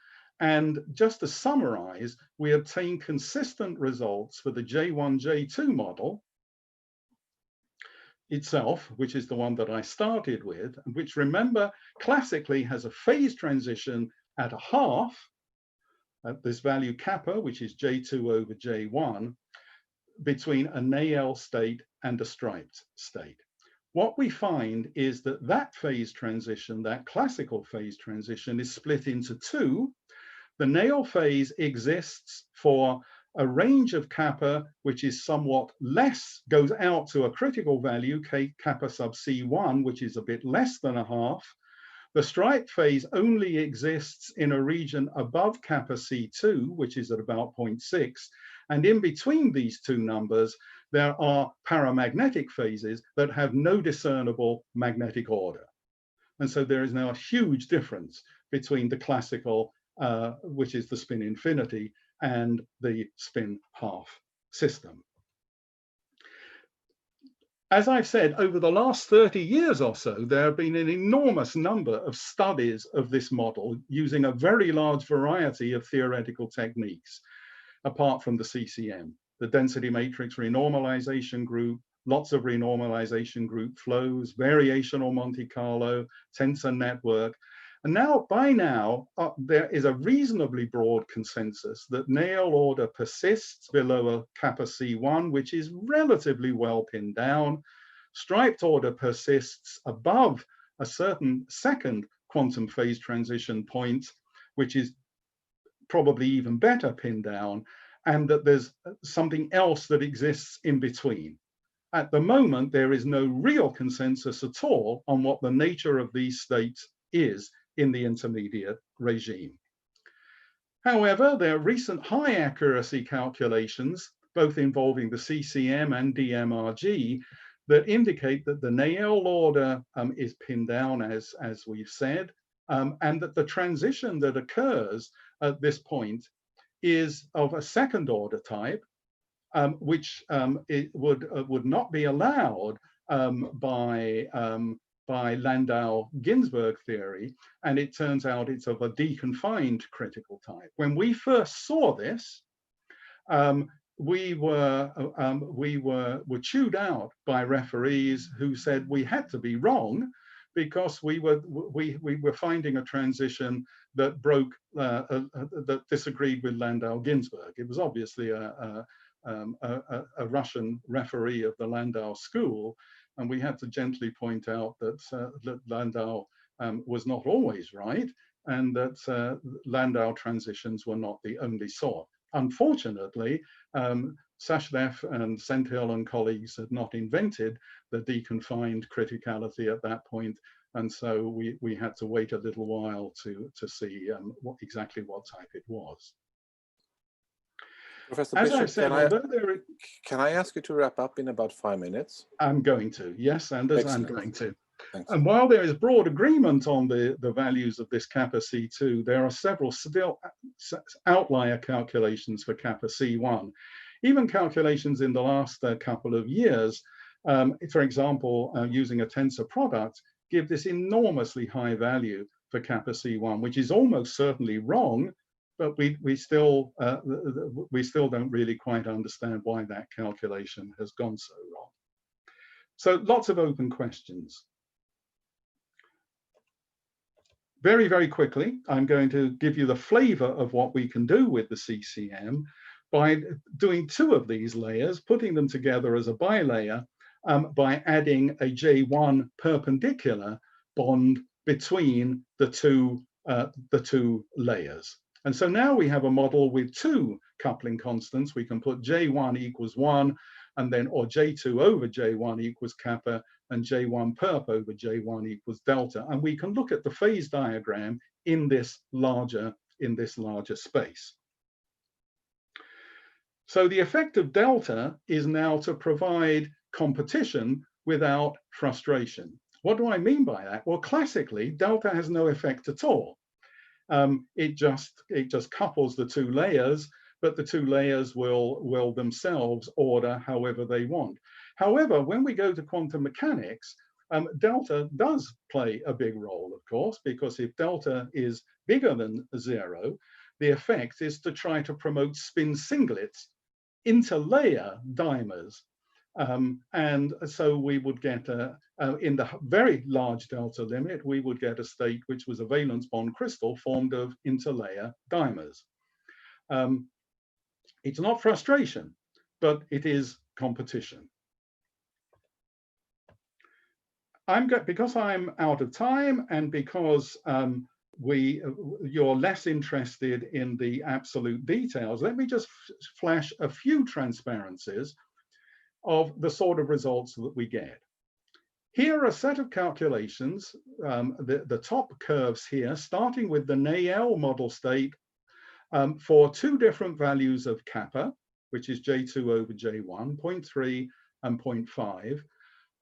J: and just to summarize, we obtain consistent results for the J1, J2 model itself, which is the one that I started with, which, remember, classically has a phase transition at a half, at this value kappa, which is J2 over J1, between a Néel state and a striped state. What we find is that that phase transition, that classical phase transition, is split into two. The Néel phase exists for a range of kappa, which is somewhat less, goes out to a critical value, kappa sub C1, which is a bit less than a half. The striped phase only exists in a region above kappa C2, which is at about 0.6. And in between these two numbers, there are paramagnetic phases that have no discernible magnetic order. And so there is now a huge difference between the classical, which is the spin infinity, and the spin half system. As I've said, over the last 30 years or so, there have been an enormous number of studies of this model using a very large variety of theoretical techniques, apart from the CCM, the density matrix renormalization group, lots of renormalization group flows, variational Monte Carlo, tensor network. And now, by now, there is a reasonably broad consensus that Néel order persists below a kappa C1, which is relatively well pinned down. Striped order persists above a certain second quantum phase transition point, which is probably even better pinned down, and that there's something else that exists in between. At the moment, there is no real consensus at all on what the nature of these states is in the intermediate regime. However, there are recent high accuracy calculations, both involving the CCM and DMRG, that indicate that the Néel order is pinned down, as we've said, and that the transition that occurs at this point is of a second order type, which it would not be allowed by Landau-Ginzburg theory, and it turns out it's of a deconfined critical type. When we first saw this, we were chewed out by referees who said we had to be wrong because we were finding a transition that broke, that disagreed with Landau-Ginzburg. It was obviously a Russian referee of the Landau school, and we had to gently point out that, that Landau was not always right, and that Landau transitions were not the only sort. Unfortunately, Sachdev and Senthil and colleagues had not invented the deconfined criticality at that point, and so we had to wait a little while to see exactly what type it was.
G: Professor
J: As
G: Bishop,
J: I've said,
G: can I ask you to wrap up in about 5 minutes?
J: I'm going to, yes, Anders,
G: Excellent.
J: I'm going to.
G: Thanks.
J: And while there is broad agreement on the values of this kappa C2, there are several still outlier calculations for kappa C1. Even calculations in the last couple of years, for example, using a tensor product, give this enormously high value for kappa C1, which is almost certainly wrong, but we still don't really quite understand why that calculation has gone so wrong. So lots of open questions. Very, very quickly, I'm going to give you the flavor of what we can do with the CCM by doing two of these layers, putting them together as a bilayer by adding a J1 perpendicular bond between the two layers. And so now we have a model with two coupling constants. We can put J1 equals 1, and then, or J2 over J1 equals kappa, and J1 perp over J1 equals delta. And we can look at the phase diagram in this larger space. So the effect of delta is now to provide competition without frustration. What do I mean by that? Well, classically, delta has no effect at all. It just couples the two layers, but the two layers will themselves order however they want. However, when we go to quantum mechanics, delta does play a big role, of course, because if delta is bigger than 0, the effect is to try to promote spin singlets, interlayer dimers. And so we would get, in the very large delta limit, we would get a state which was a valence bond crystal formed of interlayer dimers. It's not frustration, but it is competition. Because I'm out of time and because you're less interested in the absolute details, let me just flash a few transparencies of the sort of results that we get. Here are a set of calculations, the top curves here, starting with the Néel model state for two different values of kappa, which is J2 over J1, 0.3 and 0.5.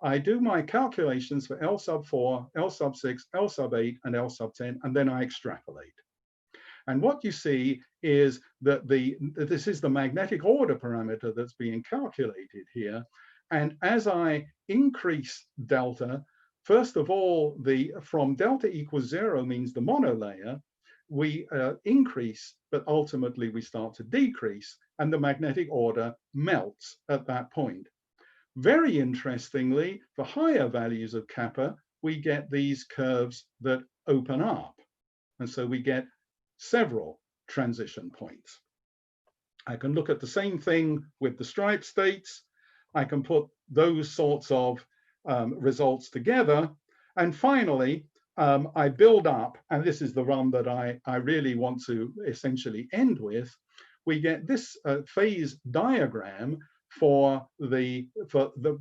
J: I do my calculations for L sub 4, L sub 6, L sub 8, and L sub 10, and then I extrapolate. And what you see is that this is the magnetic order parameter that's being calculated here. And as I increase delta, first of all, from delta equals 0 means the monolayer, we increase, but ultimately we start to decrease, and the magnetic order melts at that point. Very interestingly, for higher values of kappa, we get these curves that open up. And so we get several transition points. I can look at the same thing with the stripe states. I can put those sorts of results together. And finally, I build up, and this is the run that I really want to essentially end with. We get this phase diagram for the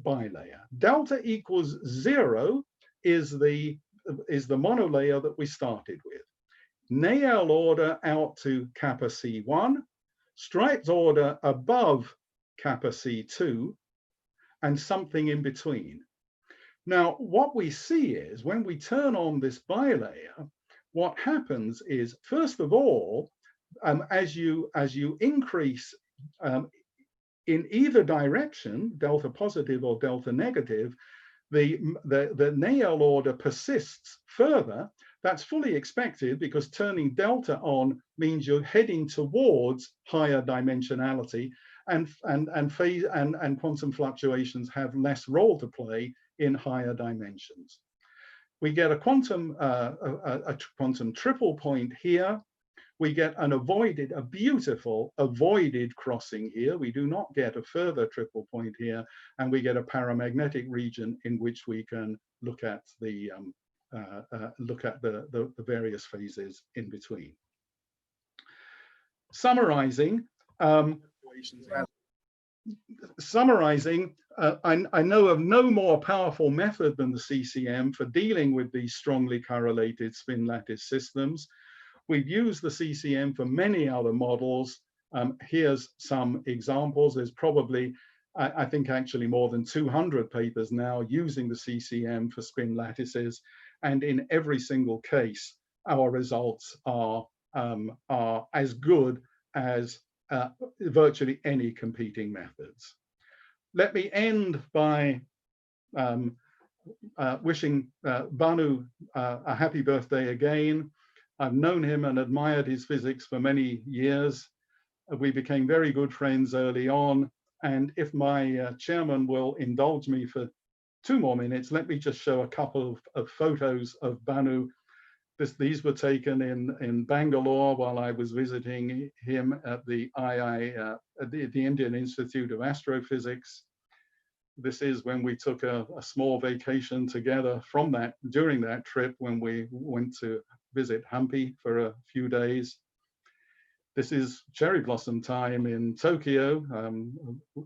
J: bilayer. Delta equals 0 is the monolayer that we started with. Néel order out to kappa C1, striped order above kappa C2, and something in between. Now, what we see is when we turn on this bilayer, what happens is, first of all, as you increase in either direction, delta positive or delta negative, the Néel order persists further. That's fully expected because turning delta on means you're heading towards higher dimensionality, and phase and quantum fluctuations have less role to play in higher dimensions. We get a quantum triple point here. We get a beautiful avoided crossing here. We do not get a further triple point here, and we get a paramagnetic region in which we can look at the various phases in between. Summarizing, I know of no more powerful method than the CCM for dealing with these strongly correlated spin lattice systems. We've used the CCM for many other models. Here's some examples. There's probably, I think, actually more than 200 papers now using the CCM for spin lattices. And in every single case, our results are as good as virtually any competing methods. Let me end by wishing Bhanu a happy birthday again. I've known him and admired his physics for many years. We became very good friends early on. And if my chairman will indulge me for 2 more minutes, let me just show a couple of photos of Bhanu. These were taken in Bangalore while I was visiting him at the Indian Institute of Astrophysics. This is when we took a small vacation together during that trip when we went to visit Hampi for a few days. This is cherry blossom time in Tokyo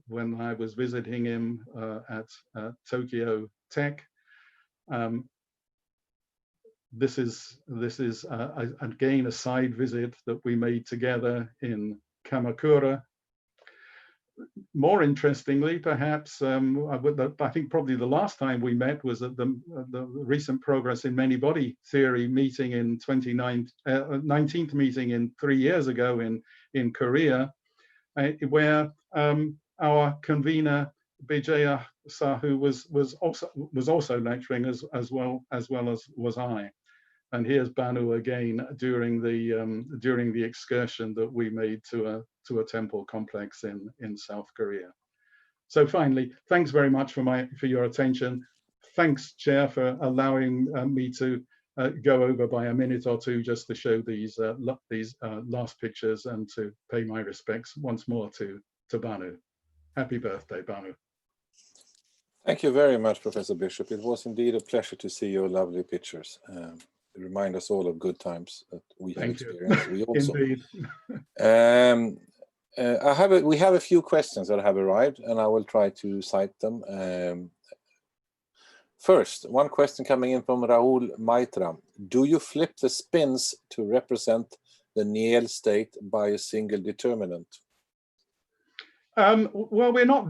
J: when I was visiting him at Tokyo Tech. This is again a side visit that we made together in Kamakura. More interestingly, perhaps, I think probably the last time we met was at the recent Progress in Many Body Theory meeting in 19th meeting in 3 years ago in Korea, where our convener Bijaya Sahu was also lecturing as well as was I. And here's Bhanu again during the excursion that we made to a temple complex in South Korea. So finally, thanks very much for your attention. Thanks, Chair, for allowing me to go over by a minute or two just to show these last pictures and to pay my respects once more to Bhanu. Happy birthday, Bhanu.
G: Thank you very much, Professor Bishop. It was indeed a pleasure to see your lovely pictures. Remind us all of good times that we have experienced. We also, we have a few questions that have arrived, and I will try to cite them. First, one question coming in from Rahul Maitra. Do you flip the spins to represent the Néel state by a single determinant?
J: Well, we're not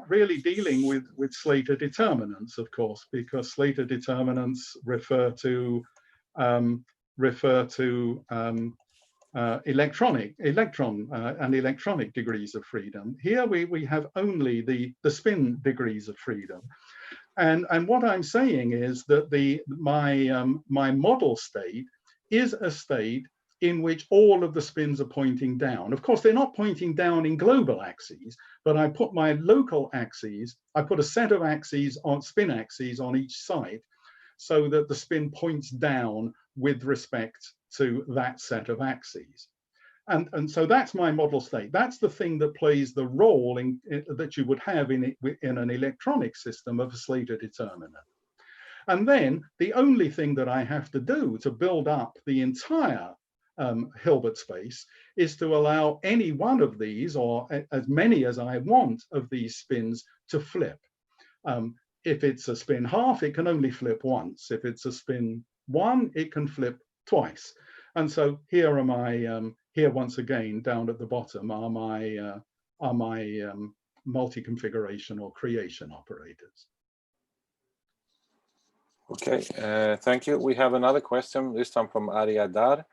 J: really dealing with Slater determinants, of course, because Slater determinants refer to electron and electronic degrees of freedom. Here we have only the spin degrees of freedom. And what I'm saying is that my model state is a state in which all of the spins are pointing down. Of course, they're not pointing down in global axes, but I put my local axes, I put a set of axes on spin axes on each side so that the spin points down with respect to that set of axes. And so that's my model state. That's the thing that plays the role that you would have in an electronic system of a Slater determinant. And then the only thing that I have to do to build up the entire Hilbert space is to allow any one of these, or as many as I want of these spins, to flip. If it's a spin half, it can only flip once. If it's a spin 1, it can flip twice. And so here are my here once again down at the bottom are my multi-configuration or creation operators.
G: Okay, thank you. We have another question, this time from Ariadar.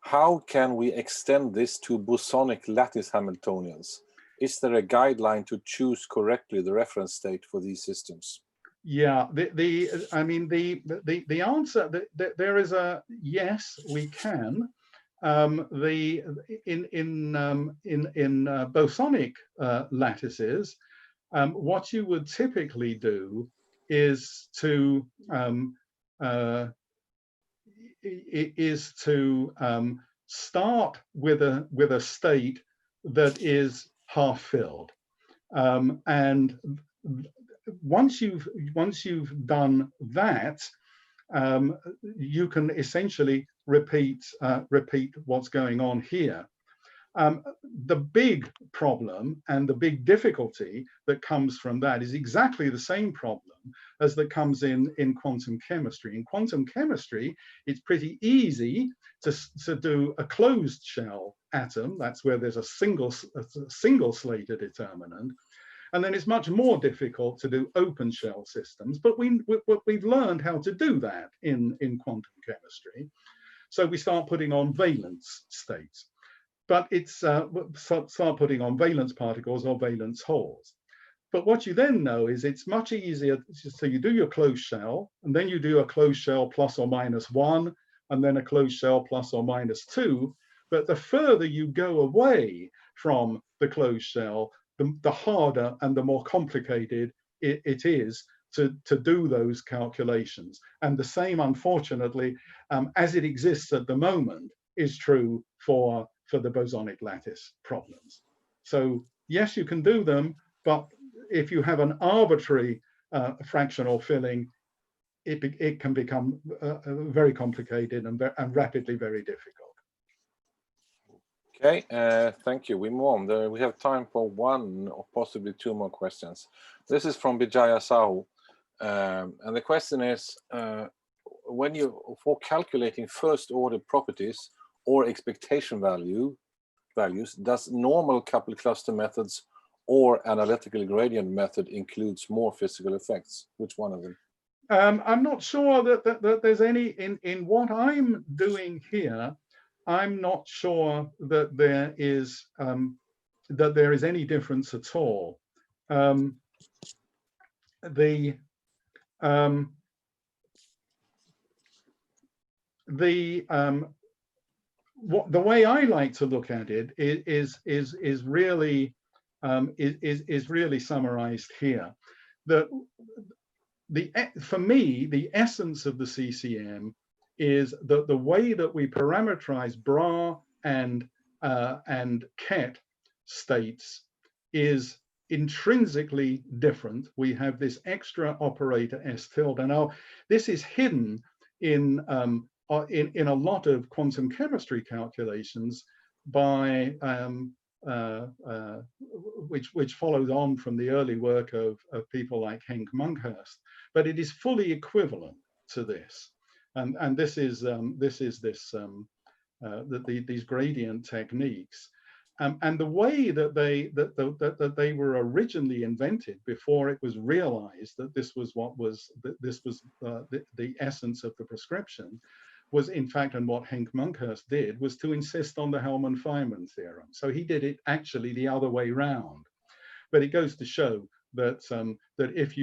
G: How can we extend this to bosonic lattice Hamiltonians? Is there a guideline to choose correctly the reference state for these systems?
J: Yeah, the answer, there is a yes, we can. In bosonic lattices, what you would typically do is to start with a state that is half filled, and once you've done that, you can essentially repeat what's going on here. The big problem and the big difficulty that comes from that is exactly the same problem as that comes in quantum chemistry. In quantum chemistry, it's pretty easy to do a closed shell atom. That's where there's a single Slater determinant. And then it's much more difficult to do open shell systems. But we've learned how to do that in quantum chemistry. So we start putting on valence states. But it's start putting on valence particles or valence holes. But what you then know is it's much easier. So you do your closed shell, and then you do a closed shell plus or minus 1, and then a closed shell plus or minus 2. But the further you go away from the closed shell, the harder and the more complicated it is to do those calculations. And the same, unfortunately, as it exists at the moment, is true for the bosonic lattice problems. So yes, you can do them, but if you have an arbitrary fractional filling, it can become very complicated and rapidly very difficult.
G: Okay, thank you. We move on. We have time for one or possibly two more questions. This is from Bijaya Sahu, and the question is, for calculating first order properties or expectation values, does normal coupled cluster methods or analytical gradient method includes more physical effects? Which one of them?
J: I'm not sure that there's any in what I'm doing here. I'm not sure that there is any difference at all. The way I like to look at it is really summarized here. For me, the essence of the CCM is that the way that we parameterize Bra and Ket states is intrinsically different. We have this extra operator S tilde. Now, this is hidden in a lot of quantum chemistry calculations by which follows on from the early work of people like Henk Monkhurst, but it is fully equivalent to this. And these gradient techniques. And the way that they were originally invented, before it was realized that this was the essence of the prescription, was in fact, and what Henk Monkhorst did, was to insist on the Hellman-Feynman theorem. So he did it actually the other way round. But it goes to show that that if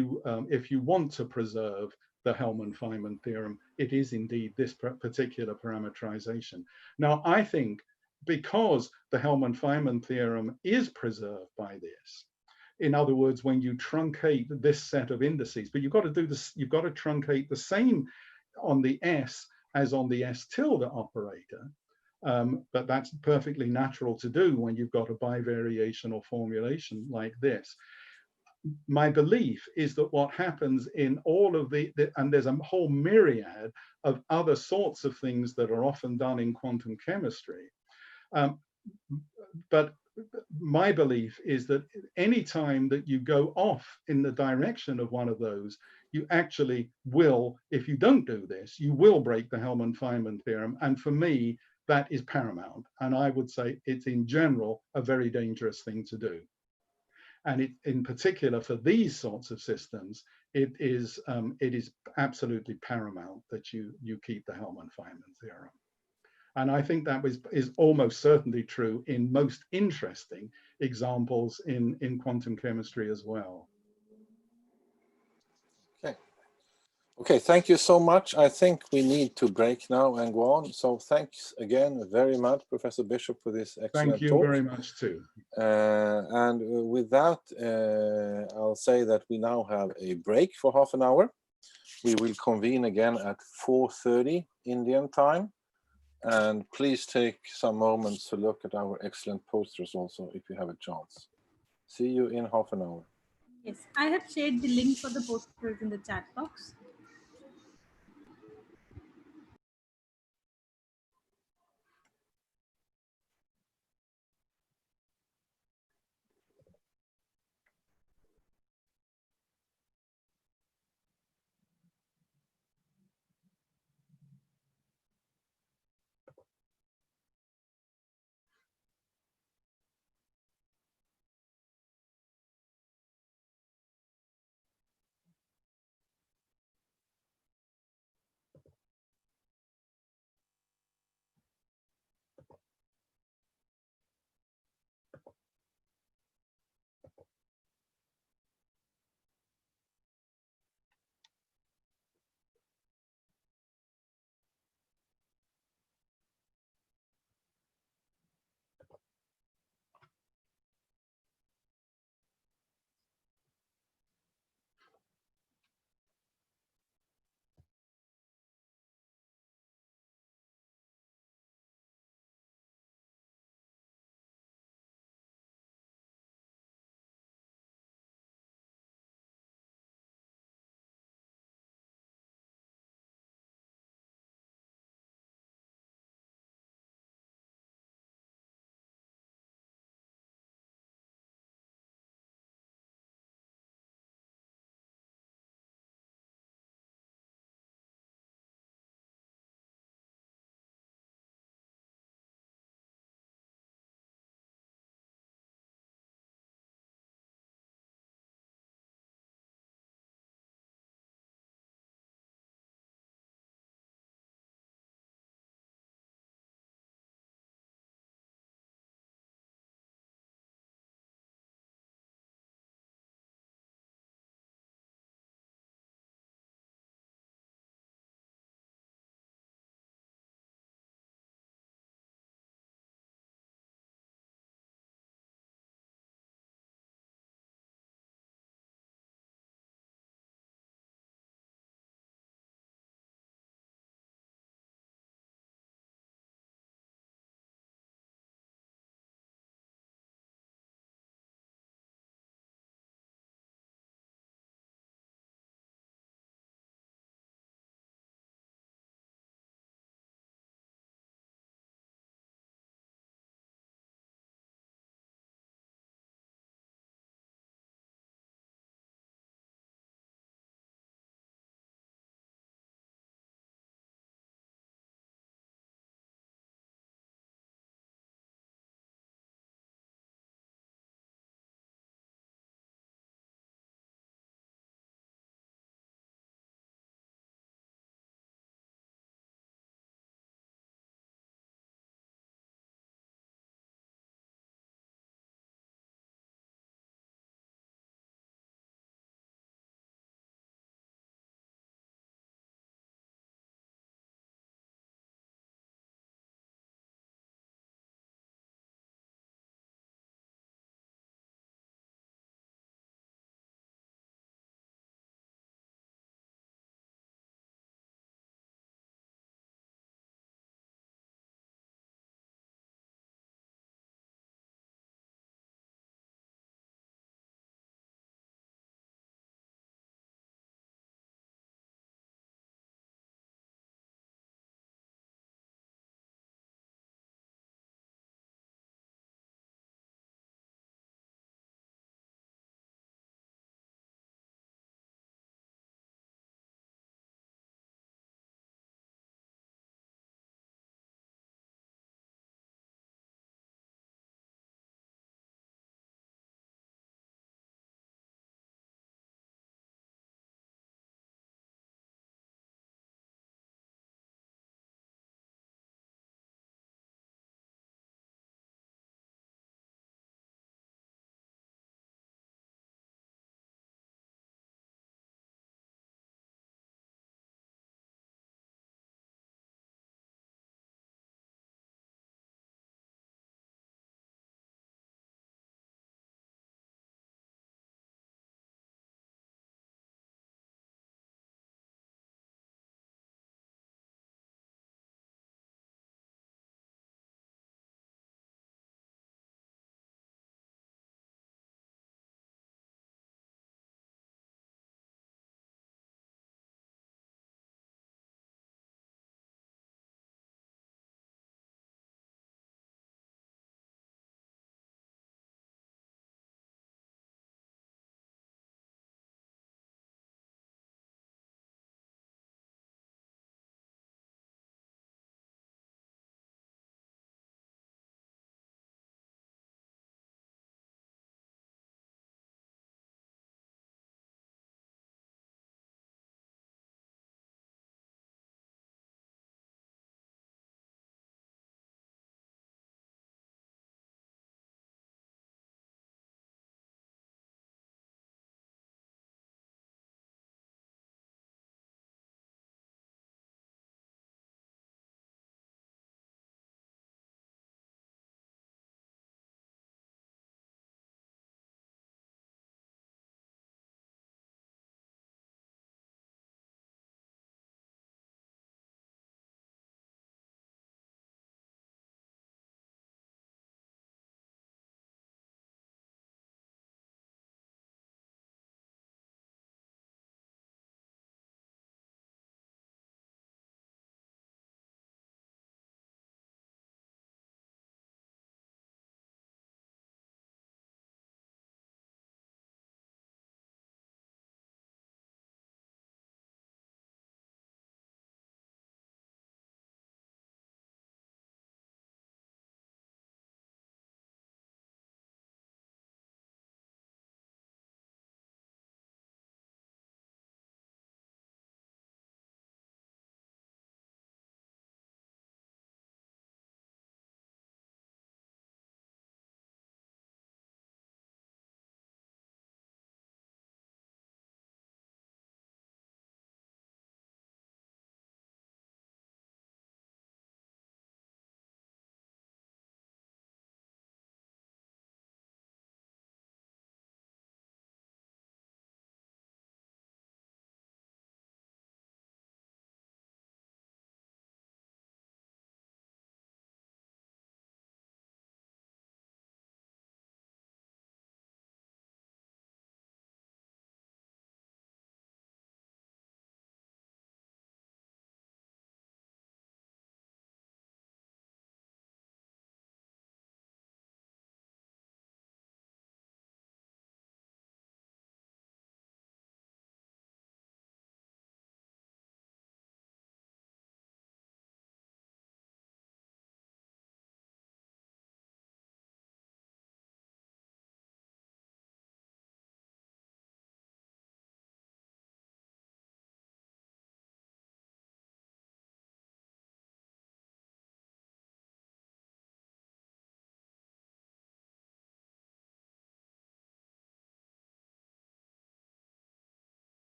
J: you want to preserve the Hellman-Feynman theorem, it is indeed this particular parameterization. Now, I think because the Hellman-Feynman theorem is preserved by this, in other words, when you truncate this set of indices, but you've got to do this, you've got to truncate the same on the S as on the S tilde operator. But that's perfectly natural to do when you've got a bivariational formulation like this. My belief is that what happens in all of and there's a whole myriad of other sorts of things that are often done in quantum chemistry. But my belief is that any time that you go off in the direction of one of those, you actually will, if you don't do this, you will break the Hellman-Feynman theorem. And for me, that is paramount. And I would say it's in general a very dangerous thing to do. And in particular for these sorts of systems, it is absolutely paramount that you keep the Hellman-Feynman theorem. And I think that is almost certainly true in most interesting examples in quantum chemistry as well.
G: Okay, thank you so much. I think we need to break now and go on. So thanks again very much, Professor Bishop, for this excellent talk.
J: Thank you very much too.
G: And with that, I'll say that we now have a break for half an hour. We will convene again at 4:30 Indian time. And please take some moments to look at our excellent posters also, if you have a chance. See you in half an hour.
B: Yes, I have shared the link for the posters in the chat box.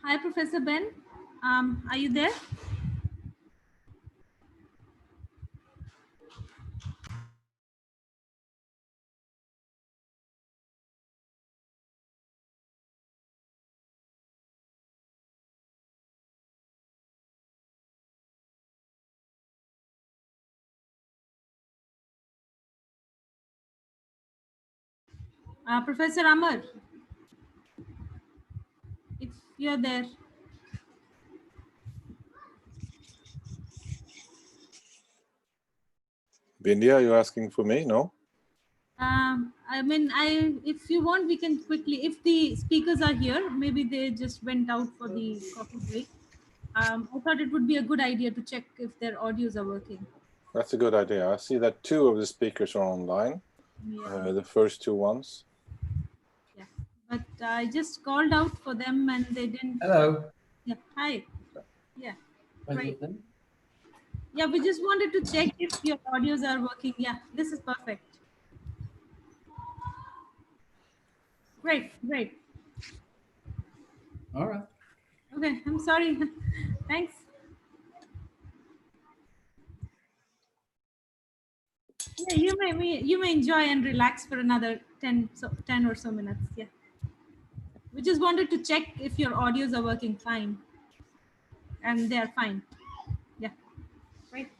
B: Hi, Professor Ben. Are you there? Professor Amar, if you're there.
G: Bindia, you're asking for me? No?
B: I mean, if you want, we can quickly, if the speakers are here, maybe they just went out for the coffee break. I thought it would be a good idea to check if their audios are working.
G: That's a good idea. I see that 2 of the speakers are online,
B: Yeah.
G: the first 2 ones.
B: Yeah, but I just called out for them and they didn't.
K: Hello.
B: Yeah, hi. Yeah, right.
K: Then?
B: Yeah, we just wanted to check if your audios are working. Yeah, this is perfect. Great, great.
K: All right.
B: Okay, I'm sorry. Thanks. Yeah, you may enjoy and relax for another 10 or so minutes. Yeah. We just wanted to check if your audios are working fine. And they are fine. Yeah. Right.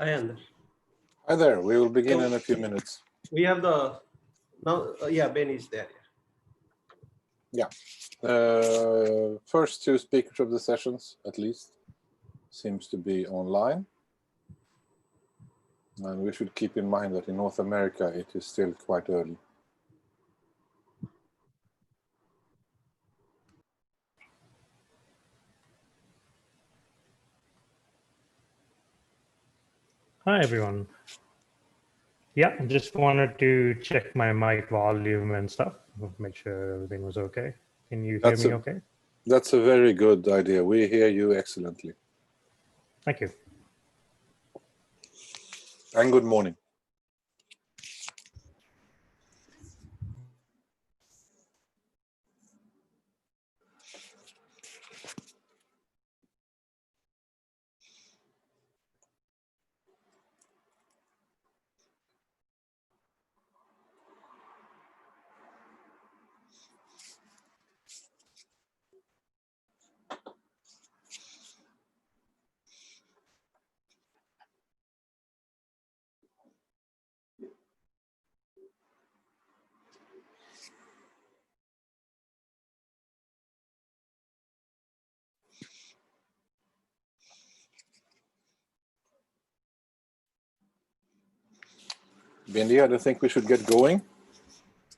A: Ayanda.
G: Hi there. We will begin
A: So
G: in a few minutes.
A: we have the now. Yeah, Ben is there.
G: Yeah. First two speakers of the sessions, at least, seems to be online. And we should keep in mind that in North America, it is still quite early.
K: Hi, everyone. Yeah, I just wanted to check my mic volume and stuff, make sure everything was okay. Can you hear me okay?
G: That's a very good idea. We hear you excellently.
K: Thank you.
G: And good morning. Bindi, I think we should get going.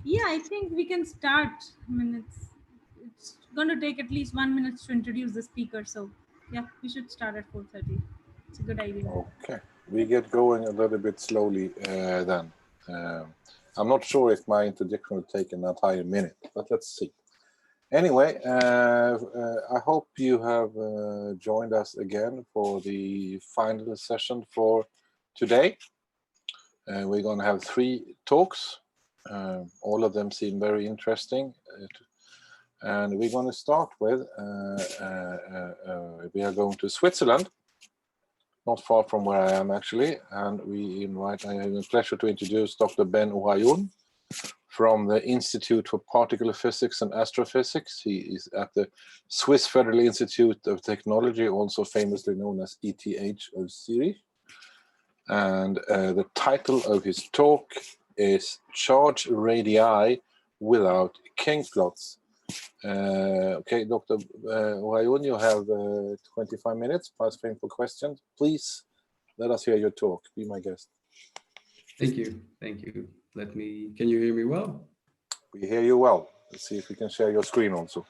B: Yeah, I think we can start. I mean, it's going to take at least 1 minute to introduce the speaker. So yeah, we should start at 4:30. It's a good idea.
G: Okay, we get going a little bit slowly then. I'm not sure if my introduction will take an entire minute, but let's see. Anyway, I hope you have joined us again for the final session for today. We're going to have 3 talks. All of them seem very interesting. And we're going to start with, we are going to Switzerland, not far from where I am actually. And I have the pleasure to introduce Dr. Ben Ohayoun from the Institute for Particle Physics and Astrophysics. He is at the Swiss Federal Institute of Technology, also famously known as ETH of Zurich. And the title of his talk is Charge Radii Without King Plots. Okay, Dr. Ohayoun, you have 25 minutes, pass frame for questions. Please let us hear your talk. Be my guest.
L: Thank you. Thank you. Can you hear me well?
G: We hear you well. Let's see if we can share your screen also.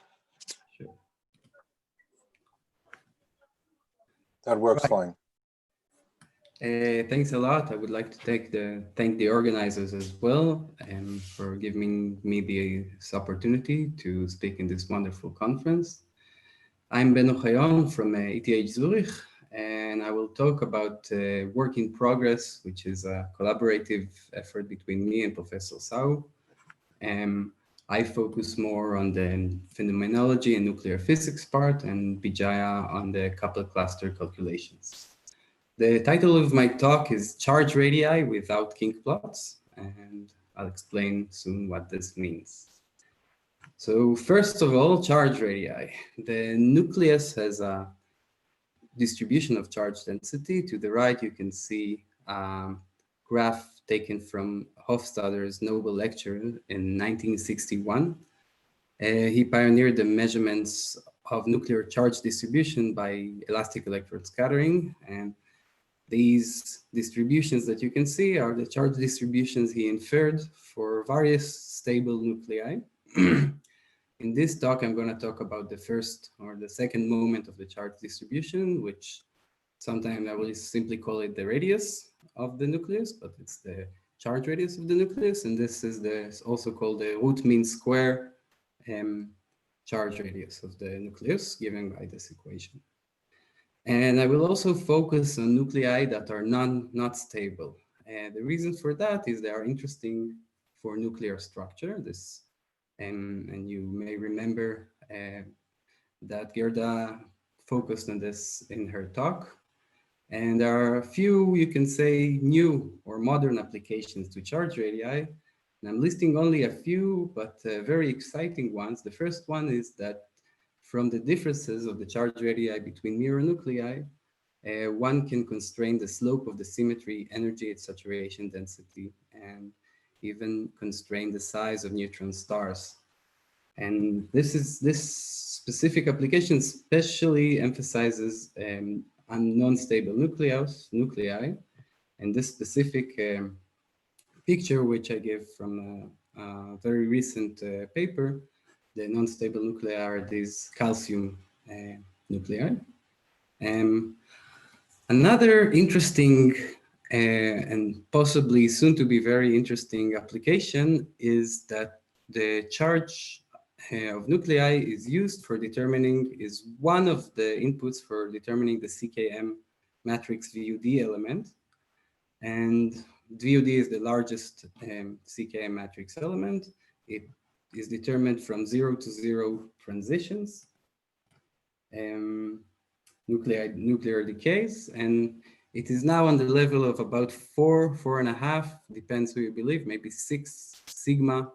L: Sure.
G: That works fine.
L: Thanks a lot. I would like to thank the organizers as well for giving me this opportunity to speak in this wonderful conference. I'm Ben Ohayoun from ETH Zurich, and I will talk about work in progress, which is a collaborative effort between me and Professor Sau. I focus more on the phenomenology and nuclear physics part, and Bijaya on the coupled cluster calculations. The title of my talk is Charge Radii Without Kink Plots, and I'll explain soon what this means. So first of all, charge radii. The nucleus has a distribution of charge density. To the right, you can see a graph taken from Hofstadter's Nobel lecture in 1961. He pioneered the measurements of nuclear charge distribution by elastic electrode scattering, and these distributions that you can see are the charge distributions he inferred for various stable nuclei. In this talk, I'm going to talk about the first or the second moment of the charge distribution, which sometimes I will simply call it the radius of the nucleus, but it's the charge radius of the nucleus. And this is also called the root mean square charge radius of the nucleus given by this equation. And I will also focus on nuclei that are not stable. And the reason for that is they are interesting for nuclear structure. And you may remember that Gerda focused on this in her talk. And there are a few, you can say, new or modern applications to charge radii. And I'm listing only a few, but very exciting ones. The first one is that from the differences of the charge radii between mirror nuclei, one can constrain the slope of the symmetry, energy at saturation, density, and even constrain the size of neutron stars. And this specific application especially emphasizes non-stable nuclei, and this specific picture, which I gave from a very recent paper, the non-stable nuclei are these calcium nuclei. Another interesting and possibly soon to be very interesting application is that the charge of nuclei is used for determining, is one of the inputs for determining the CKM matrix VUD element. And VUD is the largest CKM matrix element. It is determined from 0 to 0 transitions, nuclear decays, and it is now on the level of about 4.5, depends who you believe, maybe 6 sigma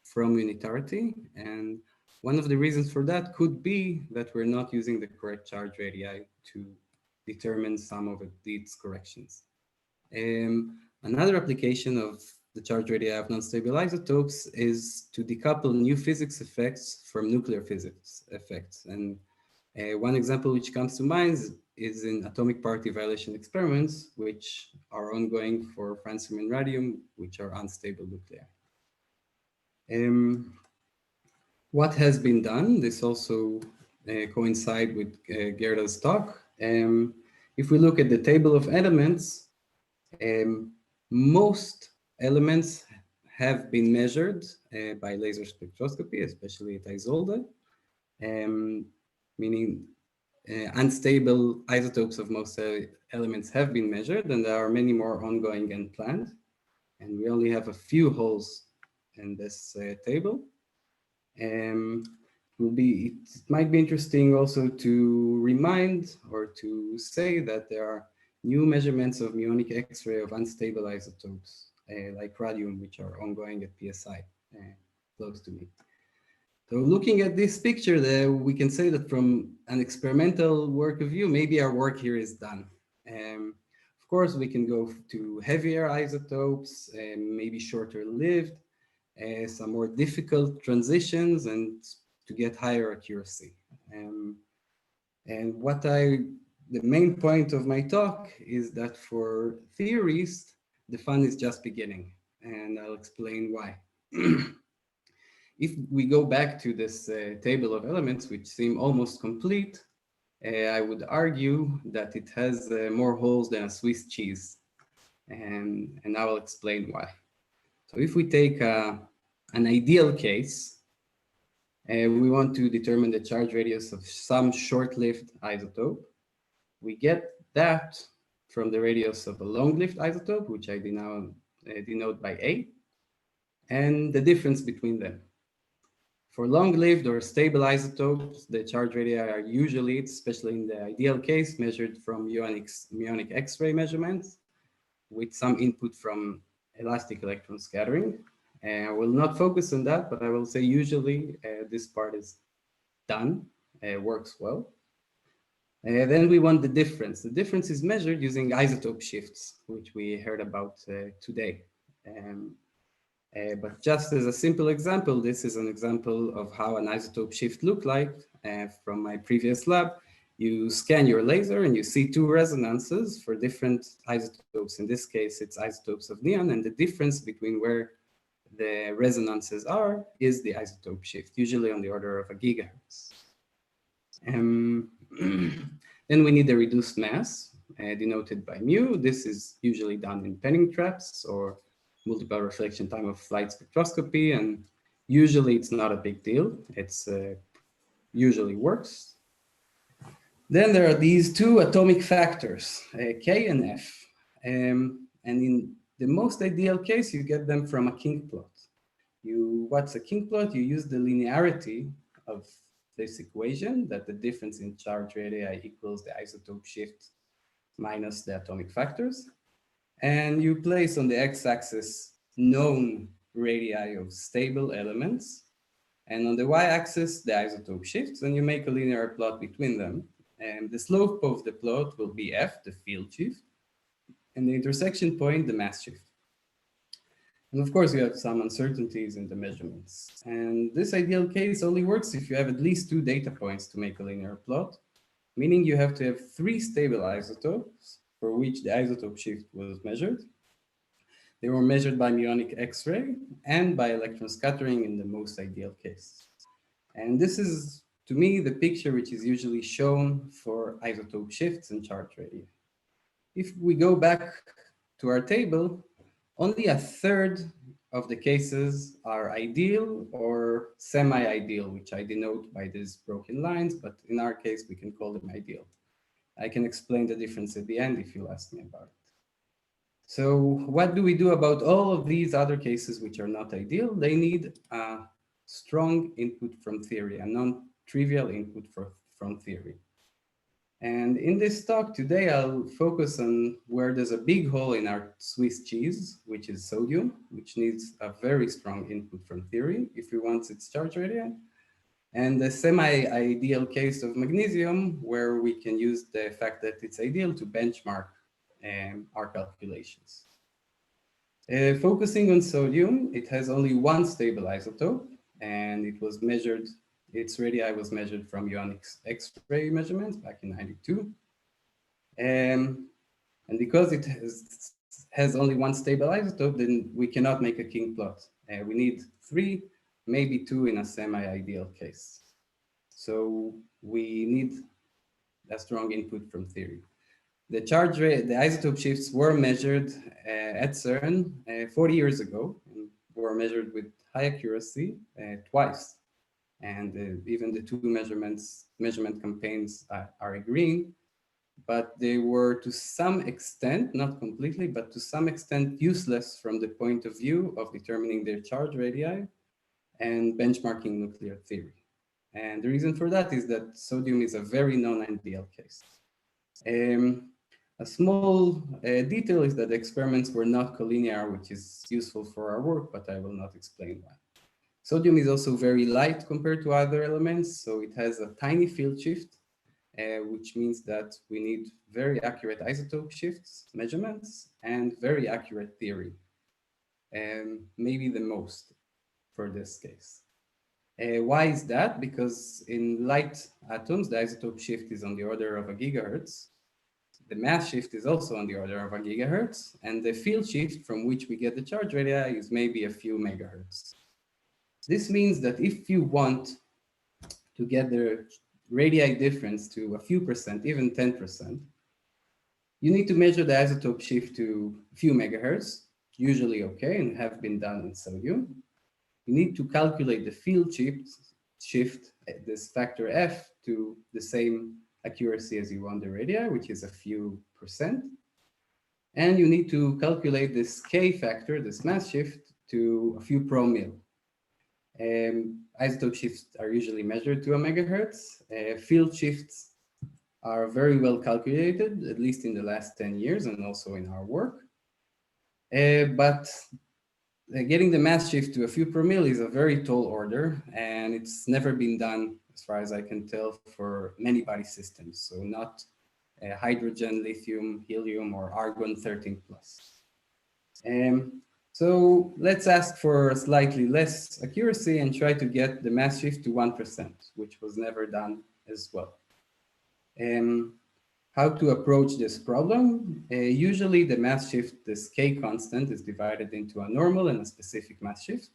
L: from unitarity. And one of the reasons for that could be that we're not using the correct charge radii to determine some of its corrections. Another application of the charge radii of non-stable isotopes is to decouple new physics effects from nuclear physics effects. And one example which comes to mind is in atomic parity violation experiments, which are ongoing for francium and radium, which are unstable nuclei. What has been done, this also coincides with Gerda's talk. If we look at the table of elements, most elements have been measured by laser spectroscopy, especially at Isolde, meaning unstable isotopes of most elements have been measured, and there are many more ongoing and planned. And we only have a few holes in this table. It might be interesting also to remind or to say that there are new measurements of muonic X-ray of unstable isotopes like radium, which are ongoing at PSI, close to me. So looking at this picture there, we can say that from an experimental work of view, maybe our work here is done. Of course, we can go to heavier isotopes, maybe shorter lived, some more difficult transitions, and to get higher accuracy. And the main point of my talk is that for theorists, the fun is just beginning, and I'll explain why. If we go back to this table of elements, which seem almost complete, I would argue that it has more holes than a Swiss cheese. And I will explain why. So if we take an ideal case, we want to determine the charge radius of some short-lived isotope. We get that from the radius of a long-lived isotope, which I denote by A, and the difference between them. For long-lived or stable isotopes, the charge radii are usually, especially in the ideal case, measured from muonic X-ray measurements with some input from elastic electron scattering. I will not focus on that, but I will say usually this part is done, works well. Then we want the difference. The difference is measured using isotope shifts, which we heard about today. But just as a simple example, this is an example of how an isotope shift look like from my previous lab. You scan your laser and you see two resonances for different isotopes. In this case, it's isotopes of neon, and the difference between where the resonances are is the isotope shift, usually on the order of a gigahertz. Then we need a reduced mass, denoted by mu. This is usually done in penning traps or multiple reflection time of flight spectroscopy, and usually it's not a big deal. It's usually works. Then there are these two atomic factors, K and F. And in the most ideal case, you get them from a kink plot. What's a kink plot? You use the linearity of this equation, that the difference in charge radii equals the isotope shift minus the atomic factors. And you place on the x-axis known radii of stable elements, and on the y-axis the isotope shifts, and you make a linear plot between them. And the slope of the plot will be f, the field shift, and the intersection point, the mass shift. And of course, you have some uncertainties in the measurements. And this ideal case only works if you have at least 2 data points to make a linear plot, meaning you have to have 3 stable isotopes for which the isotope shift was measured. They were measured by muonic X-ray and by electron scattering in the most ideal case. And this is, to me, the picture which is usually shown for isotope shifts and charge radii. If we go back to our table, only a third of the cases are ideal or semi-ideal, which I denote by these broken lines, but in our case, we can call them ideal. I can explain the difference at the end if you ask me about it. So what do we do about all of these other cases which are not ideal? They need a strong input from theory, a non-trivial input from theory. And in this talk today, I'll focus on where there's a big hole in our Swiss cheese, which is sodium, which needs a very strong input from theory if we want its charge radii, and the semi-ideal case of magnesium, where we can use the fact that it's ideal to benchmark our calculations. Focusing on sodium, it has only 1 stable isotope, and it was measured. Its radii was measured from ionic X-ray measurements back in '92. And because it has only 1 stable isotope, then we cannot make a king plot. We need 3, maybe 2 in a semi-ideal case. So we need a strong input from theory. The charge rate, the isotope shifts were measured at CERN 40 years ago, and were measured with high accuracy twice. And even the 2 measurement campaigns are agreeing, but they were to some extent, not completely, but to some extent useless from the point of view of determining their charge radii and benchmarking nuclear theory. And the reason for that is that sodium is a very non-ideal case. A small detail is that the experiments were not collinear, which is useful for our work, but I will not explain why. Sodium is also very light compared to other elements, so it has a tiny field shift, which means that we need very accurate isotope shifts, measurements, and very accurate theory, and maybe the most for this case. Why is that? Because in light atoms, the isotope shift is on the order of a gigahertz. The mass shift is also on the order of a gigahertz, and the field shift from which we get the charge radii is maybe a few megahertz. This means that if you want to get the radii difference to a few percent, even 10%, you need to measure the isotope shift to a few megahertz, usually okay, and have been done in sodium. You need to calculate the field shift, this factor f, to the same accuracy as you want the radii, which is a few percent. And you need to calculate this k factor, this mass shift, to a few promille. Isotope shifts are usually measured to a megahertz. Field shifts are very well calculated, at least in the last 10 years and also in our work. But getting the mass shift to a few promille is a very tall order, and it's never been done, as far as I can tell, for many body systems. So not hydrogen, lithium, helium, or argon-13+. So let's ask for slightly less accuracy and try to get the mass shift to 1%, which was never done as well. How to approach this problem? Usually the mass shift, this k constant, is divided into a normal and a specific mass shift.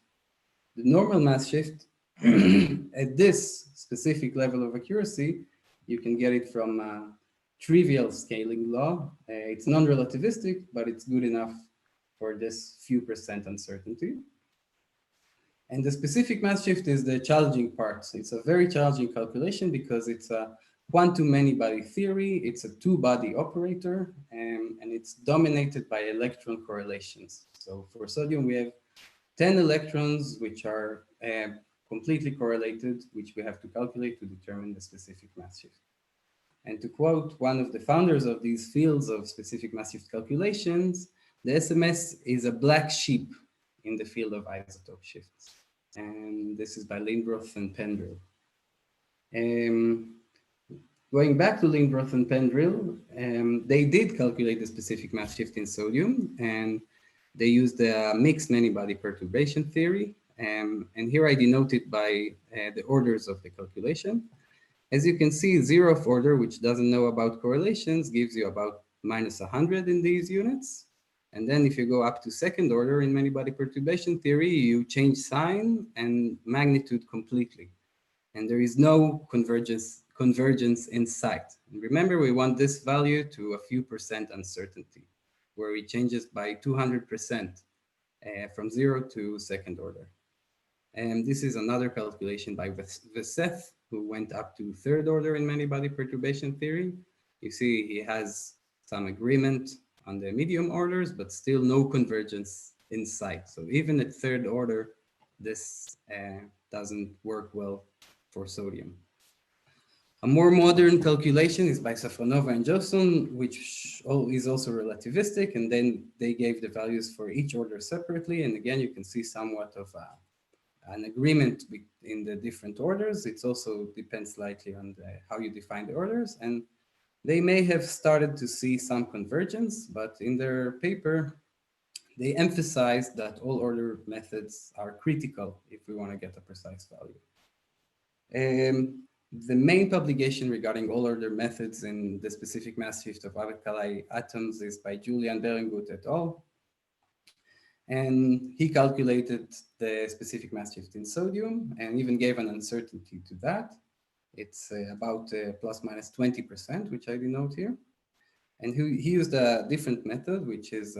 L: The normal mass shift at this specific level of accuracy, you can get it from a trivial scaling law. It's non-relativistic, but it's good enough for this few percent uncertainty. And the specific mass shift is the challenging part. It's a very challenging calculation because it's a quantum many-body theory. It's a 2-body operator, and it's dominated by electron correlations. So for sodium, we have 10 electrons, which are completely correlated, which we have to calculate to determine the specific mass shift. And to quote one of the founders of these fields of specific mass shift calculations, the SMS is a black sheep in the field of isotope shifts. And this is by Lindroth and Pendrell. Going back to Lindroth and Pendrell, they did calculate the specific mass shift in sodium, and they used the mixed many-body perturbation theory. And here I denote it by the orders of the calculation. As you can see, 0th order, which doesn't know about correlations, gives you about -100 in these units. And then if you go up to 2nd order in many-body perturbation theory, you change sign and magnitude completely. And there is no convergence in sight. And remember, we want this value to a few percent uncertainty, where it changes by 200% from 0 to 2nd order. And this is another calculation by Veseth, who went up to 3rd order in many-body perturbation theory. You see he has some agreement on the medium orders, but still no convergence in sight. So even at 3rd order, this doesn't work well for sodium. A more modern calculation is by Safronova and Jolson, which is also relativistic, and then they gave the values for each order separately. And again, you can see somewhat of an agreement in the different orders. It also depends slightly on how you define the orders. And they may have started to see some convergence, but in their paper, they emphasized that all order methods are critical if we want to get a precise value. The main publication regarding all order methods in the specific mass shift of alkali atoms is by Julian Berengut et al. And he calculated the specific mass shift in sodium and even gave an uncertainty to that. It's about ±20%, which I denote here. And he used a different method, which is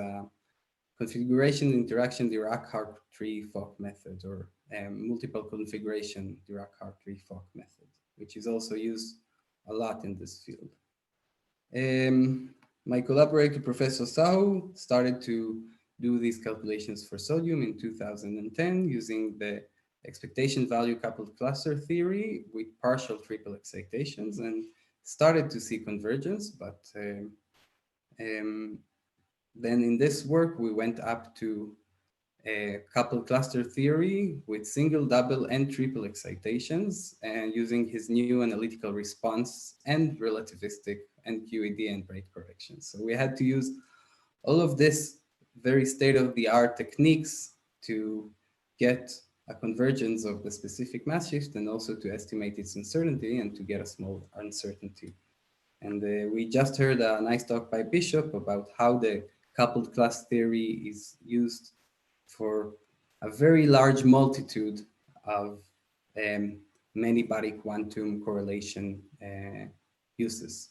L: configuration interaction Dirac-Hartree-Fock method, or multiple configuration Dirac-Hartree-Fock method, which is also used a lot in this field. My collaborator, Professor Sahu, started to do these calculations for sodium in 2010 using the expectation value coupled cluster theory with partial triple excitations, and started to see convergence. But then in this work, we went up to a coupled cluster theory with single, double, and triple excitations, and using his new analytical response and relativistic and QED and rate corrections. So we had to use all of this very state-of-the-art techniques to get a convergence of the specific mass shift and also to estimate its uncertainty and to get a small uncertainty. And we just heard a nice talk by Bishop about how the coupled class theory is used for a very large multitude of many-body quantum correlation uses.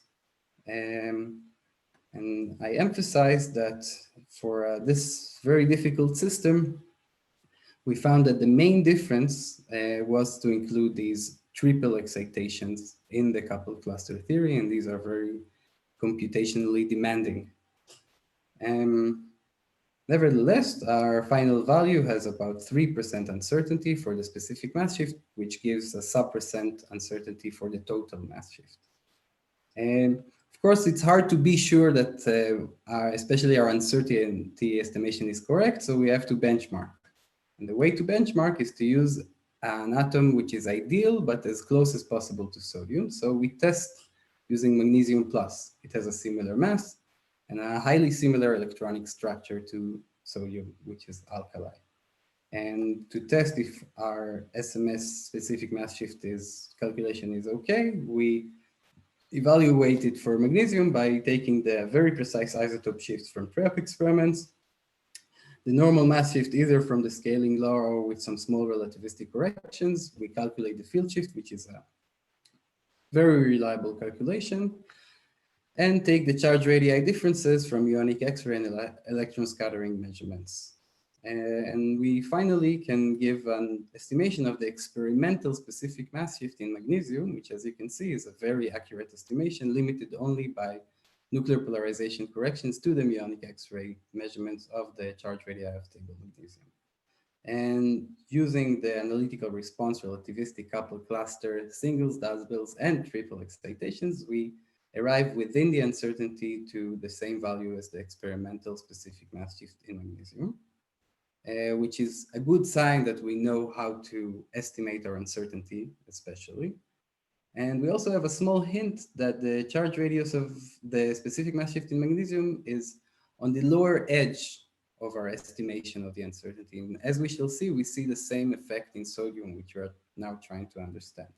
L: And I emphasize that for this very difficult system, we found that the main difference was to include these triple excitations in the coupled cluster theory, and these are very computationally demanding. Nevertheless, our final value has about 3% uncertainty for the specific mass shift, which gives a sub% uncertainty for the total mass shift. And of course, it's hard to be sure that especially our uncertainty estimation is correct, so we have to benchmark. And the way to benchmark is to use an atom which is ideal, but as close as possible to sodium. So we test using magnesium plus. It has a similar mass and a highly similar electronic structure to sodium, which is alkali. And to test if our SMS specific mass shift calculation is okay, we evaluate it for magnesium by taking the very precise isotope shifts from prep experiments, the normal mass shift either from the scaling law or with some small relativistic corrections. We calculate the field shift, which is a very reliable calculation, and take the charge radii differences from ionic X-ray and electron scattering measurements. And we finally can give an estimation of the experimental specific mass shift in magnesium, which, as you can see, is a very accurate estimation limited only by nuclear polarization corrections to the ionic X-ray measurements of the charge radii of stable magnesium. And using the analytical response relativistic coupled cluster, singles, doubles, and triple excitations, we arrive within the uncertainty to the same value as the experimental specific mass shift in magnesium, which is a good sign that we know how to estimate our uncertainty, especially. And we also have a small hint that the charge radius of the specific mass shift in magnesium is on the lower edge of our estimation of the uncertainty. And as we shall see, we see the same effect in sodium, which we are now trying to understand.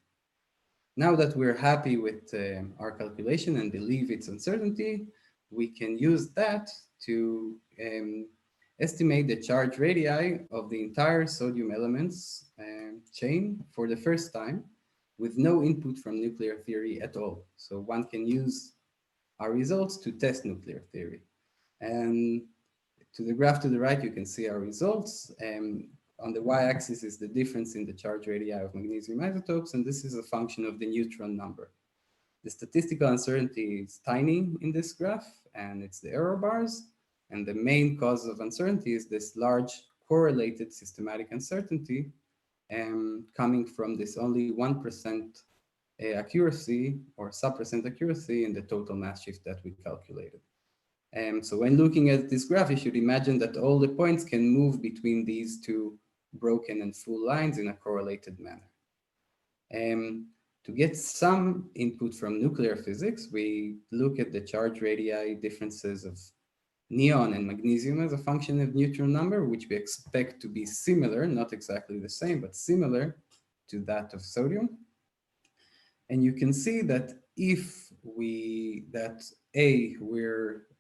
L: Now that we're happy with our calculation and believe its uncertainty, we can use that to estimate the charge radii of the entire sodium elements chain for the first time with no input from nuclear theory at all. So one can use our results to test nuclear theory. And to the graph to the right, you can see our results. On the y-axis is the difference in the charge radii of magnesium isotopes, and this is a function of the neutron number. The statistical uncertainty is tiny in this graph, and it's the error bars. And the main cause of uncertainty is this large correlated systematic uncertainty coming from this only 1% accuracy or sub% accuracy in the total mass shift that we calculated. So when looking at this graph, you should imagine that all the points can move between these two broken and full lines in a correlated manner. To get some input from nuclear physics, we look at the charge radii differences of neon and magnesium as a function of neutron number, which we expect to be similar, not exactly the same, but similar to that of sodium. And you can see that if we're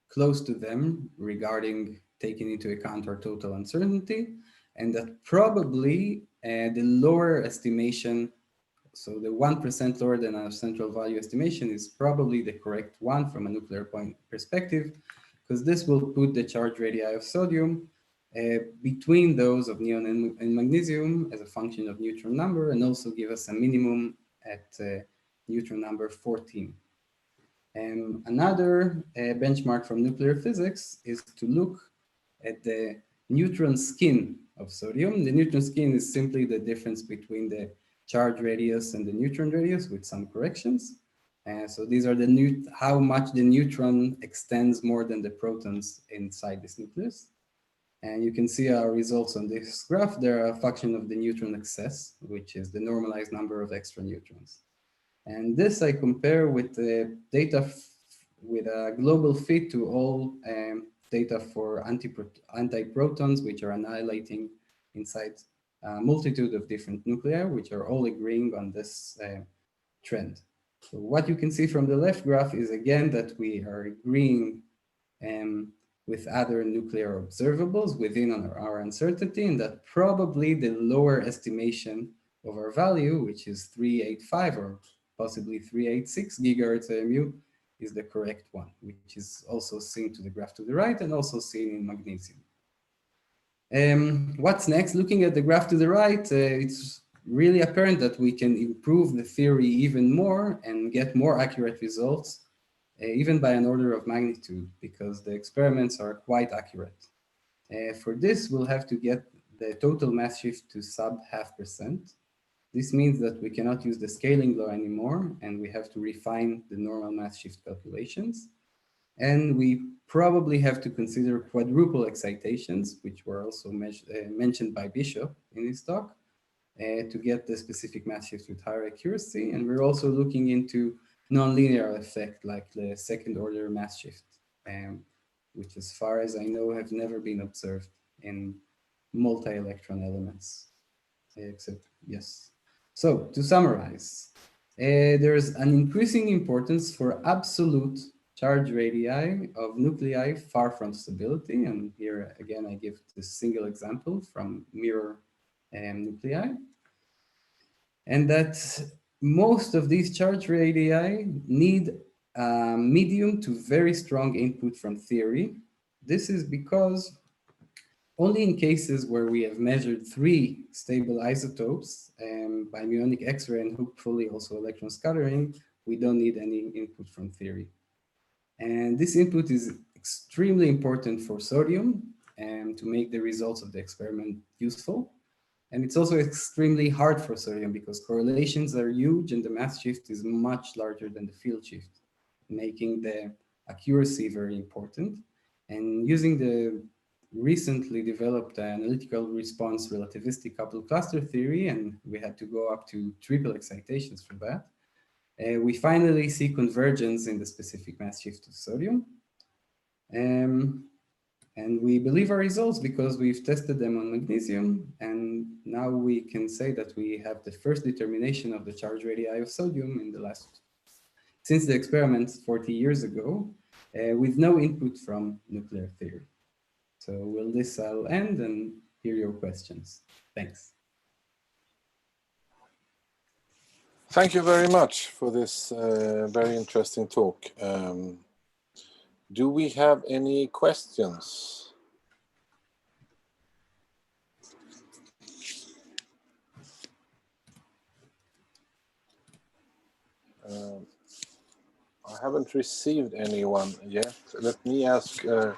L: close to them regarding taking into account our total uncertainty, and that probably the lower estimation, so the 1% lower than our central value estimation, is probably the correct one from a nuclear point perspective, because this will put the charge radii of sodium between those of neon and magnesium as a function of neutron number, and also give us a minimum at neutron number 14. Another benchmark from nuclear physics is to look at the neutron skin of sodium. The neutron skin is simply the difference between the charge radius and the neutron radius with some corrections. So these are how much the neutron extends more than the protons inside this nucleus. And you can see our results on this graph. They're a function of the neutron excess, which is the normalized number of extra neutrons. And this I compare with the data with a global fit to all data for antiprotons, which are annihilating inside a multitude of different nuclei, which are all agreeing on this trend. So what you can see from the left graph is again that we are agreeing with other nuclear observables within our uncertainty, and that probably the lower estimation of our value, which is 385 or possibly 386 gigahertz AMU, is the correct one, which is also seen to the graph to the right and also seen in magnesium. What's next? Looking at the graph to the right, it's really apparent that we can improve the theory even more and get more accurate results, even by an order of magnitude, because the experiments are quite accurate. For this, we'll have to get the total mass shift to sub 0.5%. This means that we cannot use the scaling law anymore, and we have to refine the normal mass shift calculations. And we probably have to consider quadruple excitations, which were also mentioned by Bishop in his talk, to get the specific mass shift with higher accuracy. And we're also looking into nonlinear effect, like the second order mass shift, which as far as I know have never been observed in multi-electron elements, except, yes. So to summarize, there's an increasing importance for absolute charge radii of nuclei far from stability. And here again, I give this single example from mirror nuclei. And that most of these charge radii need medium to very strong input from theory. This is because only in cases where we have measured 3 stable isotopes by muonic X-ray and hopefully also electron scattering, we don't need any input from theory. And this input is extremely important for sodium to make the results of the experiment useful. And it's also extremely hard for sodium because correlations are huge and the mass shift is much larger than the field shift, making the accuracy very important. And using the recently developed analytical response relativistic coupled cluster theory, and we had to go up to triple excitations for that, We finally see convergence in the specific mass shift of sodium. And we believe our results because we've tested them on magnesium, and now we can say that we have the first determination of the charge radii of sodium in the last, since the experiments 40 years ago, with no input from nuclear theory. So with this, I'll end and hear your questions. Thanks.
G: Thank you very much for this very interesting talk. Do we have any questions? I haven't received anyone yet. Let me ask a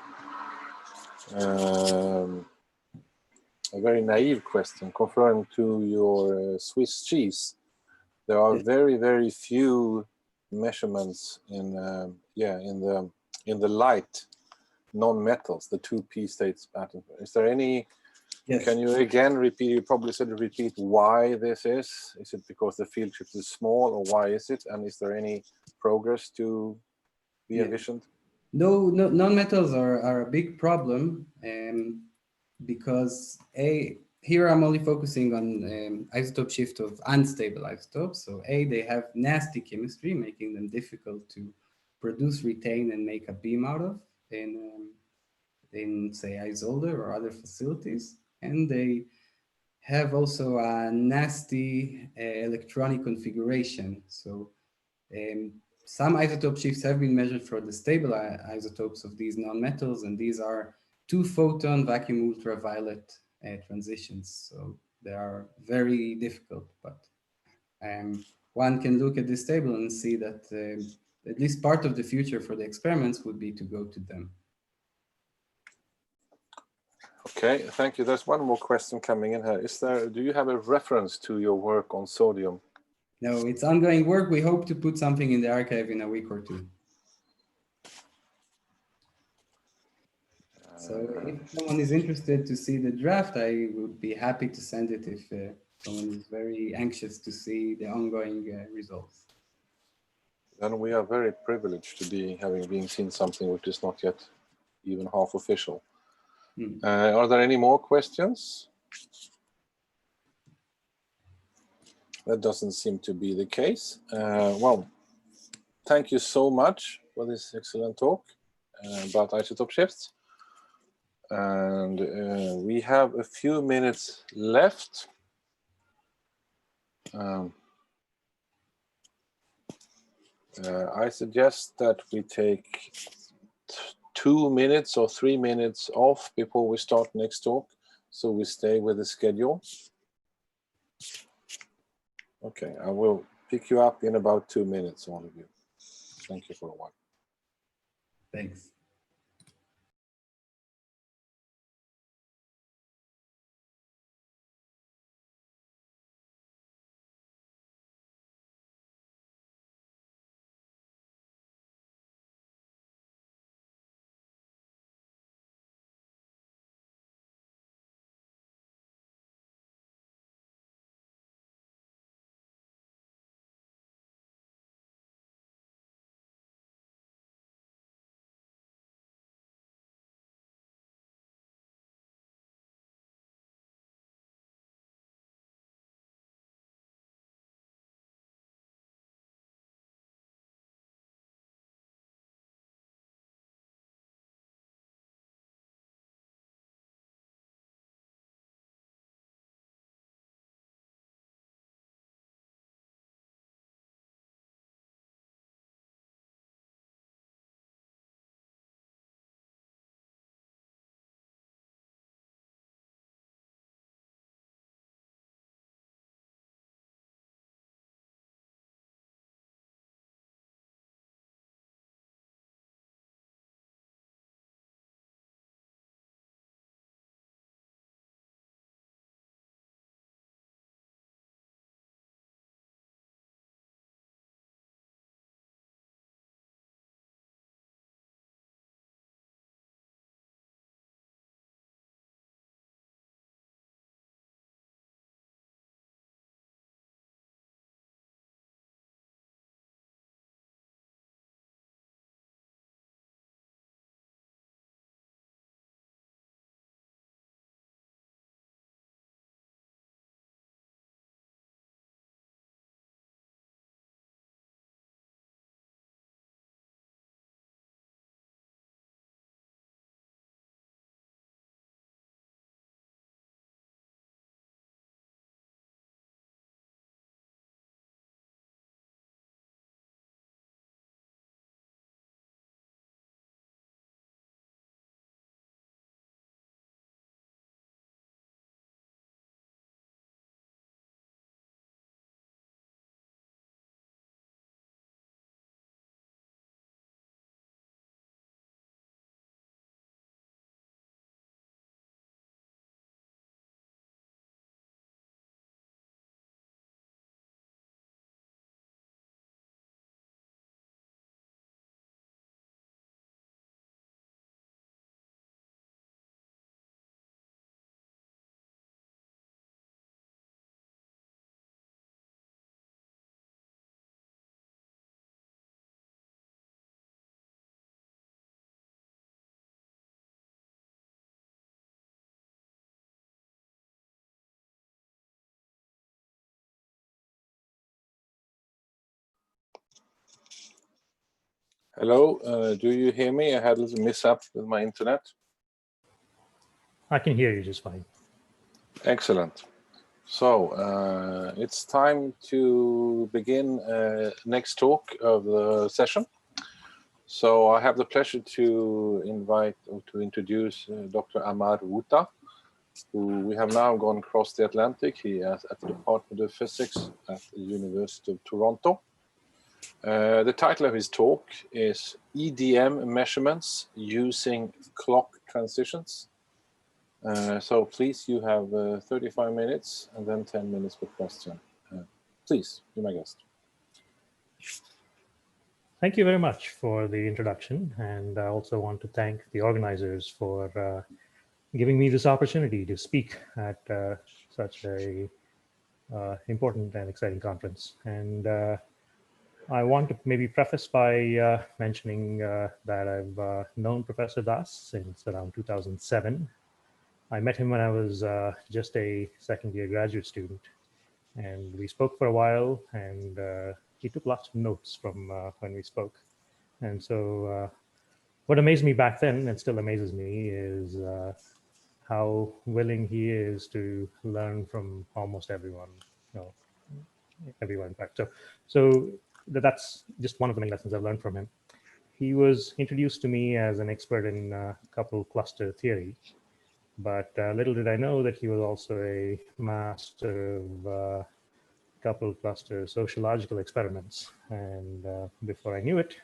G: very naive question, referring to your Swiss cheese. There are very, very few measurements in the light non-metals, the 2p states pattern. Is there any? Yes. Can you again repeat? You probably said repeat why this is. Is it because the field shift is small, or why is it? And is there any progress to be envisioned?
L: No, non-metals are a big problem, because here I'm only focusing on isotope shift of unstable isotopes. So they have nasty chemistry, making them difficult to produce, retain, and make a beam out of in say Isolde or other facilities. And they have also a nasty electronic configuration. So some isotope shifts have been measured for the stable isotopes of these non-metals, and these are 2-photon vacuum ultraviolet transitions. So they are very difficult, but one can look at this table and see that at least part of the future for the experiments would be to go to them.
G: Okay, thank you. There's one more question coming in here. Do you have a reference to your work on sodium?
L: No, it's ongoing work. We hope to put something in the archive in a week or two. So if someone is interested to see the draft, I would be happy to send it if someone is very anxious to see the ongoing results.
G: Then we are very privileged to be having been seen something which is not yet even half official. Are there any more questions? That doesn't seem to be the case. Well, thank you so much for this excellent talk about isotope shifts. And we have a few minutes left. I suggest that we take 2 minutes or 3 minutes off before we start next talk, so we stay with the schedule. Okay, I will pick you up in about 2 minutes, all of you. Thank you for a while.
L: Thanks.
G: Hello, do you hear me? I had a little mishap with my internet.
K: I can hear you just fine.
G: Excellent. So it's time to begin next talk of the session. So I have the pleasure to invite or to introduce Dr. Amar Wuta, who we have now gone across the Atlantic. He is at the Department of Physics at the University of Toronto. The title of his talk is EDM Measurements Using Clock Transitions. So please, you have 35 minutes and then 10 minutes per question. Please, be my guest.
K: Thank you very much for the introduction. And I also want to thank the organizers for giving me this opportunity to speak at such a important and exciting conference. And I want to maybe preface by mentioning that I've known Professor Das since around 2007. I met him when I was just a second-year graduate student, and we spoke for a while, and he took lots of notes from when we spoke. And so what amazed me back then, and still amazes me, is how willing he is to learn from almost everyone, everyone in fact. So that's just one of the many lessons I've learned from him. He was introduced to me as an expert in couple cluster theory, but little did I know that he was also a master of couple cluster sociological experiments. And before I knew it,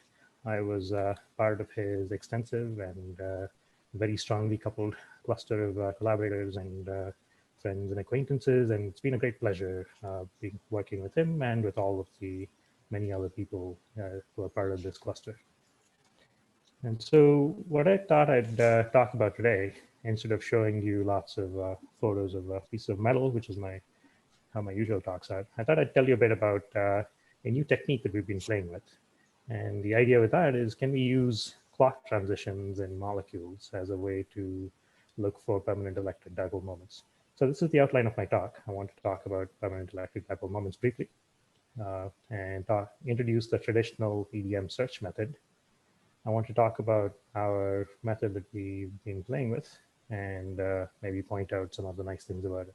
K: I was part of his extensive and very strongly coupled cluster of collaborators and friends and acquaintances. And it's been a great pleasure working with him and with all of the many other people who are part of this cluster. And so what I thought I'd talk about today, instead of showing you lots of photos of a piece of metal, which is how my usual talks are, I thought I'd tell you a bit about a new technique that we've been playing with. And the idea with that is, can we use clock transitions in molecules as a way to look for permanent electric dipole moments? So this is the outline of my talk. I want to talk about permanent electric dipole moments briefly and introduce the traditional EDM search method. I want to talk about our method that we've been playing with and maybe point out some of the nice things about it.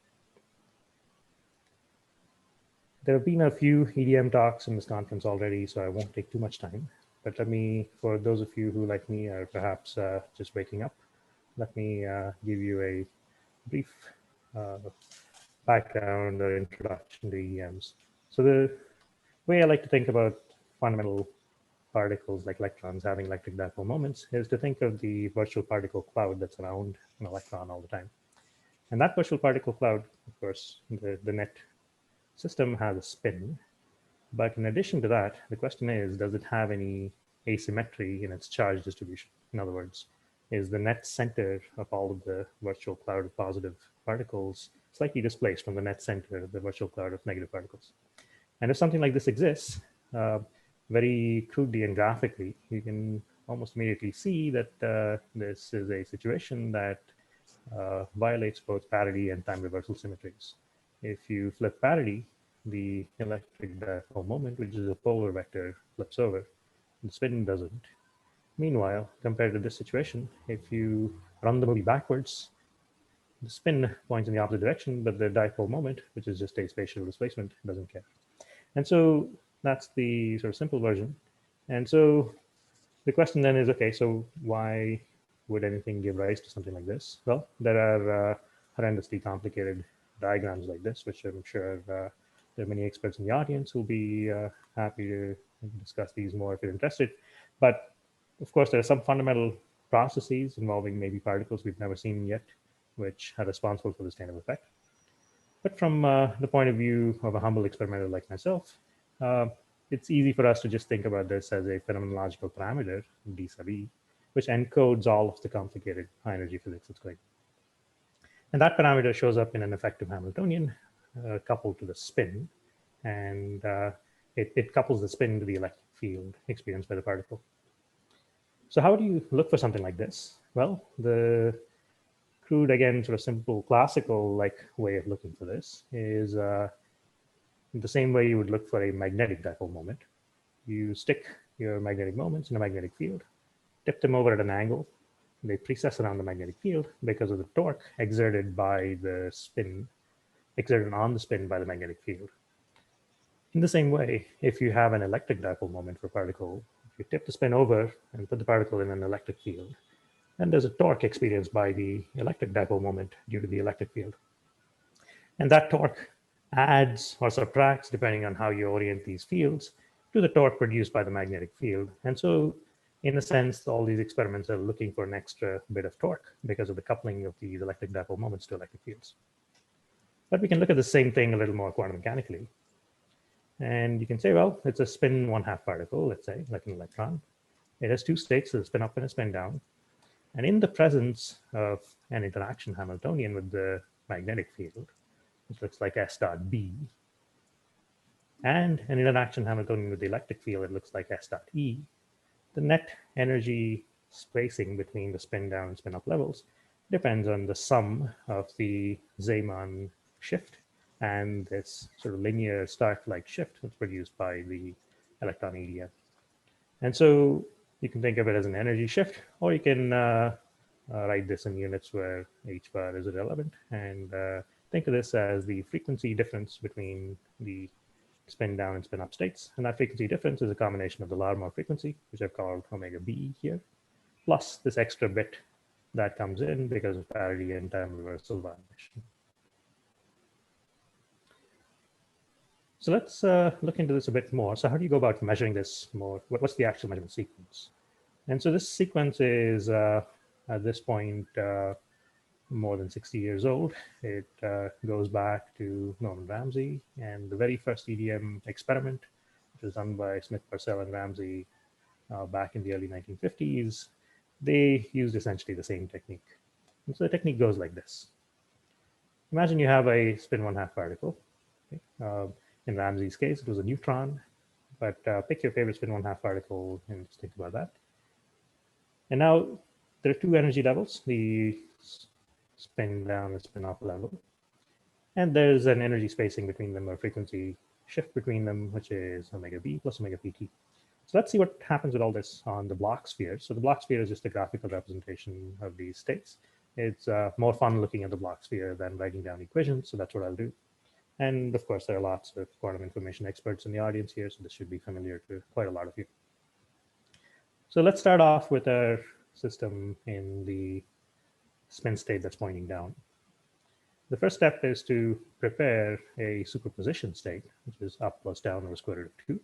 K: There have been a few EDM talks in this conference already, so I won't take too much time. But let me, for those of you who, like me, are perhaps just waking up, let me give you a brief background or introduction to EDMs. So the way I like to think about fundamental particles like electrons having electric dipole moments is to think of the virtual particle cloud that's around an electron all the time. And that virtual particle cloud, of course, the net system has a spin. But in addition to that, the question is, does it have any asymmetry in its charge distribution? In other words, is the net center of all of the virtual cloud of positive particles slightly displaced from the net center of the virtual cloud of negative particles? And if something like this exists, very crudely and graphically, you can almost immediately see that this is a situation that violates both parity and time reversal symmetries. If you flip parity, the electric dipole moment, which is a polar vector, flips over. The spin doesn't. Meanwhile, compared to this situation, if you run the movie backwards, the spin points in the opposite direction, but the dipole moment, which is just a spatial displacement, doesn't care. And so that's the sort of simple version. And so the question then is, okay, so why would anything give rise to something like this? Well, there are horrendously complicated diagrams like this, which I'm sure there are many experts in the audience who'll be happy to discuss these more if you're interested. But of course, there are some fundamental processes involving maybe particles we've never seen yet, which are responsible for this kind of effect. But from the point of view of a humble experimenter like myself, it's easy for us to just think about this as a phenomenological parameter, d/v, which encodes all of the complicated high energy physics that's going on. And that parameter shows up in an effective Hamiltonian coupled to the spin, and it couples the spin to the electric field experienced by the particle. So how do you look for something like this? Well, the crude, again, sort of simple classical like way of looking for this is the same way you would look for a magnetic dipole moment. you stick your magnetic moments in a magnetic field, tip them over at an angle. They precess around the magnetic field because of the torque exerted by the spin, exerted on the spin by the magnetic field. In the same way, if you have an electric dipole moment for a particle, if you tip the spin over and put the particle in an electric field, then there's a torque experienced by the electric dipole moment due to the electric field. And that torque adds or subtracts, depending on how you orient these fields, to the torque produced by the magnetic field. And so, in a sense, all these experiments are looking for an extra bit of torque because of the coupling of these electric dipole moments to electric fields. But we can look at the same thing a little more quantum mechanically. And you can say, well, it's a spin 1/2 particle, let's say, like an electron. It has two states, a spin up and a spin down. And in the presence of an interaction Hamiltonian with the magnetic field, which looks like S dot B, and an interaction Hamiltonian with the electric field, it looks like S dot E, the net energy spacing between the spin down and spin up levels depends on the sum of the Zeeman shift and this sort of linear Stark-like shift that's produced by the electron EDM. And so you can think of it as an energy shift, or you can write this in units where h bar is irrelevant, and think of this as the frequency difference between the spin down and spin up states. And that frequency difference is a combination of the Larmor frequency, which I've called omega b here, plus this extra bit that comes in because of parity and time reversal violation. So let's look into this a bit more. So how do you go about measuring this more? What's the actual measurement sequence? And so this sequence is, at this point, more than 60 years old. It goes back to Norman Ramsey and the very first EDM experiment, which was done by Smith, Purcell, and Ramsey back in the early 1950s. They used essentially the same technique. And so the technique goes like this. Imagine you have a spin 1/2 particle. Okay? In Ramsey's case, it was a neutron, but pick your favorite spin 1/2 particle and just think about that. And now there are two energy levels, the spin down and spin up level. And there's an energy spacing between them, or frequency shift between them, which is omega b plus omega pt. So let's see what happens with all this on the block sphere. So the block sphere is just a graphical representation of these states. It's more fun looking at the block sphere than writing down equations, so that's what I'll do. And of course, there are lots of quantum information experts in the audience here, so this should be familiar to quite a lot of you. So let's start off with our system in the spin state that's pointing down. The first step is to prepare a superposition state, which is up plus down over square root of 2,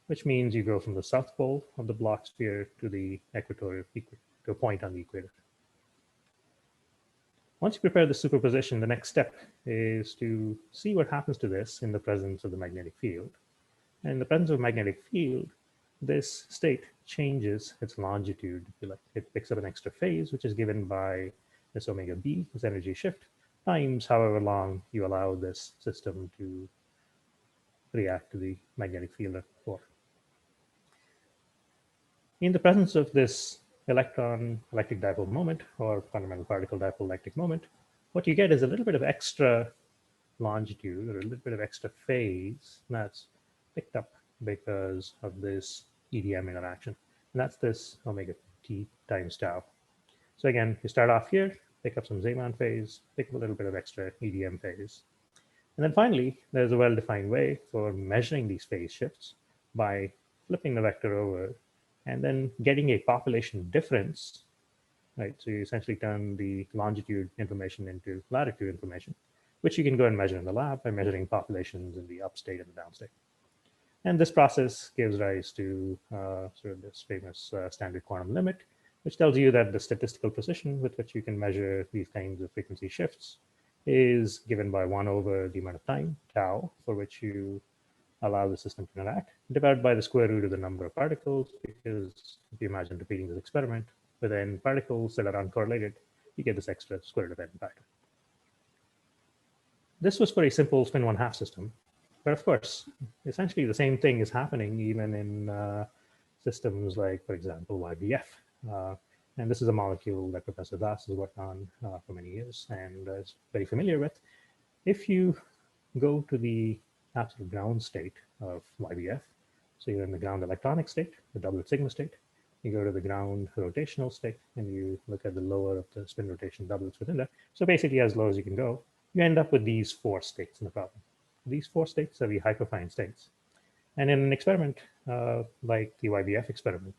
K: which means you go from the south pole of the block sphere to the equatorial, to a point on the equator. Once you prepare the superposition, the next step is to see what happens to this in the presence of the magnetic field. And in the presence of a magnetic field, this state changes its longitude, if you like. It picks up an extra phase, which is given by this omega b, this energy shift, times however long you allow this system to react to the magnetic field for. In the presence of this electron electric dipole moment, or fundamental particle dipole electric moment, what you get is a little bit of extra longitude, or a little bit of extra phase that's picked up because of this EDM interaction. And that's this omega t times tau. So again, you start off here, pick up some Zeeman phase, pick up a little bit of extra EDM phase. And then finally, there's a well-defined way for measuring these phase shifts by flipping the vector over and then getting a population difference, right? So you essentially turn the longitude information into latitude information, which you can go and measure in the lab by measuring populations in the upstate and the downstate. And this process gives rise to sort of this famous standard quantum limit, which tells you that the statistical precision with which you can measure these kinds of frequency shifts is given by 1 over the amount of time, tau, for which you allow the system to interact, divided by the square root of the number of particles, because if you imagine repeating this experiment with n particles that are uncorrelated, you get this extra square root of n factor. This was for a simple spin 1/2 system, but of course, essentially the same thing is happening even in systems like, for example, YBF. And this is a molecule that Professor Das has worked on for many years and is very familiar with. If you go to the absolute ground state of YBF, So you're in the ground electronic state, the doublet sigma state. You go to the ground rotational state, and you look at the lower of the spin rotation doublets within that. So basically, as low as you can go, you end up with these 4 states in the problem. These 4 states are the hyperfine states. And in an experiment like the YBF experiment,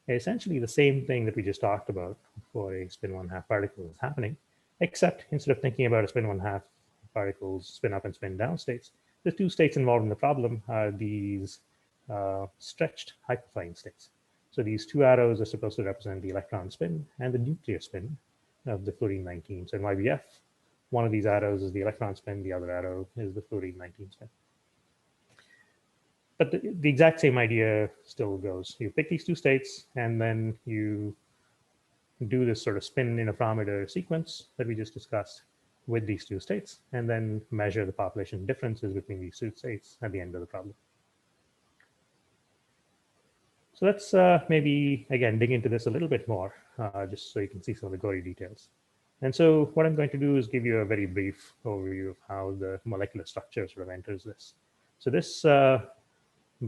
K: essentially the same thing that we just talked about for a spin 1/2 particle is happening, except instead of thinking about a spin 1/2 particles spin up and spin down states, the 2 states involved in the problem are these stretched hyperfine states. So these 2 arrows are supposed to represent the electron spin and the nuclear spin of the fluorine-19. So in YBF, one of these arrows is the electron spin, the other arrow is the fluorine-19 spin. But the exact same idea still goes. You pick these 2 states, and then you do this sort of spin interferometer sequence that we just discussed with these 2 states, and then measure the population differences between these 2 states at the end of the problem. So let's maybe, again, dig into this a little bit more, just so you can see some of the gory details. And so what I'm going to do is give you a very brief overview of how the molecular structure sort of enters this. So this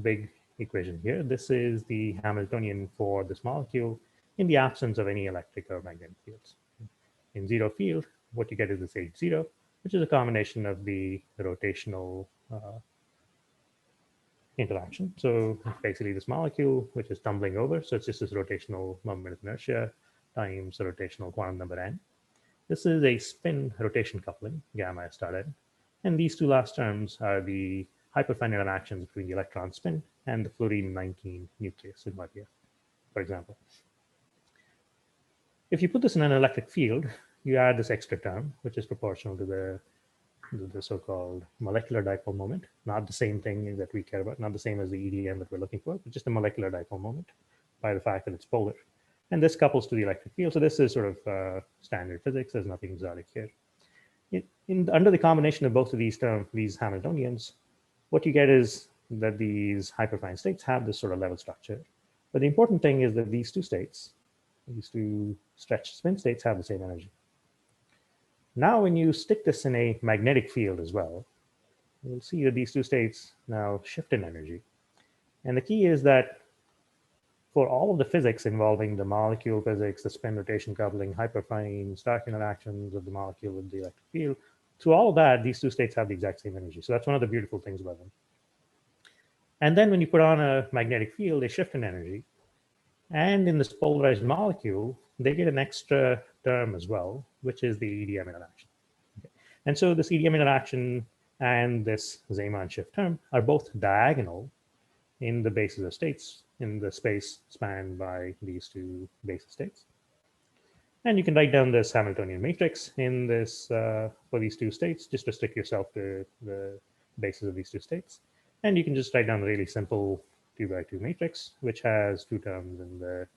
K: big equation here, this is the Hamiltonian for this molecule in the absence of any electric or magnetic fields. In 0 field, what you get is this H0, which is a combination of the rotational interaction. So basically this molecule, which is tumbling over, so it's just this rotational moment of inertia times the rotational quantum number n. This is a spin rotation coupling, gamma star n. And these 2 last terms are the hyperfine interactions between the electron spin and the fluorine-19 nucleus in YBF, for example. If you put this in an electric field, you add this extra term, which is proportional to the so-called molecular dipole moment, not the same thing that we care about, not the same as the EDM that we're looking for, but just the molecular dipole moment by the fact that it's polar. And this couples to the electric field. So this is sort of standard physics. There's nothing exotic here. Under the combination of both of these terms, these Hamiltonians, what you get is that these hyperfine states have this sort of level structure. But the important thing is that these 2 states, these 2 stretched spin states, have the same energy. Now, when you stick this in a magnetic field as well, you'll see that these 2 states now shift in energy. And the key is that for all of the physics involving the molecule physics, the spin rotation coupling, hyperfine Stark interactions of the molecule with the electric field, through all of that, these 2 states have the exact same energy. So that's one of the beautiful things about them. And then when you put on a magnetic field, they shift in energy. And in this polarized molecule, they get an extra term as well, which is the EDM interaction. Okay. And so this EDM interaction and this Zeeman shift term are both diagonal in the bases of states in the space spanned by these 2 basis states. And you can write down this Hamiltonian matrix in this for these 2 states. Just restrict yourself to the bases of these 2 states. And you can just write down a really simple 2x2 matrix, which has 2 terms in the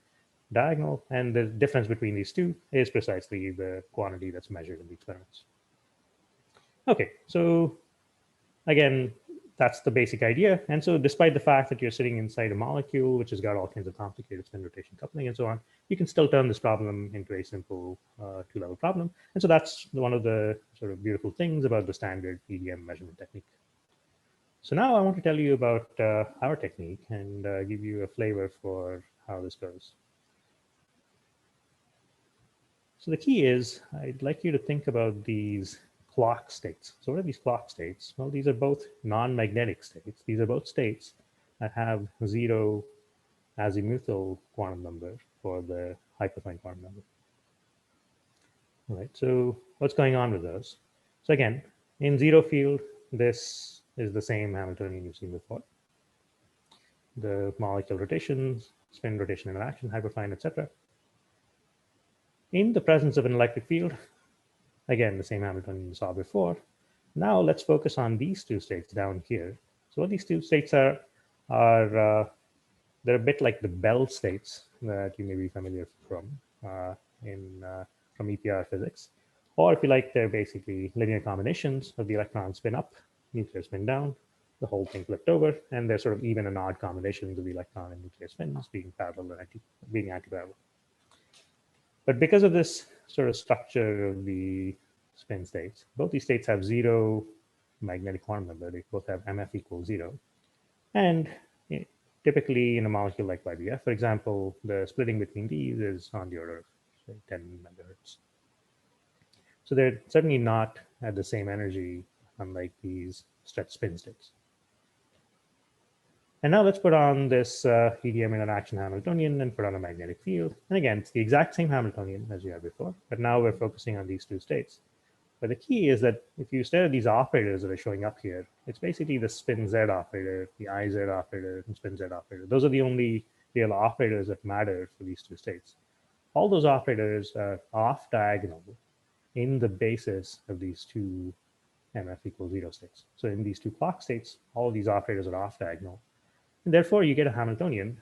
K: diagonal. And the difference between these 2 is precisely the quantity that's measured in the experiments. Okay, so again, that's the basic idea. And so despite the fact that you're sitting inside a molecule, which has got all kinds of complicated spin rotation coupling and so on, you can still turn this problem into a simple 2-level problem. And so that's one of the sort of beautiful things about the standard EDM measurement technique. So now I want to tell you about our technique and give you a flavor for how this goes. So the key is I'd like you to think about these clock states. So what are these clock states? Well, these are both non-magnetic states. These are both states that have 0 azimuthal quantum number for the hyperfine quantum number. All right, so what's going on with those? So again, in 0 field, this is the same Hamiltonian you've seen before. The molecule rotations, spin rotation interaction, hyperfine, etc. In the presence of an electric field, again, the same Hamiltonian you saw before. Now let's focus on these 2 states down here. So what these 2 states are they're a bit like the Bell states that you may be familiar from EPR physics. Or if you like, they're basically linear combinations of the electron spin up, nuclear spin down, the whole thing flipped over, and they're sort of even and odd combinations of the electron and nuclear spins being parallel and being antiparallel. But because of this sort of structure of the spin states, both these states have 0 magnetic quantum number. They both have MF equals 0. And to typically in a molecule like YBF, for example, the splitting between these is on the order of say, 10 megahertz. So they're certainly not at the same energy, unlike these stretched spin states. And now let's put on this EDM interaction Hamiltonian and put on a magnetic field. And again, it's the exact same Hamiltonian as you had before, but now we're focusing on these two states. But the key is that if you stare at these operators that are showing up here, it's basically the spin Z operator, the IZ operator, and spin Z operator. Those are the only real operators that matter for these two states. All those operators are off diagonal in the basis of these two MF equals 0 states. So in these two clock states, all of these operators are off diagonal. And therefore, you get a Hamiltonian,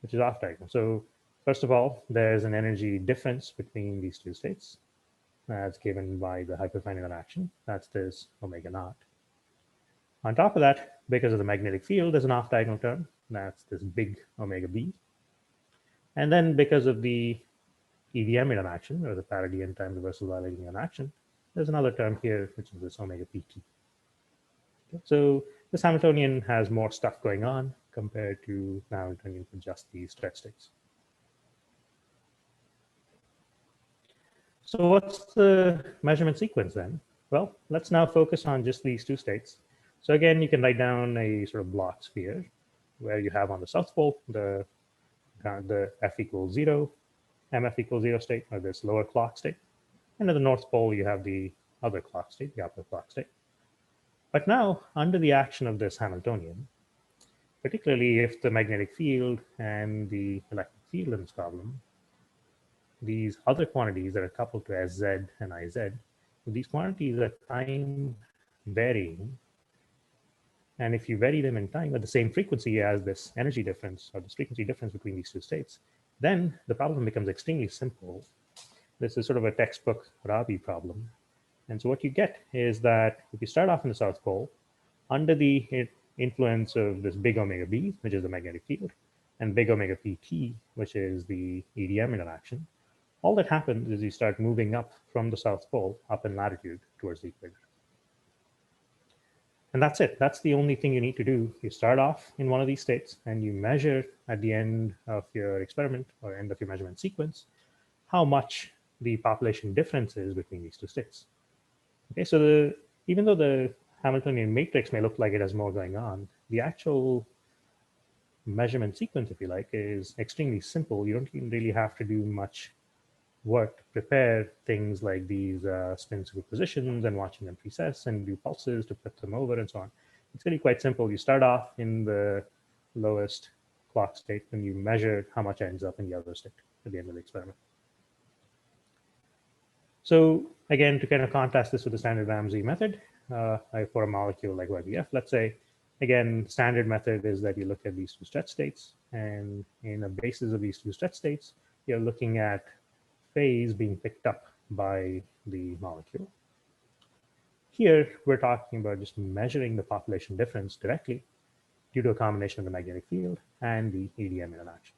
K: which is off diagonal. So first of all, there's an energy difference between these two states. That's given by the hyperfine interaction. That's this omega naught. On top of that, because of the magnetic field, there's an off diagonal term. That's this big omega b. And then because of the EDM interaction, or the parity n times reversal violating interaction, there's another term here, which is this omega pt. Okay. So this Hamiltonian has more stuff going on compared to the Hamiltonian for just these stretch states. So what's the measurement sequence then? Well, let's now focus on just these two states. So again, you can write down a sort of block sphere where you have on the south pole the F equals 0, MF equals 0 state, or this lower clock state. And at the north pole, you have the other clock state, the upper clock state. But now, under the action of this Hamiltonian, particularly if the magnetic field and the electric field in this problem, these other quantities that are coupled to SZ and IZ, these quantities are time varying. And if you vary them in time at the same frequency as this energy difference or this frequency difference between these two states, then the problem becomes extremely simple. This is sort of a textbook Rabi problem. And so what you get is that if you start off in the south pole, under the influence of this big omega b, which is the magnetic field, and big omega pt, which is the EDM interaction, all that happens is you start moving up from the south pole up in latitude towards the equator. And that's it. That's the only thing you need to do. You start off in one of these states and you measure at the end of your experiment or end of your measurement sequence how much the population difference is between these two states. Okay, so even though the Hamiltonian matrix may look like it has more going on, the actual measurement sequence, if you like, is extremely simple. You don't even really have to do much work to prepare things like these spin superpositions and watching them precess and do pulses to flip them over and so on. It's really quite simple. You start off in the lowest clock state and you measure how much ends up in the other state at the end of the experiment. So again, to kind of contrast this with the standard Ramsey method for a molecule like YBF, let's say, again, standard method is that you look at these two stretch states, and in the basis of these two stretch states, you're looking at phase being picked up by the molecule. Here, we're talking about just measuring the population difference directly due to a combination of the magnetic field and the EDM interaction.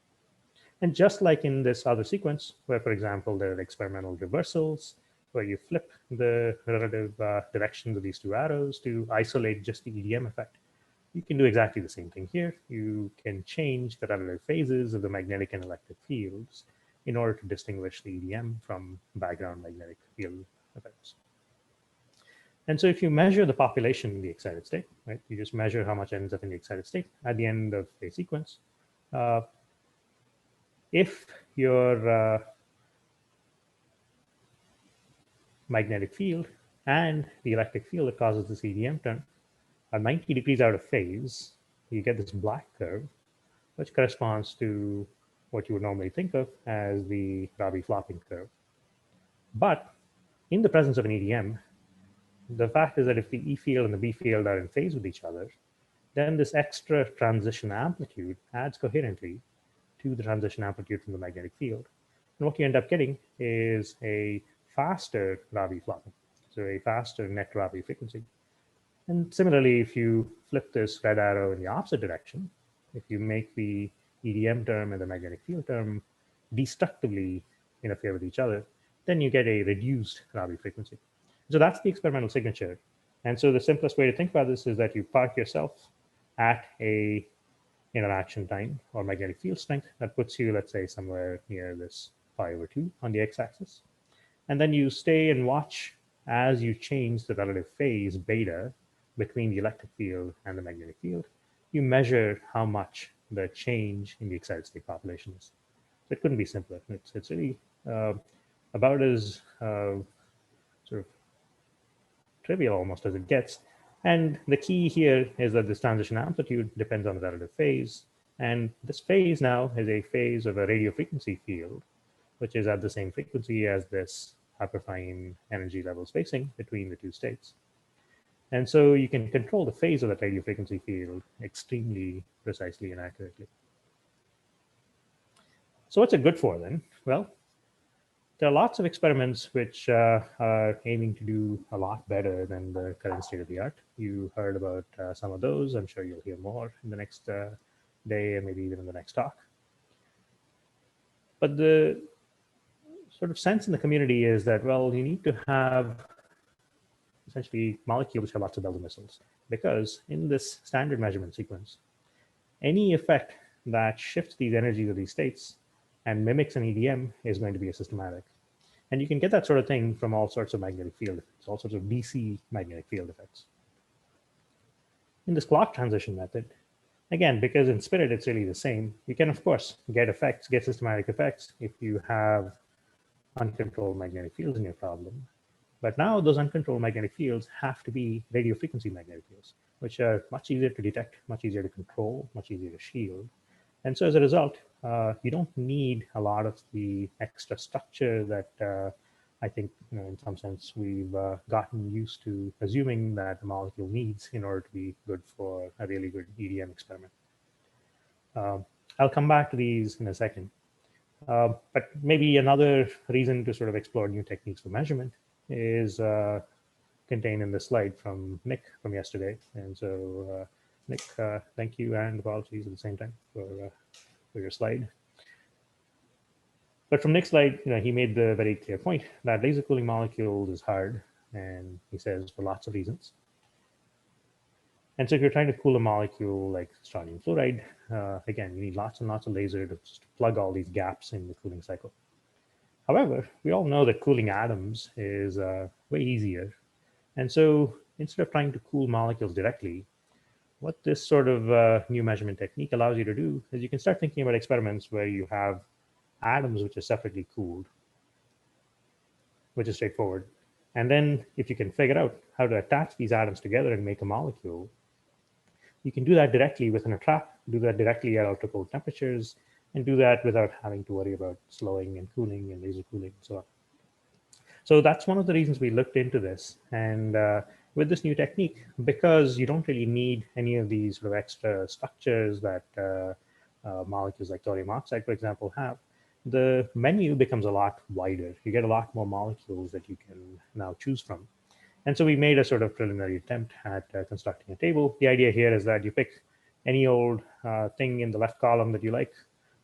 K: And just like in this other sequence, where, for example, there are experimental reversals, where you flip the relative directions of these two arrows to isolate just the EDM effect, you can do exactly the same thing here. You can change the relative phases of the magnetic and electric fields in order to distinguish the EDM from background magnetic field effects. And so if you measure the population in the excited state, right, you just measure how much ends up in the excited state at the end of a sequence. If your magnetic field and the electric field that causes this EDM turn are 90 degrees out of phase, you get this black curve, which corresponds to what you would normally think of as the Rabi flopping curve. But in the presence of an EDM, the fact is that if the E field and the B field are in phase with each other, then this extra transition amplitude adds coherently to the transition amplitude from the magnetic field. And what you end up getting is a faster Rabi flopping, so a faster net Rabi frequency. And similarly, if you flip this red arrow in the opposite direction, if you make the EDM term and the magnetic field term destructively interfere with each other, then you get a reduced Rabi frequency. So that's the experimental signature. And so the simplest way to think about this is that you park yourself at a interaction time or magnetic field strength. That puts you, let's say, somewhere near this pi/2 on the x-axis. And then you stay and watch as you change the relative phase beta between the electric field and the magnetic field. You measure how much the change in the excited state population is. So it couldn't be simpler. It's really about as sort of trivial almost as it gets. And the key here is that this transition amplitude depends on the relative phase. And this phase now is a phase of a radio frequency field, which is at the same frequency as this hyperfine energy level spacing between the two states. And so you can control the phase of that radio frequency field extremely precisely and accurately. So what's it good for then? Well, there are lots of experiments which are aiming to do a lot better than the current state of the art. You heard about some of those. I'm sure you'll hear more in the next day and maybe even in the next talk. But the sort of sense in the community is that, well, you need to have essentially molecules which have lots of bells and whistles, because in this standard measurement sequence, any effect that shifts these energies of these states and mimics an EDM is going to be a systematic. And you can get that sort of thing from all sorts of magnetic field effects, all sorts of DC magnetic field effects. In this clock transition method, again, because in spirit it's really the same, you can, of course, get effects, get systematic effects if you have uncontrolled magnetic fields in your problem. But now those uncontrolled magnetic fields have to be radio frequency magnetic fields, which are much easier to detect, much easier to control, much easier to shield. And so as a result, you don't need a lot of the extra structure that I think, in some sense, we've gotten used to assuming that the molecule needs in order to be good for a really good EDM experiment. I'll come back to these in a second. But maybe another reason to sort of explore new techniques for measurement is contained in this slide from Nick from yesterday. And so, Nick, thank you and apologies at the same time for your slide. But from Nick's slide, he made the very clear point that laser cooling molecules is hard, and he says for lots of reasons. And so if you're trying to cool a molecule like strontium fluoride, again, you need lots and lots of laser to just plug all these gaps in the cooling cycle. However, we all know that cooling atoms is way easier. And so instead of trying to cool molecules directly, what this sort of new measurement technique allows you to do is you can start thinking about experiments where you have atoms which are separately cooled, which is straightforward. And then if you can figure out how to attach these atoms together and make a molecule, you can do that directly within a trap, do that directly at ultra cold temperatures, and do that without having to worry about slowing and cooling and laser cooling and so on. So that's one of the reasons we looked into this. And with this new technique, because you don't really need any of these sort of extra structures that molecules like thorium oxide, for example, have, the menu becomes a lot wider. You get a lot more molecules that you can now choose from. And so we made a sort of preliminary attempt at constructing a table. The idea here is that you pick any old thing in the left column that you like,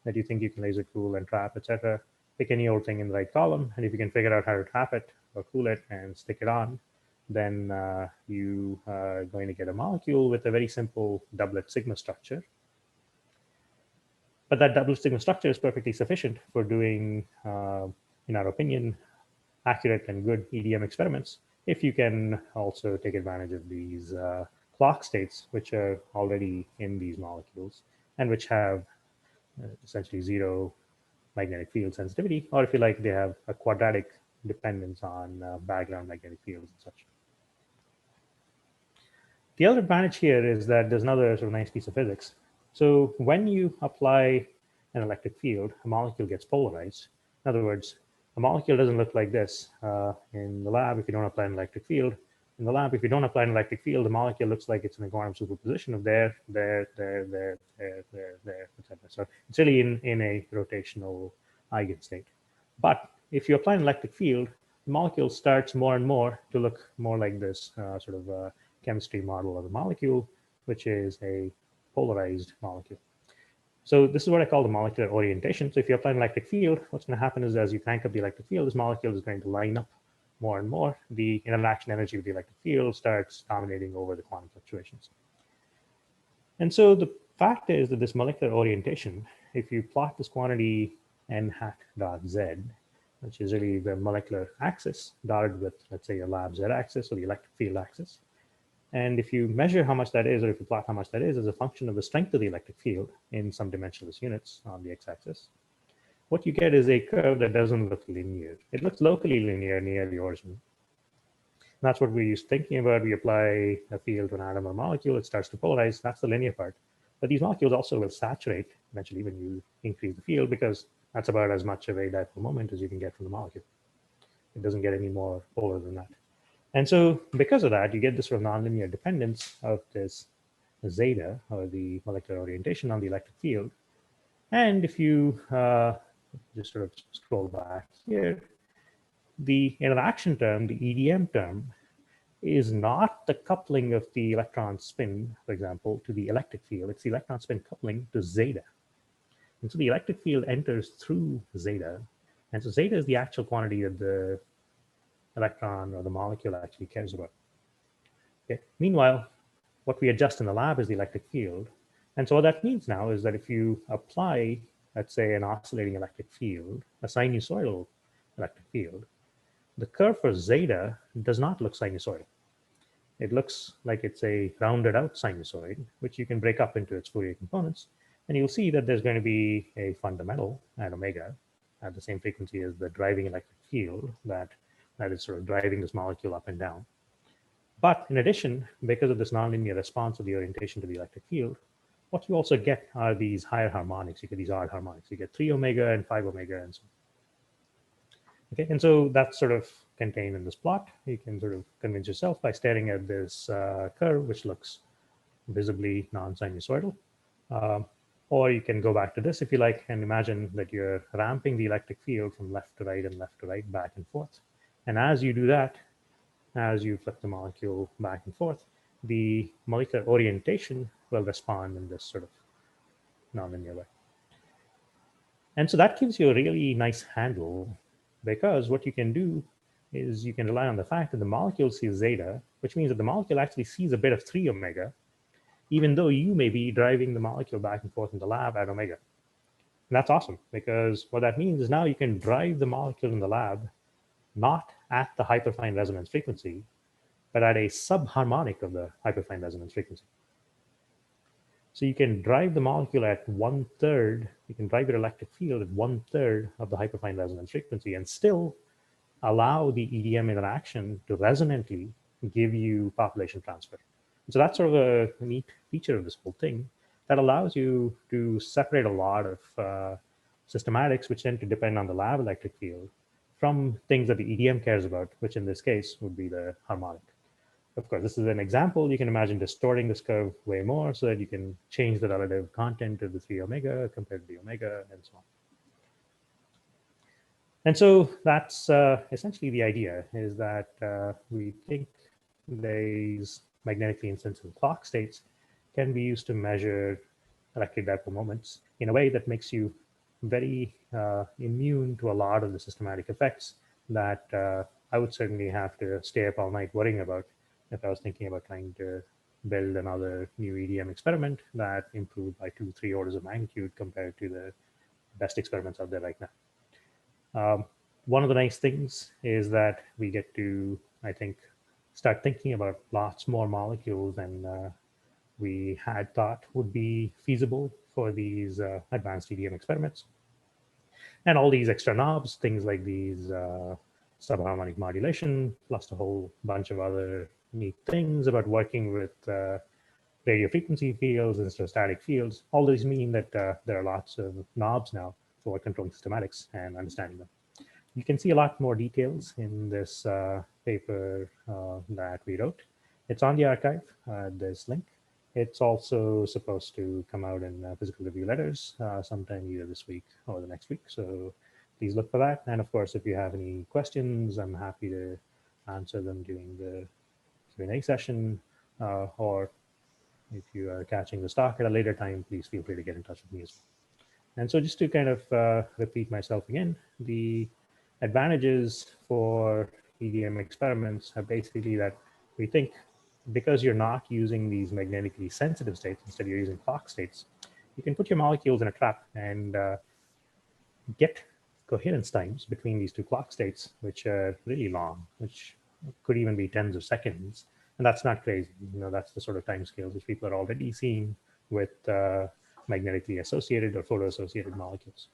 K: that you think you can laser cool and trap, etc. Pick any old thing in the right column, and if you can figure out how to trap it or cool it and stick it on, then you are going to get a molecule with a very simple doublet sigma structure. But that doublet sigma structure is perfectly sufficient for doing, in our opinion, accurate and good EDM experiments, if you can also take advantage of these clock states, which are already in these molecules and which have essentially zero magnetic field sensitivity, or if you like, they have a quadratic dependence on background magnetic fields and such. The other advantage here is that there's another sort of nice piece of physics. So when you apply an electric field, a molecule gets polarized. In other words, a molecule doesn't look like this in the lab if you don't apply an electric field. In the lab, if you don't apply an electric field, the molecule looks like it's in a quantum superposition of there, etc. So it's really in a rotational eigenstate. But if you apply an electric field, the molecule starts more and more to look more like this sort of chemistry model of a molecule, which is a polarized molecule. So this is what I call the molecular orientation. So if you apply an electric field, what's going to happen is as you crank up the electric field, this molecule is going to line up more and more. The interaction energy of the electric field starts dominating over the quantum fluctuations. And so the fact is that this molecular orientation, if you plot this quantity n hat dot z, which is really the molecular axis dotted with, let's say, your lab z axis or the electric field axis. And if you measure how much that is, or if you plot how much that is as a function of the strength of the electric field in some dimensionless units on the x-axis, what you get is a curve that doesn't look linear. It looks locally linear near the origin. And that's what we're used to thinking about. We apply a field to an atom or molecule, it starts to polarize. That's the linear part. But these molecules also will saturate eventually when you increase the field, because that's about as much of a dipole moment as you can get from the molecule. It doesn't get any more polar than that. And so because of that, you get this sort of nonlinear dependence of this zeta, or the molecular orientation on the electric field. And if you just sort of scroll back here, the interaction term, the EDM term, is not the coupling of the electron spin, for example, to the electric field. It's the electron spin coupling to zeta. And so the electric field enters through zeta. And so zeta is the actual quantity that the electron or the molecule actually cares about. Okay. Meanwhile, what we adjust in the lab is the electric field. And so what that means now is that if you apply, let's say, an oscillating electric field, a sinusoidal electric field, the curve for zeta does not look sinusoidal. It looks like it's a rounded out sinusoid, which you can break up into its Fourier components. And you'll see that there's going to be a fundamental at omega at the same frequency as the driving electric field that is sort of driving this molecule up and down. But in addition, because of this nonlinear response of the orientation to the electric field, what you also get are these higher harmonics. You get these odd harmonics. You get 3 omega and 5 omega and so on. Okay, and so that's sort of contained in this plot. You can sort of convince yourself by staring at this curve, which looks visibly non-sinusoidal. Or you can go back to this if you like and imagine that you're ramping the electric field from left to right and left to right, back and forth. And as you do that, as you flip the molecule back and forth, the molecular orientation will respond in this sort of nonlinear way. And so that gives you a really nice handle, because what you can do is you can rely on the fact that the molecule sees zeta, which means that the molecule actually sees a bit of 3 omega, even though you may be driving the molecule back and forth in the lab at omega. And that's awesome, because what that means is now you can drive the molecule in the lab not at the hyperfine resonance frequency, but at a subharmonic of the hyperfine resonance frequency. So you can drive the molecule at 1/3, you can drive your electric field at 1/3 of the hyperfine resonance frequency and still allow the EDM interaction to resonantly give you population transfer. So that's sort of a neat feature of this whole thing that allows you to separate a lot of systematics which tend to depend on the lab electric field from things that the EDM cares about, which in this case would be the harmonic. Of course, this is an example. You can imagine distorting this curve way more so that you can change the relative content of the 3 omega compared to the omega and so on. And so that's essentially the idea, is that we think these magnetically insensitive clock states can be used to measure electric dipole moments in a way that makes you very immune to a lot of the systematic effects that I would certainly have to stay up all night worrying about if I was thinking about trying to build another new EDM experiment that improved by 2-3 orders of magnitude compared to the best experiments out there right now. One of the nice things is that we get to, I think, start thinking about lots more molecules than we had thought would be feasible for these advanced EDM experiments. And all these extra knobs, things like these subharmonic modulation, plus a whole bunch of other neat things about working with radio frequency fields and stochastic fields. All these mean that there are lots of knobs now for controlling systematics and understanding them. You can see a lot more details in this paper that we wrote. It's on the archive, this link. It's also supposed to come out in physical review letters sometime either this week or the next week. So please look for that. And of course, if you have any questions, I'm happy to answer them during the Q&A session, or if you are catching the stock at a later time, please feel free to get in touch with me as well. And so just to kind of repeat myself again, the advantages for EDM experiments are basically that we think because you're not using these magnetically sensitive states, instead you're using clock states, you can put your molecules in a trap and get coherence times between these two clock states, which are really long, which could even be tens of seconds. And that's not crazy. That's the sort of time scales which people are already seeing with magnetically associated or photo-associated molecules.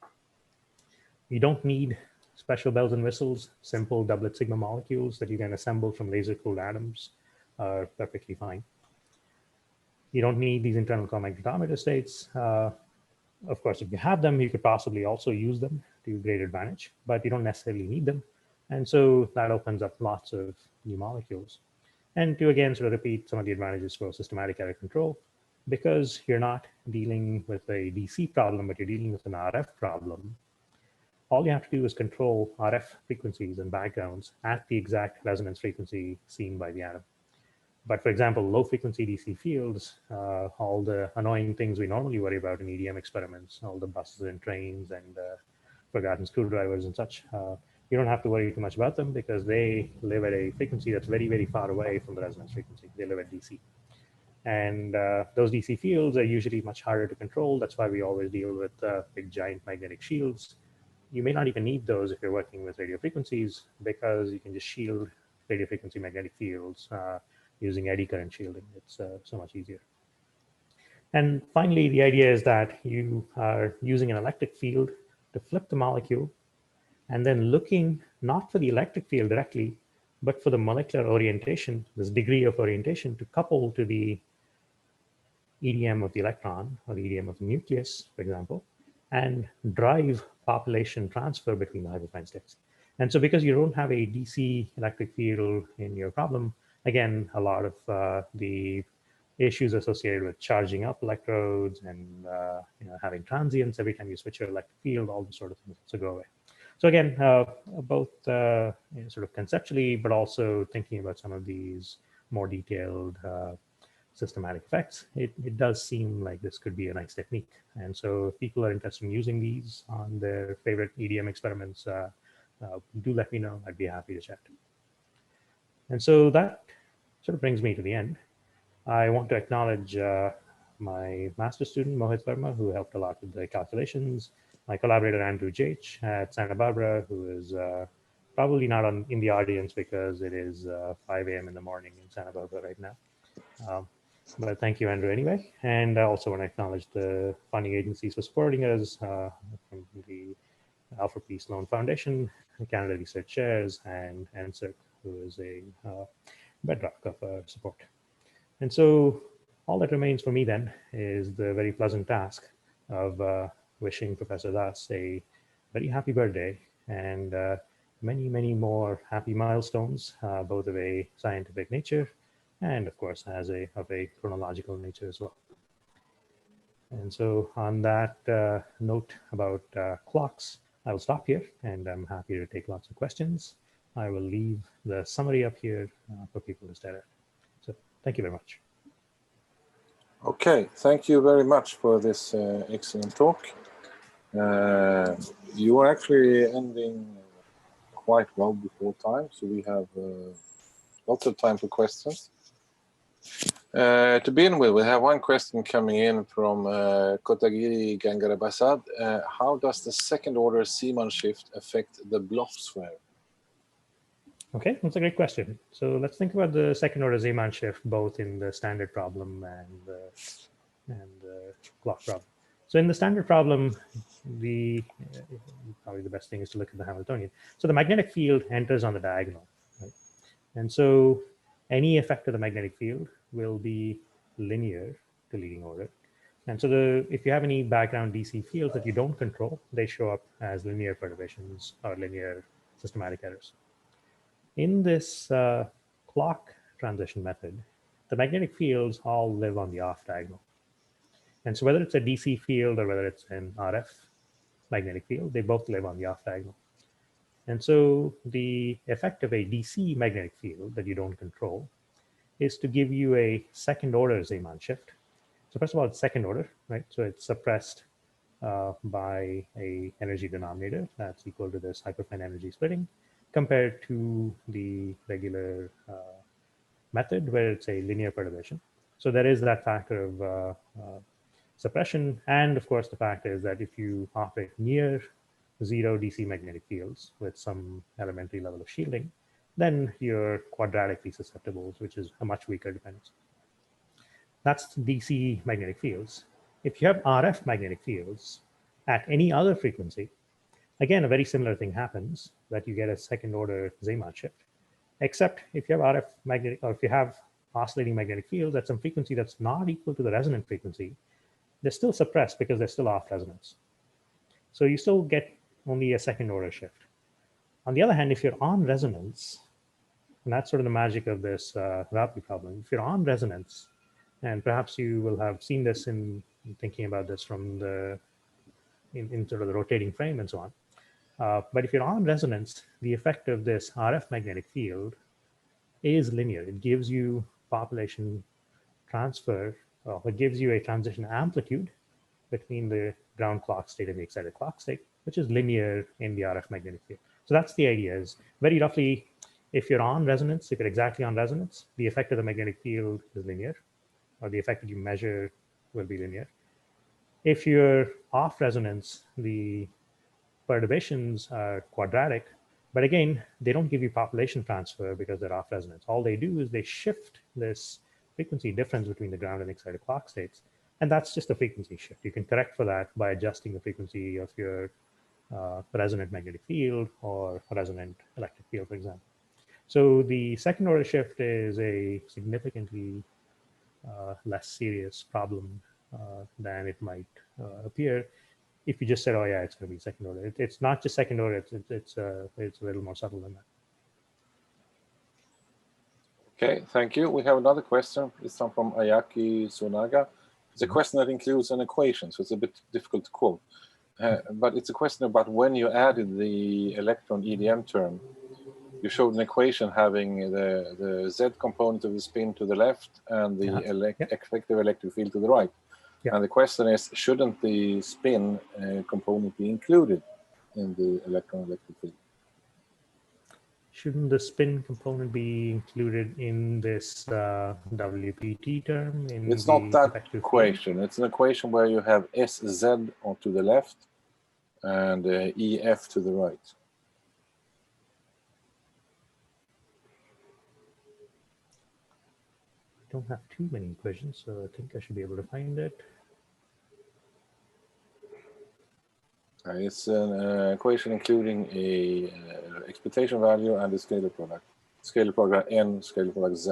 K: You don't need special bells and whistles. Simple doublet sigma molecules that you can assemble from laser-cooled atoms are perfectly fine. You don't need these internal co-magnetometer states. Of course, if you have them, you could possibly also use them to great advantage, but you don't necessarily need them. And so that opens up lots of new molecules. And to again sort of repeat some of the advantages for systematic error control, because you're not dealing with a DC problem, but you're dealing with an RF problem, all you have to do is control RF frequencies and backgrounds at the exact resonance frequency seen by the atom. But for example, low frequency DC fields, all the annoying things we normally worry about in EDM experiments, all the buses and trains and forgotten screwdrivers and such, you don't have to worry too much about them because they live at a frequency that's very, very far away from the resonance frequency. They live at DC. And those DC fields are usually much harder to control. That's why we always deal with big, giant magnetic shields. You may not even need those if you're working with radio frequencies because you can just shield radio frequency magnetic fields using eddy current shielding. It's so much easier. And finally, the idea is that you are using an electric field to flip the molecule and then looking not for the electric field directly, but for the molecular orientation, this degree of orientation to couple to the EDM of the electron or the EDM of the nucleus, for example, and drive population transfer between the hyperfine states. And so because you don't have a DC electric field in your problem, again, a lot of the issues associated with charging up electrodes and having transients every time you switch your electric field, all the sort of things to go away. So again, both sort of conceptually, but also thinking about some of these more detailed systematic effects, it does seem like this could be a nice technique. And so if people are interested in using these on their favorite EDM experiments, do let me know. I'd be happy to chat. And so that sort of brings me to the end. I want to acknowledge my master's student, Mohit Verma, who helped a lot with the calculations, my collaborator, Andrew Jach at Santa Barbara, who is probably not in the audience because it is 5 a.m. in the morning in Santa Barbara right now. But thank you, Andrew, anyway. And I also want to acknowledge the funding agencies for supporting us from the Alpha Peace Loan Foundation, the Canada Research Chairs, and NSERC, who is a bedrock of support. And so all that remains for me then is the very pleasant task of wishing Professor Das a very happy birthday and many, many more happy milestones, both of a scientific nature and of course of a chronological nature as well. And so on that note about clocks, I will stop here and I'm happy to take lots of questions. I will leave the summary up here for people to stare at. So thank you very much.
G: Okay, thank you very much for this excellent talk. You are actually ending quite well before time, so we have lots of time for questions. To begin with, we have one question coming in from Kotagiri Gangarabasad. How does the second order Zeeman shift affect the Bloch square?
K: Okay, that's a great question. So let's think about the second order Zeeman shift, both in the standard problem and the clock problem. So in the standard problem, probably the best thing is to look at the Hamiltonian. So the magnetic field enters on the diagonal, right? And so any effect of the magnetic field will be linear to leading order. And so if you have any background DC fields that you don't control, they show up as linear perturbations or linear systematic errors. In this clock transition method, the magnetic fields all live on the off diagonal. And so whether it's a DC field or whether it's an RF magnetic field, they both live on the off diagonal. And so the effect of a DC magnetic field that you don't control is to give you a second order Zeeman shift. So first of all, it's second order, right? So it's suppressed by a energy denominator that's equal to this hyperfine energy splitting compared to the regular method where it's a linear perturbation. So there is that factor of suppression. And of course, the fact is that if you operate near 0 DC magnetic fields with some elementary level of shielding, then you're quadratically susceptible, which is a much weaker dependence. That's DC magnetic fields. If you have RF magnetic fields at any other frequency, again, a very similar thing happens, that you get a second order Zeeman shift. Except if you have RF magnetic, or if you have oscillating magnetic fields at some frequency that's not equal to the resonant frequency, they're still suppressed because they're still off resonance. So you still get only a second order shift. On the other hand, if you're on resonance, and that's sort of the magic of this Rabi problem, if you're on resonance, and perhaps you will have seen this in thinking about this from the, in sort of the rotating frame and so on. But if you're on resonance, the effect of this RF magnetic field is linear. It gives you population transfer, it gives you a transition amplitude between the ground clock state and the excited clock state, which is linear in the RF magnetic field. So that's the idea, is very roughly, if you're on resonance, if you're exactly on resonance, the effect of the magnetic field is linear, or the effect that you measure will be linear. If you're off resonance, the perturbations are quadratic, but again, they don't give you population transfer because they're off resonance. All they do is they shift this frequency difference between the ground and excited clock states, and that's just a frequency shift. You can correct for that by adjusting the frequency of your resonant magnetic field or resonant electric field, for example. So the second order shift is a significantly less serious problem than it might appear if you just said, oh yeah, it's going to be second order. It's not just second order, it's a little more subtle than that.
G: Okay, thank you. We have another question. It's from Ayaki Sunaga. It's a question that includes an equation, so it's a bit difficult to quote. But it's a question about when you added the electron EDM term. You showed an equation having the Z component of the spin to the left and the effective electric field to the right. And the question is, shouldn't the spin component be included in the electron electric field?
K: Shouldn't the spin component be included in this WPT term?
G: It's not that equation. Field? It's an equation where you have SZ to the left and EF to the right.
K: I don't have too many equations, so I think I should be able to find it.
G: It's an equation including a expectation value and a scalar product. Scalar product N, scalar product Z.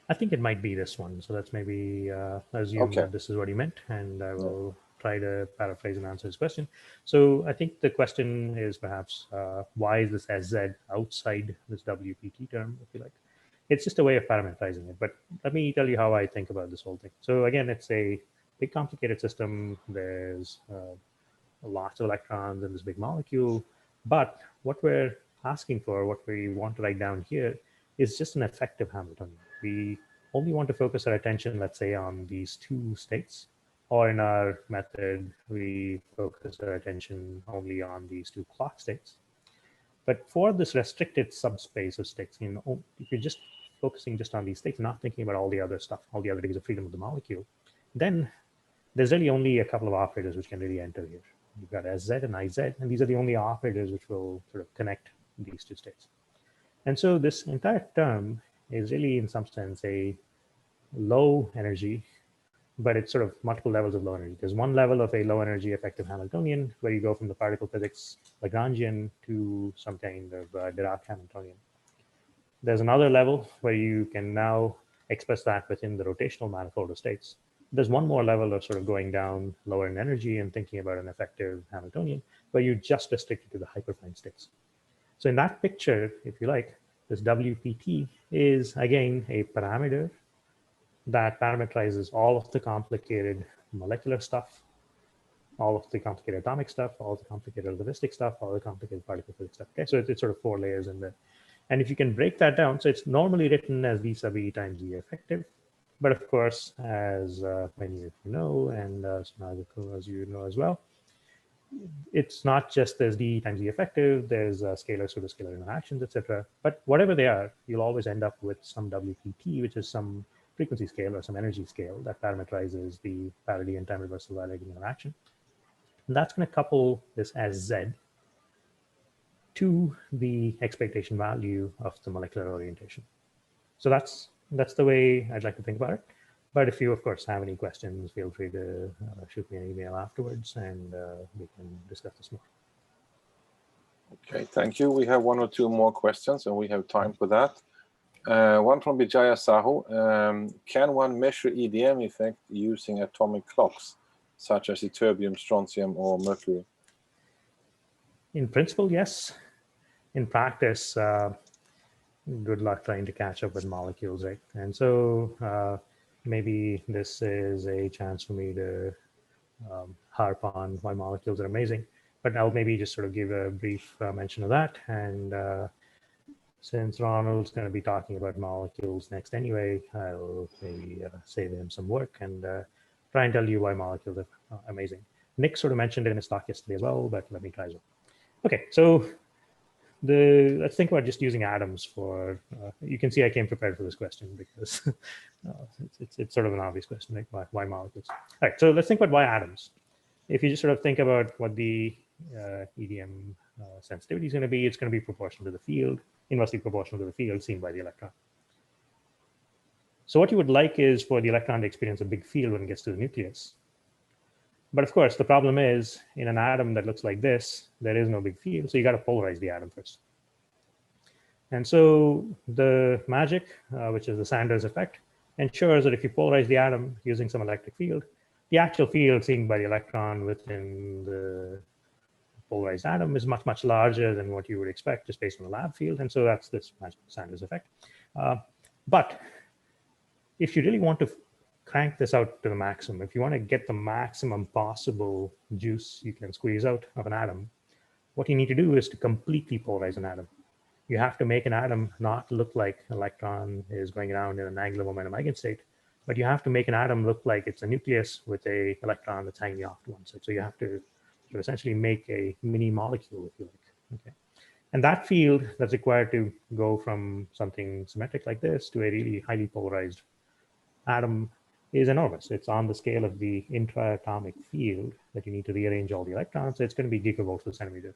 K: I think it might be this one. So let's maybe assume that this is what he meant, and I will try to paraphrase and answer his question. So I think the question is perhaps, why is this SZ outside this WPT term, if you like? It's just a way of parameterizing it. But let me tell you how I think about this whole thing. So again, it's a big complicated system. There's lots of electrons in this big molecule. But what we're asking for, what we want to write down here, is just an effective Hamiltonian. We only want to focus our attention, let's say, on these two states. Or in our method, we focus our attention only on these two clock states. But for this restricted subspace of states, you know, if you're just focusing just on these states, not thinking about all the other stuff, all the other degrees of freedom of the molecule, then there's really only a couple of operators which can really enter here. You've got SZ and IZ, and these are the only operators which will sort of connect these two states. And so this entire term is really, in some sense, a low energy, but it's sort of multiple levels of low energy. There's one level of a low energy effective Hamiltonian where you go from the particle physics Lagrangian to some kind of Dirac Hamiltonian. There's another level where you can now express that within the rotational manifold of states. There's one more level of sort of going down lower in energy and thinking about an effective Hamiltonian where you just restrict it to the hyperfine states. So in that picture, if you like, this WPT is again a parameter that parameterizes all of the complicated molecular stuff, all of the complicated atomic stuff, all the complicated relativistic stuff, all the complicated particle physics stuff. Okay, so it's sort of 4 layers in there. And if you can break that down, so it's normally written as V sub E times E effective. But of course, as many of you know, and as you know as well, it's not just there's D times E effective, there's scalar, pseudoscalar interactions, etc. But whatever they are, you'll always end up with some WPT, which is some frequency scale or some energy scale that parameterizes the parity and time reversal violating interaction. And that's going to couple this as Z to the expectation value of the molecular orientation. So that's the way I'd like to think about it. But if you, of course, have any questions, feel free to shoot me an email afterwards, and we can discuss this more.
G: Okay, thank you. We have one or two more questions, and we have time for that. One from Vijaya Sahu. Can one measure EDM effect using atomic clocks, such as ytterbium, strontium, or mercury?
K: In principle, yes. In practice, good luck trying to catch up with molecules, right? And so maybe this is a chance for me to harp on why molecules are amazing, but I'll maybe just sort of give a brief mention of that. And since Ronald's going to be talking about molecules next anyway, I'll maybe save him some work and try and tell you why molecules are amazing. Nick sort of mentioned it in his talk yesterday as well, but let me try as well. Okay, so let's think about just using atoms for, you can see I came prepared for this question because it's sort of an obvious question, right? Why molecules? All right, so let's think about why atoms. If you just sort of think about what the EDM sensitivity is going to be, it's going to be proportional to the field, inversely proportional to the field seen by the electron. So what you would like is for the electron to experience a big field when it gets to the nucleus. But of course, the problem is in an atom that looks like this, there is no big field. So you got to polarize the atom first. And so the magic, which is the Sanders effect, ensures that if you polarize the atom using some electric field, the actual field seen by the electron within the polarized atom is much, much larger than what you would expect just based on the lab field. And so that's this magic Sanders effect. But if you really want to crank this out to the maximum, if you want to get the maximum possible juice you can squeeze out of an atom, what you need to do is to completely polarize an atom. You have to make an atom not look like an electron is going around in an angular momentum eigenstate, but you have to make an atom look like it's a nucleus with an electron that's hanging off to one side. So you have to essentially make a mini molecule, if you like. Okay. And that field that's required to go from something symmetric like this to a really highly polarized atom is enormous. It's on the scale of the intraatomic field that you need to rearrange all the electrons. So it's going to be gigavolts per centimeter.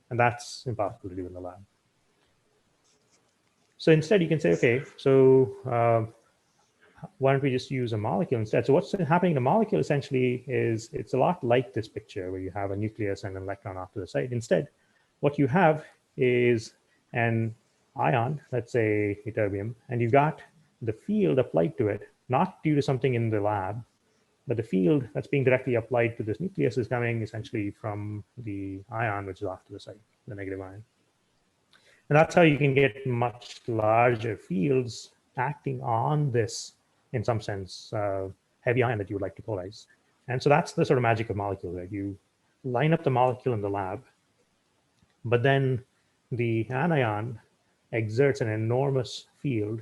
K: And that's impossible to do in the lab. So instead, you can say, okay, so why don't we just use a molecule instead? So what's happening in a molecule essentially is it's a lot like this picture where you have a nucleus and an electron off to the side. Instead, what you have is an ion, let's say ytterbium, and you've got the field applied to it, not due to something in the lab, but the field that's being directly applied to this nucleus is coming essentially from the ion, which is off to the side, the negative ion. And that's how you can get much larger fields acting on this, in some sense, heavy ion that you would like to polarize. And so that's the sort of magic of molecules, right? You line up the molecule in the lab, but then the anion exerts an enormous field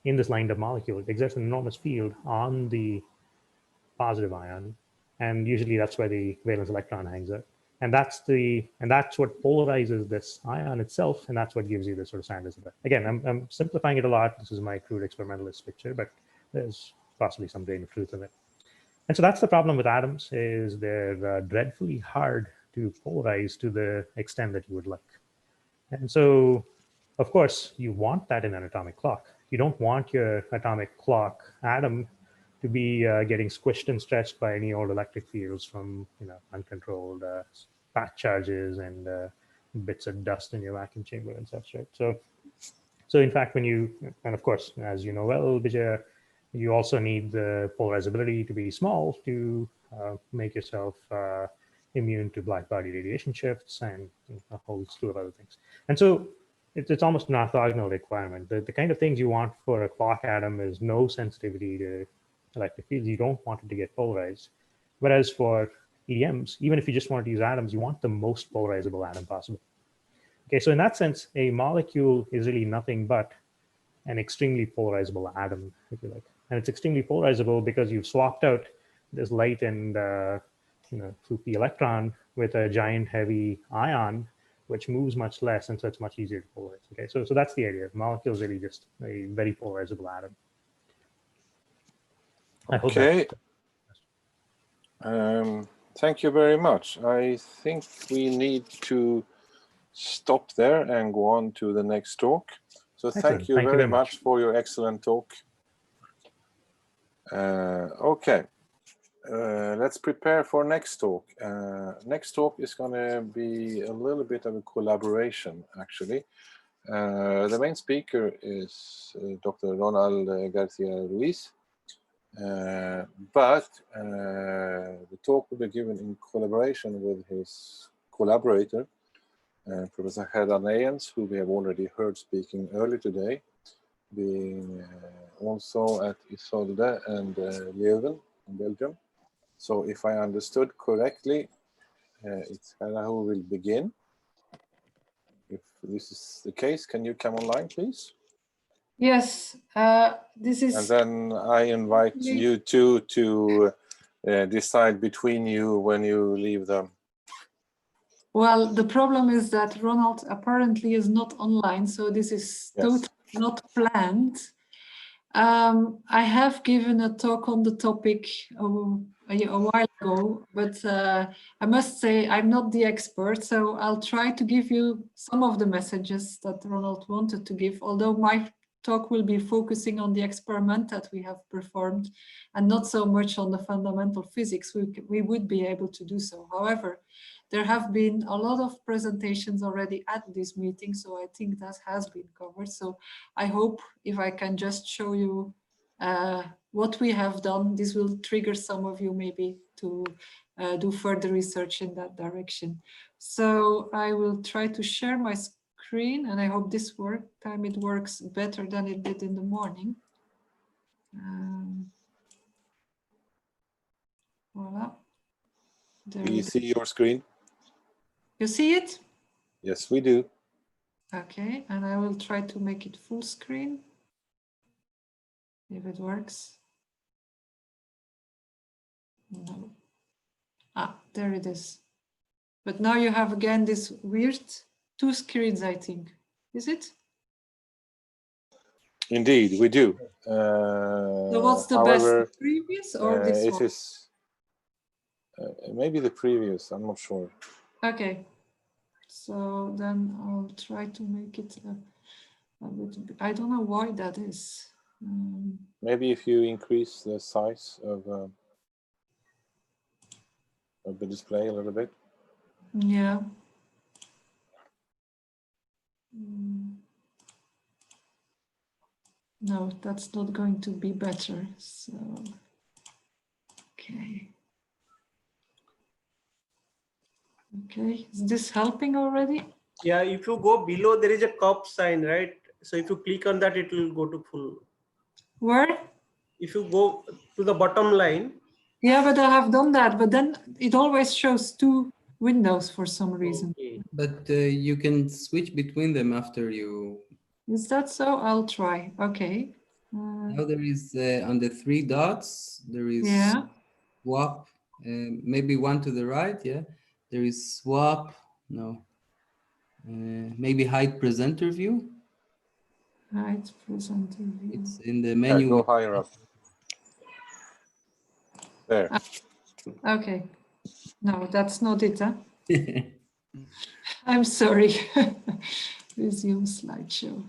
K: in this lined up molecule. It exerts an enormous field on the positive ion, and usually that's where the valence electron hangs out. And that's what polarizes this ion itself, and that's what gives you this sort of Sanders effect. Again, I'm simplifying it a lot. This is my crude experimentalist picture, but there's possibly some grain of truth in it. And so that's the problem with atoms, is they're dreadfully hard to polarize to the extent that you would like. And so, of course, you want that in an atomic clock. You don't want your atomic clock atom to be getting squished and stretched by any old electric fields from uncontrolled patch charges and bits of dust in your vacuum chamber and such, right? So in fact, and of course, as you know well, Vijay, you also need the polarizability to be small to make yourself immune to black body radiation shifts and a whole slew of other things. And so it's almost an orthogonal requirement. The kind of things you want for a clock atom is no sensitivity to electric fields. You don't want it to get polarized. Whereas for EDMs, even if you just want to use atoms, you want the most polarizable atom possible. Okay, so in that sense, a molecule is really nothing but an extremely polarizable atom, if you like. And it's extremely polarizable because you've swapped out this light and the electron with a giant heavy ion, which moves much less, and so it's much easier to polarize. Okay, so that's the idea. The molecule is really just a very polarizable atom. I hope
G: okay. Thank you very much. I think we need to stop there and go on to the next talk. So thank you very much for your excellent talk. Okay, let's prepare for next talk. Next talk is going to be a little bit of a collaboration, actually. The main speaker is Dr. Ronald Garcia Ruiz, but the talk will be given in collaboration with his collaborator, Professor Gerda Neyens, who we have already heard speaking earlier today, being also at Isolde and Leuven in Belgium. So if I understood correctly, it's Gerda who will begin. If this is the case, can you come online, please?
F: Yes, this is...
G: And then I invite you two to decide between you when you leave them.
F: Well, the problem is that Ronald apparently is not online, so this is totally not planned. I have given a talk on the topic a while ago, but I must say I'm not the expert, so I'll try to give you some of the messages that Ronald wanted to give, although my talk will be focusing on the experiment that we have performed and not so much on the fundamental physics. We would be able to do so. However, there have been a lot of presentations already at this meeting, so I think that has been covered. So I hope if I can just show you what we have done, this will trigger some of you maybe to do further research in that direction. So I will try to share my screen, and I hope this time it works better than it did in the morning. Voila.
G: Do you see your screen?
F: You see it?
G: Yes, we do.
F: Okay, and I will try to make it full screen, if it works. No. Ah, there it is. But now you have again this weird two screens, I think. Is it?
G: Indeed, we do.
F: So what's the
G: however,
F: best, the previous or this one?
G: It is maybe the previous, I'm not sure.
F: Okay, so then I'll try to make it a little bit. I don't know why that is.
G: Maybe if you increase the size of the display a little bit.
F: Yeah. No, that's not going to be better. So, okay. Okay, is this helping already?
A: Yeah, if you go below, there is a cup sign, right? So if you click on that, it will go to full.
F: Where?
A: If you go to the bottom line.
F: Yeah, but I have done that, but then it always shows two windows for some reason.
A: Okay.
L: But you can switch between them after you...
F: Is that so? I'll try. Okay.
L: Now there is on the three dots, there is swap, maybe one to the right, yeah. There is swap, no. Maybe hide presenter view.
F: Hide presenter view.
L: It's in the menu.
G: Go higher up. There.
F: Okay. No, that's not it, huh? I'm sorry. Resume slideshow.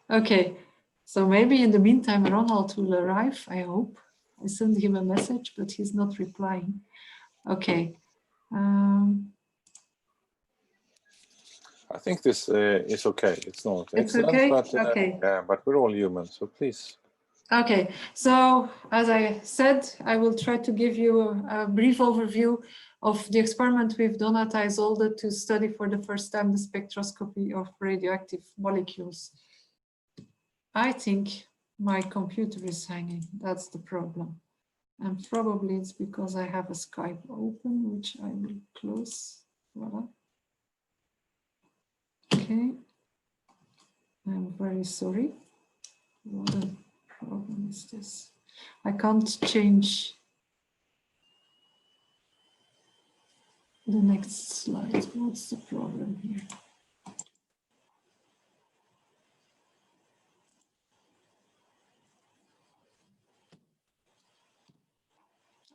F: Okay. So maybe in the meantime, Ronald will arrive, I hope. I sent him a message, but he's not replying. Okay.
G: I think this is okay. It's not excellent,
F: okay?
G: but
F: okay.
G: But we're all human, so please.
F: Okay, so as I said, I will try to give you a brief overview of the experiment we've done at Isolde to study for the first time the spectroscopy of radioactive molecules. I think my computer is hanging. That's the problem. And probably it's because I have a Skype open, which I will close. Voila. Okay. I'm very sorry. What a problem is this? I can't change. the next slide. What's the problem here?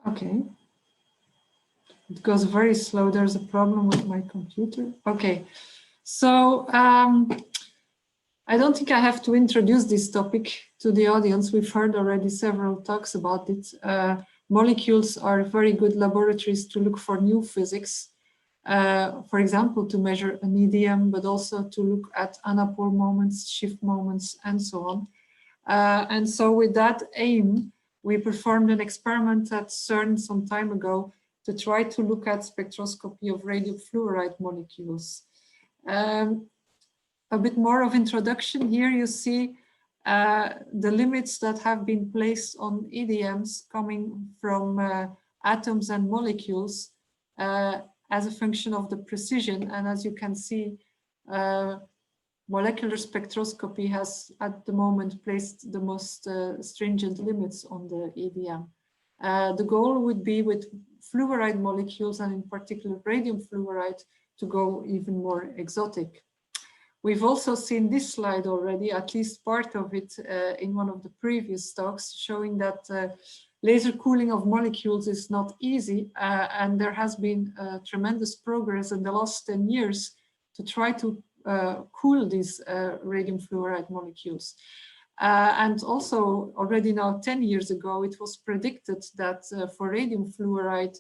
F: Okay. It goes very slow. There's a problem with my computer. Okay. So I don't think I have to introduce this topic to the audience. We've heard already several talks about it. Molecules are very good laboratories to look for new physics. For example, to measure an EDM, but also to look at anapole moments, shift moments, and so on. And so with that aim, we performed an experiment at CERN some time ago to try to look at spectroscopy of radiofluoride molecules. A bit more of introduction. Here you see the limits that have been placed on EDMs coming from atoms and molecules as a function of the precision. And as you can see, molecular spectroscopy has at the moment placed the most stringent limits on the EDM. The goal would be with fluoride molecules, and in particular radium fluoride, to go even more exotic. We've also seen this slide already, at least part of it in one of the previous talks, showing that laser cooling of molecules is not easy, and there has been tremendous progress in the last 10 years to try to cool these radium fluoride molecules. And also already now 10 years ago, it was predicted that for radium fluoride,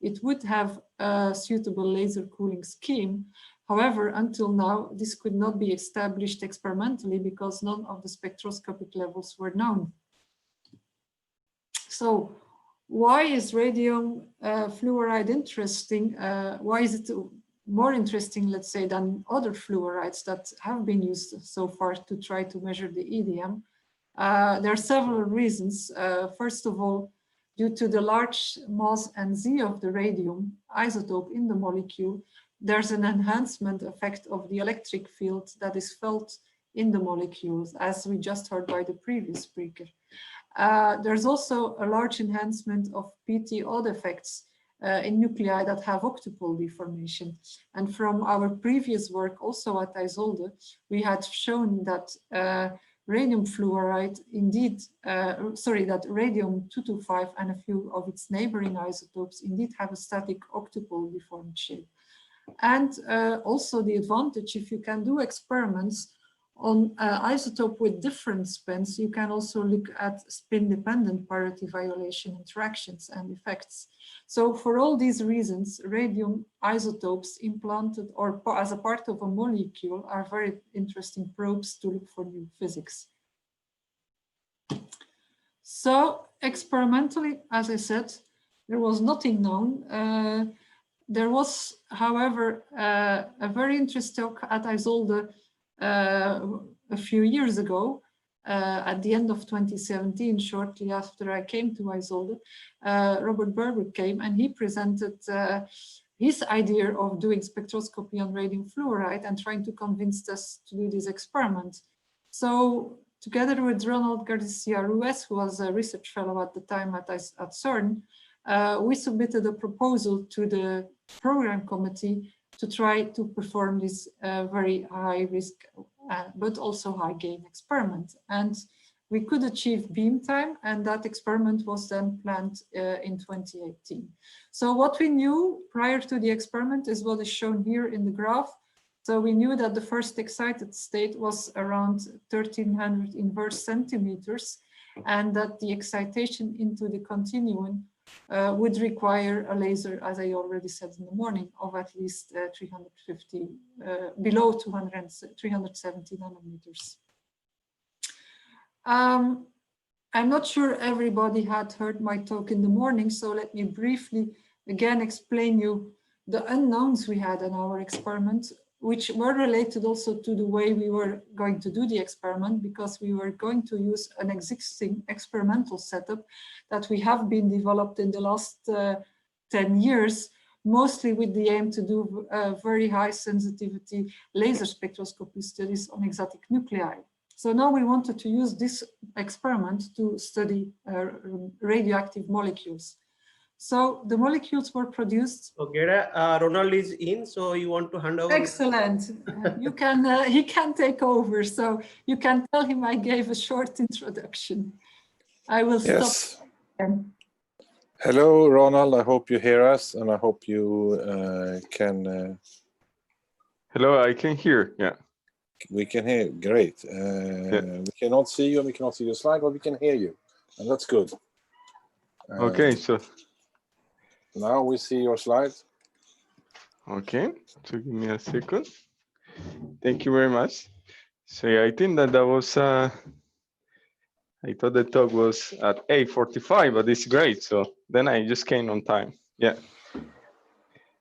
F: it would have a suitable laser cooling scheme. However, until now, this could not be established experimentally because none of the spectroscopic levels were known. So why is radium fluoride interesting? Why is it more interesting, let's say, than other fluorides that have been used so far to try to measure the EDM? There are several reasons. First of all, due to the large mass and Z of the radium isotope in the molecule, there's an enhancement effect of the electric field that is felt in the molecules, as we just heard by the previous speaker. There's also a large enhancement of PT odd effects in nuclei that have octupole deformation. And from our previous work also at Isolde, we had shown that radium fluoride indeed, that radium-225 and a few of its neighboring isotopes indeed have a static octupole deformed shape. And also the advantage, if you can do experiments on isotope with different spins, you can also look at spin-dependent parity violation interactions and effects. So for all these reasons, radium isotopes implanted or as a part of a molecule are very interesting probes to look for new physics. So experimentally, as I said, there was nothing known. There was, however, a very interesting talk at Isolde a few years ago, at the end of 2017, shortly after I came to Isolde. Robert Berber came and he presented his idea of doing spectroscopy on radium fluoride and trying to convince us to do this experiment. So together with Ronald Garcia-Ruiz, who was a research fellow at the time at CERN, we submitted a proposal to the program committee to try to perform this very high risk, but also high gain experiment. And we could achieve beam time, and that experiment was then planned in 2018. So what we knew prior to the experiment is what is shown here in the graph. So we knew that the first excited state was around 1300 inverse centimeters, and that the excitation into the continuum would require a laser, as I already said in the morning, of at least 350, below 370 nanometers. I'm not sure everybody had heard my talk in the morning, so let me briefly again explain you the unknowns we had in our experiment, which were related also to the way we were going to do the experiment, because we were going to use an existing experimental setup that we have been developed in the last 10 years, mostly with the aim to do very high sensitivity laser spectroscopy studies on exotic nuclei. So now we wanted to use this experiment to study radioactive molecules. So the molecules were produced.
A: Okay, Ronald is in, so you want to hand over?
F: Excellent. You can. He can take over. So you can tell him I gave a short introduction. I will stop.
G: Hello, Ronald. I hope you hear us, and I hope you can.
M: Hello, I can hear. Yeah.
G: We can hear. Great. We cannot see you, and we cannot see your slide, but we can hear you, and that's good.
M: Okay, so
G: now we see your slide.
M: Okay, so give me a second. Thank you very much. So yeah, I think that was. I thought the talk was at 8:45, but it's great. So then I just came on time. Yeah.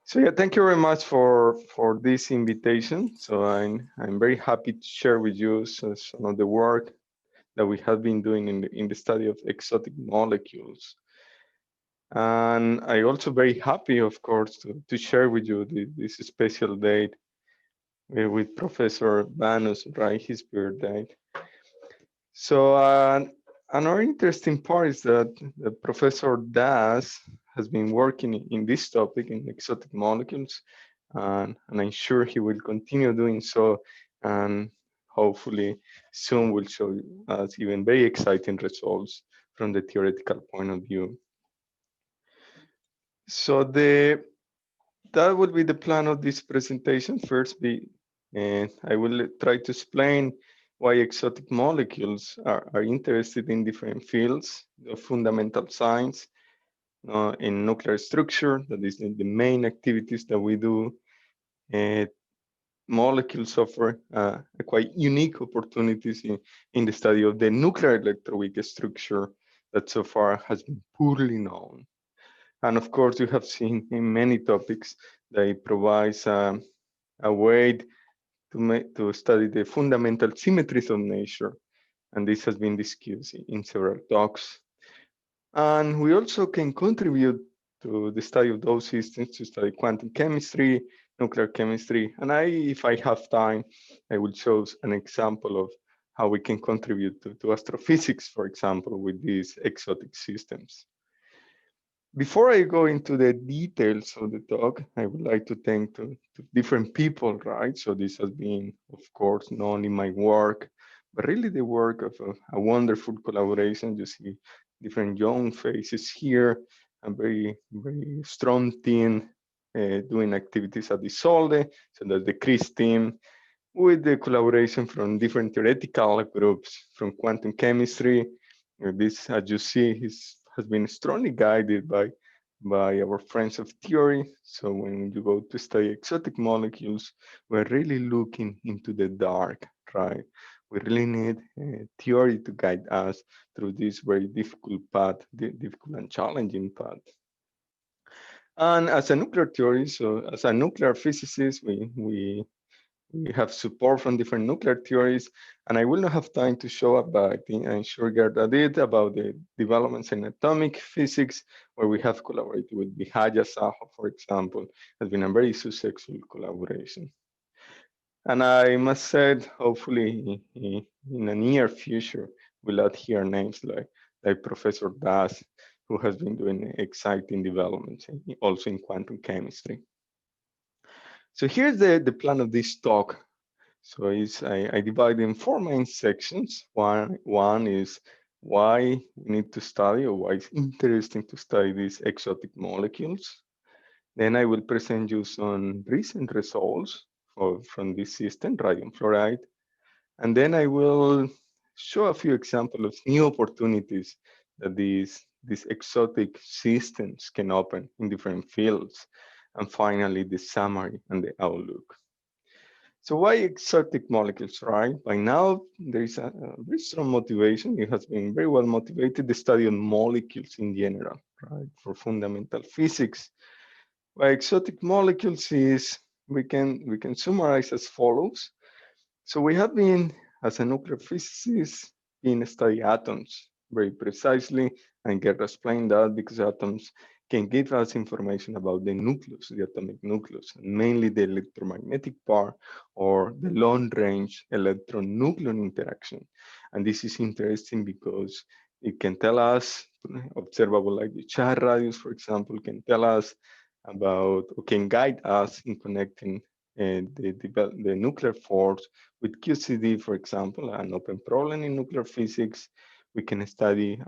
M: So yeah, thank you very much for this invitation. So I'm very happy to share with you some of the work that we have been doing in the study of exotic molecules. And I also very happy, of course, to share with you this special date with Professor Bhanu's, right, his birthday. So another interesting part is that Professor Das has been working in this topic in exotic molecules, and I'm sure he will continue doing so, and hopefully soon will show us even very exciting results from the theoretical point of view. So that would be the plan of this presentation. First, I will try to explain why exotic molecules are interested in different fields of fundamental science, in nuclear structure, that is the main activities that we do. Molecules offer quite unique opportunities in the study of the nuclear electroweak structure that so far has been poorly known. And of course, you have seen in many topics that it provides a way to study the fundamental symmetries of nature. And this has been discussed in several talks. And we also can contribute to the study of those systems to study quantum chemistry, nuclear chemistry. And if I have time, I will show an example of how we can contribute to astrophysics, for example, with these exotic systems. Before I go into the details of the talk, I would like to thank to different people, right? So this has been, of course, not only my work, but really the work of a wonderful collaboration. You see different young faces here, a very, very strong team doing activities at Isotope. So that's the Chris team, with the collaboration from different theoretical groups from quantum chemistry. This, as you see, has been strongly guided by our friends of theory. So when you go to study exotic molecules, we're really looking into the dark, right? We really need theory to guide us through this very difficult path, difficult and challenging path. And as a nuclear theorist, so as a nuclear physicist, we have support from different nuclear theories, and I will not have time to show up, but I think I'm sure Gerda did, about the developments in atomic physics, where we have collaborated with Vijaya Saha, for example. Has been a very successful collaboration. And I must say, hopefully in the near future, we'll not hear names like Professor Das, who has been doing exciting developments also in quantum chemistry. So here's the plan of this talk. So I divide in 4 main sections. One is why we need to study, or why it's interesting to study these exotic molecules. Then I will present you some recent results from this system, radium fluoride. And then I will show a few examples of new opportunities that these exotic systems can open in different fields. And finally, the summary and the outlook. So why exotic molecules, right? By now, there is a very strong motivation. It has been very well motivated, the study of molecules in general, right? For fundamental physics. Why exotic molecules is, we can summarize as follows. So we have been, as a nuclear physicist, been studying atoms very precisely, and Gerda explained that because atoms can give us information about the nucleus, the atomic nucleus, and mainly the electromagnetic part, or the long-range electron-nucleon interaction. And this is interesting because It can tell us, observable like the charge radius, for example, can tell us about, or can guide us in connecting the nuclear force with QCD, for example, an open problem in nuclear physics. We can study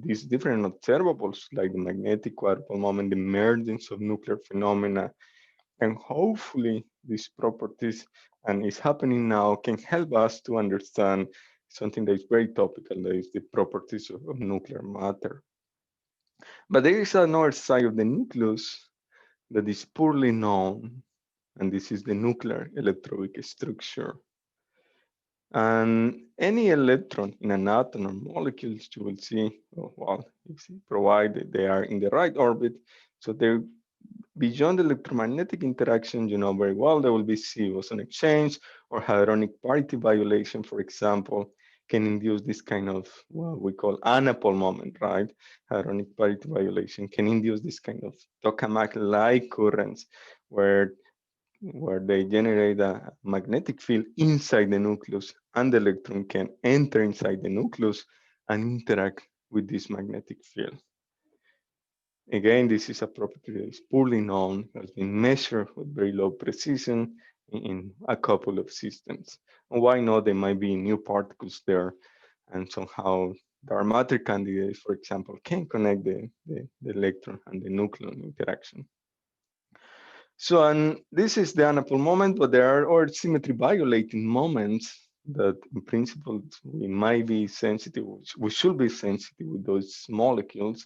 M: these different observables like the magnetic quadrupole moment, the emergence of nuclear phenomena, and hopefully these properties, and it's happening now, can help us to understand something that is very topical, that is the properties of nuclear matter. But there is another side of the nucleus that is poorly known, and this is the nuclear electroweak structure. And any electron in an atom or molecules, you will see, well, provided they are in the right orbit, so they're beyond electromagnetic interaction, you know very well, there will be C boson exchange or hadronic parity violation, for example, can induce this kind of what we call anapole moment, right? Hadronic parity violation can induce this kind of tokamak-like currents where they generate a magnetic field inside the nucleus, and the electron can enter inside the nucleus and interact with this magnetic field. Again, this is a property that is poorly known, has been measured with very low precision in a couple of systems. And why not? There might be new particles there, and somehow dark matter candidates, for example, can connect the electron and the nucleon interaction. So, and this is the anapole moment, but there are other symmetry violating moments that in principle we might be sensitive, we should be sensitive with those molecules.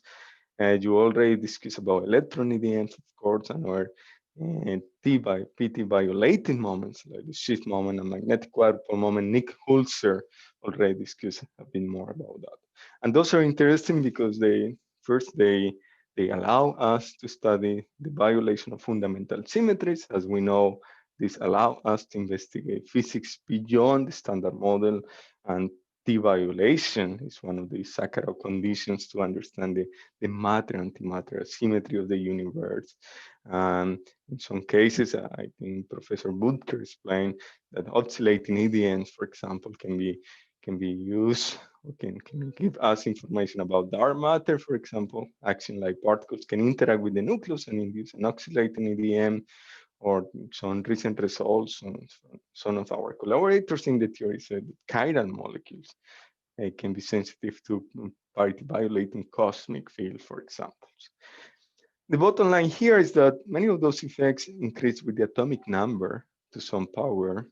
M: You already discussed about electron EDMs, of course, and our PT violating moments like the shift moment and magnetic quadrupole moment. Nick Hulser already discussed a bit more about that. And those are interesting because they allow us to study the violation of fundamental symmetries. As we know, this allows us to investigate physics beyond the standard model, and T violation is one of the Sakharov conditions to understand the matter-antimatter asymmetry of the universe. In some cases, I think Professor Budker explained that oscillating EDNs, for example, can be used, or can give us information about dark matter, for example. Action-like particles can interact with the nucleus and induce an oscillating EDM, or some recent results. Some of our collaborators in the theory said that chiral molecules can be sensitive to parity violating cosmic field, for example. The bottom line here is that many of those effects increase with the atomic number to some power,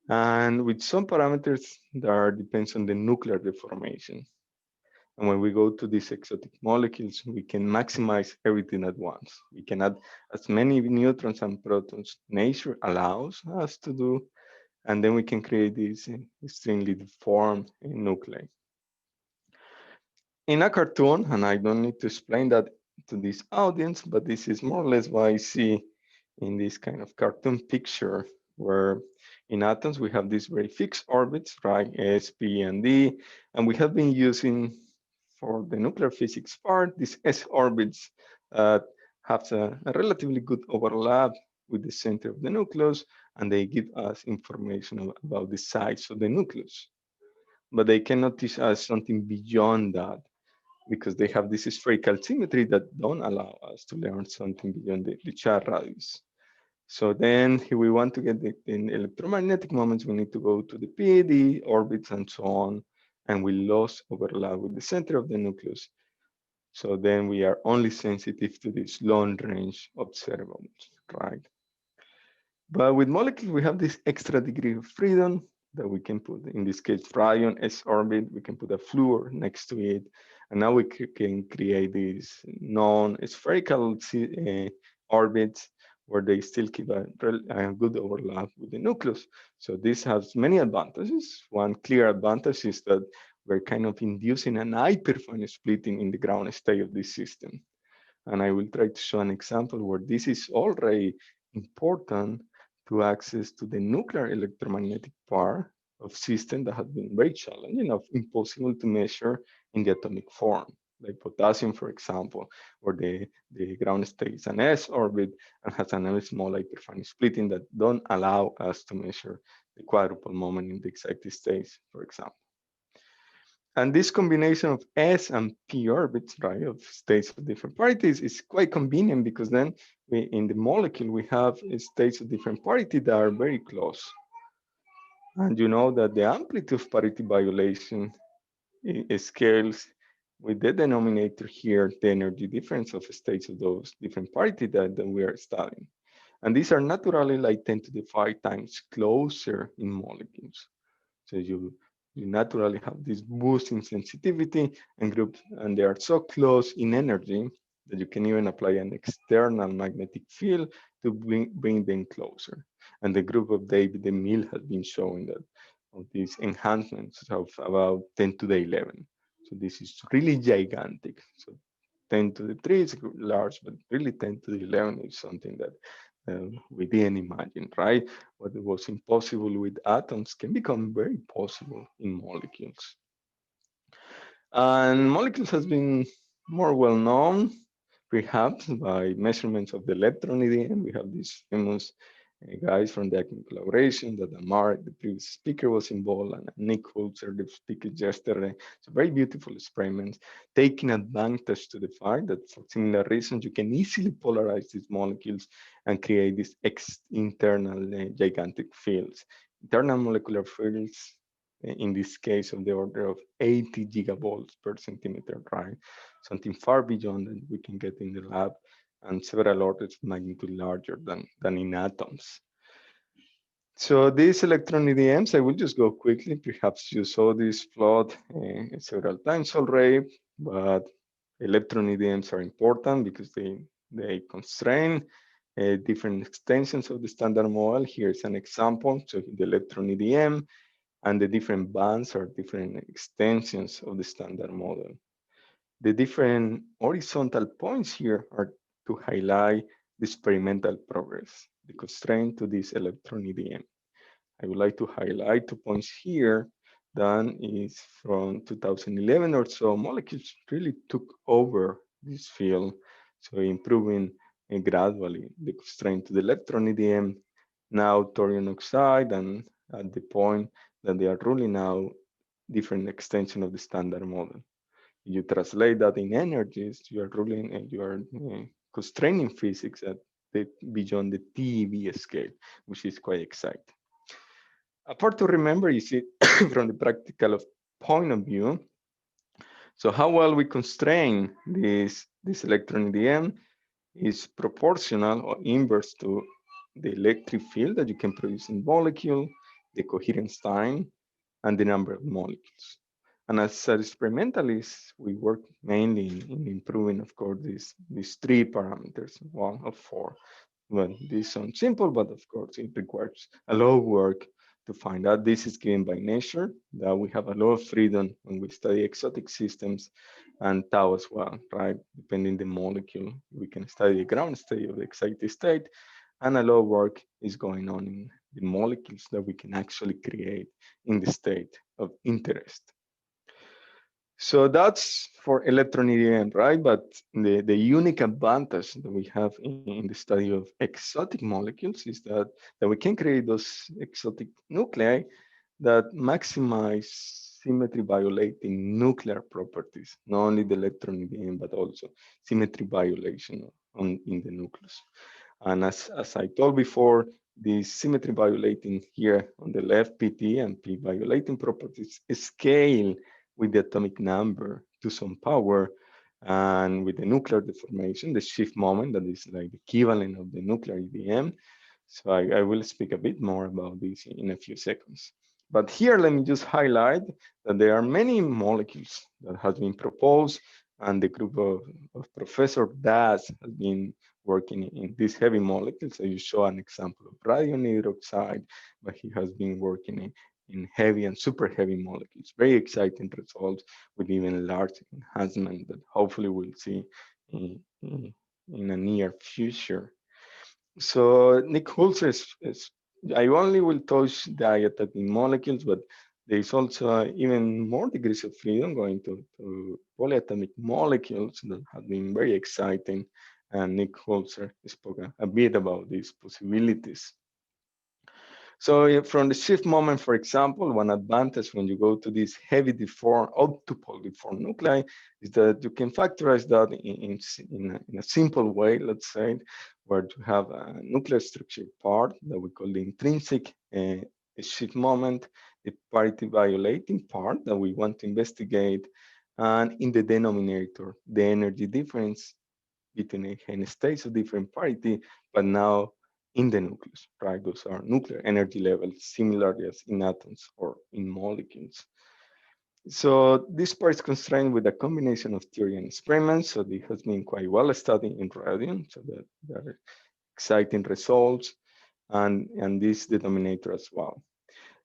M: and with some parameters that depends on the nuclear deformation. And when we go to these exotic molecules, we can maximize everything at once. We can add as many neutrons and protons nature allows us to do, and then we can create these extremely deformed nuclei. In a cartoon, and I don't need to explain that to this audience, but this is more or less what I see in this kind of cartoon picture, where in atoms we have these very fixed orbits, right, S, P, and D, and we have been using for the nuclear physics part, these S orbits have a relatively good overlap with the center of the nucleus, and they give us information about the size of the nucleus. But they cannot teach us something beyond that, because they have this spherical symmetry that don't allow us to learn something beyond the charge radius. So then if we want to get the electromagnetic moments, we need to go to the PAD orbits and so on, and we lost overlap with the center of the nucleus. So then we are only sensitive to these long range observables, right? But with molecules, we have this extra degree of freedom that we can put, in this case, Ryon S orbit, we can put a fluor next to it. And now we can create these non-spherical orbits where they still keep a good overlap with the nucleus. So this has many advantages. One clear advantage is that we're kind of inducing an hyperfine splitting in the ground state of this system. And I will try to show an example where this is already important to access to the nuclear electromagnetic part of system that has been very challenging, of impossible to measure in the atomic form, like potassium, for example, where the ground state is an S orbit and has a small hyperfine splitting that don't allow us to measure the quadrupole moment in the excited states, for example. And this combination of s and p orbits, right, of states of different parities is quite convenient because then in the molecule we have states of different parity that are very close. And you know that the amplitude of parity violation scales with the denominator here, the energy difference of states of those different parity that we are studying. And these are naturally like 10 to the 5 times closer in molecules. So you naturally have this boost in sensitivity and groups, and they are so close in energy that you can even apply an external magnetic field to bring them closer. And the group of David Emil has been showing that of these enhancements of about 10 to the 11. So this is really gigantic. So 10 to the 3 is large, but really 10 to the 11 is something that we didn't imagine, right? What was impossible with atoms can become very possible in molecules. And molecules has been more well known, perhaps by measurements of the electron EDM. We have these famous guys from the academic collaboration that Amar, the previous speaker, was involved, and Nick Holzer, the speaker yesterday. So very beautiful experiments, taking advantage to the fact that for similar reasons, you can easily polarize these molecules and create these internal gigantic fields. Internal molecular fields, in this case, of the order of 80 gigavolts per centimeter, right? Something far beyond that we can get in the lab, and several orders of magnitude larger than in atoms. So these electron EDMs, I will just go quickly. Perhaps you saw this plot several times already, but electron EDMs are important because they constrain different extensions of the standard model. Here's an example. So the electron EDM and the different bands are different extensions of the standard model. The different horizontal points here are to highlight the experimental progress, the constraint to this electron EDM. I would like to highlight 2 points here. That is from 2011 or so, molecules really took over this field, so improving gradually the constraint to the electron EDM, now thorium oxide, and at the point that they are ruling out different extension of the standard model. You translate that in energies, you are ruling and you are constraining physics at beyond the TeV scale, which is quite exciting. Apart to remember, you see from the practical point of view, so how well we constrain this electron EDM is proportional or inverse to the electric field that you can produce in molecule, the coherence time, and the number of molecules. And as experimentalists, we work mainly in improving, of course, these 3 parameters, 1 of 4. Well, this sounds simple, but of course, it requires a lot of work to find out. This is given by nature, that we have a lot of freedom when we study exotic systems, and tau as well, right? Depending the molecule, we can study the ground state of the excited state, and a lot of work is going on in the molecules that we can actually create in the state of interest. So that's for electron EDM, right? But the unique advantage that we have in the study of exotic molecules is that we can create those exotic nuclei that maximize symmetry violating nuclear properties, not only the electron EDM, but also symmetry violation in the nucleus. And as I told before, the symmetry violating here on the left, PT and P violating properties scale with the atomic number to some power, and with the nuclear deformation, the shift moment, that is like the equivalent of the nuclear EDM. So I will speak a bit more about this in a few seconds. But here, let me just highlight that there are many molecules that have been proposed, and the group of Professor Das has been working in these heavy molecules. So you show an example of radium hydroxide, but he has been working in heavy and super heavy molecules. Very exciting results with even large enhancement that hopefully we'll see in a near future. So Nick Holzer is I only will touch the diatomic molecules, but there's also even more degrees of freedom going to polyatomic molecules that have been very exciting. And Nick Holzer spoke a bit about these possibilities. So from the shift moment, for example, one advantage when you go to these heavy deformed, octupole deformed nuclei is that you can factorize that in a simple way, let's say, where you have a nuclear structure part that we call the intrinsic shift moment, the parity violating part that we want to investigate, and in the denominator, the energy difference between n states of different parity, but now in the nucleus, right? Those are nuclear energy levels, similar as in atoms or in molecules. So this part is constrained with a combination of theory and experiments. So this has been quite well studied in radium. So that there are exciting results, and this denominator as well.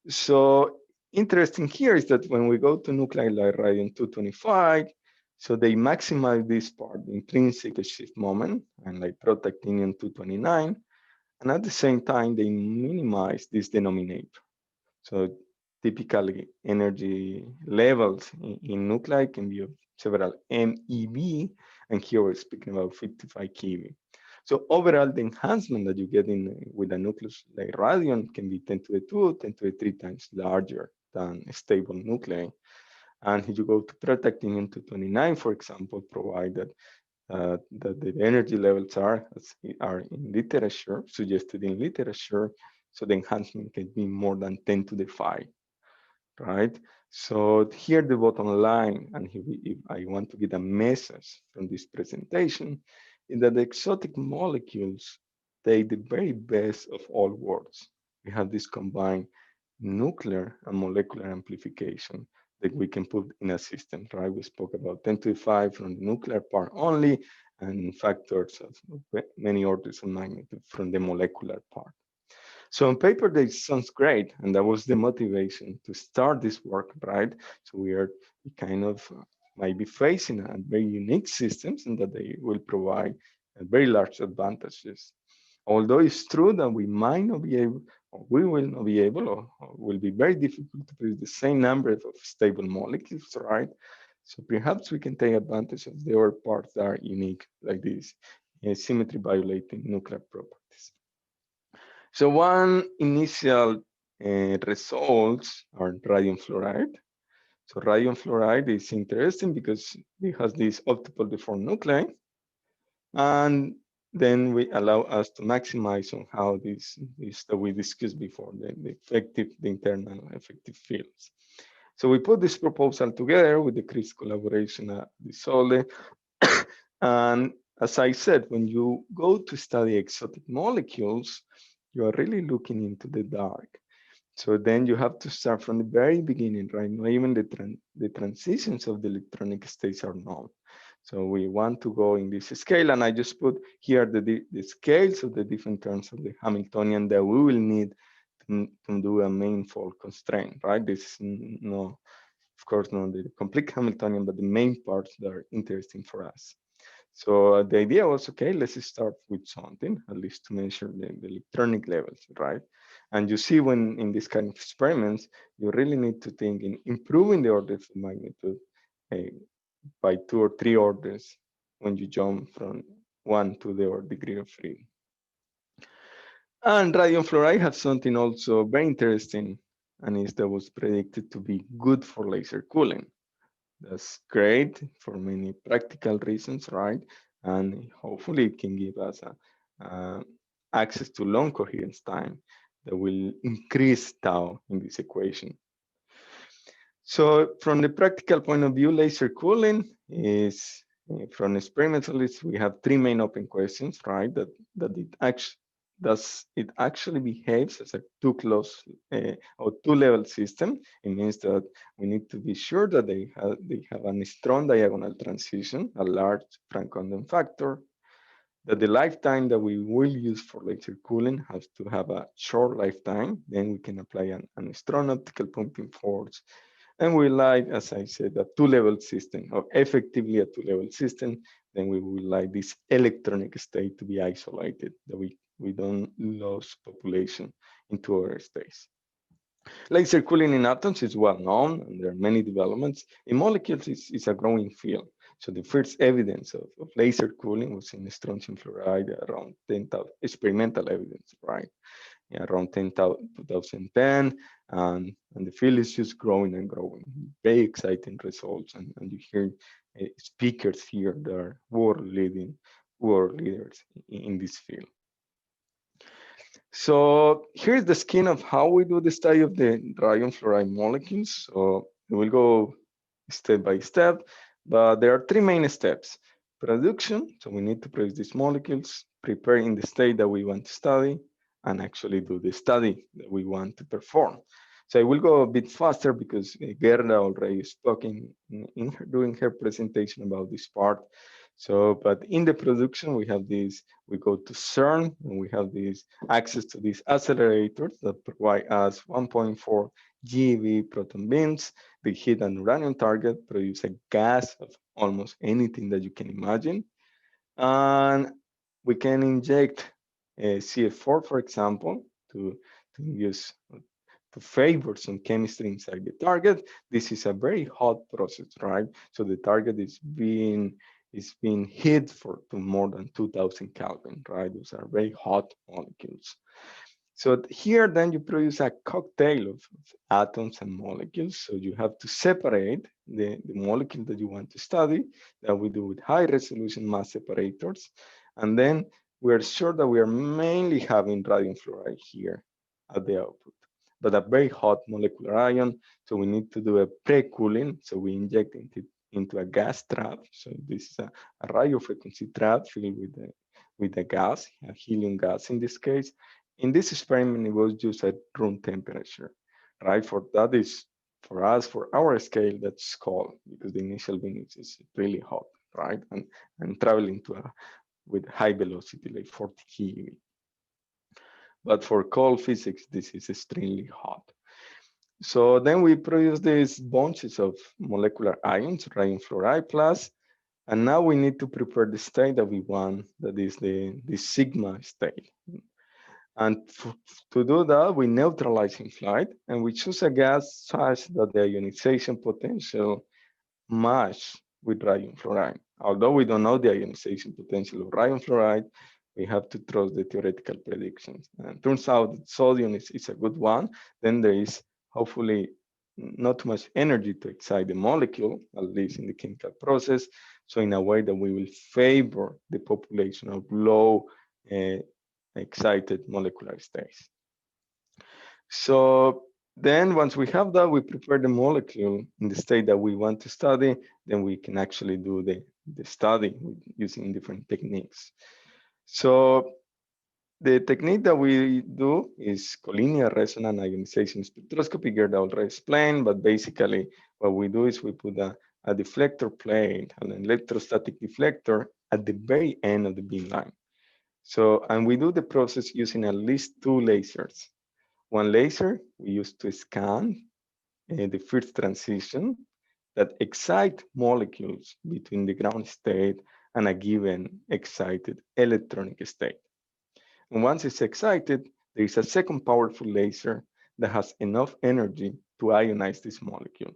M: So interesting here is that when we go to nuclei like radium-225, so they maximize this part, the intrinsic shift moment, and like protactinium-229, and at the same time, they minimize this denominator. So typically, energy levels in nuclei can be of several MeV, and here we're speaking about 55 keV. So overall, the enhancement that you get with a nucleus like radium can be 10 to the 2, 10 to the 3 times larger than a stable nuclei. And if you go to protactinium-229, for example, provided that the energy levels are in literature, suggested in literature, so the enhancement can be more than 10 to the 5, right? So here the bottom line, and if I want to get a message from this presentation, is that the exotic molecules take the very best of all worlds. We have this combined nuclear and molecular amplification that we can put in a system, right? We spoke about 10 to the 5 from the nuclear part only, and factors of many orders of magnitude from the molecular part. So on paper, that sounds great, and that was the motivation to start this work, right? So we kind of might be facing a very unique systems, and that they will provide very large advantages. Although it's true that we might not be able, or we will not be able, or will be very difficult to produce the same number of stable molecules, right? So perhaps we can take advantage of the other parts that are unique, like this symmetry violating nuclear properties. So one initial results are radium fluoride. So radium fluoride is interesting because it has this octupole deformed nuclei, and then we allow us to maximize on how this that we discussed before, the internal effective fields. So we put this proposal together with the CRISP collaboration at the SOLE. And as I said, when you go to study exotic molecules, you are really looking into the dark. So then you have to start from the very beginning, right? Not even the transitions of the electronic states are known. So we want to go in this scale, and I just put here the scales of the different terms of the Hamiltonian that we will need to do a meaningful constraint, right? This is of course, not the complete Hamiltonian, but the main parts that are interesting for us. So the idea was, okay, let's start with something, at least to measure the electronic levels, right? And you see when in this kind of experiments, you really need to think in improving the orders of magnitude by 2 or 3 orders when you jump from 1 to the degree of freedom. And radium fluoride has something also very interesting, and is that was predicted to be good for laser cooling. That's great for many practical reasons, right? And hopefully it can give us access to long coherence time that will increase tau in this equation. So from the practical point of view, laser cooling is, from experimentalists, we have 3 main open questions, right? Does it actually behaves as a two-close or two-level system? It means that we need to be sure that they have a strong diagonal transition, a large Frank-Condon factor, that the lifetime that we will use for laser cooling has to have a short lifetime. Then we can apply a strong optical pumping force. And we like, as I said, a two-level system, or effectively a two-level system. Then we would like this electronic state to be isolated, that we don't lose population into other states. Laser cooling in atoms is well known, and there are many developments. In molecules, it's a growing field. So the first evidence of laser cooling was in strontium fluoride, around 10,000 experimental evidence, right? around 2010, and the field is just growing and growing. Very exciting results, and you hear speakers here that are world leaders in this field. So here's the skin of how we do the study of the radium fluoride molecules. So we will go step by step, but there are three main steps. Production, so we need to produce these molecules, prepare in the state that we want to study, and actually do the study that we want to perform. So I will go a bit faster because Gerda already spoke during her presentation about this part. So, but in the production, we have this, we go to CERN, and we have this access to these accelerators that provide us 1.4 GeV proton beams. They hit an uranium target, produce a gas of almost anything that you can imagine. And we can inject CF4, for example, to use to favor some chemistry inside the target. This is a very hot process, right? So the target is being heat to more than 2000 Kelvin, right? Those are very hot molecules. So here then you produce a cocktail of atoms and molecules. So you have to separate the molecule that you want to study, that we do with high resolution mass separators. And then we're sure that we are mainly having radium fluoride here at the output, but a very hot molecular ion. So we need to do a pre-cooling. So we inject into a gas trap. So this is a radio frequency trap filled with a gas, a helium gas in this case. In this experiment, it was just at room temperature, right? For us, for our scale, that's cold because the initial beam is really hot, right? And traveling with high velocity, like 40 keV. But for cold physics, this is extremely hot. So then we produce these bunches of molecular ions, radium fluoride plus, and now we need to prepare the state that we want, that is the sigma state. And to do that, we neutralize in flight, and we choose a gas such that the ionization potential match with radium fluoride. Although we don't know the ionization potential of radium fluoride, we have to trust the theoretical predictions. And it turns out that sodium is a good one. Then there is hopefully not too much energy to excite the molecule, at least in the chemical process. So in a way that we will favor the population of low excited molecular states. So then once we have that, we prepare the molecule in the state that we want to study, then we can actually do the study using different techniques. So the technique that we do is collinear resonant ionization spectroscopy. Gerda already explained, but basically what we do is we put a deflector plate, an electrostatic deflector at the very end of the beam line. So, and we do the process using at least two lasers. One laser we use to scan the first transition that excite molecules between the ground state and a given excited electronic state. And once it's excited, there is a second powerful laser that has enough energy to ionize this molecule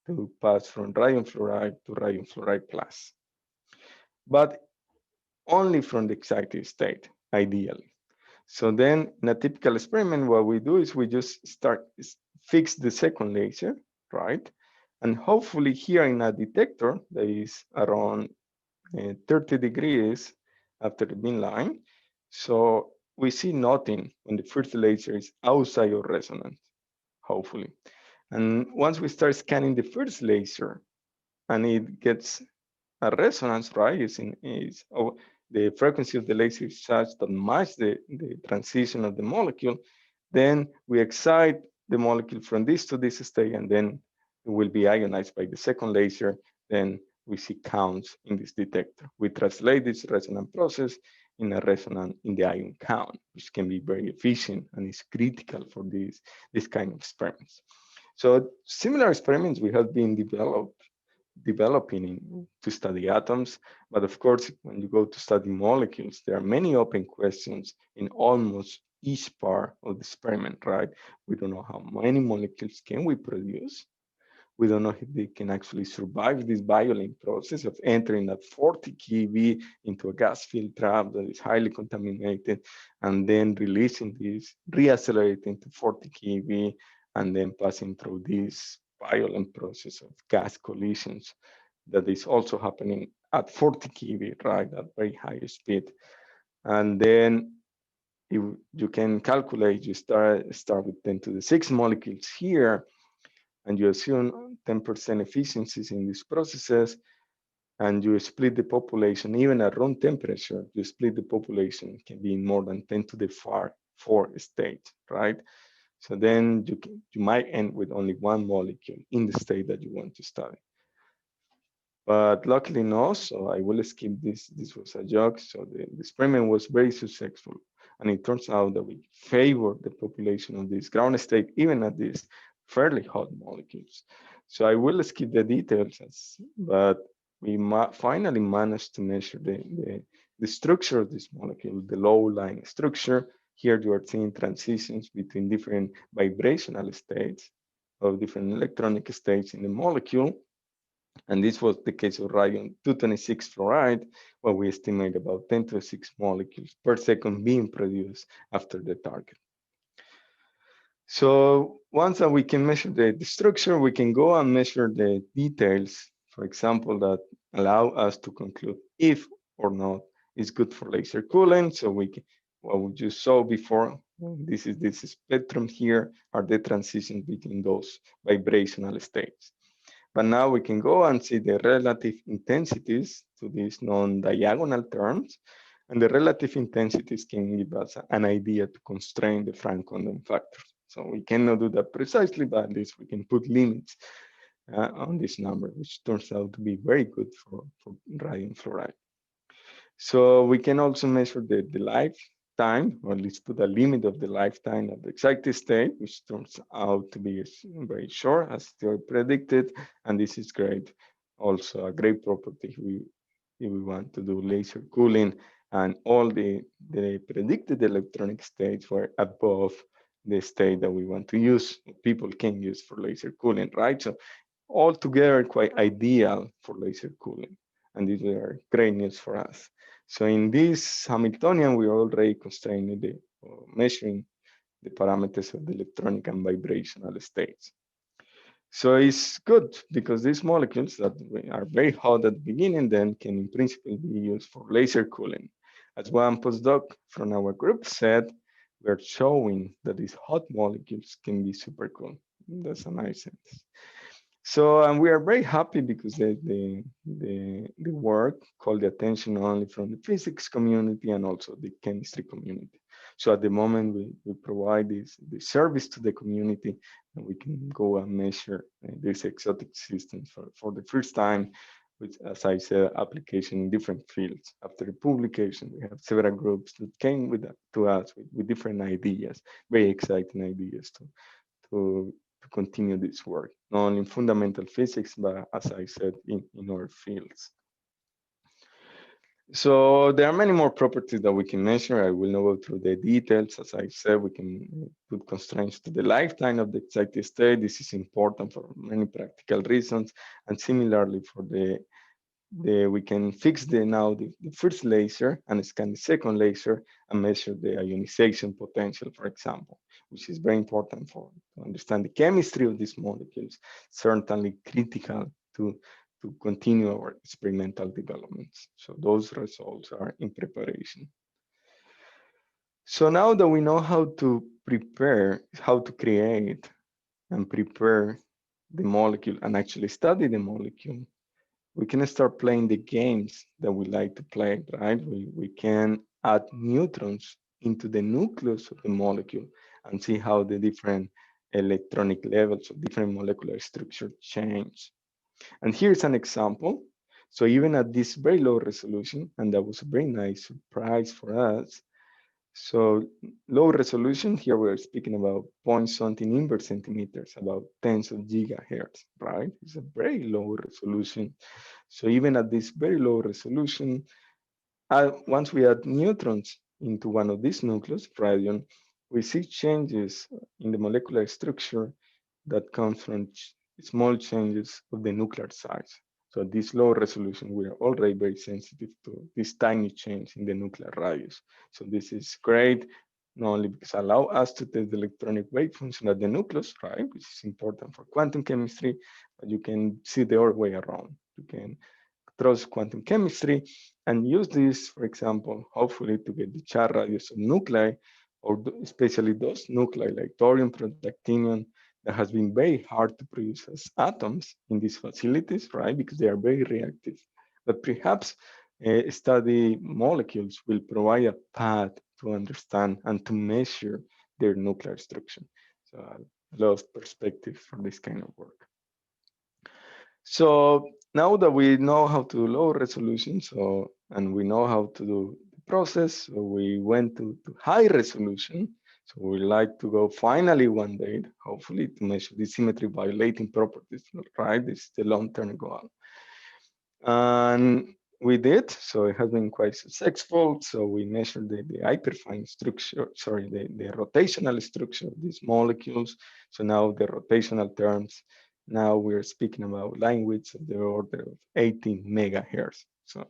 M: to pass from radium fluoride to radium fluoride plus. But only from the excited state, ideally. So then in a typical experiment, what we do is we just fix the second laser, right? And hopefully here in a detector that is around 30 degrees after the beam line. So we see nothing when the first laser is outside of resonance, hopefully. And once we start scanning the first laser and it gets a resonance, right? The frequency of the laser is such that match the transition of the molecule, then we excite the molecule from this to this state, and then it will be ionized by the second laser. Then we see counts in this detector. We translate this resonance process in a resonance in the ion count, which can be very efficient and is critical for this kind of experiments. So similar experiments we have been developing to study atoms, but of course, when you go to study molecules, there are many open questions in almost each part of the experiment, right? We don't know how many molecules can we produce. We don't know if they can actually survive this violent process of entering at 40 keV into a gas field trap that is highly contaminated, and then releasing this, reaccelerating to 40 keV, and then passing through this violent process of gas collisions that is also happening at 40 keV, right, at very high speed. And then you can calculate, you start with 10 to the 6 molecules here, and you assume 10% efficiencies in these processes, and you split the population, even at room temperature, you split the population, it can be more than 10 to the 4 state, right? So then you might end with only one molecule in the state that you want to study. But luckily no, so I will skip this. This was a joke. So the experiment was very successful. And it turns out that we favor the population of this ground state, even at these fairly hot molecules. So I will skip the details, but we finally managed to measure the structure of this molecule, the low line structure. Here you are seeing transitions between different vibrational states of different electronic states in the molecule. And this was the case of radium-226 fluoride, where we estimate about 10 to the 6 molecules per second being produced after the target. So once that we can measure the structure, we can go and measure the details, for example, that allow us to conclude if or not it's good for laser cooling. So we can, what we just saw before, this spectrum here are the transitions between those vibrational states. But now we can go and see the relative intensities to these non-diagonal terms. And the relative intensities can give us an idea to constrain the Frank Condon factors. So we cannot do that precisely, but at least we can put limits on this number, which turns out to be very good for radium fluoride. So we can also measure the lifetime, or at least put a limit of the lifetime of the excited state, which turns out to be very short, as they predicted. And this is great, also a great property if we want to do laser cooling, and all the predicted electronic states were above the state that we want to use, people can use for laser cooling, right? So altogether quite ideal for laser cooling. And these are great news for us. So in this Hamiltonian, we are already constraining measuring the parameters of the electronic and vibrational states. So it's good because these molecules that are very hot at the beginning then can in principle be used for laser cooling. As one postdoc from our group said, we're showing that these hot molecules can be super cool. That's a nice sentence. So, and we are very happy because the work called the attention not only from the physics community and also the chemistry community. So at the moment we provide this service to the community, and we can go and measure these exotic systems for the first time, with, as I said, application in different fields. After the publication, we have several groups that came to us with different ideas, very exciting ideas to continue this work, not only in fundamental physics, but as I said, in other fields. So there are many more properties that we can measure. I will not go through the details. As I said, we can put constraints to the lifetime of the excited state. This is important for many practical reasons. And similarly for we can fix the first laser and scan the second laser and measure the ionization potential, for example, which is very important to understand the chemistry of these molecules, certainly critical to continue our experimental developments. So those results are in preparation. So now that we know how to prepare, how to create and prepare the molecule and actually study the molecule, we can start playing the games that we like to play, right? We can add neutrons into the nucleus of the molecule and see how the different electronic levels of different molecular structure change. And here's an example. So even at this very low resolution, and that was a very nice surprise for us. So low resolution, here we're speaking about 0.something inverse centimeters, about tens of gigahertz, right? It's a very low resolution. So even at this very low resolution, once we add neutrons into one of these nucleus, radium, we see changes in the molecular structure that comes from small changes of the nuclear size. So at this low resolution, we are already very sensitive to this tiny change in the nuclear radius. So this is great, not only because it allows us to test the electronic wave function at the nucleus, right, which is important for quantum chemistry, but you can see the other way around. You can trust quantum chemistry and use this, for example, hopefully to get the charge radius of nuclei, or especially those nuclei like thorium, protactinium, that has been very hard to produce as atoms in these facilities, right? Because they are very reactive. But perhaps study molecules will provide a path to understand and to measure their nuclear structure. So a lot of perspective for this kind of work. So now that we know how to do low resolution, and we know how to do the process, so we went to high resolution. So we like to go finally one day, hopefully, to measure the symmetry violating properties, right? This is the long-term goal. And we did, so it has been quite successful. So we measured the hyperfine structure, sorry, the rotational structure of these molecules. So now the rotational terms, now we're speaking about line widths of the order of 18 megahertz. So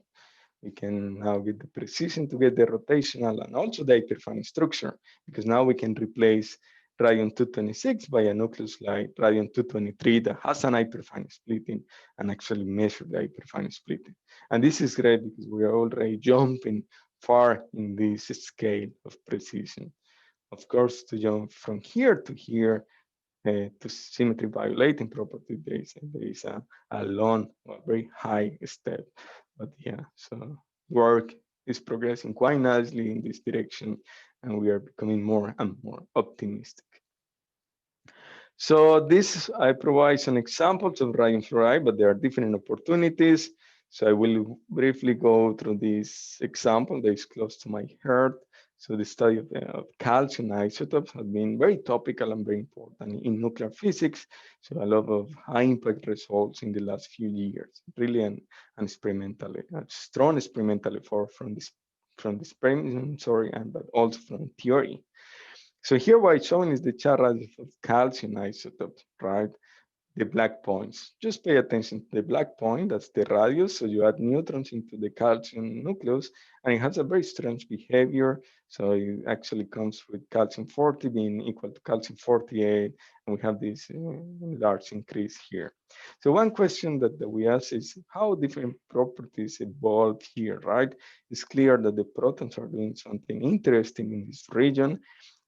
M: we can now get the precision to get the rotational and also the hyperfine structure, because now we can replace radium-226 by a nucleus like radium-223 that has an hyperfine splitting and actually measure the hyperfine splitting. And this is great because we are already jumping far in this scale of precision. Of course, to jump from here to here, to symmetry violating property, there is a long, very high step. But yeah, so work is progressing quite nicely in this direction, and we are becoming more and more optimistic. So this, I provide some examples of radium fluoride, but there are different opportunities. So I will briefly go through this example that is close to my heart. So the study of calcium isotopes has been very topical and very important in nuclear physics. So a lot of high impact results in the last few years, really an experimentally, a strong experimental effort from this experiment, sorry, and but also from theory. So here what I'm showing is the charge radius of calcium isotopes, right? The black points. Just pay attention to the black point, that's the radius. So you add neutrons into the calcium nucleus, and it has a very strange behavior. So it actually comes with calcium 40 being equal to calcium 48, and we have this large increase here. So one question that we ask is how different properties evolve here, right? It's clear that the protons are doing something interesting in this region.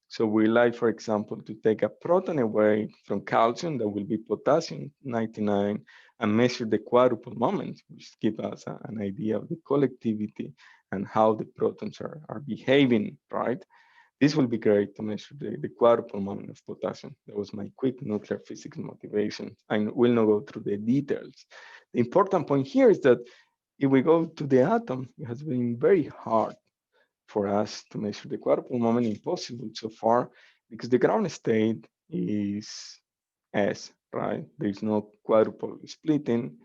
M: So we like, for example, to take a proton away from calcium, that will be potassium 99, and measure the quadruple moment, which gives us an idea of the collectivity and how the protons are behaving, right? This will be great to measure the quadruple moment of potassium. That was my quick nuclear physics motivation. I will not go through the details. The important point here is that if we go to the atom, it has been very hard for us to measure the quadruple moment, impossible so far, because the ground state is S, right? There's no quadruple splitting,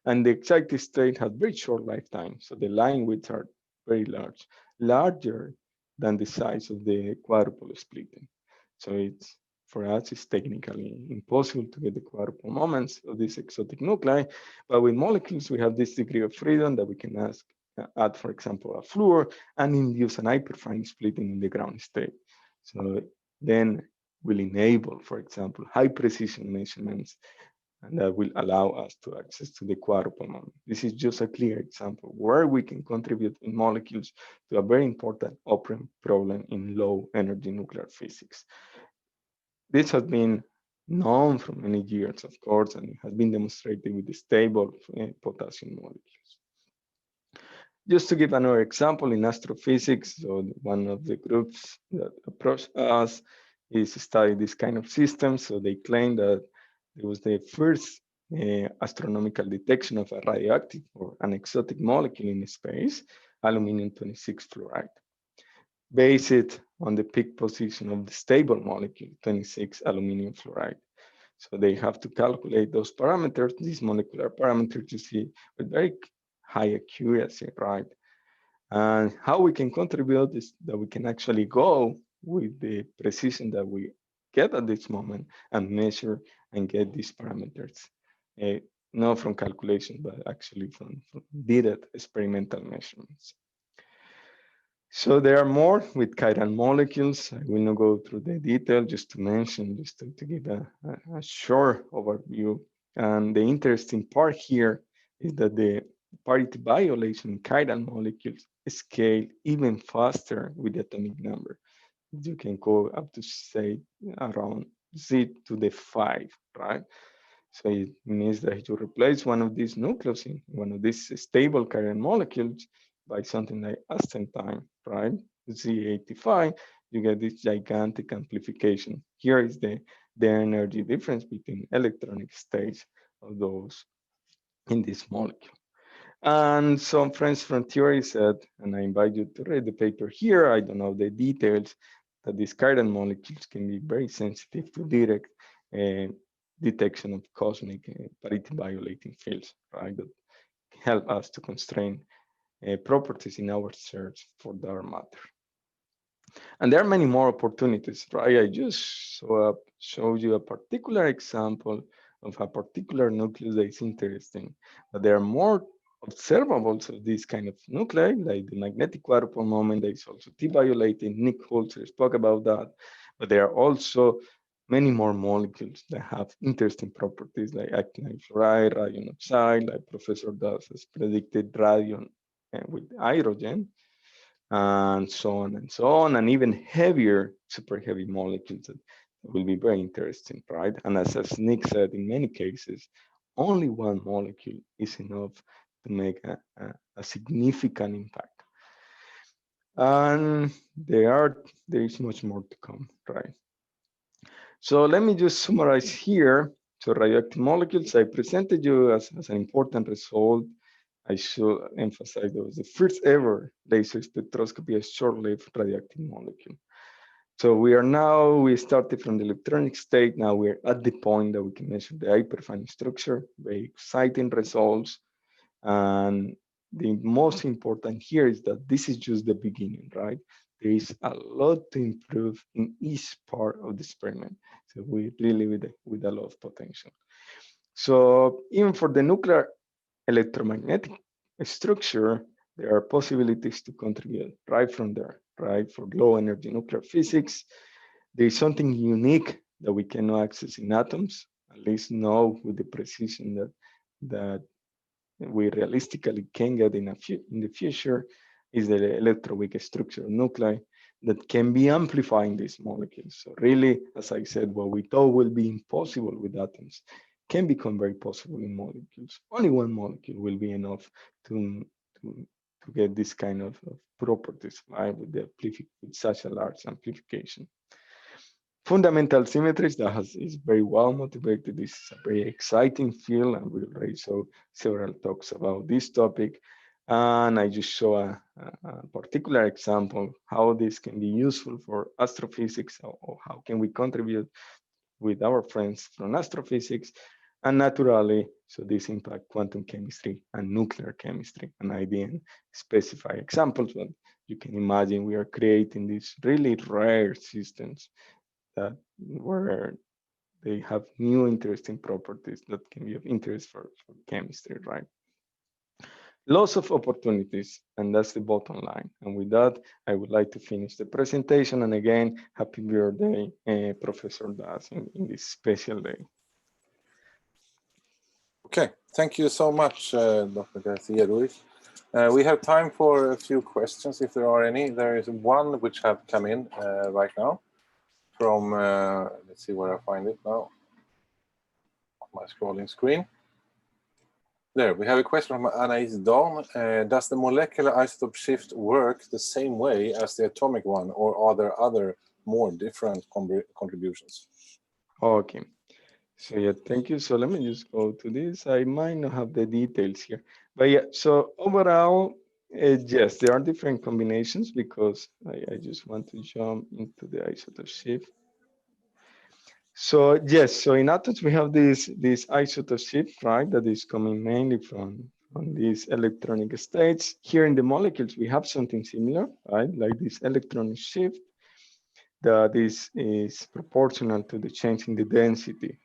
M: and the excited state has very short lifetime. So the line widths are very large, larger than the size of the quadruple splitting. So it's, for us, it's technically impossible to get the quadruple moments of these exotic nuclei, but with molecules, we have this degree of freedom that we can add, for example, a fluor and induce an hyperfine splitting in the ground state. So then will enable, for example, high precision measurements, and that will allow us to access to the quadruple moment. This is just a clear example where we can contribute in molecules to a very important open problem in low energy nuclear physics. This has been known for many years, of course, and it has been demonstrated with the stable potassium molecules. Just to give another example, in astrophysics, so one of the groups that approached us is to study this kind of system. So they claim that it was the first astronomical detection of a radioactive or an exotic molecule in space, aluminum-26 fluoride, based on the peak position of the stable molecule, 26 aluminum fluoride. So they have to calculate those parameters, these molecular parameters, you see, with very high accuracy, right? And how we can contribute is that we can actually go with the precision that we get at this moment and measure and get these parameters, not from calculation, but actually from direct experimental measurements. So there are more with chiral molecules. I will not go through the detail, just to mention, just to give a short overview. And the interesting part here is that the parity violation in chiral molecules scale even faster with the atomic number. You can go up to, say, around Z⁵, right? So it means that you replace one of these nucleosin, one of these stable chiral molecules, by something like astatine, right? Z85, you get this gigantic amplification. Here is the energy difference between electronic states of those in this molecule. And some friends from theory said, and I invite you to read the paper here, I don't know the details, that these chiral molecules can be very sensitive to direct detection of cosmic parity violating fields, right? That help us to constrain properties in our search for dark matter. And there are many more opportunities, right? I just showed you a particular example of a particular nucleus that is interesting, but there are more observables of this kind of nuclei, like the magnetic quadrupole moment that is also T-violating. Nick Holzer spoke about that, but there are also many more molecules that have interesting properties like actinide fluoride, radium oxide, like Professor Das has predicted radium with hydrogen, and so on and so on, and even heavier, super heavy molecules that will be very interesting, right? And as Nick said, in many cases, only one molecule is enough to make a significant impact. And there is much more to come, right? So let me just summarize here. So radioactive molecules, I presented you as an important result. I should emphasize that was the first ever laser spectroscopy of short-lived radioactive molecule. So we started from the electronic state. Now we're at the point that we can measure the hyperfine structure, very exciting results. And the most important here is that this is just the beginning, right? There is a lot to improve in each part of the experiment. So we really with a lot of potential. So even for the nuclear electromagnetic structure, there are possibilities to contribute right from there, right? For low energy nuclear physics, there is something unique that we cannot access in atoms, at least now with the precision that we realistically can get in the future, is the electroweak structure of nuclei that can be amplifying these molecules. So really, as I said, what we thought will be impossible with atoms can become very possible in molecules. Only one molecule will be enough to get this kind of properties, right, with such a large amplification. Fundamental symmetries is very well motivated. This is a very exciting field, and we already saw several talks about this topic. And I just show a particular example how this can be useful for astrophysics, or how can we contribute with our friends from astrophysics. And naturally, so this impact quantum chemistry and nuclear chemistry. And I didn't specify examples, but you can imagine we are creating these really rare systems where they have new interesting properties that can be of interest for chemistry, right? Lots of opportunities, and that's the bottom line. And with that, I would like to finish the presentation. And again, happy birthday, Professor Das, in this special day.
G: Okay, thank you so much, Dr. Garcia Ruiz. We have time for a few questions, if there are any. There is one which have come in right now from, let's see where I find it now, on my scrolling screen. There, we have a question from Anaïs Dawn. Does the molecular isotope shift work the same way as the atomic one, or are there other more different contributions?
M: Okay, so yeah, thank you. So let me just go to this. I might not have the details here, but yeah, so overall, yes, there are different combinations, because I just want to jump into the isotope shift. So yes, so in atoms we have this isotope shift, right, that is coming mainly from these electronic states. Here in the molecules we have something similar, right, like this electronic shift. that is proportional to the change in the density,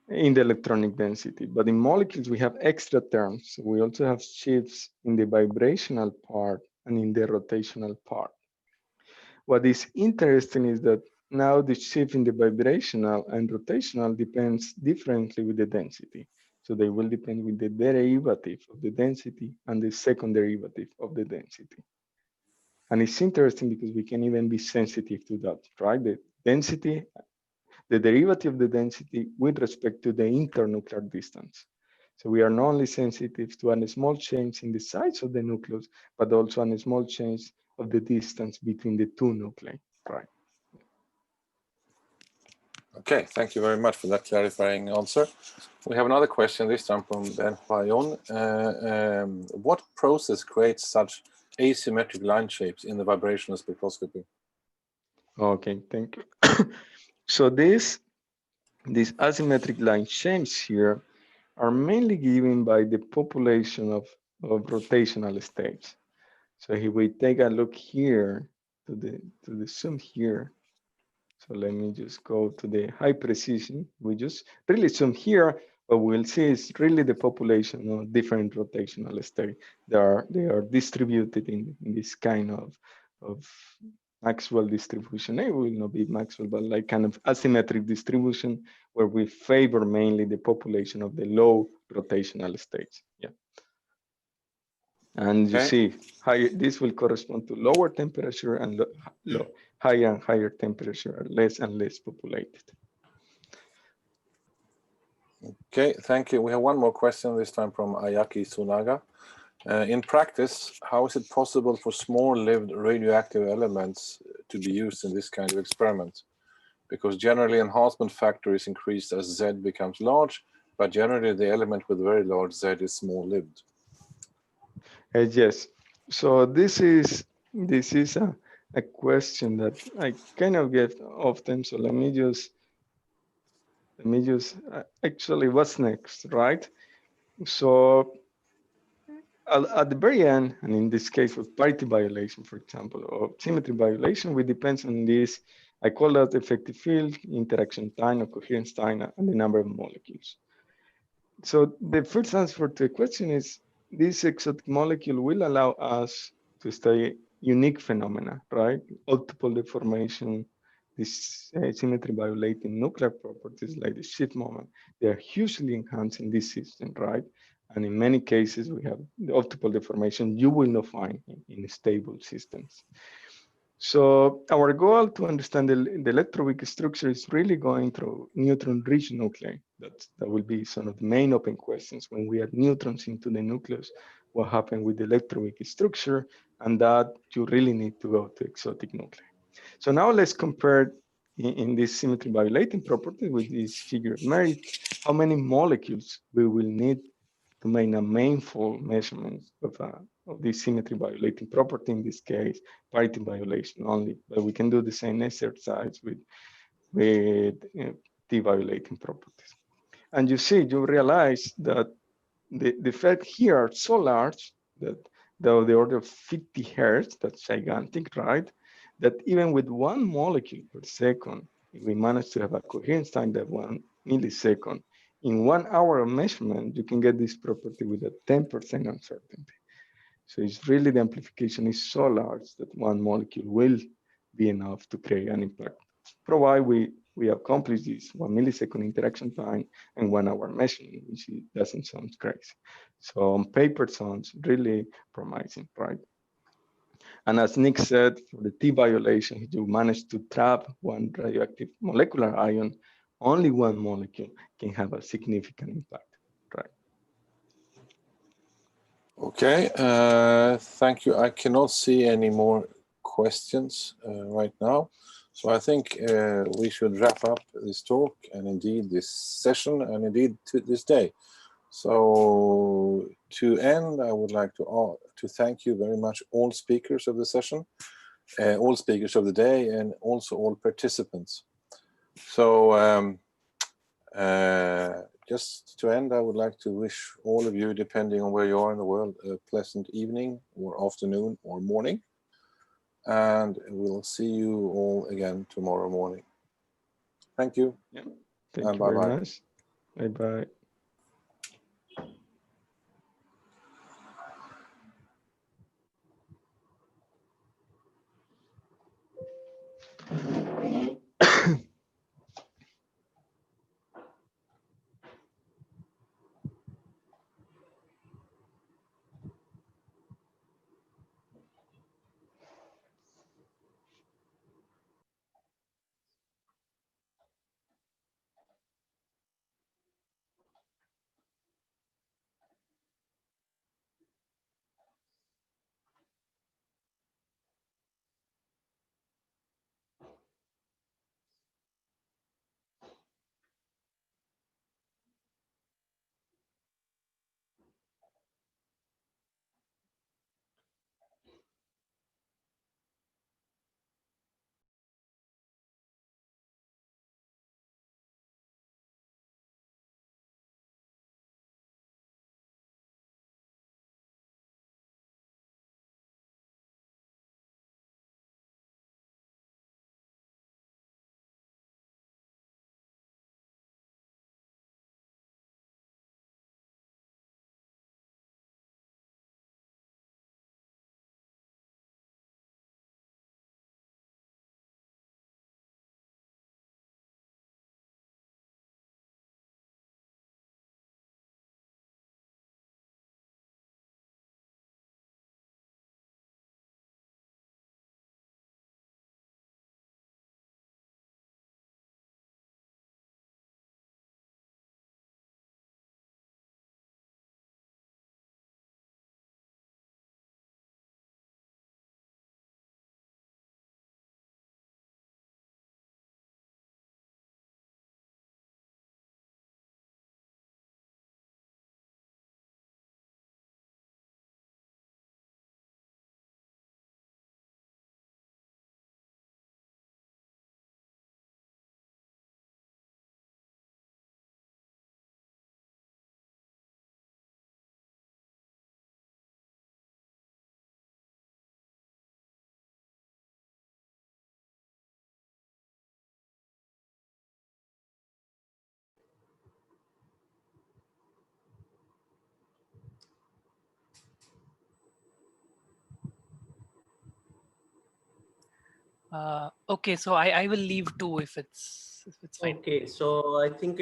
M: in the electronic density. But in molecules, we have extra terms. We also have shifts in the vibrational part and in the rotational part. What is interesting is that now the shift in the vibrational and rotational depends differently with the density. So they will depend with the derivative of the density and the second derivative of the density. And it's interesting because we can even be sensitive to that, right? The density, the derivative of the density with respect to the internuclear distance. So we are not only sensitive to a small change in the size of the nucleus, but also a small change of the distance between the two nuclei, right?
G: Okay, thank you very much for that clarifying answer. We have another question, this time from Ben Huayon. What process creates such asymmetric line shapes in the vibrational spectroscopy?
M: Okay, thank you. So these asymmetric line shapes here are mainly given by the population of rotational states. So if we take a look here to the zoom here, so let me just go to the high precision. We just really zoom here, but we'll see it's really the population of different rotational states. They are distributed in this kind of Maxwell distribution. It will not be Maxwell, but like kind of asymmetric distribution where we favor mainly the population of the low rotational states. Yeah. And you see, this will correspond to lower temperature and higher and higher temperature are less and less populated.
G: Okay, thank you. We have one more question, this time from Ayaki Tsunaga. In practice, how is it possible for small-lived radioactive elements to be used in this kind of experiment? Because generally enhancement factor is increased as Z becomes large, but generally the element with very large Z is small-lived.
M: Yes. So this is a question that I kind of get often. So let me just actually, what's next, right? So at the very end, and in this case with parity violation, for example, or symmetry violation, we depends on this. I call that effective field, interaction time, or coherence time, and the number of molecules. So the first answer to the question is this exotic molecule will allow us to study unique phenomena, right? Multiple deformation, this symmetry violating nuclear properties like the shift moment. They are hugely enhanced in this system, right? And in many cases, we have the optical deformation you will not find in stable systems. So our goal to understand the electroweak structure is really going through neutron-rich nuclei. That will be some of the main open questions when we add neutrons into the nucleus. What happened with the electroweak structure, and that you really need to go to exotic nuclei. So now let's compare in this symmetry violating property with this figure of merit, how many molecules we will need to make a meaningful measurement of this symmetry violating property, in this case, parity violation only, but we can do the same exercise with T violating properties. And you see, you realize that the effect here are so large that they're the order of 50 hertz, that's gigantic, right? That even with 1 molecule per second, if we manage to have a coherence time that 1 millisecond, in 1 hour of measurement, you can get this property with a 10% uncertainty. So it's really, the amplification is so large that 1 molecule will be enough to create an impact, provided we accomplish this 1 millisecond interaction time and 1 hour measurement, which doesn't sound crazy. So on paper, sounds really promising, right? And as Nick said, for the T violation, if you manage to trap 1 radioactive molecular ion, only 1 molecule can have a significant impact, right?
G: Okay, thank you. I cannot see any more questions right now. So I think we should wrap up this talk and indeed this session and indeed this day. So to end, I would like to thank you very much, all speakers of the session, all speakers of the day, and also all participants. So just to end, I would like to wish all of you, depending on where you are in the world, a pleasant evening or afternoon or morning. and we'll see you all again tomorrow morning. Thank you.
M: Yeah. Thank you
G: bye
M: very
G: bye.
M: much. Bye bye.
H: Okay, so I will leave too if it's fine.
A: Okay, so I think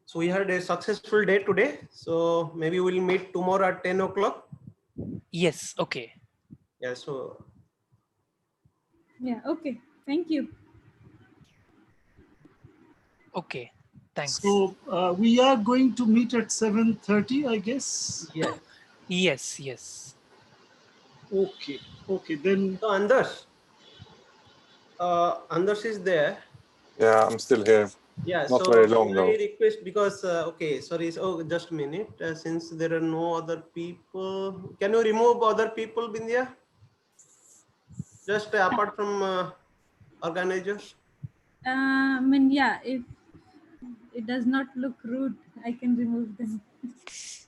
A: so we had a successful day today. So maybe we'll meet tomorrow at 10 o'clock.
H: Yes. Okay.
A: Yeah. So.
B: Yeah. Okay. Thank you.
H: Okay. Thanks.
N: So we are going to meet at 7:30, I guess.
A: Yeah.
H: Yes. Yes.
N: Okay. Okay. Then.
A: So Anders. Anders is there.
G: Yeah, I'm still here.
A: Yeah,
G: not
A: so
G: very long though.
A: I request because okay, sorry. So just a minute. Since there are no other people, can you remove other people, Bindya? Just apart from organizers.
B: I mean, yeah. If it does not look rude, I can remove them.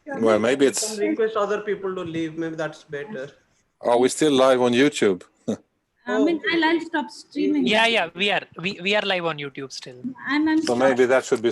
G: Well, maybe it's.
A: Some request other people to leave. Maybe that's better.
G: Are we still live on YouTube?
B: I mean, I'll stop streaming.
H: Yeah. We are live on YouTube still.
B: I'm
G: so maybe that should be